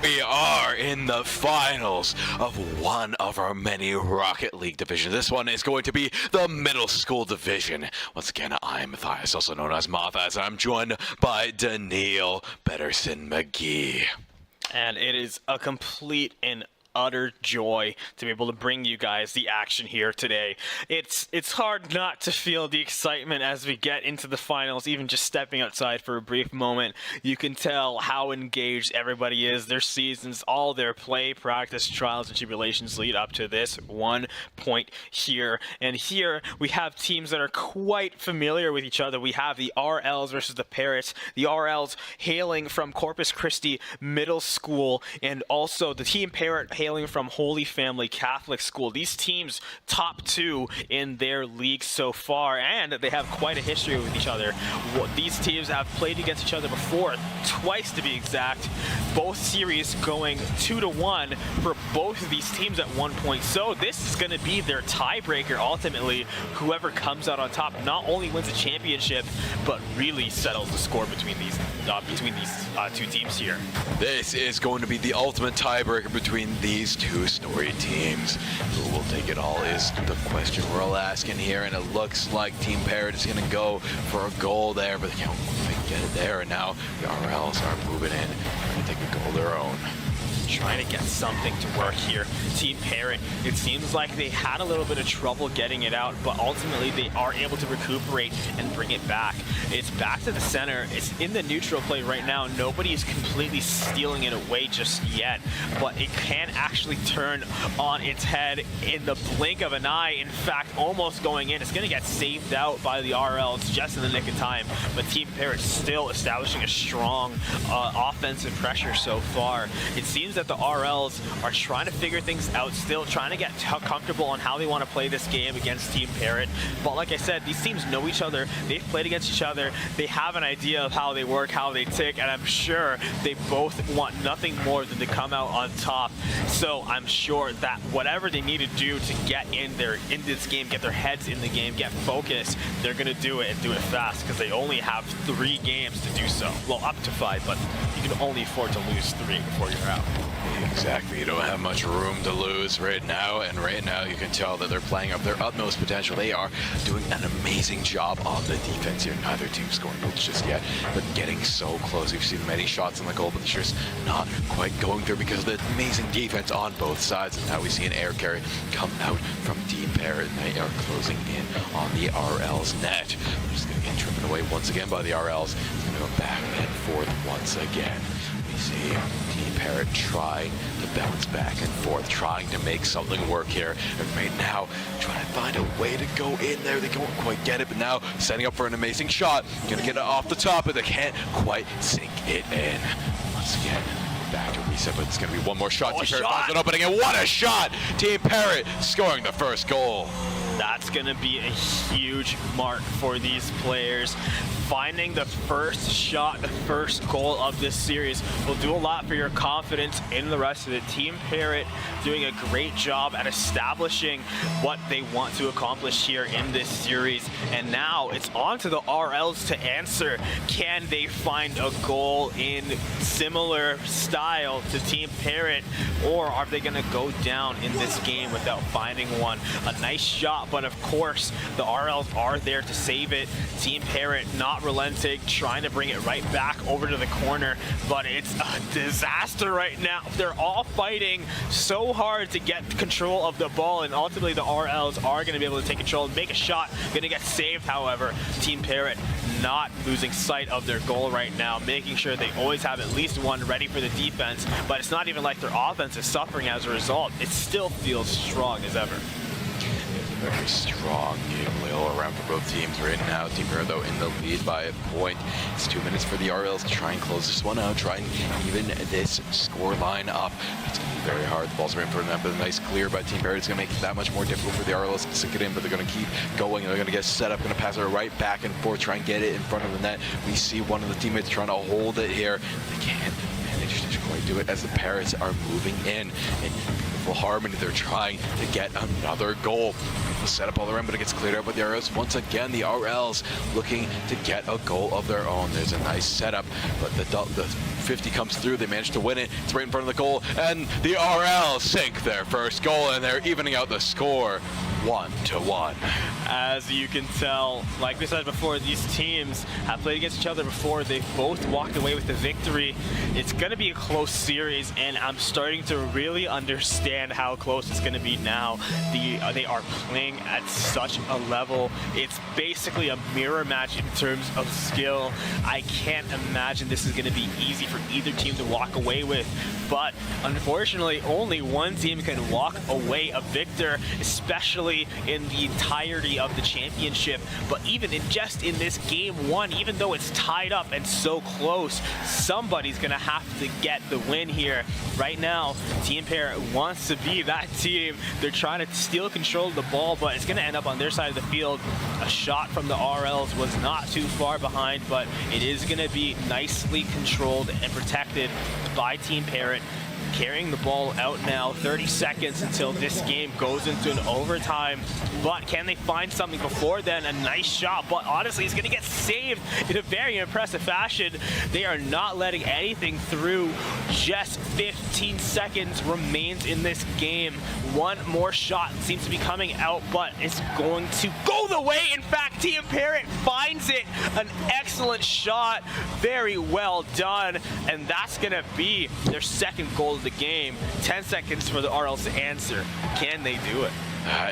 We are in the finals of one of our many Rocket League divisions. This one is going to be the middle school division. Once again, I'm Matthias, also known as Matthias, and I'm joined by Daniil Betterson McGee. And it is a complete and utter joy to be able to bring you guys the action here today. It's hard not to feel the excitement as we get into the finals. Even just stepping outside for a brief moment, you can tell how engaged everybody is. Their seasons, all their play, practice, trials, and tribulations lead up to this one point here. And here we have teams that are quite familiar with each other. We have the RLs versus the Parrots. The RLs hailing from Corpus Christi Middle School, and also the Team Parrot hailing from Holy Family Catholic School. These teams top two in their league so far, and they have quite a history with each other. These teams have played against each other before, twice to be exact. Both series going 2-1 for both of these teams at one point. So this is going to be their tiebreaker. Ultimately, whoever comes out on top not only wins the championship, but really settles the score between these two teams here. This is going to be the ultimate tiebreaker between these two storied teams. Who will take it all is the question we're all asking here, and it looks like Team Parrot is going to go for a goal there, but they can't quite get it there, and now the RLs are moving in, trying to take a goal of their own. Trying to get something to work here. Team Parrot, it seems like they had a little bit of trouble getting it out, but ultimately they are able to recuperate and bring it back. It's back to the center. It's in the neutral play right now. Nobody is completely stealing it away just yet, but it can actually turn on its head in the blink of an eye. In fact, almost going in. It's going to get saved out by the RLs just in the nick of time, but Team Parrot still establishing a strong offensive pressure so far. It seems that the RLs are trying to figure things out still, trying to get comfortable on how they want to play this game against Team Parrot. But like I said, these teams know each other. They've played against each other. They have an idea of how they work, how they tick, and I'm sure they both want nothing more than to come out on top. So I'm sure that whatever they need to do to get in this game, get their heads in the game, get focused, they're going to do it and do it fast because they only have 3 games to do so. Well, up to 5, but you can only afford to lose 3 before you're out. Exactly, you don't have much room to lose right now, and right now you can tell that they're playing up their utmost potential. They are doing an amazing job on the defense here. Neither team scoring goals just yet, but getting so close. We've seen many shots on the goal, but it's just not quite going through because of the amazing defense on both sides. And now we see an air carry come out from Team Parrot, and they are closing in on the RL's net. They're just going to get driven away once again by the RLs. It's going to go back and forth once again. We see Team Parrot trying to bounce back and forth, trying to make something work here. And right now, trying to find a way to go in there. They don't quite get it, but now setting up for an amazing shot. Gonna get it off the top, but they can't quite sink it in. Once again, back to reset, but it's gonna be one more shot. Team Parrot finds an opening, and what a shot! Team Parrot scoring the first goal. That's going to be a huge mark for these players. Finding the first shot, the first goal of this series will do a lot for your confidence in the rest of it. Team Parrot doing a great job at establishing what they want to accomplish here in this series. And now it's on to the RLs to answer. Can they find a goal in similar style to Team Parrot, or are they going to go down in this game without finding one? A nice shot, but of course the RLs are there to save it. Team Parrot not relenting, trying to bring it right back over to the corner, but it's a disaster right now. They're all fighting so hard to get control of the ball, and ultimately the RLs are going to be able to take control and make a shot. Going to get saved, however. Team Parrot not losing sight of their goal right now, making sure they always have at least one ready for the defense, but it's not even like their offense is suffering as a result. It still feels strong as ever. Very strong game all around for both teams right now. Team Parrot, though, in the lead by a point. It's 2 minutes for the RLs to try and close this one out, try and even this score line up. It's going to be very hard. The ball's right in front of them, but a nice clear by Team Parrot. It's going to make it that much more difficult for the RLs to sink it in, but they're going to keep going. They're going to get set up, going to pass it right back and forth, try and get it in front of the net. We see one of the teammates trying to hold it here. They can't manage to quite do it as the Parrots are moving in beautiful harmony. They're trying to get another goal. Beautiful setup all around, but it gets cleared out by the RLs. Once again, the RLs looking to get a goal of their own. There's a nice setup, but the 50 comes through. They manage to win it. It's right in front of the goal, and the RLs sink their first goal, and they're evening out the score 1-1. As you can tell, like we said before, these teams have played against each other before. They've both walked away with the victory. It's going to be a close series, and I'm starting to really understand how close it's going to be now. They are playing at such a level. It's basically a mirror match in terms of skill. I can't imagine this is going to be easy for either team to walk away with, but unfortunately, only one team can walk away a victor, especially in the entirety of the championship. But even in this game one, even though it's tied up and so close, somebody's gonna have to get the win here. Right now, Team Parrot wants to be that team. They're trying to steal control of the ball, but it's gonna end up on their side of the field. A shot from the RLs was not too far behind, but it is gonna be nicely controlled and protected by Team Parrot. Carrying the ball out now, 30 seconds until this game goes into an overtime. But can they find something before then? A nice shot, but honestly, it's gonna get saved in a very impressive fashion. They are not letting anything through. Just 15 seconds remains in this game. One more shot seems to be coming out, but it's going to go the way. In fact, Team Parrot finds it. An excellent shot, very well done, and that's gonna be their second goal of the game. 10 seconds for the RLs to answer. Can they do it?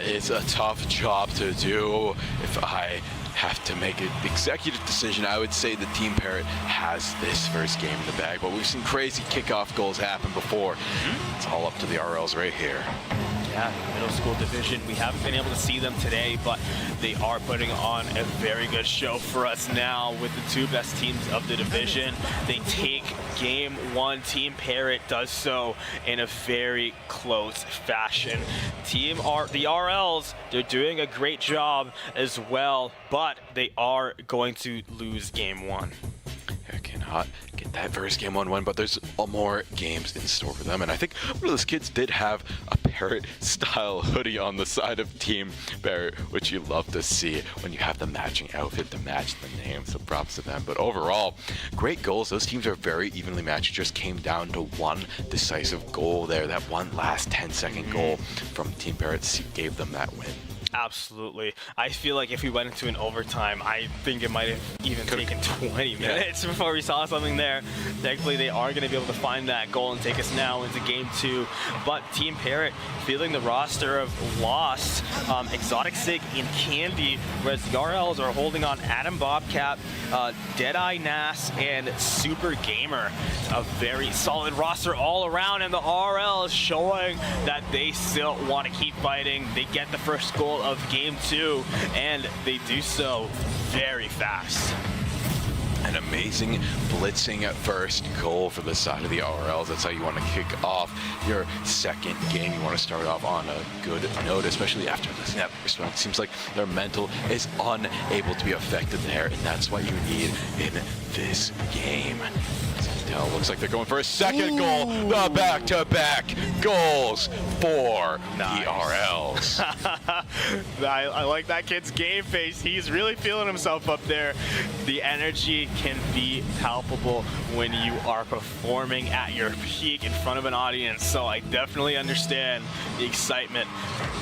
It's a tough job to do. If I have to make an executive decision, I would say the Team Parrot has this first game in the bag, but we've seen crazy kickoff goals happen before. It's all up to the RLs right here. Yeah, middle school division. We haven't been able to see them today, but they are putting on a very good show for us now with the two best teams of the division. They take game one. Team Parrot does so in a very close fashion. The RLs, they're doing a great job as well, but they are going to lose game one. I cannot get that first game 1-1, but there's more games in store for them. And I think one of those kids did have a Parrot-style hoodie on the side of Team Parrot, which you love to see when you have the matching outfit to match the name. So props to them. But overall, great goals. Those teams are very evenly matched. It just came down to one decisive goal there. That one last 10-second goal from Team Parrot gave them that win. Absolutely. I feel like if we went into an overtime, I think it might have even taken 20 minutes before we saw something there. Thankfully, they are going to be able to find that goal and take us now into game two. But Team Parrot fielding the roster of Lost, Exotic Sig, and Candy, whereas the RLs are holding on Adam Bobcat, Deadeye Nass, and Super Gamer. A very solid roster all around, and the RLs showing that they still want to keep fighting. They get the first goal of game two, and they do so very fast. An amazing blitzing first goal for the side of the RLs. That's how you want to kick off your second game. You want to start off on a good note, especially after the snap. It seems like their mental is unable to be affected there, and that's what you need in this game. Looks like they're going for a second goal. The back-to-back goals for the RLs. I like that kid's game face. He's really feeling himself up there. The energy can be palpable when you are performing at your peak in front of an audience, so I definitely understand the excitement.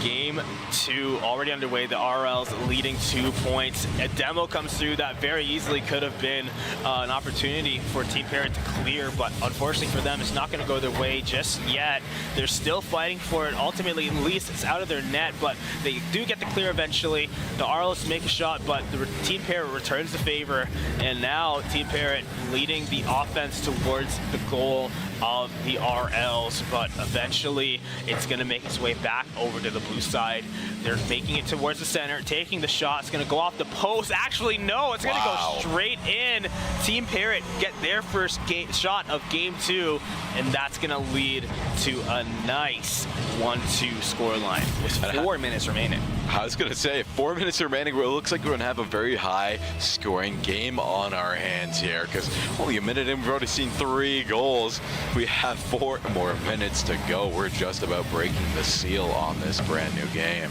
Game two already underway. The RLs leading 2 points. A demo comes through that very easily could have been an opportunity for Team Parrot to clear, but unfortunately for them, it's not going to go their way just yet. They're still fighting for it. Ultimately, at least it's out of their net, but they do get the clear eventually. The RLs make a shot, but the Team Parrot returns the favor, and now Team Parrot leading the offense towards the goal of the RLs, but eventually it's going to make its way back over to the blue side. They're making it towards the center, taking the shot. It's going to go off the post. Actually, no, it's going to go straight in. Team Parrot get their first shot of game two, and that's going to lead to a nice 1-2 scoreline with 4 minutes remaining. I was going to say, 4 minutes remaining. It looks like we're going to have a very high scoring game on our hands here, because only a minute in, we've already seen 3 goals. We have 4 more minutes to go. We're just about breaking the seal on this brand new game.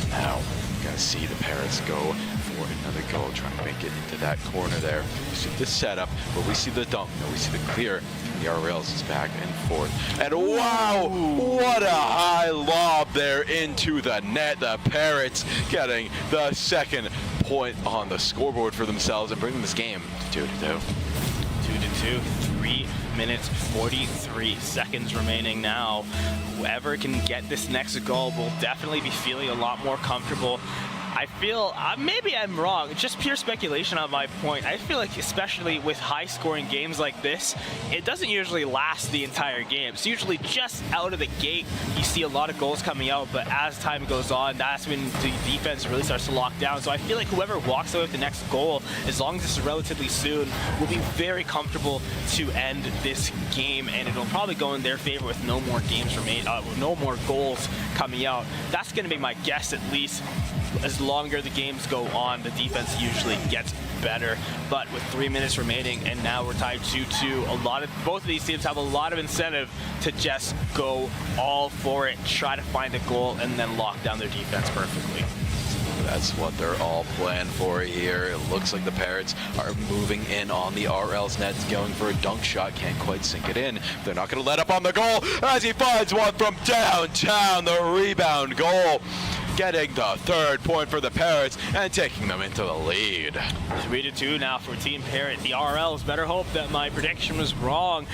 Now, we're going to see the Parrots go for another goal, trying to make it into that corner there. We see the setup, but we see the dunk. No, we see the clear. The RLs is back and forth. And wow, what a high lob there into the net. The Parrots getting the second point on the scoreboard for themselves and bringing this game to 2-2. 2-2, 3 minutes, 43 seconds remaining now. Whoever can get this next goal will definitely be feeling a lot more comfortable. I feel, maybe I'm wrong, just pure speculation on my point. I feel like especially with high-scoring games like this, it doesn't usually last the entire game. It's usually just out of the gate, you see a lot of goals coming out, but as time goes on, that's when the defense really starts to lock down. So I feel like whoever walks away with the next goal, as long as it's relatively soon, will be very comfortable to end this game, and it'll probably go in their favor with no more games remaining, no more goals coming out. That's going to be my guess, at least. As longer the games go on, the defense usually gets better. But with 3 minutes remaining, and now we're tied 2-2, both of these teams have a lot of incentive to just go all for it, try to find a goal, and then lock down their defense perfectly. That's what they're all planned for here. It looks like the Parrots are moving in on the RL's net, going for a dunk shot. Can't quite sink it in. They're not going to let up on the goal as he finds one from downtown. The rebound goal, getting the 3rd point for the Parrots and taking them into the lead. 3-2 now for Team Parrot. The RLs better hope that my prediction was wrong.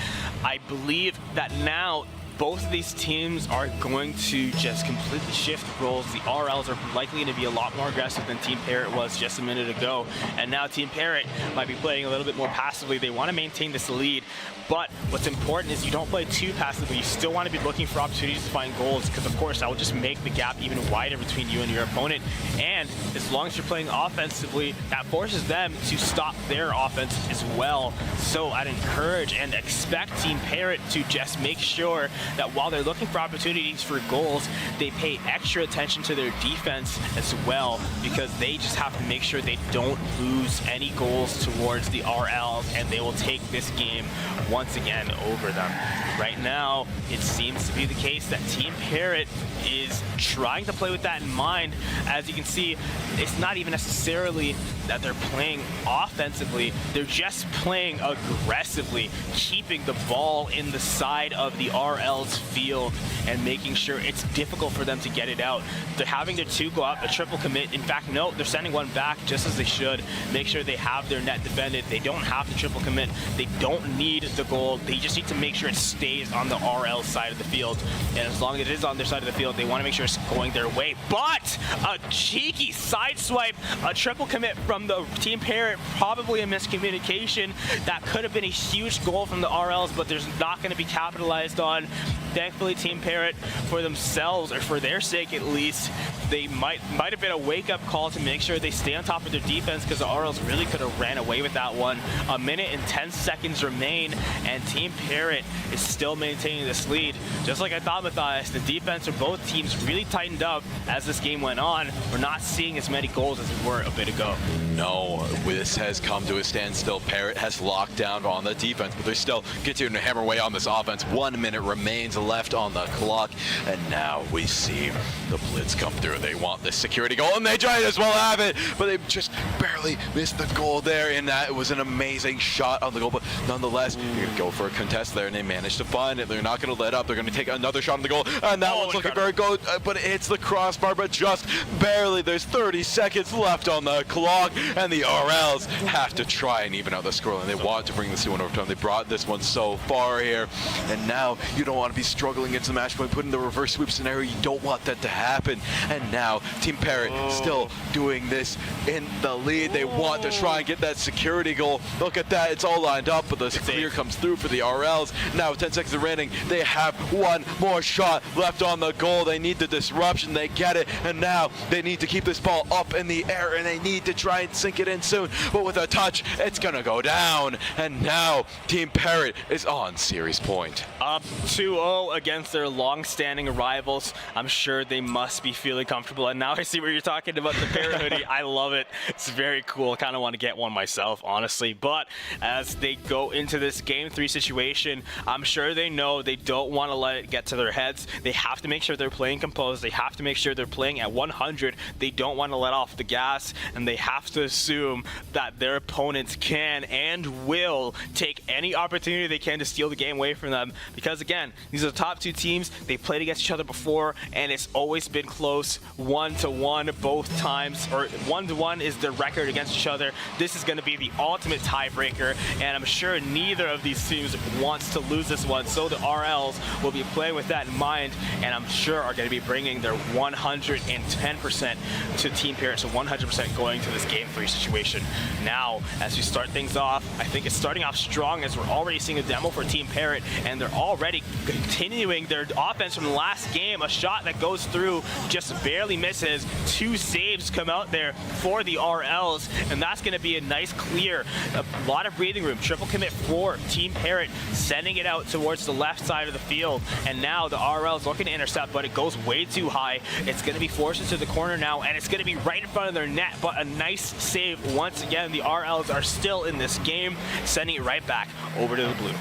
I believe that now both of these teams are going to just completely shift roles. The RLs are likely to be a lot more aggressive than Team Parrot was just a minute ago. And now Team Parrot might be playing a little bit more passively. They want to maintain this lead. But what's important is you don't play too passively. You still want to be looking for opportunities to find goals, because of course that will just make the gap even wider between you and your opponent. And as long as you're playing offensively, that forces them to stop their offense as well. So I'd encourage and expect Team Parrot to just make sure that while they're looking for opportunities for goals, they pay extra attention to their defense as well, because they just have to make sure they don't lose any goals towards the RLs, and they will take this game once again over them. Right now, it seems to be the case that Team Parrot is trying to play with that in mind. As you can see, it's not even necessarily that they're playing offensively, they're just playing aggressively, keeping the ball in the side of the RL's field and making sure it's difficult for them to get it out. They're having their two go out, a triple commit. In fact, no, they're sending one back just as they should. Make sure they have their net defended. They don't have to triple commit. They don't need the goal. They just need to make sure it stays on the RL side of the field. And as long as it is on their side of the field, they want to make sure it's going their way. But a cheeky side swipe, a triple commit from the Team Parrot, probably a miscommunication. That could have been a huge goal from the RLs, but there's not going to be capitalized on. Thankfully, Team Parrot, for themselves, or for their sake at least, they might have been a wake-up call to make sure they stay on top of their defense, because the RLs really could have ran away with that one. A minute and 10 seconds remain, and Team Parrot is still maintaining this lead. Just like I thought, Matthias, the defense of both teams really tightened up as this game went on. We're not seeing as many goals as we were a bit ago. No, this has come to a standstill. Parrot has locked down on the defense, but they're still continuing to hammer away on this offense. 1 minute remains left on the clock, and now we see the blitz come through. They want this security goal, and they try as well have it, but they just barely missed the goal there, and that was an amazing shot on the goal. But nonetheless, you're going to go for a contest there, and they managed to find it. They're not going to let up. They're going to take another shot on the goal, and that one's looking very good, but it hits the crossbar, but just barely. There's 30 seconds left on the clock, and the RLs have to try and even out the scoreline. They want to bring this one over time. They brought this one so far here, and now you don't want to be struggling against the match point, put in the reverse sweep scenario. You don't want that to happen. And now Team Parrot still doing this in the lead. They want to try and get that security goal. Look at that, it's all lined up, but the clear comes through for the RLs. Now 10 seconds remaining, they have one more shot left on the goal. They need the disruption, they get it, and now they need to keep this ball up in the air, and they need to try and sink it in soon. But with a touch, it's gonna go down, and now Team Parrot is on series point. Up 2-0 against their long-standing rivals. I'm sure they must be feeling comfortable. And now I see where you're talking about the Parrot hoodie. I love it. It's very cool. I kind of want to get one myself, honestly. But as they go into this Game 3 situation, I'm sure they know they don't want to let it get to their heads. They have to make sure they're playing composed. They have to make sure they're playing at 100. They don't want to let off the gas, and they have to assume that their opponents can and will take any opportunity they can to steal the game away from them. Because again, these are the top two teams. They played against each other before, and it's always been close, 1-1 both times, or 1-1 is their record against each other. This is going to be the ultimate tiebreaker, and I'm sure neither of these teams wants to lose this one. So the RLs will be playing with that in mind, and I'm sure are going to be bringing their 110% to Team Parrot, so 100% going to this Game 3 situation. Now, as we start things off, I think it's starting off strong, as we're already seeing a demo for Team Parrot, and they're already continuing their offense from the last game. A shot that goes through, just barely misses. 2 saves come out there for the RLs, and that's going to be a nice clear. A lot of breathing room. Triple commit for Team Parrot, sending it out towards the left side of the field, and now the RLs looking to intercept, but it goes way too high. It's going to be forced into the corner now, and it's going to be right in front of their net, but a nice save once again. The RLs are still in this game, sending it right back over to the blue.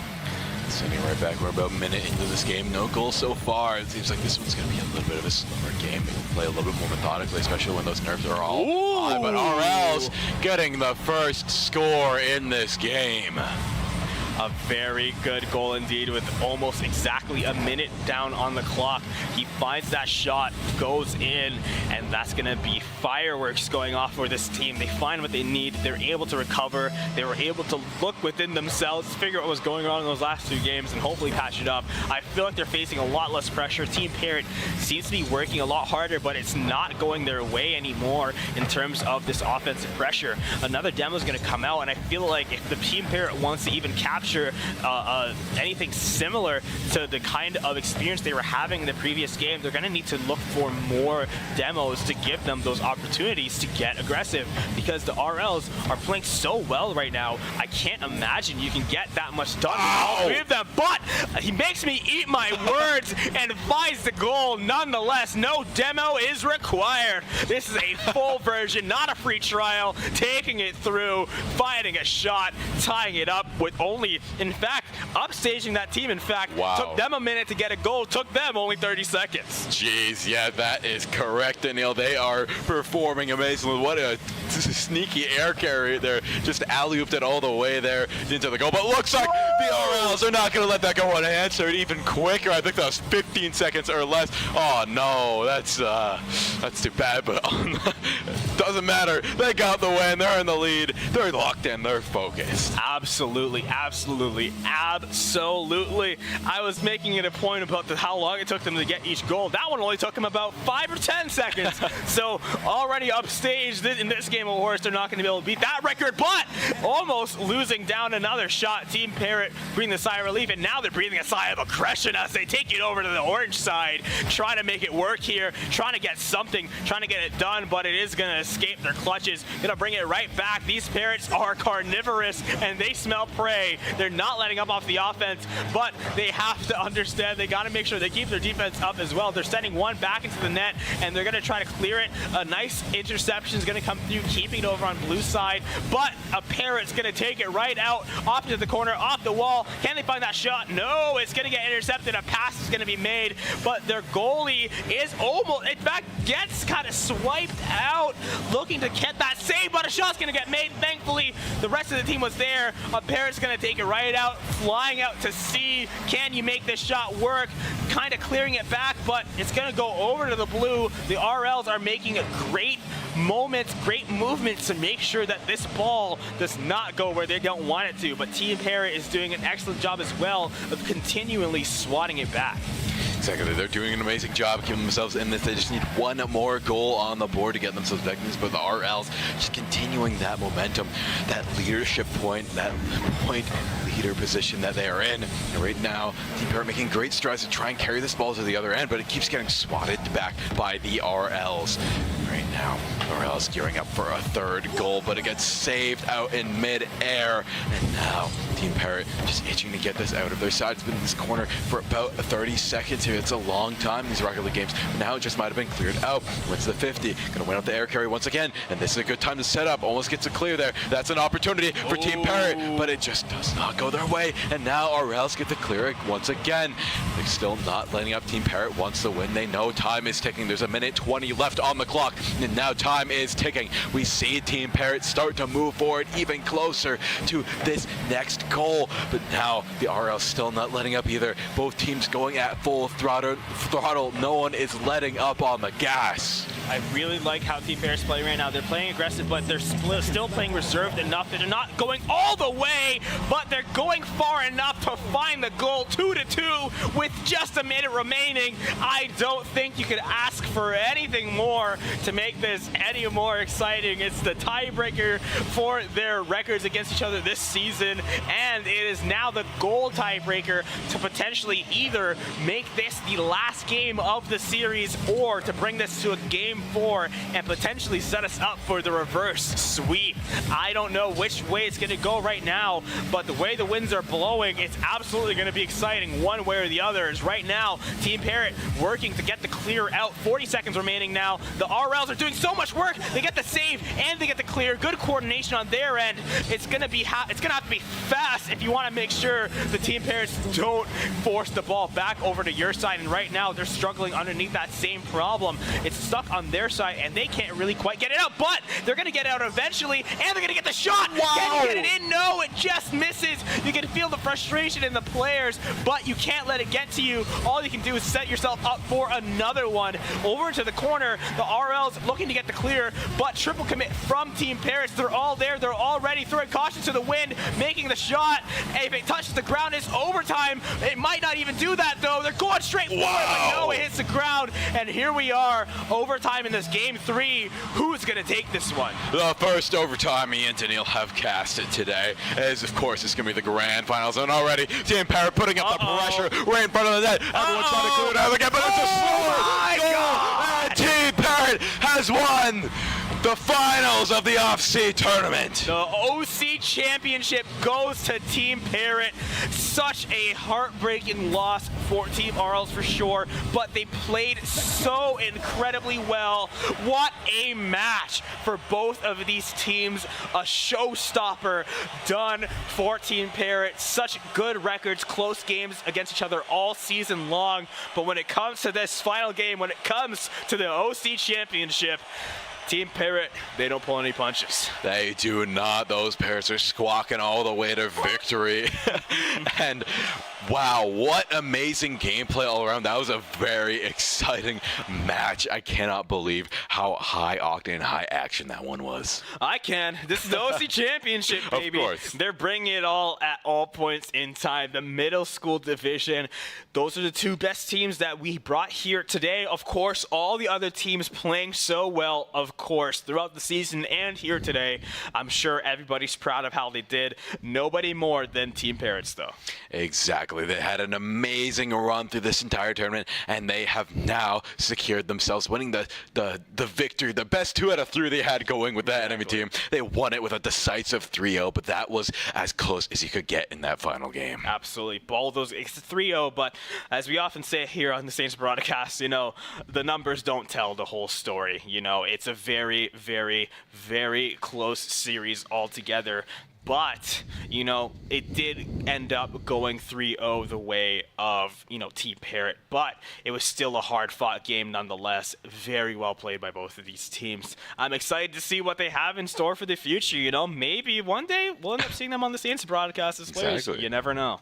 Sending right back. We're about a minute into this game. No goals so far. It seems like this one's going to be a little bit of a slower game. We can play a little bit more methodically, especially when those nerves are all high. But RL's getting the first score in this game. A very good goal indeed with almost exactly a minute down on the clock. He finds that shot, goes in, and that's going to be fireworks going off for this team. They find what they need. They're able to recover. They were able to look within themselves, figure out what was going on in those last 2 games, and hopefully patch it up. I feel like they're facing a lot less pressure. Team Parrot seems to be working a lot harder, but it's not going their way anymore in terms of this offensive pressure. Another demo is going to come out, and I feel like if the Team Parrot wants to even capture anything similar to the kind of experience they were having in the previous game, they're going to need to look for more demos to give them those opportunities to get aggressive, because the RLs are playing so well right now. I can't imagine you can get that much done with all 3 of them, but he makes me eat my words and finds the goal nonetheless. No demo is required. This is a full version, not a free trial, taking it through, finding a shot, tying it up with only, in fact, upstaging that team. In fact, took them a minute to get a goal, took them only 30 seconds. Jeez, yeah, that is correct, Daniel. They are performing amazingly. What a sneaky air carry there. Just alley-ooped it all the way there into the goal. But looks like the RLs are not going to let that go unanswered even quicker. I think that was 15 seconds or less. Oh, no, that's too bad, but doesn't matter. They got the win. They're in the lead. They're locked in. They're focused. Absolutely, absolutely, absolutely. I was making it a point about how long it took them to get each goal. That one only took them about 5 or 10 seconds. So already upstaged in this game of horse, they're not going to be able to beat that record, but almost losing down another shot. Team Parrot breathing a sigh of relief, and now they're breathing a sigh of aggression as they take it over to the orange side, trying to make it work here, trying to get something, trying to get it done, but it is going to escape their clutches. Going to bring it right back. These Parrots are carnivorous, and they smell prey. They're not letting up off the offense, but they have to understand they got to make sure they keep their defense up as well. They're sending one back into the net, and they're going to try to clear it. A nice interception is going to come through, keeping it over on blue side, but a Parrot's going to take it right out, off to the corner, off the wall. Can they find that shot? No, it's going to get intercepted. A pass is going to be made, but their goalie is almost, in fact, gets kind of swiped out, looking to get that save, but a shot's going to get made. Thankfully, the rest of the team was there. A Parrot's going to take it right out, flying out to sea. Can you make this shot work? Kind of clearing it back, but it's going to go over to the blue. The RLs are making a great moments, great movements to make sure that this ball does not go where they don't want it to, but Team Parrot is doing an excellent job as well of continually swatting it back. Exactly, they're doing an amazing job keeping themselves in this. They just need one more goal on the board to get themselves back in this, but the RLs just continuing that momentum, that leadership point, that point leader position that they are in. And right now, Team Parrot making great strides to try and carry this ball to the other end, but it keeps getting swatted back by the RLs. Right now, RLs gearing up for a 3rd goal, but it gets saved out in mid-air. And now, Team Parrot just itching to get this out of their side. It's been in this corner for about 30 seconds here. It's a long time, these Rocket League games. Now it just might have been cleared out. Wins the 50. Gonna win out the air carry once again, and this is a good time to set up. Almost gets a clear there. That's an opportunity for Team Parrot, but it just does not go their way. And now RLs get to clear it once again. They're still not letting up. Team Parrot wants to win. They know time is ticking. There's a minute 20 left on the clock, and now time is ticking. We see Team Parrot start to move forward even closer to this next goal, but now the RL still not letting up either. Both teams going at full throttle. No one is letting up on the gas. I really like how Team Parrot's playing right now. They're playing aggressive, but they're still playing reserved enough. They're not going all the way, but they're going far enough to find the goal. 2-2 with just a minute remaining. I don't think you could ask for anything more to make this any more exciting. It's the tiebreaker for their records against each other this season, and it is now the goal tiebreaker to potentially either make this the last game of the series or to bring this to a game 4 and potentially set us up for the reverse sweep. I don't know which way it's going to go right now, but the way the winds are blowing, it's absolutely going to be exciting one way or the other. Is right now Team Parrot working to get the clear out. 40 seconds remaining now. The RLs are doing so much work. They get the save and they get the clear. Good coordination on their end. It's going to have to be fast if you want to make sure the Team Parrots don't force the ball back over to your side. And right now they're struggling underneath that same problem. It's stuck on on their side, and they can't really quite get it out, but they're going to get out eventually, and they're going to get the shot. Wow. Can you get it in? No, it just misses. You can feel the frustration in the players, but you can't let it get to you. All you can do is set yourself up for another one. Over to the corner, the RL's looking to get the clear, but triple commit from Team Paris. They're all there. They're all ready. Throwing caution to the wind, making the shot. If it touches the ground, it's overtime. It might not even do that, though. They're going straight for it, but no, it hits the ground. And here we are, overtime in this game 3. Who's going to take this one? The first overtime me and Daniil have casted today is, of course, it's going to be the grand finals. And already, Team Parrot putting up the pressure right in front of the net. Everyone's trying to clear it out again, but it's a slower goal. And Team Parrot has won the finals of the OSEA tournament. The OC Championship goes to Team Parrot. Such a heartbreaking loss for Team RLs for sure, but they played so incredibly well. What a match for both of these teams. A showstopper done for Team Parrot. Such good records, close games against each other all season long, but when it comes to this final game, when it comes to the OC Championship, Team Parrot, they don't pull any punches. They do not. Those Parrots are squawking all the way to victory. And wow, what amazing gameplay all around. That was a very exciting match. I cannot believe how high octane, high action that one was. I can. This is the OC Championship, baby. Of course. They're bringing it all at all points in time. The middle school division, those are the two best teams that we brought here today. Of course, all the other teams playing so well, of course, throughout the season and here today. I'm sure everybody's proud of how they did. Nobody more than Team Parrots, though. Exactly. They had an amazing run through this entire tournament, and they have now secured themselves winning the victory. The best 2 out of 3 they had going with that enemy team. They won it with a decisive 3-0, but that was as close as you could get in that final game. Absolutely. All those, it's 3-0, but as we often say here on the Saints broadcast, you know, the numbers don't tell the whole story. You know, it's a very, very, very close series altogether. But, you know, it did end up going 3-0 the way of, you know, Team Parrot. But it was still a hard-fought game nonetheless. Very well played by both of these teams. I'm excited to see what they have in store for the future. You know, maybe one day we'll end up seeing them on the Saints broadcast as players. Exactly. You never know.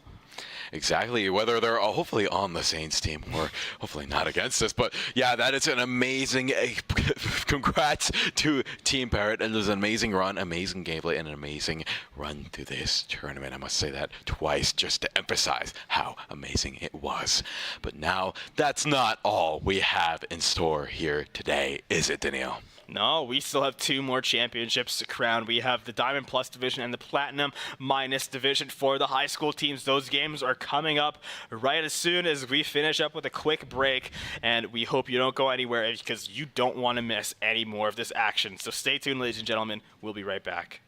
Exactly, whether they're hopefully on the Saints team or hopefully not against us. But yeah, that is an amazing, congrats to Team Parrot. And it was an amazing run, amazing gameplay, and an amazing run through this tournament. I must say that twice just to emphasize how amazing it was. But now, that's not all we have in store here today, is it, Daniil? No, we still have 2 more championships to crown. We have the Diamond Plus division and the Platinum Minus division for the high school teams. Those games are coming up right as soon as we finish up with a quick break, and we hope you don't go anywhere because you don't want to miss any more of this action. So stay tuned, ladies and gentlemen. We'll be right back.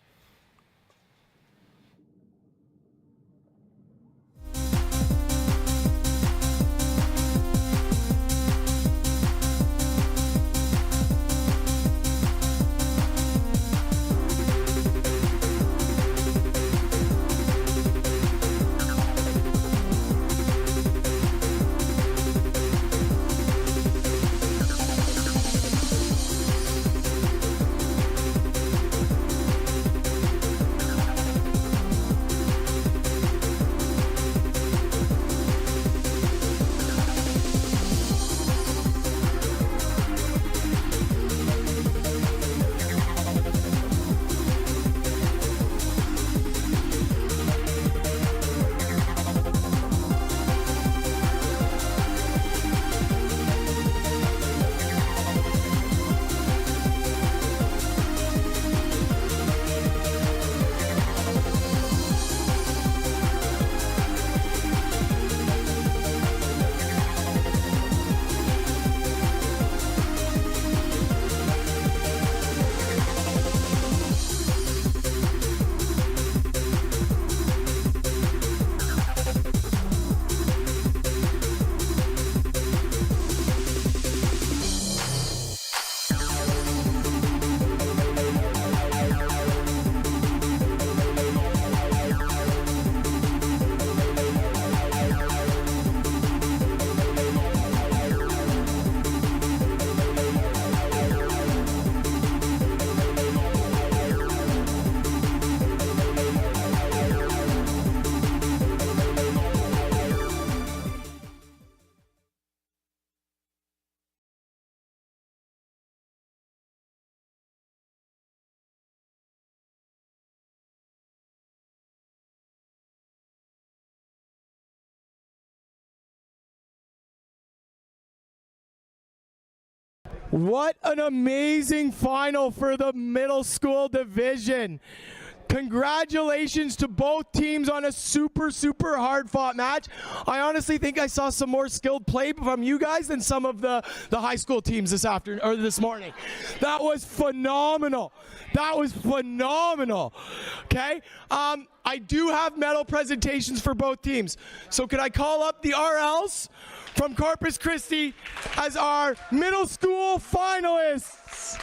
What an amazing final for the middle school division. Congratulations to both teams on a super, super hard-fought match. I honestly think I saw some more skilled play from you guys than some of the high school teams this morning. That was phenomenal. That was phenomenal. Okay? I do have medal presentations for both teams. So could I call up the RLs from Corpus Christi as our middle school finalists?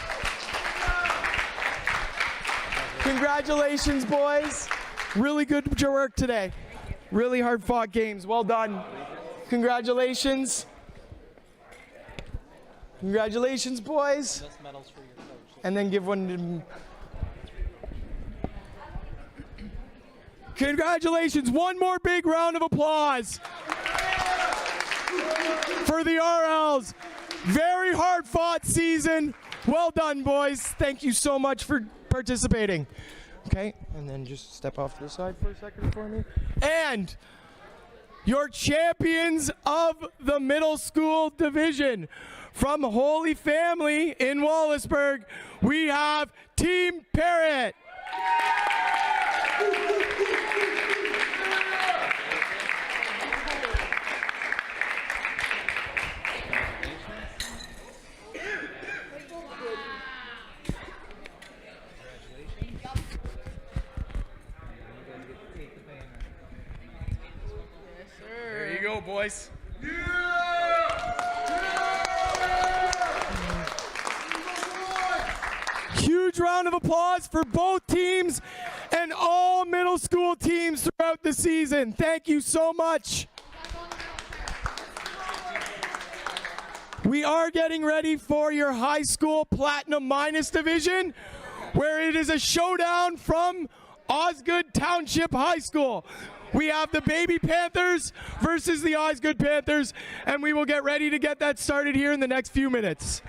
Congratulations, boys. Really good work today. Really hard-fought games. Well done. Congratulations. Congratulations, boys. And then give one to... Congratulations. One more big round of applause for the RLs. Very hard-fought season. Well done, boys. Thank you so much for participating. Okay, and then just step off to the side for a second for me. And your champions of the middle school division from Holy Family in Wallaceburg, we have Team Parrot. There you go, boys. Huge round of applause for both teams and all middle school teams throughout the season. Thank you so much. We are getting ready for your high school Platinum Minus division, where it is a showdown from Osgood Township High School. We have the Baby Panthers versus the Osgood Panthers, and we will get ready to get that started here in the next few minutes.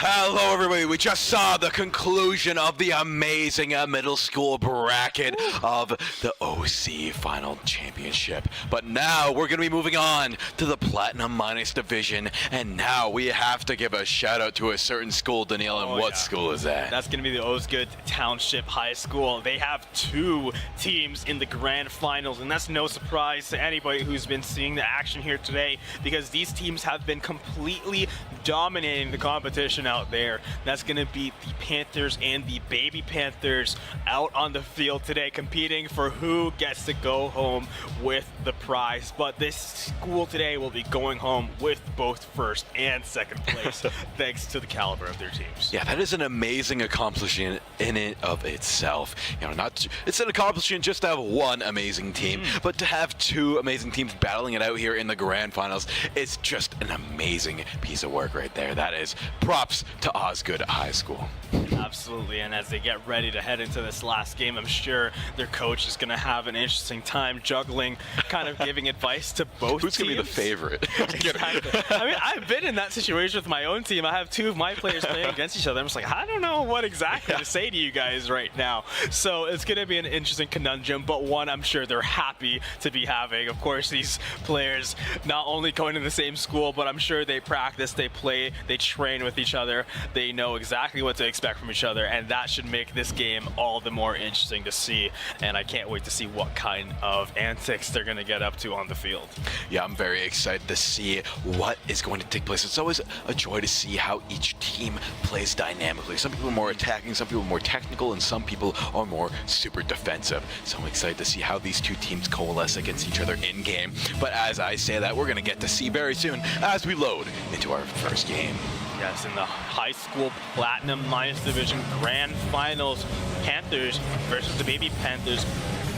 Hello, everybody. We just saw the conclusion of the amazing middle school bracket of the OC Final Championship. But now we're going to be moving on to the Platinum Minus Division. And now we have to give a shout out to a certain school, Danielle. And what school is that? That's going to be the Osgood Township High School. They have 2 teams in the grand finals, and that's no surprise to anybody who's been seeing the action here today, because these teams have been completely dominating the competition out there. That's going to be the Panthers and the Baby Panthers out on the field today, competing for who gets to go home with the prize. But this school today will be going home with both first and second place, thanks to the caliber of their teams. Yeah, that is an amazing accomplishment in and of itself. You know, it's an accomplishment just to have one amazing team, but to have 2 amazing teams battling it out here in the grand finals, it's just an amazing piece of work right there. That is props to Osgood High School. Absolutely, and as they get ready to head into this last game, I'm sure their coach is going to have an interesting time juggling, kind of giving advice to both Who's teams. Going to be the favorite? Exactly. I mean, I've been in that situation with my own team. I have 2 of my players playing against each other. I'm just like, I don't know what exactly to say to you guys right now. So it's going to be an interesting conundrum, but one I'm sure they're happy to be having. Of course, these players not only going to the same school, but I'm sure they practice, they play, they train with each other. They know exactly what to expect from each other, and that should make this game all the more interesting to see. And I can't wait to see what kind of antics they're going to get up to on the field. Yeah, I'm very excited to see what is going to take place. It's always a joy to see how each team plays dynamically. Some people are more attacking, some people are more technical, and some people are more super defensive. So I'm excited to see how these 2 teams coalesce against each other in game. But as I say that, we're going to get to see very soon as we load into our first game. Yes, in the high school Platinum Minus Division Grand Finals, Panthers versus the Baby Panthers,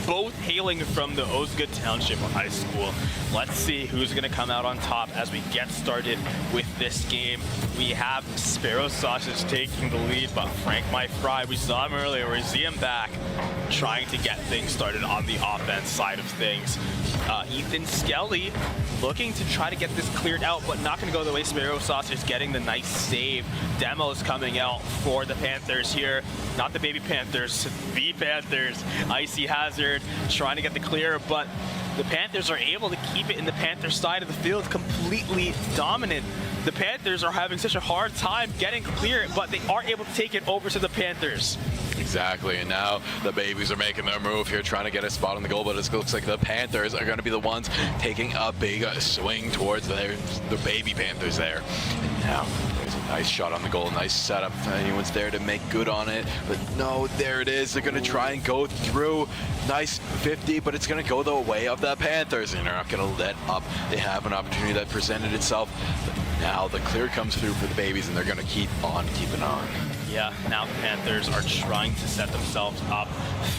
both hailing from the Osgood Township High School. Let's see who's going to come out on top as we get started with this game. We have Sparrow Sausage taking the lead, but Frank My Fry, we saw him earlier, we see him back, trying to get things started on the offense side of things. Ethan Skelly looking to try to get this cleared out, but not going to go the way Sparrow Sausage is getting the nice save. Demos coming out for the Panthers here. Not the Baby Panthers, the Panthers. Icy Hazard trying to get the clear, but the Panthers are able to keep it in the Panthers side of the field, completely dominant. The Panthers are having such a hard time getting clear, but they are able to take it over to the Panthers. Exactly, and now the Babies are making their move here, trying to get a spot on the goal, but it looks like the Panthers are going to be the ones taking a big swing towards the Baby Panthers there. And now there's a nice shot on the goal, nice setup. Anyone's there to make good on it, but no, there it is. They're going to try and go through. Nice 50, but it's going to go the way of the Panthers, and they're not going to let up. They have an opportunity that presented itself, but now the clear comes through for the Babies, and they're going to keep on keeping on. Yeah, now the Panthers are trying to set themselves up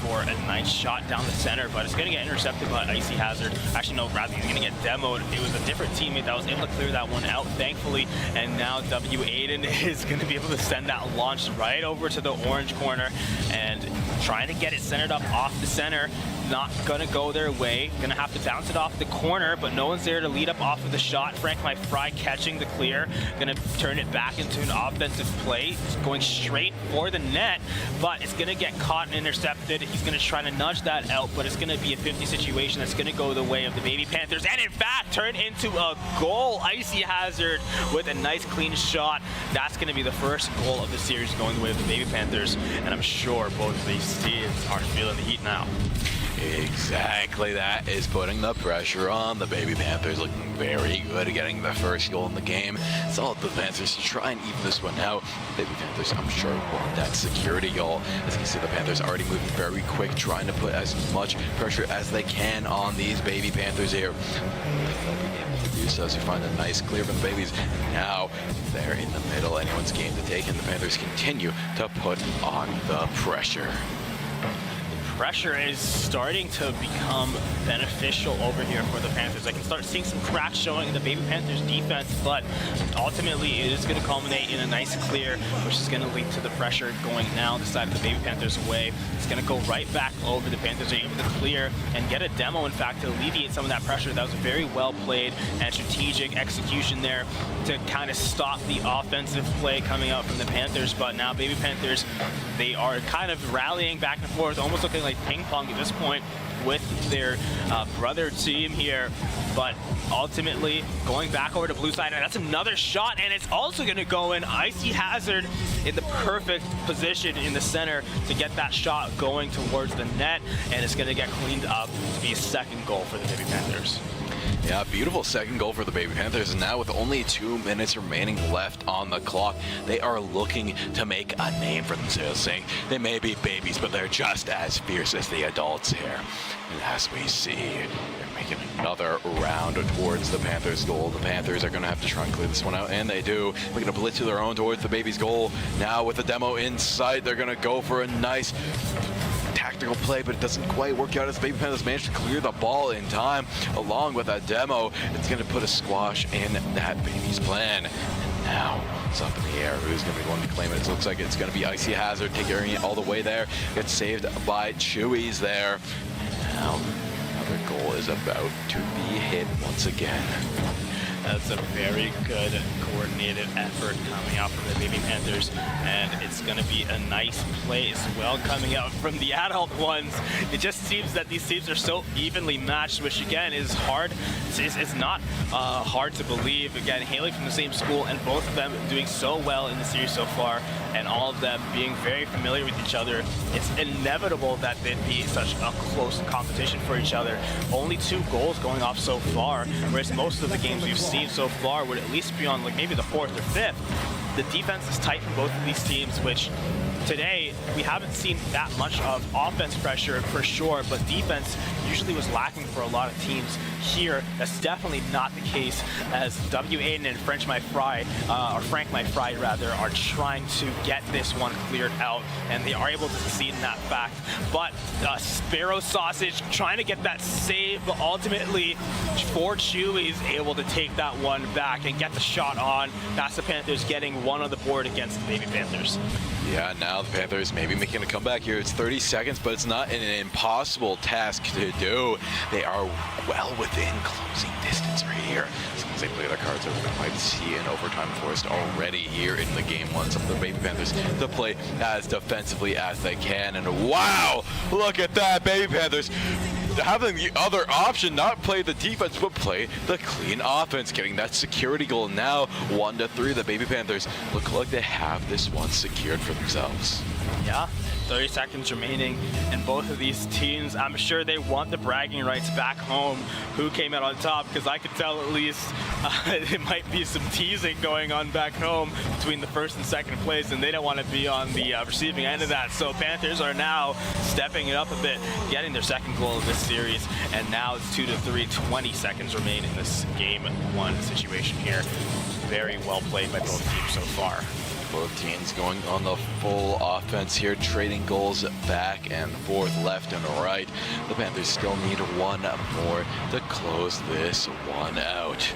for a nice shot down the center, but it's going to get intercepted by Icy Hazard. Actually, no, rather, he's going to get demoed. It was a different teammate that was able to clear that one out, thankfully, and now W. Aiden is going to be able to send that launch right over to the orange corner and trying to get it centered up off the center. Not going to go their way. Going to have to bounce it off the corner, but no one's there to lead up off of the shot. Frank My Fry catching the clear. Going to turn it back into an offensive play. It's going straight for the net, but it's going to get caught and intercepted. He's going to try to nudge that out, but it's going to be a 50 situation that's going to go the way of the Baby Panthers, and in fact, turn into a goal. Icy Hazard with a nice clean shot. That's going to be the first goal of the series going the way of the Baby Panthers, and I'm sure both of these teams are feeling the heat now. Exactly, that is putting the pressure on the Baby Panthers, looking very good at getting the first goal in the game. It's all up to the Panthers to try and even this one out. Baby Panthers, I'm sure, want that security goal. As you can see, the Panthers already moving very quick, trying to put as much pressure as they can on these Baby Panthers here. So as you find a nice clear from the Babies. Now they're in the middle, anyone's game to take, and the Panthers continue to put on the pressure. pressure is starting to become beneficial over here for the Panthers. I can start seeing some cracks showing in the Baby Panthers defense, but ultimately it is going to culminate in a nice clear, which is going to lead to the pressure going now on the side of the Baby Panthers way. It's going to go right back over. The Panthers are able to clear and get a demo, in fact, to alleviate some of that pressure. That was a very well played and strategic execution there to kind of stop the offensive play coming out from the Panthers. But now Baby Panthers, they are kind of rallying back and forth, almost looking like ping pong at this point with their brother team here. But ultimately going back over to blue side, and that's another shot, and it's also going to go in. Icy Hazard in the perfect position in the center to get that shot going towards the net, and it's going to get cleaned up to be a second goal for the Baby Panthers. Yeah, beautiful second goal for the Baby Panthers. And now with only 2 minutes remaining left on the clock, they are looking to make a name for themselves, saying they may be babies, but they're just as fierce as the adults here. And as we see, they're making another round towards the Panthers' goal. The Panthers are going to have to try and clear this one out, and they do. Making a blitz to their own towards the Baby's goal. Now with the demo in sight, they're going to go for a nice tactical play, but it doesn't quite work out as the Baby Panthers managed to clear the ball in time. Along with a demo, it's going to put a squash in that Baby's plan. And now it's up in the air. Who's going to be going to claim it? It looks like it's going to be Icy Hazard taking it all the way there. Gets saved by Chewies there. And now another goal is about to be hit once again. That's a very good coordinated effort coming out from the Baby Panthers, and it's going to be a nice play as well coming out from the adult ones. It just seems that these teams are so evenly matched, which again is hard. It's not hard to believe. Again, hailing from the same school, and both of them doing so well in the series so far, and all of them being very familiar with each other. It's inevitable that they'd be such a close competition for each other. Only 2 goals going off so far, whereas most of the games we've seen so far would at least be on like maybe the 4th or 5th. The defense is tight from both of these teams, which today we haven't seen that much of offense pressure for sure, but defense usually was lacking for a lot of teams. Here, that's definitely not the case, as W. Aiden and Frank My Fry rather, are trying to get this one cleared out, and they are able to succeed in that fact. But Sparrow Sausage trying to get that save, but ultimately for Chewies able to take that one back and get the shot on. That's the Panthers getting one on the board against the Baby Panthers. Yeah, now the Panthers maybe making a comeback here. It's 30 seconds, but it's not an impossible task to do. They are well within closing distance right here. As long as they play their cards over, we might see an overtime forced already here in the game one. Some of the Baby Panthers to play as defensively as they can. And wow, look at that, Baby Panthers having the other option, not play the defense, but play the clean offense, getting that security goal. Now 1-3, the Baby Panthers look like they have this one secured for themselves. Yeah, 30 seconds remaining, and both of these teams, I'm sure they want the bragging rights back home. Who came out on top? Because I could tell at least it might be some teasing going on back home between the first and second place, and they don't want to be on the receiving end of that. So Panthers are now stepping it up a bit, getting their second goal of this series, and now it's 2-3, 20 seconds remain in this game one situation here. Very well played by both teams so far. Both teams going on the full offense here, trading goals back and forth, left and right. The Panthers still need one more to close this one out.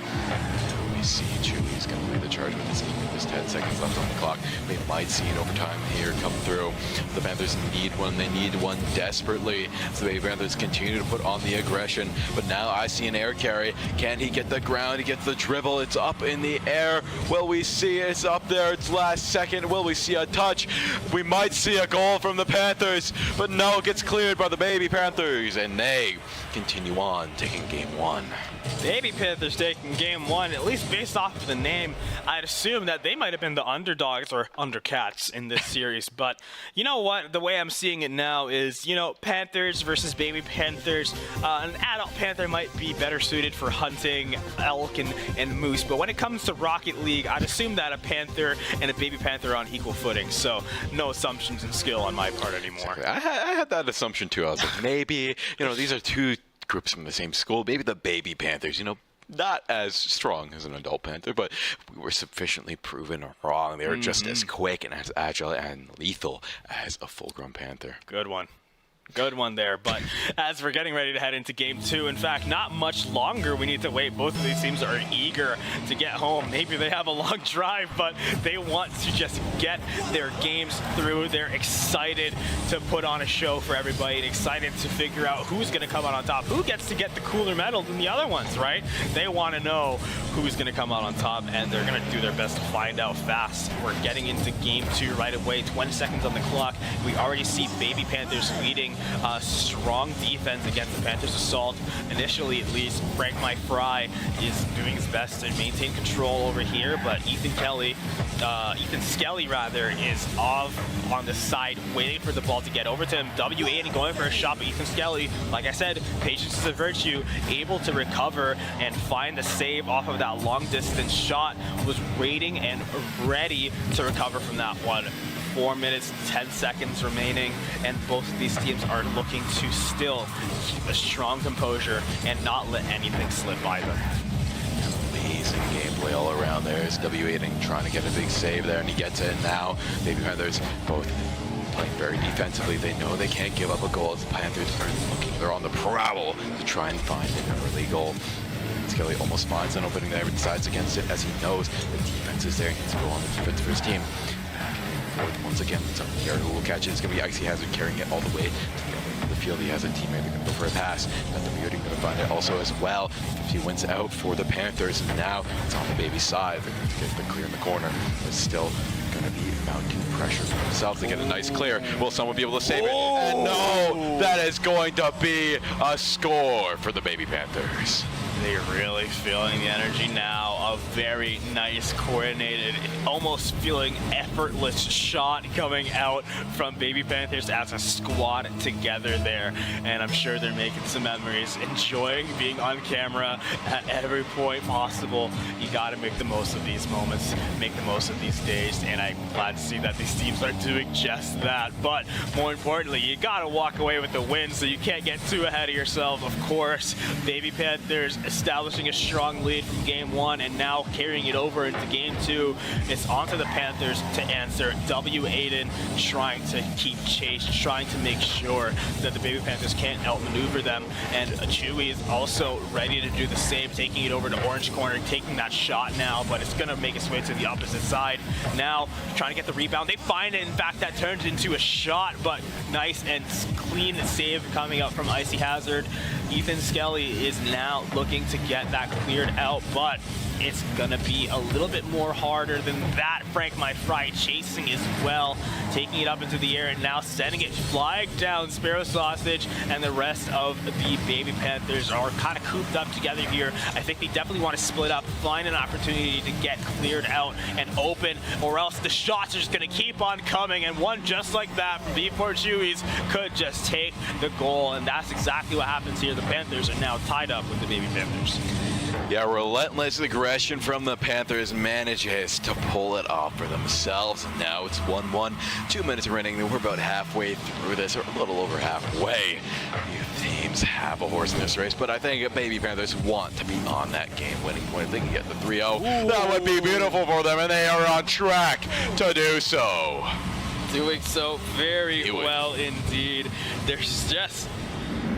We see Chewy's going to lead the charge with this 10 seconds left on the clock. We might see an overtime here come through. The Panthers need one. They need one desperately. So the Panthers continue to put on the aggression. But now I see an air carry. Can he get the ground? He gets the dribble. It's up in the air. Will we see it? It's up there. It's last second. Will we see a touch? We might see a goal from the Panthers. But no, it gets cleared by the Baby Panthers. And they continue on taking game one. Baby Panthers taking game one, at least based off of the name. I'd assume that they might have been the underdogs or undercats in this series. But you know what? The way I'm seeing it now is, you know, Panthers versus Baby Panthers. An adult Panther might be better suited for hunting elk and moose. But when it comes to Rocket League, I'd assume that a Panther and a Baby Panther are on equal footing. So no assumptions in skill on my part anymore. Exactly. I had that assumption too. I was like, maybe, you know, these are two groups from the same school. Maybe the Baby Panthers, you know, not as strong as an adult Panther, but we were sufficiently proven wrong. They were just as quick and as agile and lethal as a full-grown Panther. Good one. Good one there, but as we're getting ready to head into game 2, in fact, not much longer we need to wait. Both of these teams are eager to get home. Maybe they have a long drive, but they want to just get their games through. They're excited to put on a show for everybody and excited to figure out who's going to come out on top, who gets to get the cooler medal than the other ones, right? They want to know who's going to come out on top, and they're going to do their best to find out fast. We're getting into game 2 right away, 20 seconds on the clock. We already see Baby Panthers leading. Strong defense against the Panthers' assault. Initially, at least, Frank Mike Fry is doing his best to maintain control over here, but Ethan Skelly is off on the side, waiting for the ball to get over to him. W8 going for a shot, but Ethan Skelly, like I said, patience is a virtue, able to recover and find the save off of that long distance shot, was waiting and ready to recover from that one. 4 minutes, 10 seconds remaining, and both of these teams are looking to still keep a strong composure and not let anything slip by them. Amazing gameplay all around there. It's W8 trying to get a big save there, and he gets it now. Baby Panthers both playing very defensively. They know they can't give up a goal as the Panthers are looking. They're on the prowl to try and find an early goal. Skelly almost finds an opening there, but decides against it as he knows the defense is there. He needs to go on the defense for his team. Once again, it's up here who will catch it. It's going to be Icy Hazard carrying it all the way to the other end of the field. He has a teammate. They're going to go for a pass. But the Beauty going to find it also as well. 50 wins out for the Panthers, and now it's on the Baby side. They're going to get the clear in the corner. It's still going to be mounting pressure for themselves. They get a nice clear. Will someone be able to save it? And no, that is going to be a score for the Baby Panthers. They're really feeling the energy now. A very nice, coordinated, almost feeling effortless shot coming out from Baby Panthers as a squad together there. And I'm sure they're making some memories, enjoying being on camera at every point possible. You got to make the most of these moments, make the most of these days, and I'm glad to see that these teams are doing just that. But more importantly, you got to walk away with the win, so you can't get too ahead of yourself. Of course, Baby Panthers establishing a strong lead from game 1 and now carrying it over into game 2. It's onto the Panthers to answer. W8 trying to keep chase, trying to make sure that the Baby Panthers can't outmaneuver them. And Chewy is also ready to do the same, taking it over to orange corner, taking that shot now, but it's going to make its way to the opposite side. Now trying to get the rebound. They find it. In fact, that turns into a shot, but nice and clean save coming up from Icy Hazard. Ethan Skelly is now looking to get that cleared out, but it's gonna be a little bit more harder than that. Frank My Fry chasing as well, taking it up into the air and now sending it flying down. Sparrow Sausage and the rest of the Baby Panthers are kind of cooped up together here. I think they definitely want to split up, find an opportunity to get cleared out and open, or else the shots are just gonna keep on coming, and one just like that from V4 Chewies could just take the goal, and that's exactly what happens here. The Panthers are now tied up with the Baby Panthers. Yeah, relentless aggression from the Panthers manages to pull it off for themselves. Now it's 1-1, 2 minutes remaining. We're about halfway through this, or a little over halfway. These teams have a horse in this race, but I think Baby Panthers want to be on that game-winning point. If they can get the 3-0, that would be beautiful for them, and they are on track to do so. Doing so very well indeed. There's just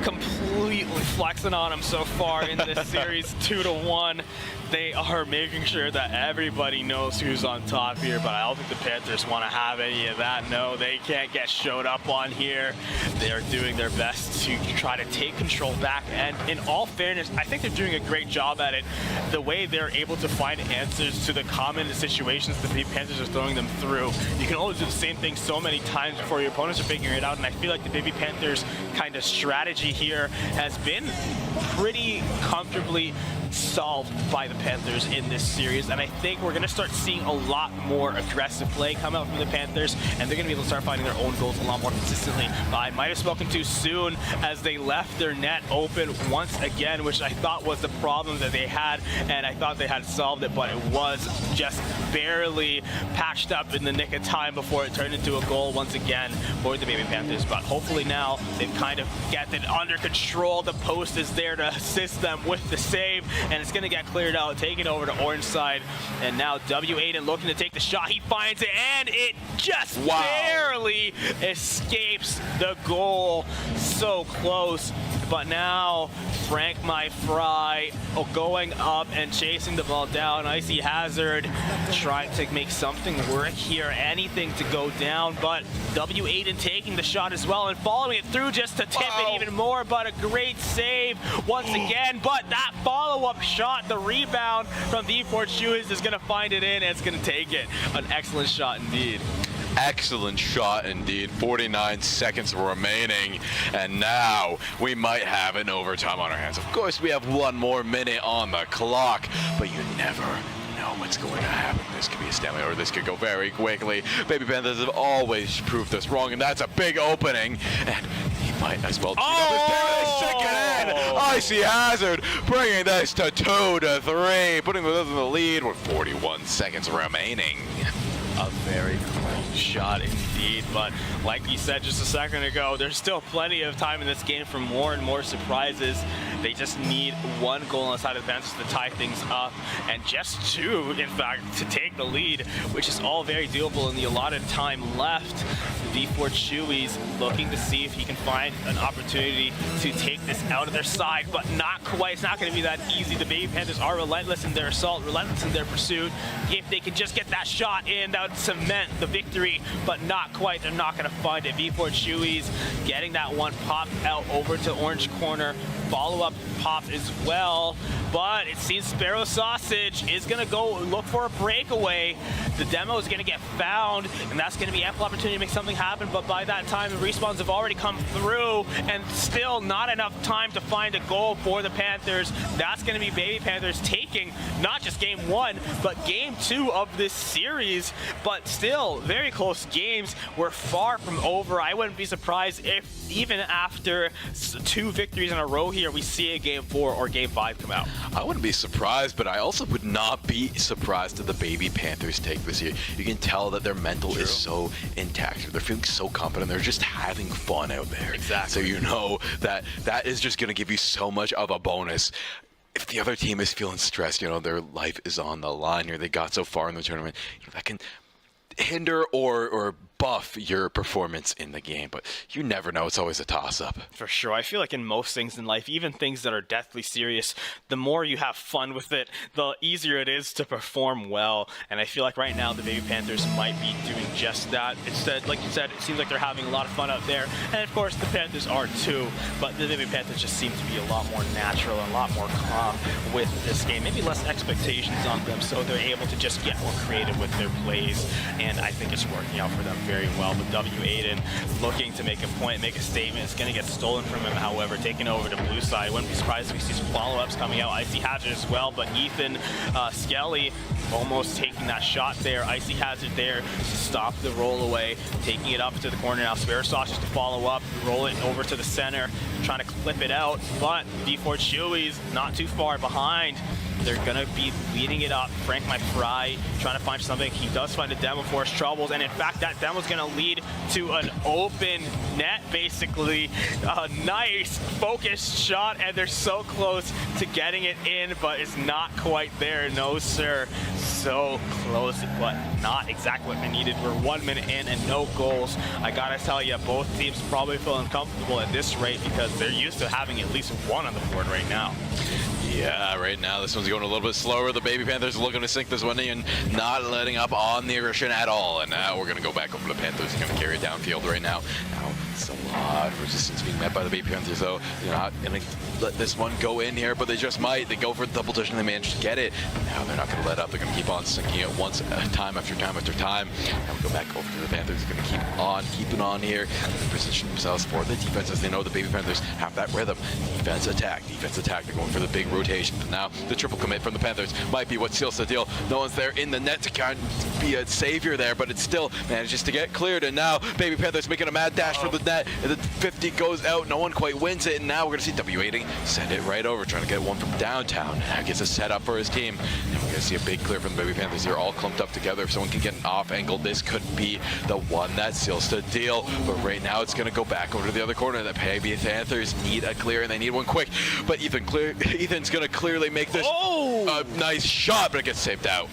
completely flexing on them so far in this series, 2-1. They are making sure that everybody knows who's on top here, but I don't think the Panthers want to have any of that. No, they can't get showed up on here. They are doing their best to try to take control back, and in all fairness, I think they're doing a great job at it. The way they're able to find answers to the common situations that the Panthers are throwing them through. You can only do the same thing so many times before your opponents are figuring it out, and I feel like the Baby Panthers kind of strategy here has been pretty comfortably solved by the Panthers in this series, and I think we're going to start seeing a lot more aggressive play come out from the Panthers, and they're going to be able to start finding their own goals a lot more consistently. I might have spoken too soon as they left their net open once again, which I thought was the problem that they had, and I thought they had solved it, but it was just barely patched up in the nick of time before it turned into a goal once again for the Baby Panthers. But hopefully now they've kind of got it under control. The post is there. there to assist them with the save, and it's going to get cleared out, taken over to orange side, and now W8 looking to take the shot. He finds it, and it just barely escapes the goal. So close, but now Frank My Fry going up and chasing the ball down. Icy Hazard trying to make something work here, anything to go down, but W8 taking the shot as well and following it through just to tip it even more, but a great save once again. But that follow-up shot, the rebound from V4 Shoes is going to find it in, and it's going to take it. An excellent shot indeed. Excellent shot indeed. 49 seconds remaining, and now we might have an overtime on our hands. Of course, we have 1 more minute on the clock, but you never know what's going to happen. This could be a Stanley, or this could go very quickly. Baby Panthers have always proved us wrong, and that's a big opening, and he might as well. Icy Hazard bringing this to 2-3, putting them in the lead with 41 seconds remaining. A very close shot indeed, but like you said just a second ago, there's still plenty of time in this game for more and more surprises. They just need 1 goal on the side of the Panthers to tie things up, and just 2, in fact, to take the lead, which is all very doable in the allotted time left. V4 Chewies looking to see if he can find an opportunity to take this out of their side, but not quite. It's not going to be that easy. The Baby Panthers are relentless in their assault, relentless in their pursuit. If they can just get that shot in, that would cement the victory, but not quite. They're not going to find it. V4 Chewies getting that one popped out over to orange corner. Follow-up pop as well, but it seems Sparrow Sausage is going to go look for a breakaway. The demo is going to get found, and that's going to be ample opportunity to make something happen, but by that time, the respawns have already come through, and still not enough time to find a goal for the Panthers. That's going to be Baby Panthers taking not just game 1, but game 2 of this series, but still very close games. We're far from over. I wouldn't be surprised if even after 2 victories in a row here, we see a game 4 or game 5 come out. I wouldn't be surprised, but I also would not be surprised if the Baby Panthers take this year. You can tell that their mental is so intact. They're feeling so confident. They're just having fun out there. Exactly. So you know that that is just going to give you so much of a bonus. If the other team is feeling stressed, you know, their life is on the line, or they got so far in the tournament, you know, that can hinder or buff your performance in the game, but you never know. It's always a toss-up. For sure. I feel like in most things in life, even things that are deathly serious, the more you have fun with it, the easier it is to perform well. And I feel like right now the Baby Panthers might be doing just that. Instead, like you said, it seems like they're having a lot of fun out there. And of course the Panthers are too, but the Baby Panthers just seem to be a lot more natural and a lot more calm with this game. Maybe less expectations on them, so they're able to just get more creative with their plays. And I think it's working out for them very well. But W8 looking to make a point, make a statement. It's going to get stolen from him, however, taken over to blue side. Wouldn't be surprised if we see some follow-ups coming out. Icy Hazard as well, but Ethan Skelly almost taking that shot there. Icy Hazard there to stop the roll away, taking it up to the corner now. Spare Sausage to follow up, roll it over to the center, trying to clip it out, but V4 Chewies not too far behind. They're going to be leading it up. Frank My Fry trying to find something. He does find a demo for his troubles, and in fact, that demo is going to lead to an open net, basically. A nice focused shot, and they're so close to getting it in, but it's not quite there. No, sir. So close, but not exactly what we needed. We're 1 minute in and no goals. I got to tell you, both teams probably feel uncomfortable at this rate because they're used to having at least 1 on the board right now. Yeah, right now this one's going a little bit slower. The Baby Panthers are looking to sink this one in, not letting up on the aggression at all. And now we're going to go back over to the Panthers. They're going to carry it downfield right now. Now, it's a lot of resistance being met by the Baby Panthers, though. They're not going to let this one go in here, but they just might. They go for the double touch and they manage to get it. Now they're not going to let up. They're going to keep on sinking it once, time after time after time. Now we go back over to the Panthers. They're going to keep on keeping on here. They position themselves for the defense as they know the Baby Panthers have that rhythm. Defense attack. They're going for the big rotation. But now the triple commit from the Panthers might be what seals the deal. No one's there in the net to kind of be a savior there, but it still manages to get cleared. And now Baby Panthers making a mad dash for the net. And the 50 goes out. No one quite wins it. And now we're going to see W8 send it right over, trying to get one from downtown. Now gets a setup for his team. And we're gonna see a big clear from the Baby Panthers. They're all clumped up together. If someone can get an off angle, this could be the one that seals the deal. But right now it's gonna go back over to the other corner. The Baby Panthers need a clear, and they need one quick. But Ethan's gonna clearly make this a nice shot, but it gets saved out.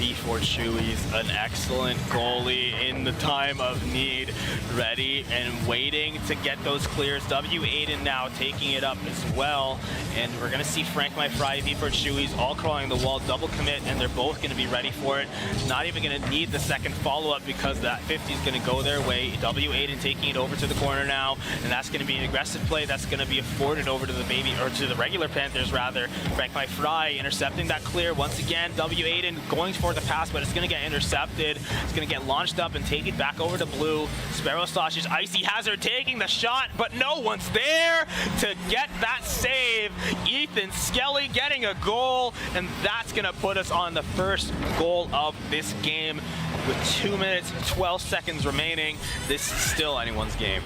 V4 Chewy's an excellent goalie in the time of need, ready and waiting to get those clears. W. Aiden now taking it up as well, and we're gonna see Frank My Fry, V4 Chewy's all crawling the wall, double commit, and they're both gonna be ready for it. Not even gonna need the second follow-up because that 50 is gonna go their way. W. Aiden taking it over to the corner now, and that's gonna be an aggressive play that's gonna be afforded over to to the regular Panthers rather. Frank My Fry intercepting that clear once again. W. Aiden going for the pass, but it's going to get intercepted. It's going to get launched up and take it back over to blue. Sparrow Sausage, Icy Hazard taking the shot, but no one's there to get that save. Ethan Skelly getting a goal, and that's going to put us on the first goal of this game with 2 minutes, 12 seconds remaining. This is still anyone's game.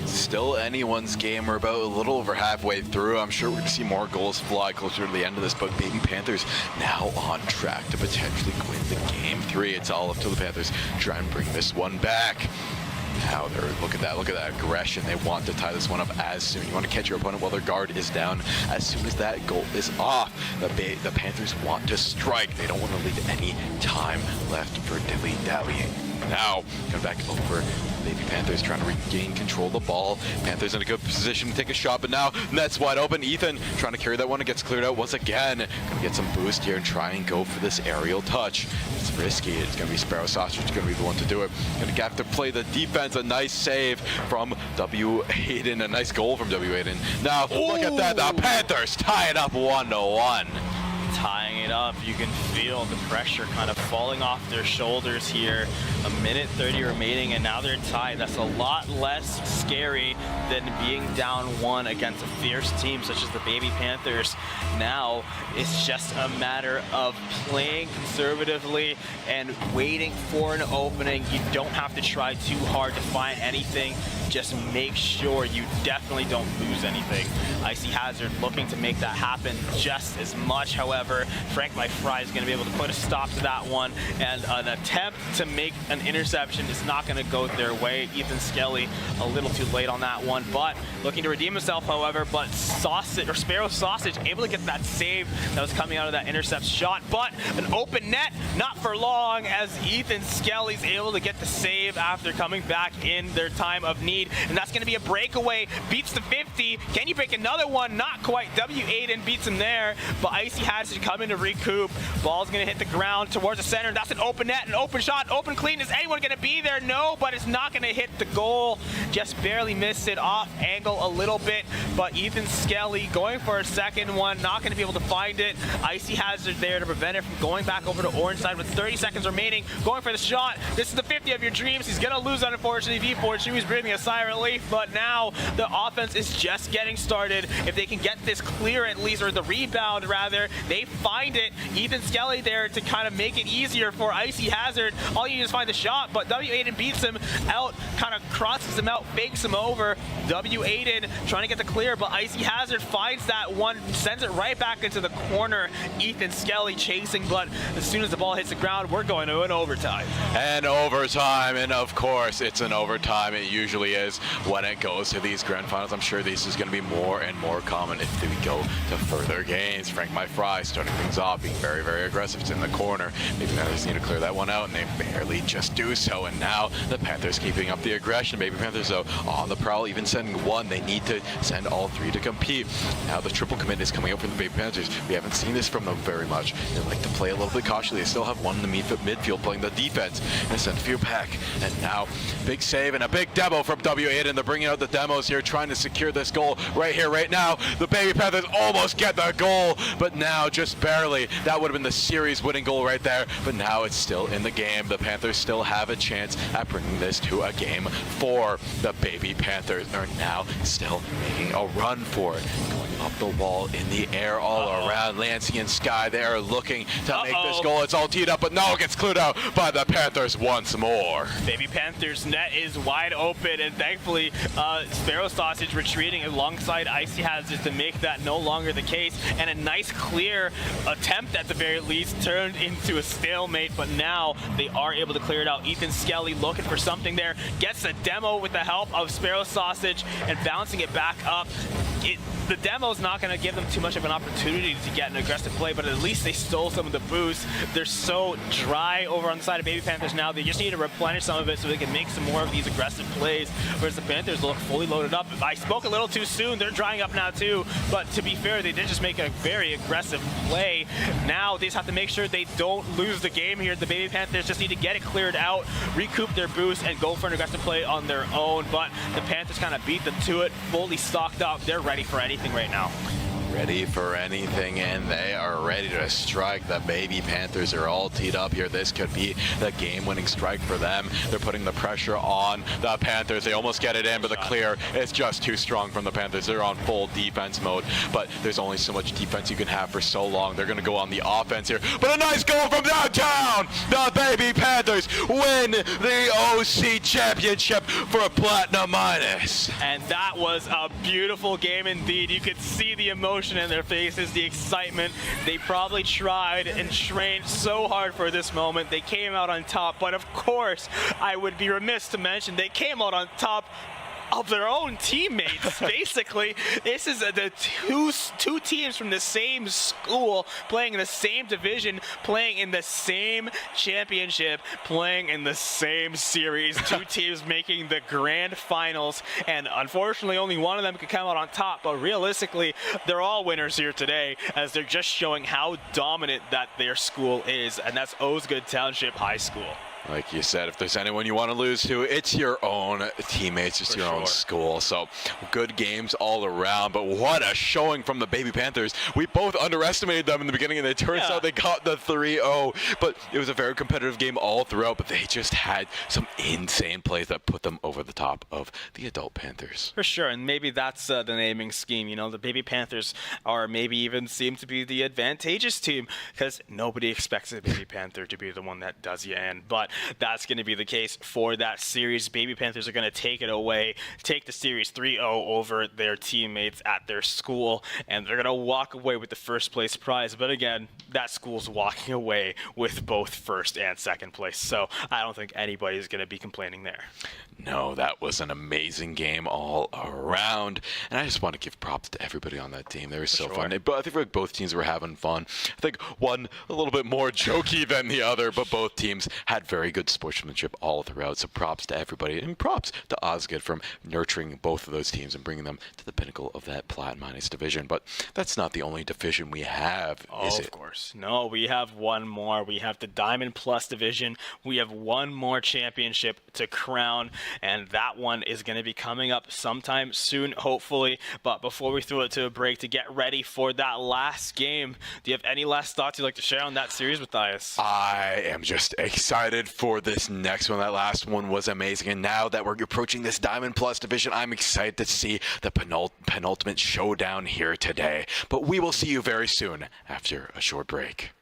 Still anyone's game. We're about a little over halfway through. I'm sure we're going to see more goals fly closer to the end of this, but Baby Panthers now on track to potentially win the game 3. It's all up to the Panthers try and bring this one back. Now they're look at that aggression. They want to tie this one up as soon. You want to catch your opponent while their guard is down. As soon as that goal is off, the Panthers want to strike. They don't want to leave any time left for dilly-dallying. Now, coming back over, Baby Panthers trying to regain control of the ball. Panthers in a good position to take a shot, but now net's wide open. Ethan trying to carry that one. It gets cleared out once again. Gonna get some boost here and try and go for this aerial touch. It's risky. It's gonna be Sparrow Sausage gonna be the one to do it. Gonna have to play the defense. A nice save from W. Aiden. A nice goal from W. Aiden. Now, look at that. The Panthers tie it up 1-1. Tying it up, you can feel the pressure kind of falling off their shoulders here. A minute 30 remaining, and now they're tied. That's a lot less scary than being down 1 against a fierce team such as the Baby Panthers. Now it's just a matter of playing conservatively and waiting for an opening. You don't have to try too hard to find anything. Just make sure you definitely don't lose anything. Icy Hazard looking to make that happen just as much. However, Frank My Fry is going to be able to put a stop to that one, and an attempt to make an interception is not going to go their way. Ethan Skelly a little too late on that one, but looking to redeem himself, however. But Sparrow Sausage able to get that save that was coming out of that intercept shot, but an open net, not for long, as Ethan Skelly's able to get the save after coming back in their time of need. And that's going to be a breakaway. Beats the 50. Can you break another one? Not quite. W. Aiden beats him there, but Icy Hazard coming to recoup. Ball's going to hit the ground towards the center. That's an open net, an open shot, open clean. Is anyone going to be there? No, but it's not going to hit the goal. Just barely missed it off angle a little bit, but Ethan Skelly going for a second one. Not going to be able to find it. Icy Hazard there to prevent it from going back over to orange side with 30 seconds remaining. Going for the shot. This is the 50 of your dreams. He's going to lose, unfortunately. V4 Chewy's breathing a sigh of relief, but now the offense is just getting started. If they can get this clear at least, or the rebound rather, they find it. Ethan Skelly there to kind of make it easier for Icy Hazard. All you need is find the shot, but W. Aiden beats him out, kind of crosses him out, fakes him over. W. Aiden trying to get the clear, but Icy Hazard finds that one, sends it right back into the corner. Ethan Skelly chasing, but as soon as the ball hits the ground, we're going to an overtime. And overtime, and of course it's an overtime. It usually is when it goes to these grand finals. I'm sure this is going to be more and more common if we go to further games. Frank My Fry starting things off, being very, very aggressive. It's in the corner. Maybe Panthers need to clear that one out, and they barely just do so. And now the Panthers keeping up the aggression. Baby Panthers, though, on the prowl, even sending one. They need to send all 3 to compete. Now the triple commit is coming up for the Baby Panthers. We haven't seen this from them very much. They like to play a little bit cautiously. They still have one in the midfield playing the defense. And send a few back. And now big save and a big demo from W. Aiden. They're bringing out the demos here, trying to secure this goal right here, right now. The Baby Panthers almost get the goal, but now just barely. That would have been the series-winning goal right there, but now it's still in the game. The Panthers still have a chance at bringing this to a game 4. The Baby Panthers are now still making a run for it. Going up the wall, in the air, all around. Lancey and Sky, they are looking to make this goal. It's all teed up, but no, it gets cleared out by the Panthers once more. Baby Panthers net is wide open, and thankfully Sparrow Sausage retreating alongside Icy Hazard to make that no longer the case, and a nice clear attempt at the very least turned into a stalemate, but now they are able to clear it out. Ethan Skelly looking for something there, gets a demo with the help of Sparrow Sausage and bouncing it back up. The demo's not going to give them too much of an opportunity to get an aggressive play, but at least they stole some of the boost. They're so dry over on the side of Baby Panthers now. They just need to replenish some of it so they can make some more of these aggressive plays, whereas the Panthers look fully loaded up. I spoke a little too soon. They're drying up now too, but to be fair, they did just make a very aggressive play. Now they just have to make sure they don't lose the game here. The Baby Panthers just need to get it cleared out, recoup their boost, and go for an aggressive play on their own, but the Panthers kind of beat them to it, fully stocked up. They're ready for anything right now. Ready for anything, and they are ready to strike. The Baby Panthers are all teed up here. This could be the game-winning strike for them. They're putting the pressure on the Panthers. They almost get it in, but the clear is just too strong from the Panthers. They're on full defense mode, but there's only so much defense you can have for so long. They're going to go on the offense here, but a nice goal from downtown. The Baby Panthers win the OC Championship for a Platinum Minus. And that was a beautiful game indeed. You could see the emotion in their faces, the excitement. They probably tried and trained so hard for this moment. They came out on top, but of course, I would be remiss to mention they came out on top of their own teammates. Basically, this is the two teams from the same school playing in the same division, playing in the same championship, playing in the same series. Two teams making the grand finals, and unfortunately only one of them could come out on top, but realistically they're all winners here today, as they're just showing how dominant that their school is, and that's Osgood Township High School. Like you said, if there's anyone you want to lose to, it's your own teammates, it's your own school. So good games all around, but what a showing from the Baby Panthers. We both underestimated them in the beginning, and it turns out they got the 3-0, but it was a very competitive game all throughout, but they just had some insane plays that put them over the top of the adult Panthers. For sure, and maybe that's the naming scheme. You know, the Baby Panthers are maybe even seem to be the advantageous team, because nobody expects a Baby Panther to be the one that does you in, but that's going to be the case for that series. Baby Panthers are going to take it away, take the series 3-0 over their teammates at their school, and they're going to walk away with the first place prize. But again, that school's walking away with both first and second place, so I don't think anybody's going to be complaining there. No, that was an amazing game all around, and I just want to give props to everybody on that team. They were so fun. But I think like both teams were having fun. I think one a little bit more jokey than the other, but both teams had very good sportsmanship all throughout. So props to everybody, and props to Osgood from nurturing both of those teams and bringing them to the pinnacle of that Plat Minus division. But that's not the only division we have, is it? Of course. No, we have one more. We have the Diamond Plus division. We have one more championship to crown, and that one is going to be coming up sometime soon, hopefully. But before we throw it to a break to get ready for that last game, do you have any last thoughts you'd like to share on that series with us? I am just excited for this next one. That last one was amazing, and now that we're approaching this Diamond Plus division, I'm excited to see the penultimate showdown here today. But we will see you very soon after a short break.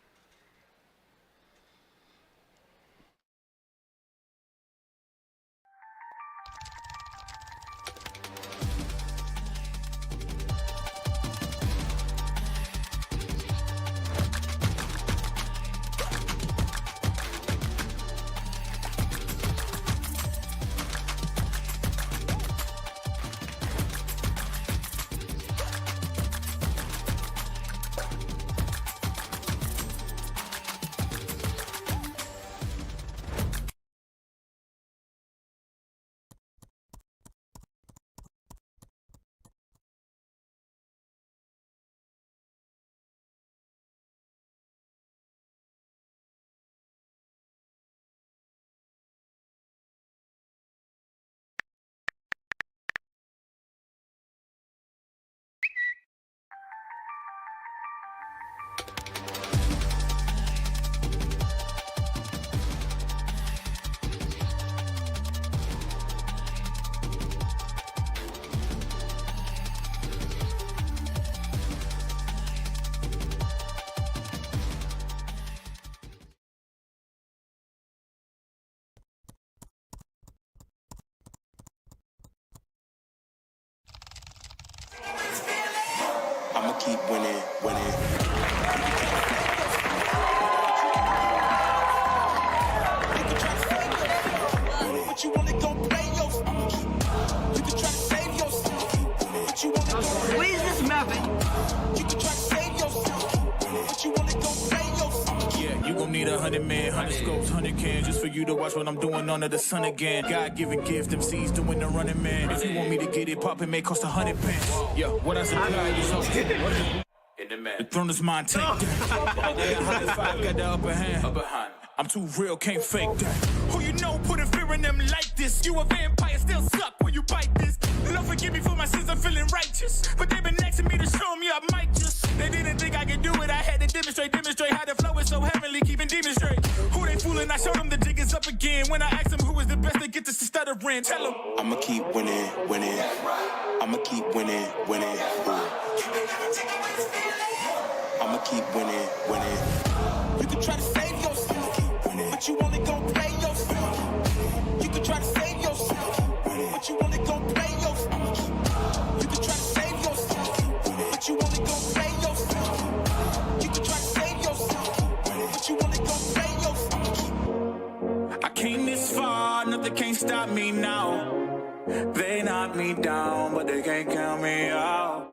keep winning, winning. You can try to save yourself, but you wanna go play yourself. You can try to save yourself, but you wanna go squeeze this method. You can try to save yourself, but you wanna go play yourself. Yeah, you gon' need 100 men, 100 scopes, 100 cans just for you to watch what I'm doing under the sun again. God-given gift, MCs doing the running man. If you want me to get it poppin', may cost 100 pence. Yeah, what I supply is hustle. The throne is mine, take that. Yeah, 105 got the upper hand. I'm too real, can't fake that. Who you know put a fear in them like this? You a vampire, still suck when you bite this. Lord forgive me for my sins, I'm feeling righteous. But they been asking me to show me I might just. They didn't think I could do it, I had to demonstrate how the flow is so heavenly, keeping demons straight. Who they fooling? I showed them the jig is up again. When I asked them who was the best, they get this to stuttering. Tell them I'ma keep winning, winning. I'ma keep winning, winning. I'ma keep winning, winning. You can try to save yourself, but you wanna go play yourself. You can try to save yourself, but you wanna go play yourself. You can try to save yourself, but you wanna go play yourself. You can try to save yourself, but you wanna go play yourself. I came this far, nothing can't stop me now. They knock me down, but they can't count me out.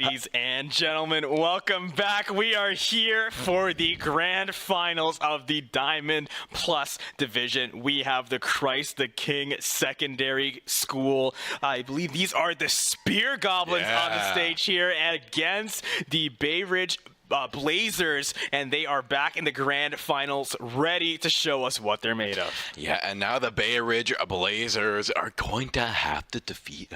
Ladies and gentlemen, welcome back. We are here for the grand finals of the Diamond Plus division. We have the Christ the King Secondary School. I believe these are the Spear Goblins on the stage here against the Bay Ridge Blazers, and they are back in the grand finals, ready to show us what they're made of. Yeah, and now the Bay Ridge Blazers are going to have to defeat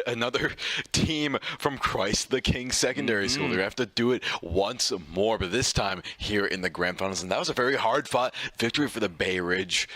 another team from Christ the King Secondary School. They have to do it once more, but this time here in the grand finals. And that was a very hard-fought victory for the Bay Ridge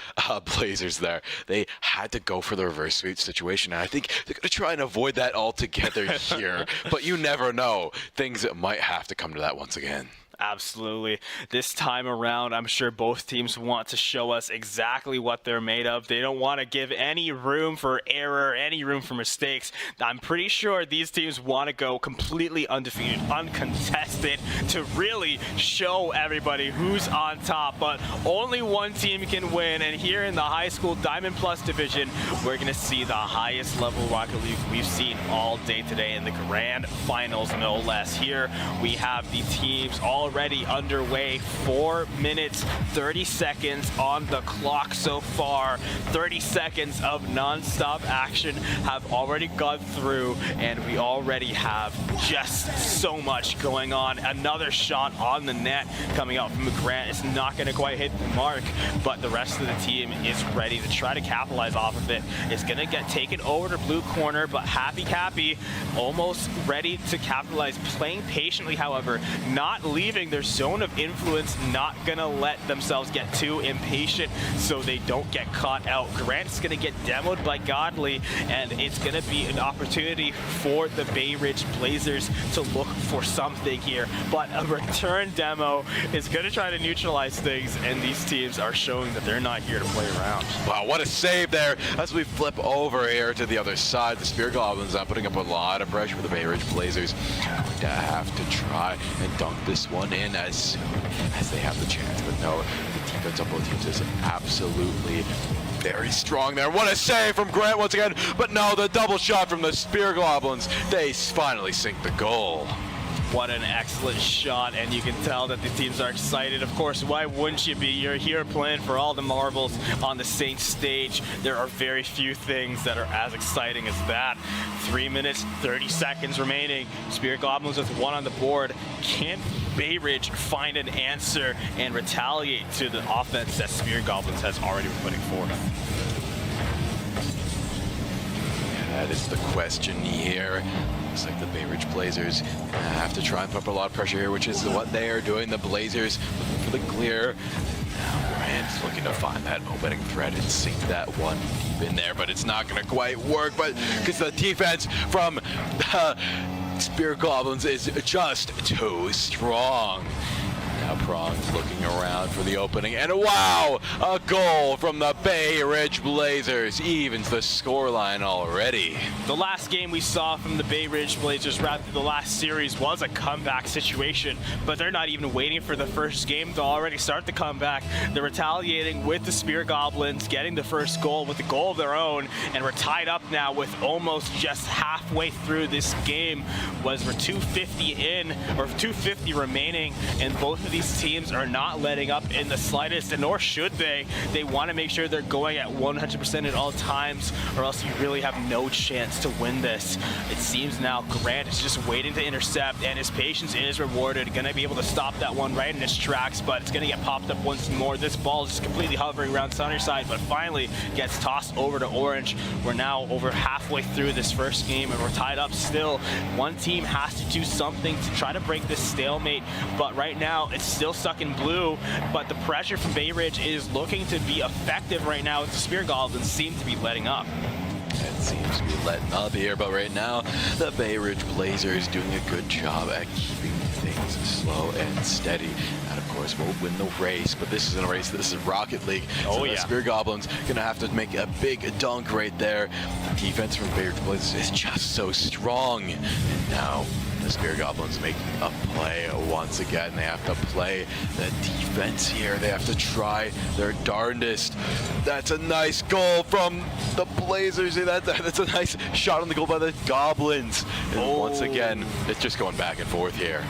Blazers there. They had to go for the reverse sweep situation, and I think they're going to try and avoid that altogether here. But you never know. Things might have to come to that once again. Absolutely. This time around, I'm sure both teams want to show us exactly what they're made of. They don't want to give any room for error, any room for mistakes. I'm pretty sure these teams want to go completely undefeated, uncontested, to really show everybody who's on top. But only one team can win, and here in the high school Diamond Plus division, we're going to see the highest level Rocket League we've seen all day today in the grand finals, no less. Here we have the teams already underway. 4 minutes 30 seconds on the clock so far. 30 seconds of non-stop action have already gone through, and we already have just so much going on. Another shot on the net coming out from Grant. It's not going to quite hit the mark, but the rest of the team is ready to try to capitalize off of it. It's going to get taken over to blue corner, but Happy Cappy almost ready to capitalize, playing patiently, however, not leaving their zone of influence, not gonna let themselves get too impatient so they don't get caught out. Grant's gonna get demoed by Godly, and it's gonna be an opportunity for the Bay Ridge Blazers to look for something here. But a return demo is gonna try to neutralize things, and these teams are showing that they're not here to play around. Wow, what a save there as we flip over here to the other side. The Spear Goblins are putting up a lot of pressure for the Bay Ridge Blazers. Going to have to try and dunk this one in as soon as they have the chance. But no, the defense on both teams is absolutely very strong there. What a save from Grant once again. But no, the double shot from the Spear Goblins. They finally sink the goal. What an excellent shot, and you can tell that the teams are excited. Of course, why wouldn't you be? You're here playing for all the marbles on the Saints stage. There are very few things that are as exciting as that. 3 minutes, 30 seconds remaining. Spear Goblins with one on the board. Can Bay Ridge find an answer and retaliate to the offense that Spear Goblins has already been putting forward? That is the question here. Looks like the Bay Ridge Blazers have to try and put up a lot of pressure here, which is what they are doing. The Blazers looking for the clear. Now Grant's looking to find that opening thread and sink that one deep in there, but it's not going to quite work. But because the defense from the Spear Goblins is just too strong. Now Prong's looking around for the opening, and wow, a goal from the Bay Ridge Blazers evens the scoreline already. The last game we saw from the Bay Ridge Blazers, rather the last series, was a comeback situation, but they're not even waiting for the first game to already start the comeback. They're retaliating with the Spear Goblins, getting the first goal with a goal of their own, and we're tied up now with almost just halfway through this game. We're 250 in, or 250 remaining, and both of these teams are not letting up in the slightest, and nor should they. They want to make sure they're going at 100% at all times, or else you really have no chance to win this. It seems now Grant is just waiting to intercept, and his patience is rewarded. Going to be able to stop that one right in his tracks, but it's going to get popped up once more. This ball is just completely hovering around center side, but finally gets tossed over to Orange. We're now over halfway through this first game, and we're tied up still. One team has to do something to try to break this stalemate, but right now it's still stuck in blue, but the pressure from Bay Ridge is looking to be effective right now as the Spear Goblins seem to be letting up. It seems to be letting up here, but right now the Bay Ridge Blazers doing a good job at keeping things slow and steady. And of course, won't win the race, but this isn't a race, this is Rocket League. So the Spear Goblins gonna have to make a big dunk right there. The defense from Bay Ridge Blazers is just so strong. And now The Spear Goblins making a play once again. They have to play the defense here. They have to try their darndest. That's a nice goal from the Blazers. That's a nice shot on the goal by the Goblins. And once again, it's just going back and forth here.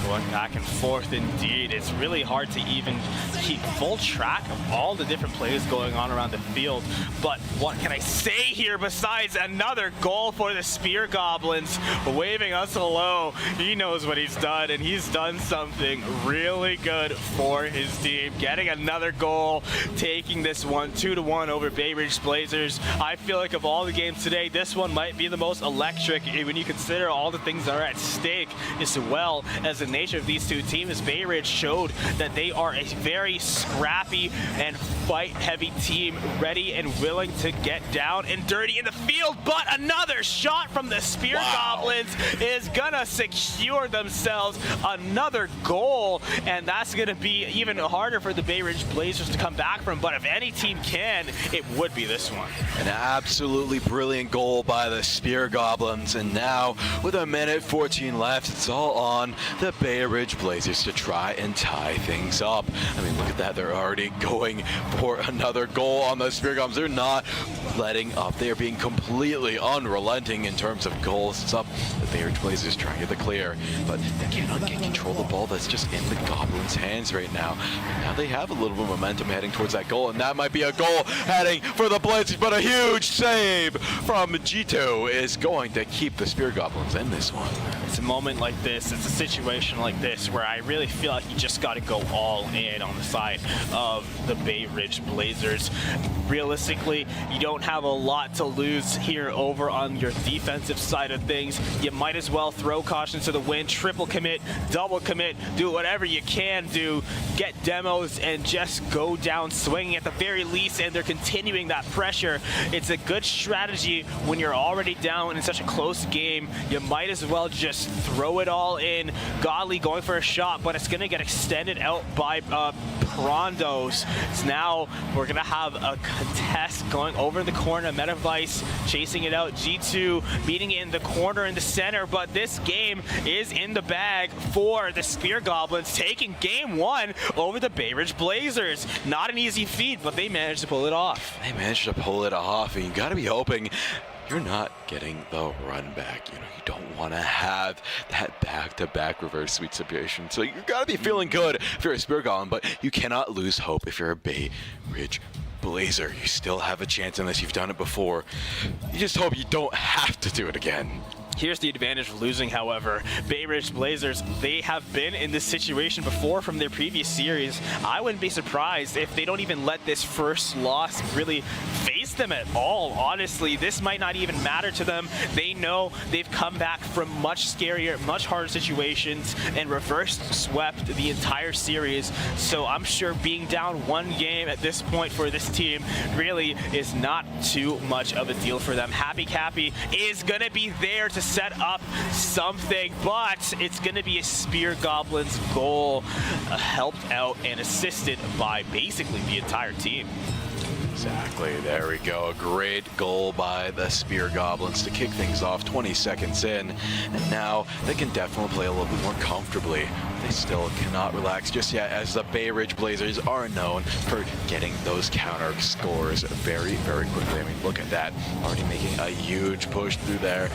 Going back and forth indeed. It's really hard to even keep full track of all the different plays going on around the field. But what can I say here besides another goal for the Spear Goblins? Waving us hello. He knows what he's done, and he's done something really good for his team. Getting another goal, taking this one 2-1 over Bay Ridge Blazers. I feel like of all the games today, this one might be the most electric when you consider all the things that are at stake, as well as the nature of these two teams. Bay Ridge showed that they are a very scrappy and fight-heavy team, ready and willing to get down and dirty in the field. But another shot from the Spear Goblins is gonna secure themselves another goal, and that's gonna be even harder for the Bay Ridge Blazers to come back from. But if any team can, it would be this one. An absolutely brilliant goal by the Spear Goblins, and now with a minute 14 left, it's all on the Bay Ridge Blazers to try and tie things up. I mean, look at that. They're already going for another goal on the Spear Goblins. They're not letting up. They are being completely unrelenting in terms of goals. It's up. The Bay Ridge Blazers trying to get the clear, but they cannot get control of the ball that's just in the Goblins' hands right now. And now they have a little bit of momentum heading towards that goal, and that might be a goal heading for the Blazers, but a huge save from G2 is going to keep the Spear Goblins in this one. It's a moment like this, it's a situation like this where I really feel like you just got to go all in on the side of the Bay Ridge Blazers. Realistically, you don't have a lot to lose here over on your defensive side of things. You might as well throw caution to the wind, triple commit, double commit, do whatever you can do, get demos, and just go down swinging at the very least, and they're continuing that pressure. It's a good strategy when you're already down in such a close game. You might as well just throw it all in. Godly going for a shot, but it's going to get extended out by Prondos. So now we're going to have a contest going over the corner. Metavice chasing it out. G2 meeting it in the corner in the center, but this game is in the bag for the Spear Goblins, taking game one over the Bay Ridge Blazers. Not an easy feat, but they managed to pull it off. They managed to pull it off, and you got to be hoping you're not getting the run back. You know, you don't want to have that back-to-back reverse sweep situation. So you got to be feeling good if you're a Spear Goblin, but you cannot lose hope if you're a Bay Ridge Blazer. You still have a chance unless you've done it before. You just hope you don't have to do it again. Here's the advantage of losing, however. Bay Ridge Blazers, they have been in this situation before from their previous series. I wouldn't be surprised if they don't even let this first loss really face them at all. Honestly, this might not even matter to them. They know they've come back from much scarier, much harder situations and reverse swept the entire series. So I'm sure being down one game at this point for this team really is not too much of a deal for them. Happy Cappy is gonna be there to set up something, but it's going to be a Spear Goblins goal, helped out and assisted by basically the entire team. Exactly, there we go. A great goal by the Spear Goblins to kick things off 20 seconds in, and now they can definitely play a little bit more comfortably. They still cannot relax just yet, as the Bay Ridge Blazers are known for getting those counter scores very, very quickly. I mean, look at that, already making a huge push through there.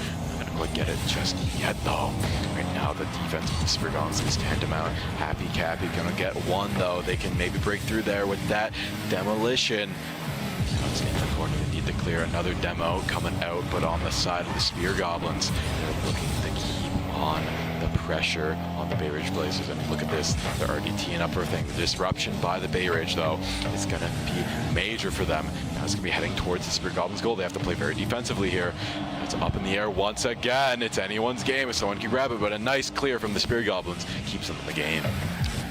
Quite get it just yet though. Right now the defense of the Spear Goblins is tantamount. Happy Cappy gonna get one though. They can maybe break through there with that demolition. Now it's in the corner. They need to clear another demo coming out, but on the side of the Spear Goblins, they're looking to keep on the pressure on the Bay Ridge Blazers. I mean, look at this. They're already teeing up everything. The disruption by the Bay Ridge, though, is going to be major for them. Now it's going to be heading towards the Spear Goblins' goal. They have to play very defensively here. It's up in the air once again. It's anyone's game if someone can grab it, but a nice clear from the Spear Goblins keeps them in the game.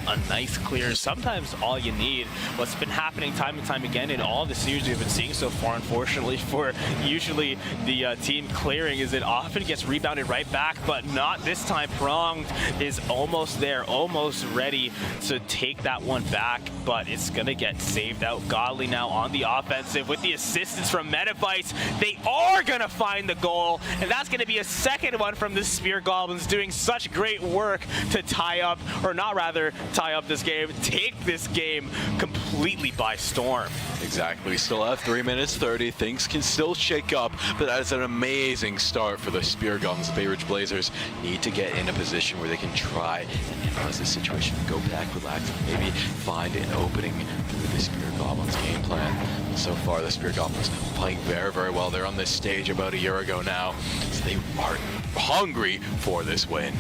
a nice clear, sometimes all you need. What's been happening time and time again in all the series we've been seeing so far, unfortunately, for usually the team clearing, is it often gets rebounded right back, but not this time. Pronged is almost there, almost ready to take that one back, but it's going to get saved out. Godly now on the offensive with the assistance from Metavice. They are going to find the goal, and that's going to be a second one from the Spear Goblins, doing such great work to tie up, or not rather tie up this game, take this game completely by storm. Exactly. We still have 3 minutes 30. Things can still shake up, but that is an amazing start for the Spear Goblins. The Bay Ridge Blazers need to get in a position where they can try and analyze the situation, go back, relax, and maybe find an opening through the Spear Goblins game plan. So far, the Spear Goblins playing very, very well. They're on this stage about a year ago now, so they are hungry for this win.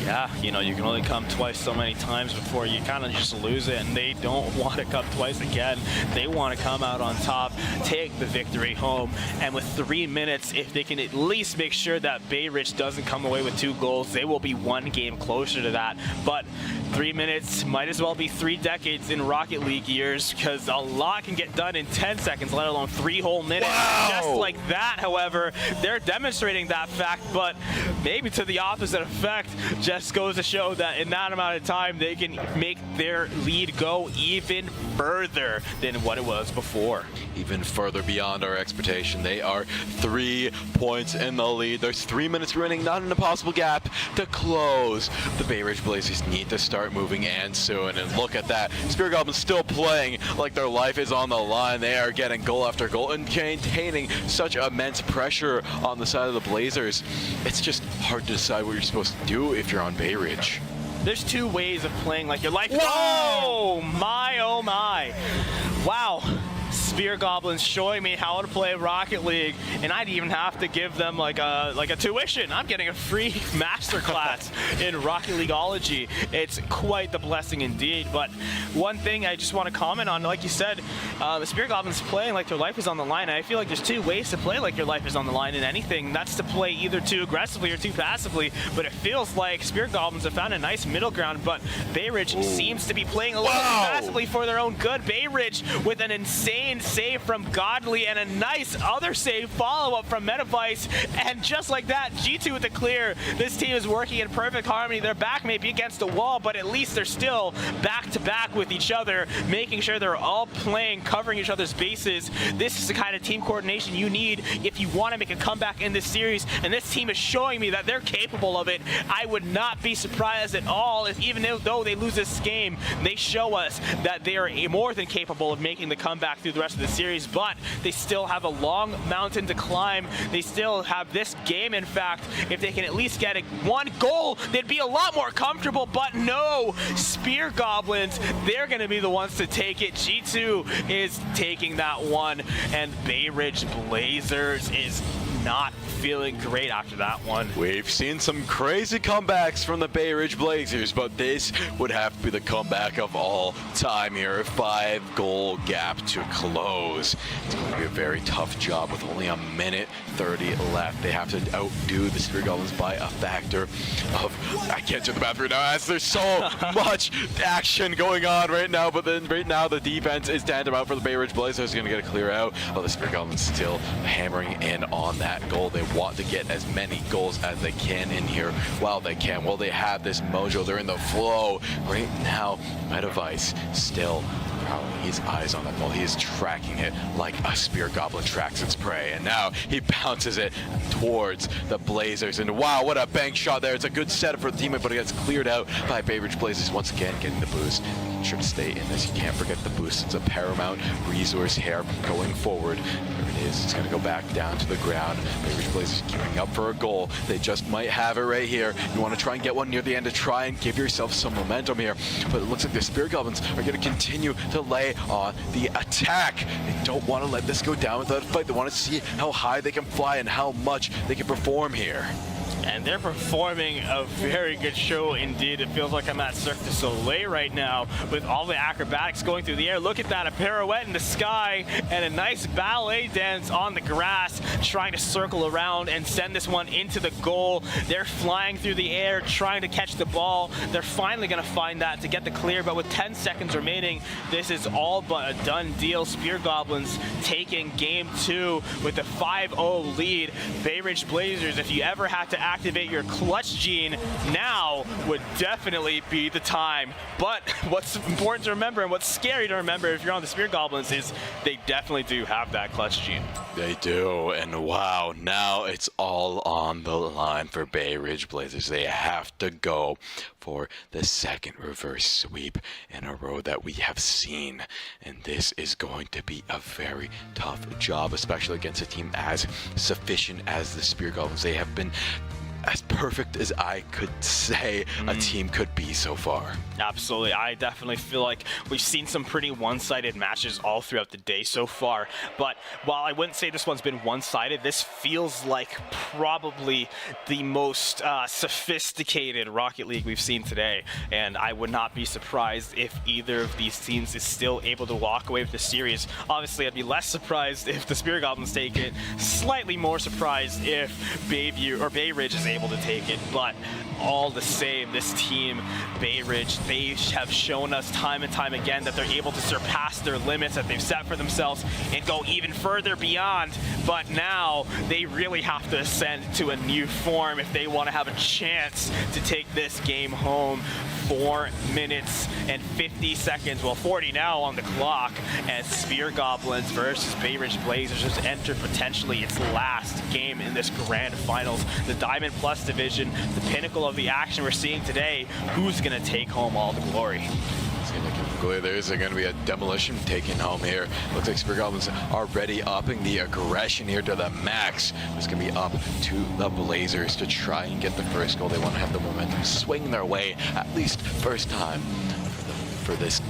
Yeah, you know, you can only come twice so many times before you kind of just lose it, and they don't want to come twice again. They want to come out on top, take the victory home, and with 3 minutes, if they can at least make sure that Bay Ridge doesn't come away with 2 goals, they will be 1 game closer to that. But 3 minutes might as well be 3 decades in Rocket League years, because a lot can get done in 10 seconds, let alone 3 whole minutes. Wow. Just like that, however, they're demonstrating that fact, but maybe to the opposite effect. Just goes to show that in that amount of time, they can make their lead go even further than what it was before. Even further beyond our expectation. They are 3 points in the lead. There's 3 minutes remaining, not an impossible gap to close. The Bay Ridge Blazers need to start moving, and soon. And look at that. Spear Goblins still playing like their life is on the line. They are getting goal after goal and maintaining such immense pressure on the side of the Blazers. It's just hard to decide what you're supposed to do if you're on Bay Ridge. There's 2 ways of playing like your life. Whoa! Oh my, oh my. Wow. Spear Goblins showing me how to play Rocket League, and I'd even have to give them like a tuition. I'm getting a free masterclass in Rocket Leagueology. It's quite the blessing indeed. But one thing I just want to comment on, like you said, the Spear Goblins playing like their life is on the line. And I feel like there's 2 ways to play like your life is on the line in anything. That's to play either too aggressively or too passively. But it feels like Spear Goblins have found a nice middle ground, but Bay Ridge seems to be playing a little bit passively for their own good. Bay Ridge with an insane save from Godly and a nice other save follow-up from Metavice, and just like that, G2 with the clear. This team is working in perfect harmony. Their back may be against the wall, but at least they're still back-to-back with each other, making sure they're all playing, covering each other's bases. This is the kind of team coordination you need if you want to make a comeback in this series, and this team is showing me that they're capable of it. I would not be surprised at all if, even though they lose this game, they show us that they are more than capable of making the comeback through the rest of the series, but they still have a long mountain to climb. They still have this game, in fact. If they can at least get 1 goal, they'd be a lot more comfortable, but no. Spear Goblins, they're going to be the ones to take it. G2 is taking that one, and Bay Ridge Blazers is not feeling great after that one. We've seen some crazy comebacks from the Bay Ridge Blazers, but this would have to be the comeback of all time here. A 5-goal gap to close. It's going to be a very tough job with only 1 minute 30 left. They have to outdo the Spear Goblins by a factor of, I can't do the math right now as there's so much action going on right now, but then right now the defense is tandem out for the Bay Ridge Blazers. Going to get a clear out, while the Spear Goblins still hammering in on that goal. They want to get as many goals as they can in here while they can. Well, they have this mojo. They're in the flow right now. Metavice still prowling his eyes on that ball. He is tracking it like a Spear Goblin tracks its prey, and now he bounces it towards the Blazers, and wow, what a bank shot there. It's a good setup for the teammate, but it gets cleared out by Bay Ridge Blazers once again, getting the boost. Make sure to stay in this. You can't forget the boost. It's a paramount resource here going forward. There it is. It's going to go back down to the ground. Bay Ridge Blazers gearing up for a goal. They just might have it right here. You want to try and get one near the end to try and give yourself some momentum here, but it looks like the Spear Goblins are going to continue to lay on the attack. They don't want to let this go down without a fight. They want to see how high they can fly and how much they can perform here. And they're performing a very good show indeed. It feels like I'm at Cirque du Soleil right now with all the acrobatics going through the air. Look at that, a pirouette in the sky and a nice ballet dance on the grass, trying to circle around and send this one into the goal. They're flying through the air, trying to catch the ball. They're finally going to find that to get the clear, but with 10 seconds remaining, this is all but a done deal. Spear Goblins taking game 2 with a 5-0 lead. Bay Ridge Blazers, if you ever had to activate your clutch gene, now would definitely be the time. But what's important to remember and what's scary to remember if you're on the Spear Goblins is they definitely do have that clutch gene. They do, and wow, now it's all on the line for Bay Ridge Blazers. They have to go for the second reverse sweep in a row that we have seen, and this is going to be a very tough job, especially against a team as sufficient as the Spear Goblins. They have been as perfect as I could say a team could be so far. Absolutely. I definitely feel like we've seen some pretty one-sided matches all throughout the day so far. But while I wouldn't say this one's been one-sided, this feels like probably the most sophisticated Rocket League we've seen today. And I would not be surprised if either of these teams is still able to walk away with the series. Obviously, I'd be less surprised if the Spear Goblins take it. Slightly more surprised if Bay Ridge is able to take it. But all the same, this team, Bay Ridge, they have shown us time and time again that they're able to surpass their limits that they've set for themselves and go even further beyond. But now they really have to ascend to a new form if they want to have a chance to take this game home. 4 minutes and 50 seconds, well 40 now on the clock, as Spear Goblins versus Bay Ridge Blazers just entered potentially its last game in this grand finals. The Diamond Plus division, the pinnacle of the action we're seeing today. Who's going to take home all the glory? There's going to be a demolition taken home here. Looks like Spear Goblins already upping the aggression here to the max. It's going to be up to the Blazers to try and get the first goal. They want to have the momentum swing their way, at least first time for this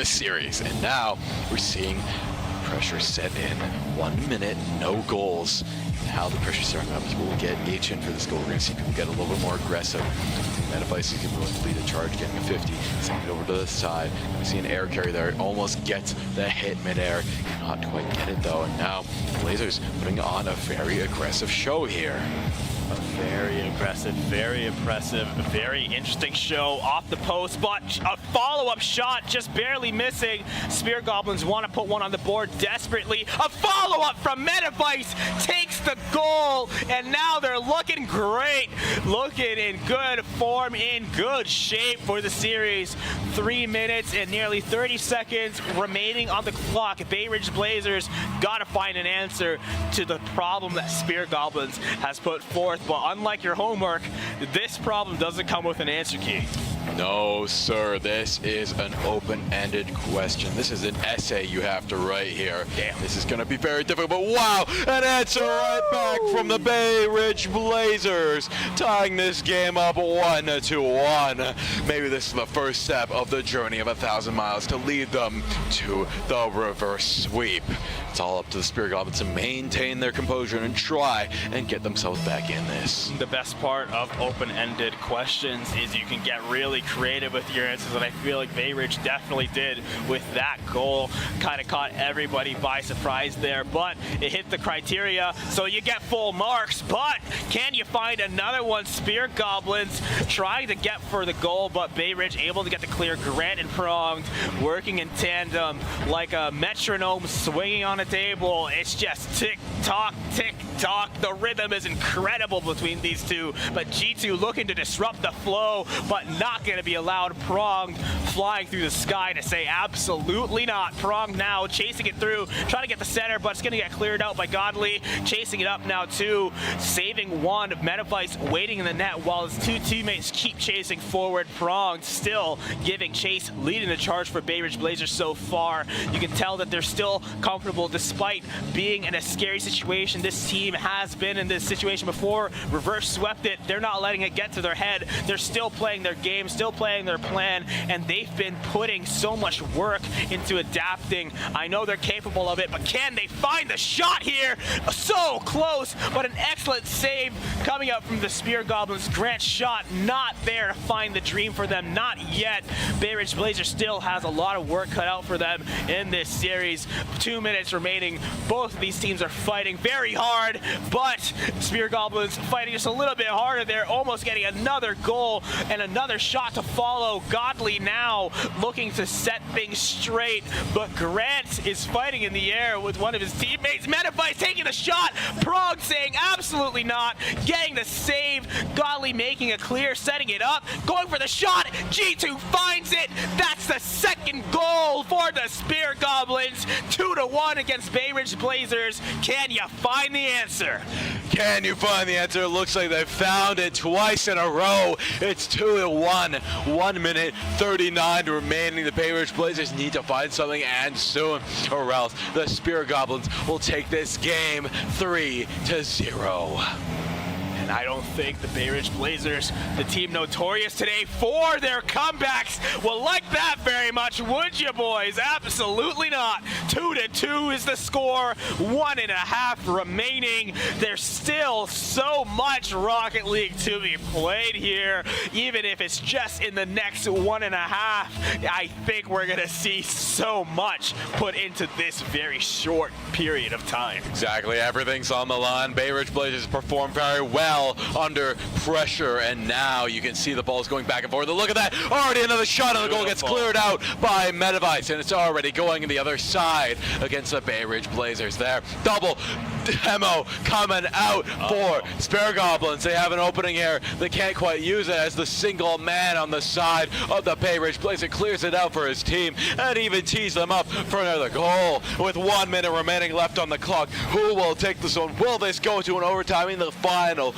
series. And now we're seeing pressure set in. 1 minute, no goals. How the pressure starting up, we'll get H in for this goal. We're going to see people get a little bit more aggressive. Metavice is going to lead a charge, getting a 50, sending it over to the side. We see an air carry there. It almost gets the hit midair. Cannot quite get it though. And now Blazers putting on a very aggressive show here. A very aggressive, very impressive, very interesting show off the post, but a follow-up shot just barely missing. Spear Goblins want to put one on the board desperately. A follow-up from Metavice takes the goal, and now they're looking great, looking in good form, in good shape for the series. 3 minutes and nearly 30 seconds remaining on the clock. Bay Ridge Blazers got to find an answer to the problem that Spear Goblins has put forth. But unlike your homework, this problem doesn't come with an answer key. No, sir. This is an open-ended question. This is an essay you have to write here. Damn. This is going to be very difficult, but wow, an answer right back from the Bay Ridge Blazers, tying this game up 1-1. Maybe this is the first step of the journey of 1,000 miles to lead them to the reverse sweep. It's all up to the Spear Goblins to maintain their composure and try and get themselves back in this. The best part of open-ended questions is you can get really creative with your answers, and I feel like Bay Ridge definitely did with that goal. Kind of caught everybody by surprise there, but it hit the criteria, so you get full marks. But can you find another one? Spear Goblins trying to get for the goal, but Bay Ridge able to get the clear. Grant and Pronged working in tandem like a metronome swinging on a table. It's just tick-tock, tick-tock. The rhythm is incredible between these two, but G2 looking to disrupt the flow, but not going to be allowed. Pronged flying through the sky to say absolutely not. Pronged now chasing it through, trying to get the center, but it's going to get cleared out by Godly. Chasing it up now too, saving one. Metavice waiting in the net while his two teammates keep chasing forward. Pronged still giving chase, leading the charge for Bay Ridge Blazers so far. You can tell that they're still comfortable despite being in a scary situation. This team has been in this situation before, reverse swept it. They're not letting it get to their head. They're still playing their game, still playing their plan, and they've been putting so much work into adapting. I know they're capable of it, but can they find the shot here? So close, but an excellent save coming up from the Spear Goblins. Grant's shot not there to find the dream for them, not yet. Bay Ridge Blazers still has a lot of work cut out for them in this series. 2 minutes remaining. Both of these teams are fighting very hard, but Spear Goblins fighting just a little bit harder there, almost getting another goal and another shot to follow. Godley now looking to set things straight, but Grant is fighting in the air with one of his teammates. Metavice taking the shot. Prog saying absolutely not. Getting the save. Godley making a clear, setting it up, going for the shot. G2 finds it. That's the second goal for the Spear Goblins. 2-1 against Bay Ridge Blazers. Can you find the answer? Can you find the answer? It looks like they found it twice in a row. It's 2-1. 1 minute 39 remaining. The Bay Ridge Blazers need to find something, and soon, or else the Spear Goblins will take this game 3-0. And I don't think the Bay Ridge Blazers, the team notorious today for their comebacks, will like that very much, would you, boys? Absolutely not. 2-2 is the score. 1.5 remaining. There's still so much Rocket League to be played here. Even if it's just in the next 1.5, I think we're going to see so much put into this very short period of time. Exactly. Everything's on the line. Bay Ridge Blazers perform very well under pressure, and now you can see the ball's going back and forth. Look at that. Already another shot, and the goal gets cleared out by Metavice, and it's already going in the other side against the Bay Ridge Blazers there. Double demo coming out for Spear Goblins. They have an opening here. They can't quite use it as the single man on the side of the Bay Ridge Blazer clears it out for his team and even tees them up for another goal. With 1 minute remaining left on the clock, who will take this one? Will this go to an overtime in the final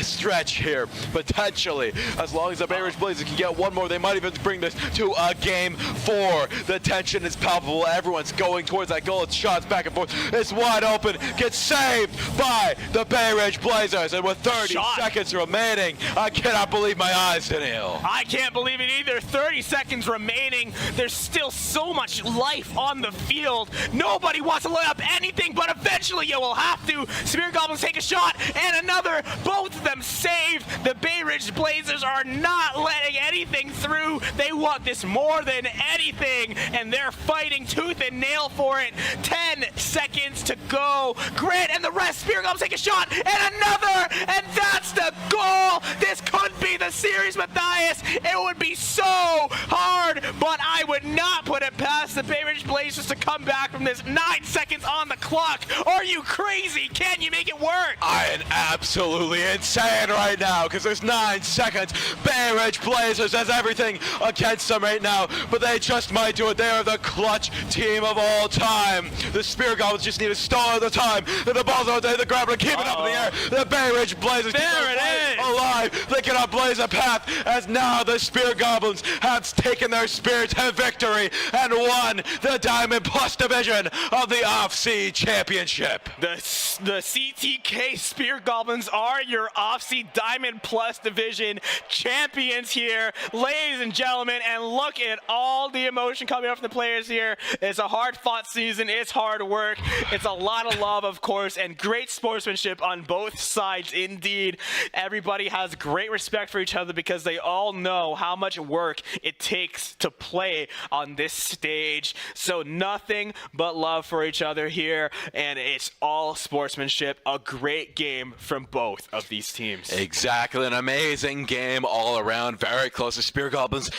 stretch here? Potentially, as long as the Bay Ridge Blazers can get one more, they might even bring this to a game 4. The tension is palpable. Everyone's going towards that goal. It's shots back and forth. It's wide open. Gets saved by the Bay Ridge Blazers, and with 30 seconds remaining, I cannot believe my eyes, Daniel. I can't believe it either. 30 seconds remaining. There's still so much life on the field. Nobody wants to lay up anything, but eventually you will have to. Spear Goblins take a shot, and another. Both of them saved. The Bay Ridge Blazers are not letting anything through. They want this more than anything, and they're fighting tooth and nail for it. 10 seconds to go. Grant and the rest. Spear Goblins take a shot, and another, and that's the goal. This could be the series, Matthias. It would be so hard, but I would not put it past the Bay Ridge Blazers to come back from this. 9 seconds on the clock. Are you crazy? Can you make it work? I am absolutely insane right now because there's 9 seconds. Bay Ridge Blazers has everything against them right now, but they just might do it. They are the clutch team of all time. The Spear Goblins just need to stall the time, and the ball's on the grab and keep it up in the air. The Bay Ridge Blazers there it is, alive. They cannot blaze a path, as now the Spear Goblins have taken their spear to victory and won the Diamond Plus division of the OFC Championship. The CTK Spear Goblins are your OFC Diamond Plus division champions here, ladies and gentlemen, and look at all the emotion coming up from the players here. It's a hard-fought season. It's hard work. It's a lot of love, of course, and great sportsmanship on both sides indeed. Everybody has great respect for each other because they all know how much work it takes to play on this stage. So nothing but love for each other here, and it's all sportsmanship. A great game from both of these teams. Exactly, an amazing game all around. Very close. The Spear Goblins,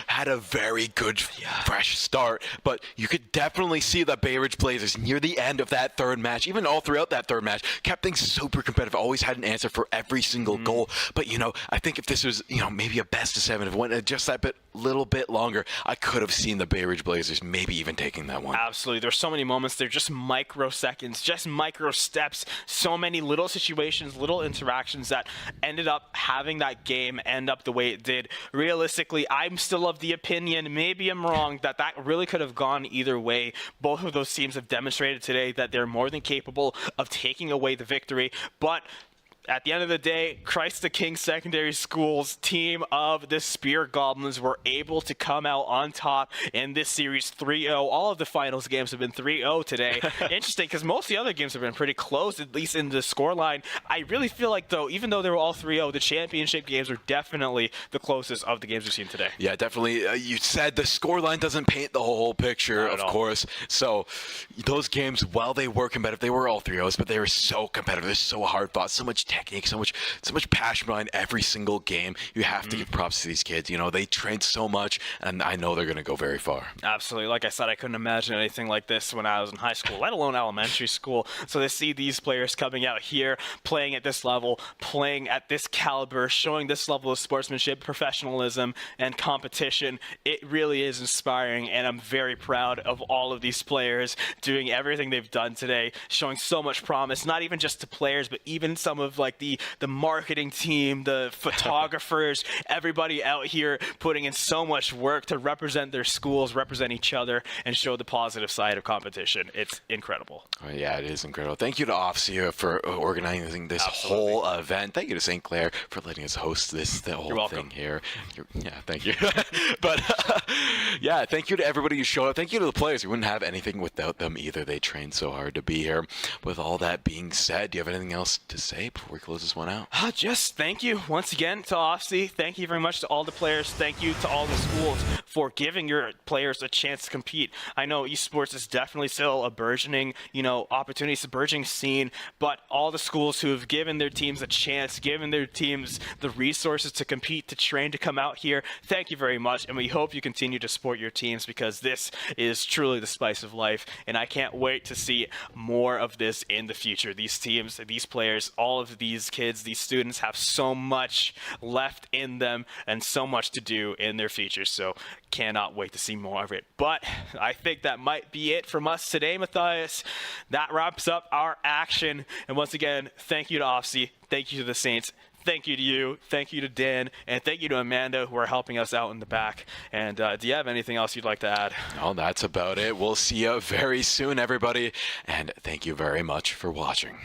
had a very good fresh start, but you could definitely see the Bay Ridge Blazers near the end of that third match, even all throughout that third match, kept things super competitive. Always had an answer for every single goal. But I think if this was maybe a best of 7, if it went just that little bit longer, I could have seen the Bay Ridge Blazers maybe even taking that one. Absolutely. There's so many moments. They're just microseconds, just micro steps. So many little situations, little interactions that ended up having that game end up the way it did. Realistically, I'm still of the opinion, maybe I'm wrong, that really could have gone either way. Both of those teams have demonstrated today that they're more than capable of taking away the victory, but at the end of the day, Christ the King Secondary School's team of the Spear Goblins were able to come out on top in this series 3-0. All of the finals games have been 3-0 today. Interesting, because most of the other games have been pretty close, at least in the scoreline. I really feel like, though, even though they were all 3-0, the championship games are definitely the closest of the games we've seen today. Yeah, definitely. You said the scoreline doesn't paint the whole picture, of course. So those games, while they were competitive, they were all 3-0s, but they were so competitive. They're so hard fought, so much technique, so much passion behind every single game. You have to give props to these kids. You know, they trained so much, and I know they're going to go very far. Absolutely. Like I said, I couldn't imagine anything like this when I was in high school, let alone elementary school. So to see these players coming out here, playing at this level, playing at this caliber, showing this level of sportsmanship, professionalism, and competition, it really is inspiring, and I'm very proud of all of these players doing everything they've done today, showing so much promise, not even just to players, but even some of like the marketing team, the photographers, everybody out here putting in so much work to represent their schools, represent each other, and show the positive side of competition. It's incredible. Oh, yeah, it is incredible. Thank you to OSEA for organizing this whole event. Thank you to St. Clair for letting us host the whole thing here. Yeah, thank you. But yeah, thank you to everybody who showed up. Thank you to the players. We wouldn't have anything without them either. They trained so hard to be here. With all that being said, do you have anything else to say before we close this one out? Just thank you once again to OSEA. Thank you very much to all the players. Thank you to all the schools for giving your players a chance to compete. I know esports is definitely still a burgeoning, opportunity, it's a burgeoning scene, but all the schools who have given their teams a chance, given their teams the resources to compete, to train, to come out here, thank you very much. And we hope you continue to support your teams, because this is truly the spice of life. And I can't wait to see more of this in the future. These teams, these players, all of these kids, these students have so much left in them and so much to do in their future. So cannot wait to see more of it. But I think that might be it from us today, Matthias. That wraps up our action. And once again, thank you to OSEA. Thank you to the Saints. Thank you to you. Thank you to Dan. And thank you to Amanda, who are helping us out in the back. And do you have anything else you'd like to add? Oh, that's about it. We'll see you very soon, everybody. And thank you very much for watching.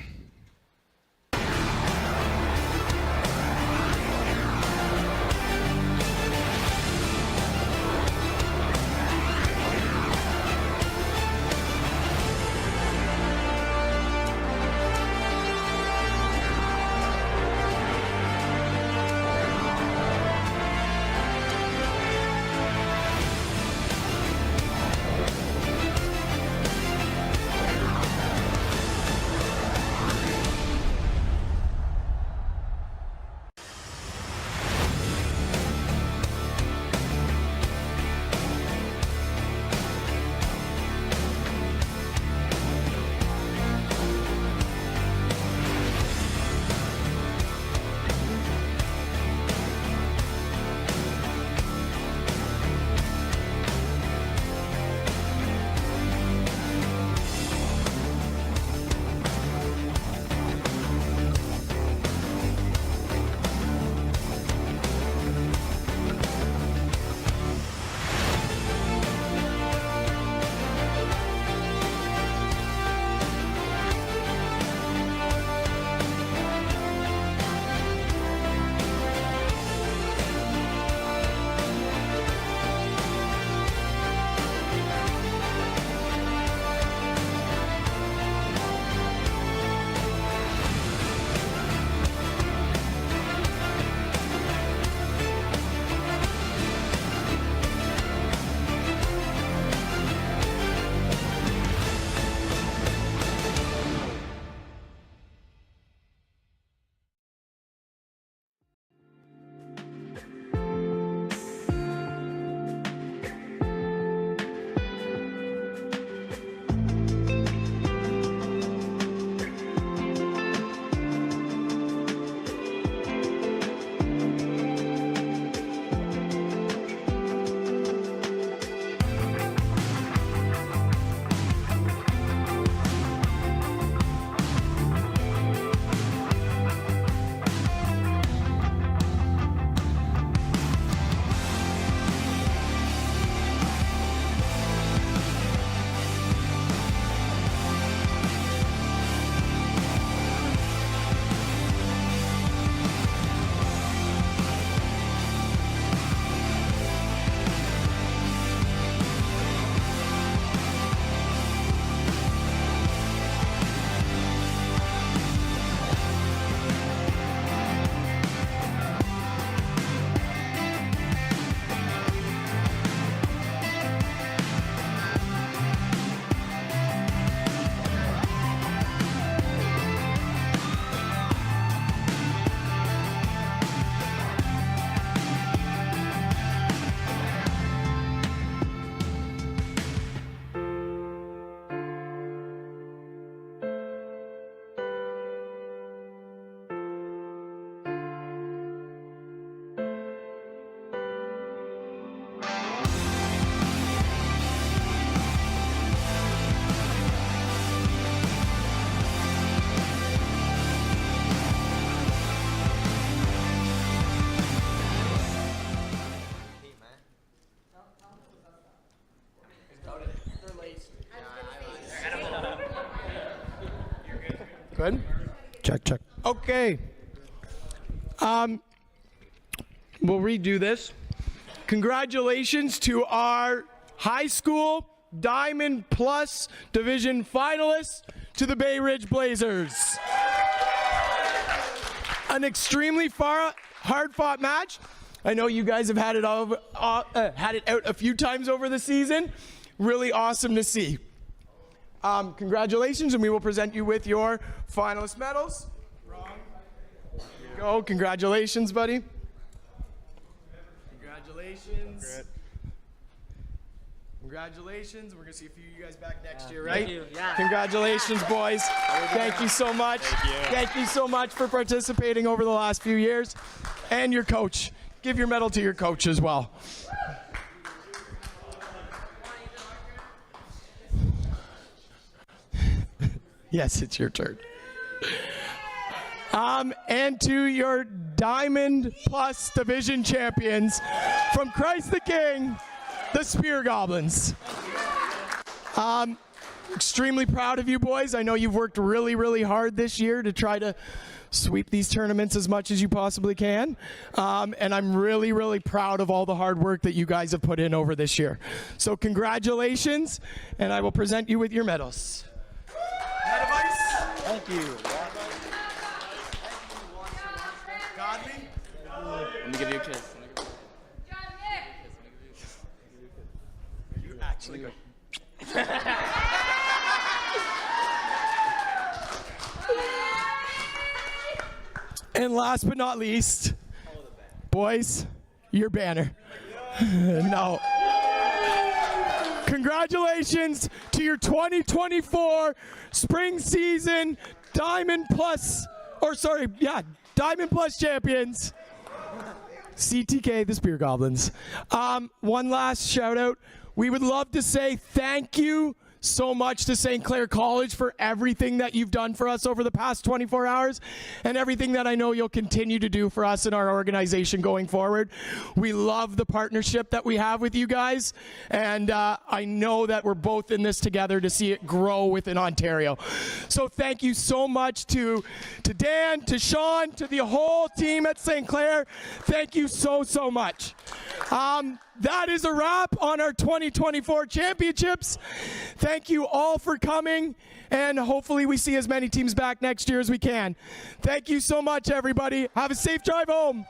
Good. Check, check. Okay. We'll redo this. Congratulations to our high school Diamond Plus Division finalists, to the Bay Ridge Blazers. An extremely hard-fought match. I know you guys have had it out a few times over the season. Really awesome to see. Congratulations, and we will present you with your finalist medals. Wrong. Here you go. Congratulations, buddy. Congratulations. Congratulations. We're going to see a few of you guys back next year, right? Thank you. Yeah. Congratulations, boys. Thank you so much. Thank you so much for participating over the last few years. And your coach. Give your medal to your coach as well. Yes, it's your turn. And to your Diamond Plus Division champions from Christ the King, the Spear Goblins. Extremely proud of you boys. I know you've worked really, really hard this year to try to sweep these tournaments as much as you possibly can. And I'm really, really proud of all the hard work that you guys have put in over this year. So congratulations, and I will present you with your medals. Thank you. Godly? Let me give you a kiss. You actually go. And last but not least, boys, your banner. No. Congratulations to your 2024 spring season Diamond Plus champions, CTK, the Spear Goblins. One last shout out. We would love to say thank you so much to St. Clair College for everything that you've done for us over the past 24 hours and everything that I know you'll continue to do for us in our organization going forward. We love the partnership that we have with you guys, and I know that we're both in this together to see it grow within Ontario. So thank you so much to Dan, to Sean, to the whole team at St. Clair. Thank you so, so much. That is a wrap on our 2024 championships. Thank you all for coming, and hopefully we see as many teams back next year as we can. Thank you so much, everybody. Have a safe drive home.